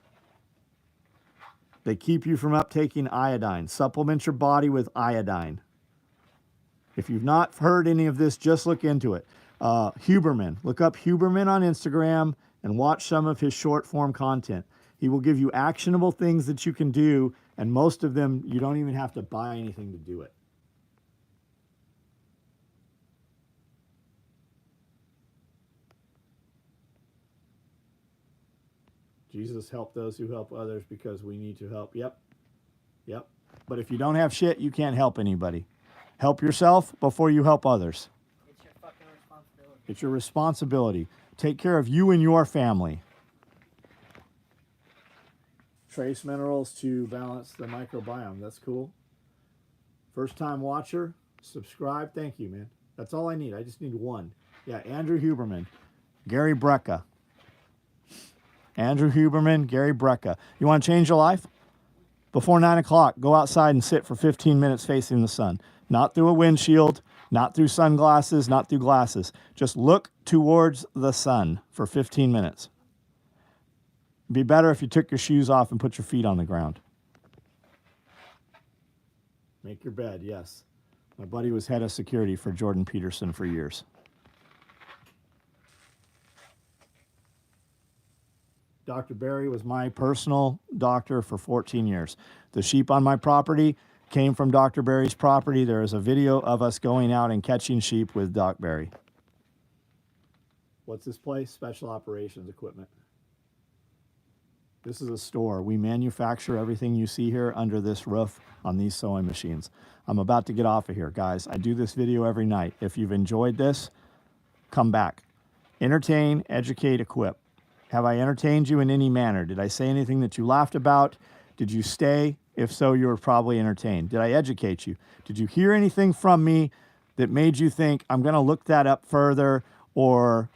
They keep you from uptaking iodine. Supplement your body with iodine. If you've not heard any of this, just look into it. Huberman. Look up Huberman on Instagram and watch some of his short form content. He will give you actionable things that you can do, and most of them you don't even have to buy anything to do it. Jesus helped those who help others because we need to help. Yep. But if you don't have shit, you can't help anybody. Help yourself before you help others. It's your fucking responsibility. It's your responsibility. Take care of you and your family. Trace minerals to balance the microbiome. That's cool. First time watcher, subscribe. Thank you, man. That's all I need. I just need one. Yeah, Andrew Huberman. Gary Brecka. Andrew Huberman, Gary Brecka. You want to change your life? Before 9 o'clock, go outside and sit for 15 minutes facing the sun. Not through a windshield, not through sunglasses, not through glasses. Just look towards the sun for 15 minutes. It'd be better if you took your shoes off and put your feet on the ground. Make your bed, yes. My buddy was head of security for Jordan Peterson for years. Dr. Barry was my personal doctor for 14 years. The sheep on my property came from Dr. Barry's property. There is a video of us going out and catching sheep with Doc Barry. What's this place? Special Operations Equipment. This is a store. We manufacture everything you see here under this roof on these sewing machines. I'm about to get off of here, guys. I do this video every night. If you've enjoyed this, come back. Entertain, educate, equip. Have I entertained you in any manner? Did I say anything that you laughed about? Did you stay? If so, you were probably entertained. Did I educate you? Did you hear anything from me that made you think, I'm going to look that up further? Or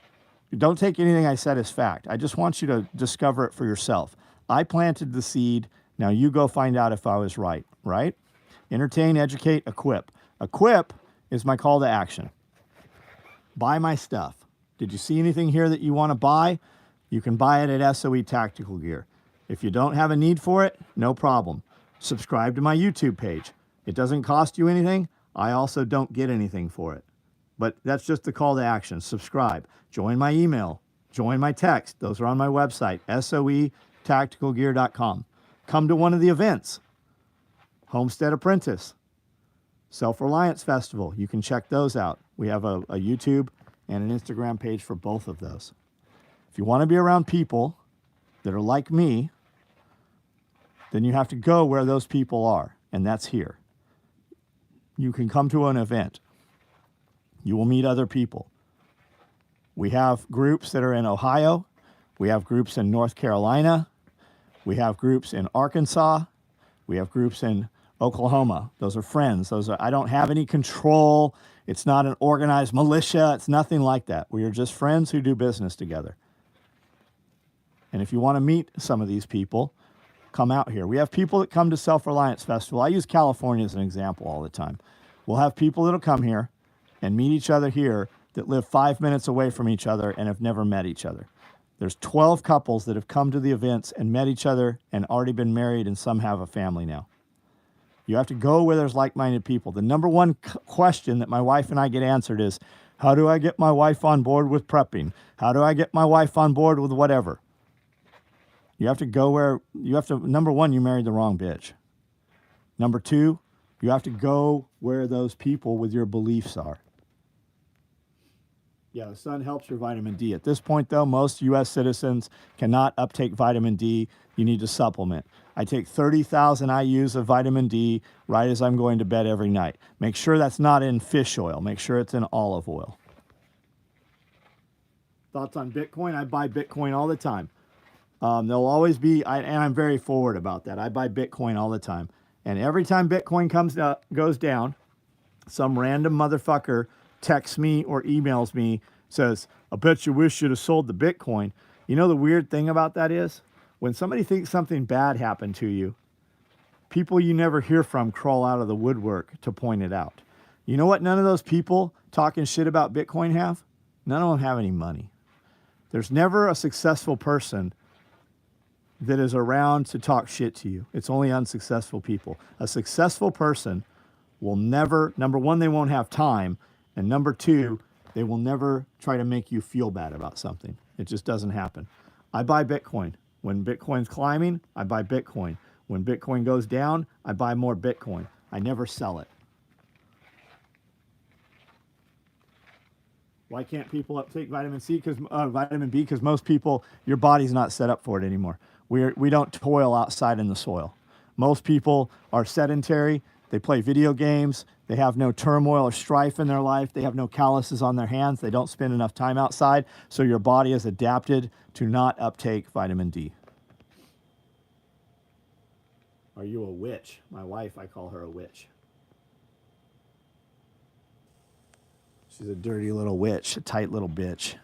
don't take anything I said as fact. I just want you to discover it for yourself. I planted the seed. Now you go find out if I was right, right? Entertain, educate, equip. Equip is my call to action. Buy my stuff. Did you see anything here that you want to buy? You can buy it at SOE Tactical Gear. If you don't have a need for it, no problem. Subscribe to my YouTube page. It doesn't cost you anything. I also don't get anything for it. But that's just the call to action. Subscribe. Join my email. Join my text. Those are on my website, soetacticalgear.com. Come to one of the events. Homestead Apprentice. Self-Reliance Festival. You can check those out. We have a YouTube and an Instagram page for both of those. If you want to be around people that are like me, then you have to go where those people are, and that's here. You can come to an event. You will meet other people. We have groups that are in Ohio. We have groups in North Carolina. We have groups in Arkansas. We have groups in Oklahoma. Those are friends. I don't have any control. It's not an organized militia. It's nothing like that. We are just friends who do business together. And if you want to meet some of these people, come out here. We have people that come to Self-Reliance Festival. I use California as an example all the time. We'll have people that'll come here and meet each other here that live 5 minutes away from each other and have never met each other. There's 12 couples that have come to the events and met each other and already been married, and some have a family now. You have to go where there's like-minded people. The number one question that my wife and I get answered is, How do I get my wife on board with prepping? How do I get my wife on board with whatever? You have to go where you have to. Number one, you married the wrong bitch. Number two, you have to go where those people with your beliefs are. Yeah, the sun helps your vitamin D. At this point, though, most U.S. citizens cannot uptake vitamin D. You need to supplement. I take 30,000 IUs of vitamin D right as I'm going to bed every night. Make sure that's not in fish oil. Make sure it's in olive oil. Thoughts on Bitcoin? I buy Bitcoin all the time. There'll always be, and I'm very forward about that. I buy Bitcoin all the time. And every time Bitcoin goes down, some random motherfucker texts me or emails me, says, I bet you wish you'd have sold the Bitcoin. You know the weird thing about that is, when somebody thinks something bad happened to you, people you never hear from crawl out of the woodwork to point it out. You know what none of those people talking shit about Bitcoin have? None of them have any money. There's never a successful person that is around to talk shit to you. It's only unsuccessful people. A successful person will never, number one, they won't have time. And number two, they will never try to make you feel bad about something. It just doesn't happen. I buy Bitcoin. When Bitcoin's climbing, I buy Bitcoin. When Bitcoin goes down, I buy more Bitcoin. I never sell it. Why can't people uptake vitamin C? Vitamin B? Because most people, your body's not set up for it anymore. We don't toil outside in the soil. Most people are sedentary. They play video games. They have no turmoil or strife in their life. They have no calluses on their hands. They don't spend enough time outside. So your body is adapted to not uptake vitamin D. Are you a witch? My wife, I call her a witch. She's a dirty little witch, a tight little bitch.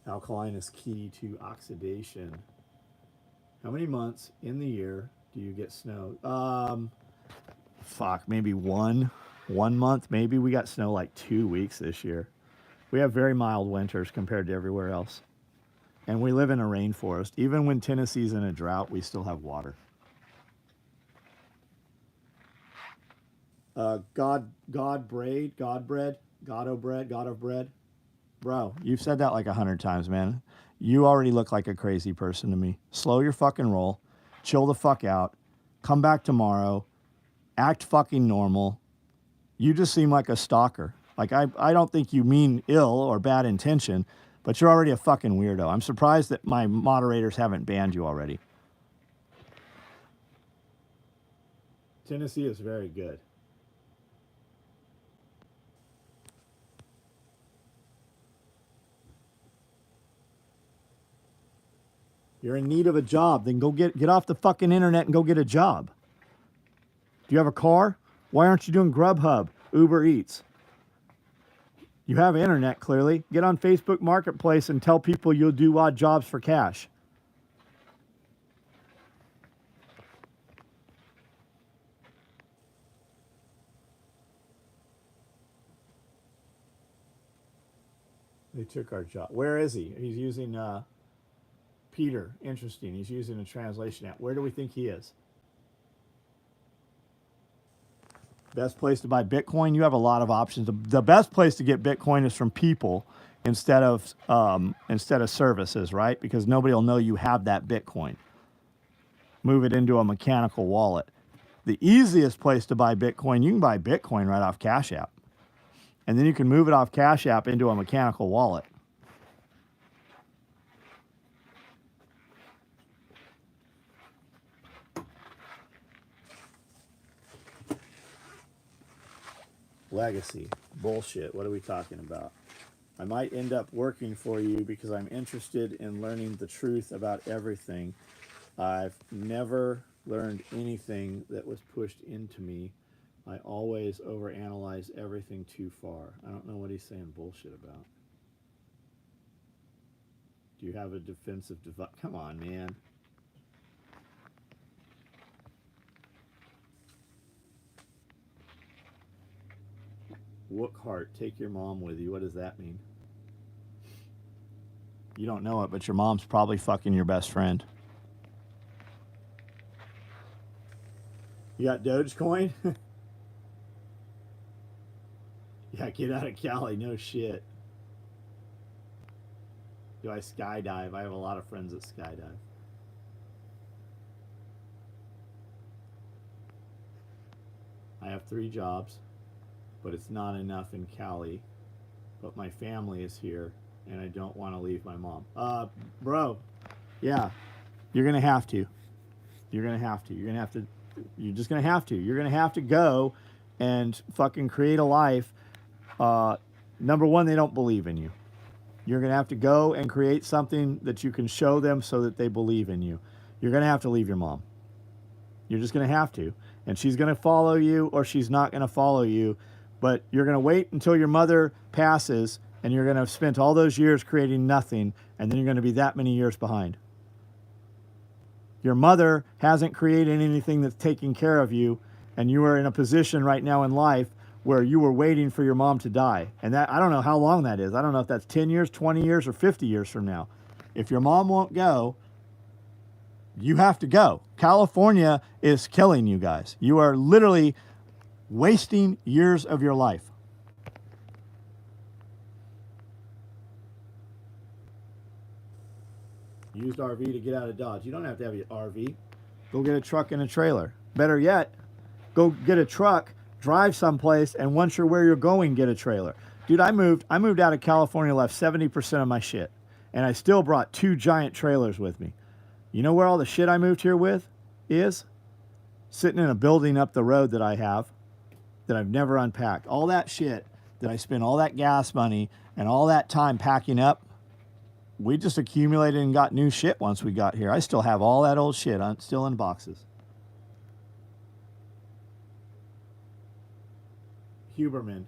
Alkaline is key to oxidation. How many months in the year do you get snow? Maybe one month. Maybe we got snow like 2 weeks this year. We have very mild winters compared to everywhere else. And we live in a rainforest. Even when Tennessee's in a drought, we still have water. God of bread. Bro, you've said that like 100 times, man. You already look like a crazy person to me. Slow your fucking roll. Chill the fuck out. Come back tomorrow. Act fucking normal. You just seem like a stalker. Like, I don't think you mean ill or bad intention, but you're already a fucking weirdo. I'm surprised that my moderators haven't banned you already. Tennessee is very good. You're in need of a job, then go get off the fucking internet and go get a job. Do you have a car? Why aren't you doing Grubhub, Uber Eats? You have internet, clearly. Get on Facebook Marketplace and tell people you'll do odd jobs for cash. They took our job. Where is he? He's using Peter. Interesting. He's using a translation app. Where do we think he is? Best place to buy Bitcoin? You have a lot of options. The best place to get Bitcoin is from people instead of services, right? Because nobody will know you have that Bitcoin. Move it into a mechanical wallet. The easiest place to buy Bitcoin, you can buy Bitcoin right off Cash App. And then you can move it off Cash App into a mechanical wallet. Legacy. Bullshit. What are we talking about? I might end up working for you because I'm interested in learning the truth about everything. I've never learned anything that was pushed into me. I always overanalyze everything too far. I don't know what he's saying bullshit about. Do you have a defensive device? Come on, man. Wookheart, take your mom with you. What does that mean? You don't know it, but your mom's probably fucking your best friend. You got Dogecoin? Yeah, get out of Cali. No shit. Do I skydive? I have a lot of friends that skydive. I have 3 jobs, but it's not enough in Cali. But my family is here, and I don't want to leave my mom. Bro, yeah, you're gonna have to. You're gonna have to. You're gonna have to. You're just gonna have to. You're gonna have to go and fucking create a life. Number one, they don't believe in you. You're gonna have to go and create something that you can show them so that they believe in you. You're gonna have to leave your mom. You're just gonna have to, and she's gonna follow you or she's not gonna follow you. But you're gonna wait until your mother passes, and you're gonna have spent all those years creating nothing, and then you're gonna be that many years behind. Your mother hasn't created anything that's taking care of you, and you are in a position right now in life where you were waiting for your mom to die. And that, I don't know how long that is. I don't know if that's 10 years, 20 years, or 50 years from now. If your mom won't go, you have to go. California is killing you guys. You are literally wasting years of your life. Used RV to get out of Dodge. You don't have to have an RV. Go get a truck and a trailer. Better yet, go get a truck, drive someplace, and once you're where you're going, get a trailer. Dude, I moved out of California, left 70% of my shit, and I still brought 2 giant trailers with me. You know where all the shit I moved here with is? Sitting in a building up the road that I have that I've never unpacked. All that shit that I spent all that gas money and all that time packing up, we just accumulated and got new shit once we got here. I still have all that old shit still in boxes. Huberman.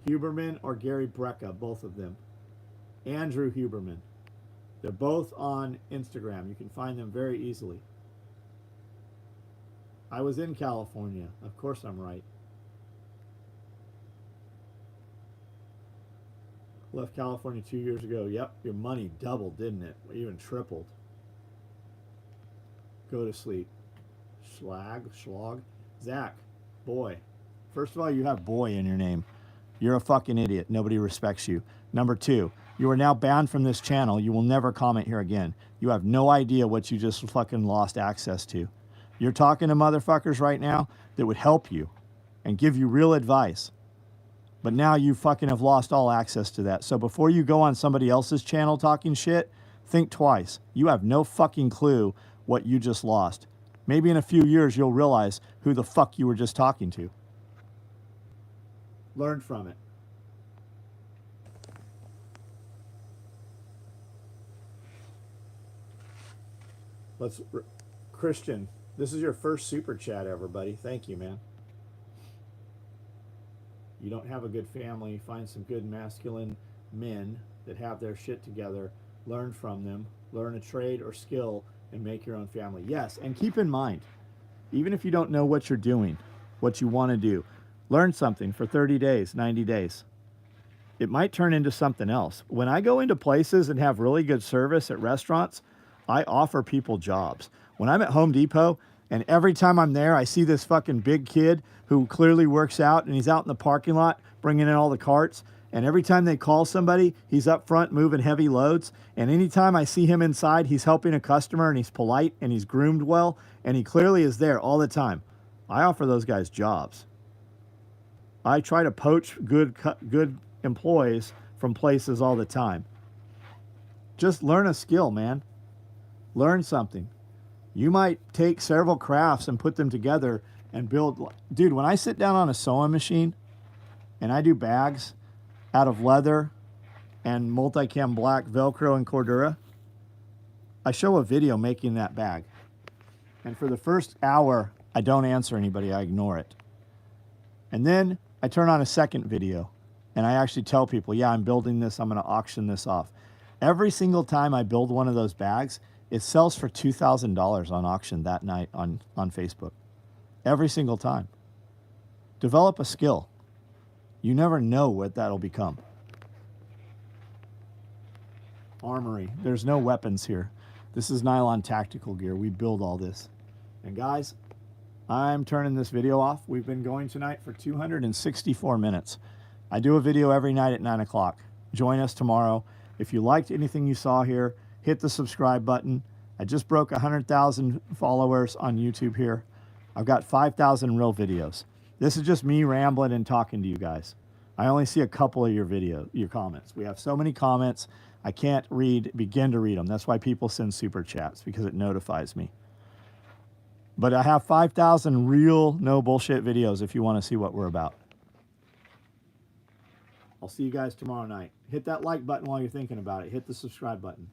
Huberman or Gary Brecka, both of them. Andrew Huberman. They're both on Instagram. You can find them very easily. I was in California. Of course I'm right. Left California 2 years ago. Yep, your money doubled, didn't it? Even tripled. Go to sleep. Schlag. Zach, boy. First of all, you have boy in your name. You're a fucking idiot. Nobody respects you. Number 2, you are now banned from this channel. You will never comment here again. You have no idea what you just fucking lost access to. You're talking to motherfuckers right now that would help you and give you real advice. But now you fucking have lost all access to that. So before you go on somebody else's channel talking shit, think twice. You have no fucking clue what you just lost. Maybe in a few years you'll realize who the fuck you were just talking to. Learn from it. Christian, this is your first super chat ever, buddy. Thank you, man. You don't have a good family, find some good masculine men that have their shit together, learn from them, learn a trade or skill, and make your own family. Yes, and keep in mind, even if you don't know what you're doing, what you want to do, learn something for 30 days, 90 days. It might turn into something else. When I go into places and have really good service at restaurants, I offer people jobs. When I'm at Home Depot, and every time I'm there, I see this fucking big kid who clearly works out, and he's out in the parking lot bringing in all the carts. And every time they call somebody, he's up front moving heavy loads. And anytime I see him inside, he's helping a customer, and he's polite, and he's groomed well, and he clearly is there all the time. I offer those guys jobs. I try to poach good employees from places all the time. Just learn a skill, man. Learn something. You might take several crafts and put them together and build. Dude, when I sit down on a sewing machine and I do bags out of leather and multicam black Velcro and Cordura, I show a video making that bag. And for the first hour, I don't answer anybody. I ignore it. And then I turn on a second video and I actually tell people, yeah, I'm building this. I'm going to auction this off. Every single time I build one of those bags, it sells for $2,000 on auction that night on Facebook. Every single time. Develop a skill. You never know what that'll become. Armory. There's no weapons here. This is nylon tactical gear. We build all this. And guys, I'm turning this video off. We've been going tonight for 264 minutes. I do a video every night at 9 o'clock. Join us tomorrow. If you liked anything you saw here, hit the subscribe button. I just broke 100,000 followers on YouTube here. I've got 5,000 real videos. This is just me rambling and talking to you guys. I only see a couple of your comments. We have so many comments, I can't begin to read them. That's why people send super chats, because it notifies me. But I have 5,000 real, no bullshit videos if you want to see what we're about. I'll see you guys tomorrow night. Hit that like button while you're thinking about it. Hit the subscribe button.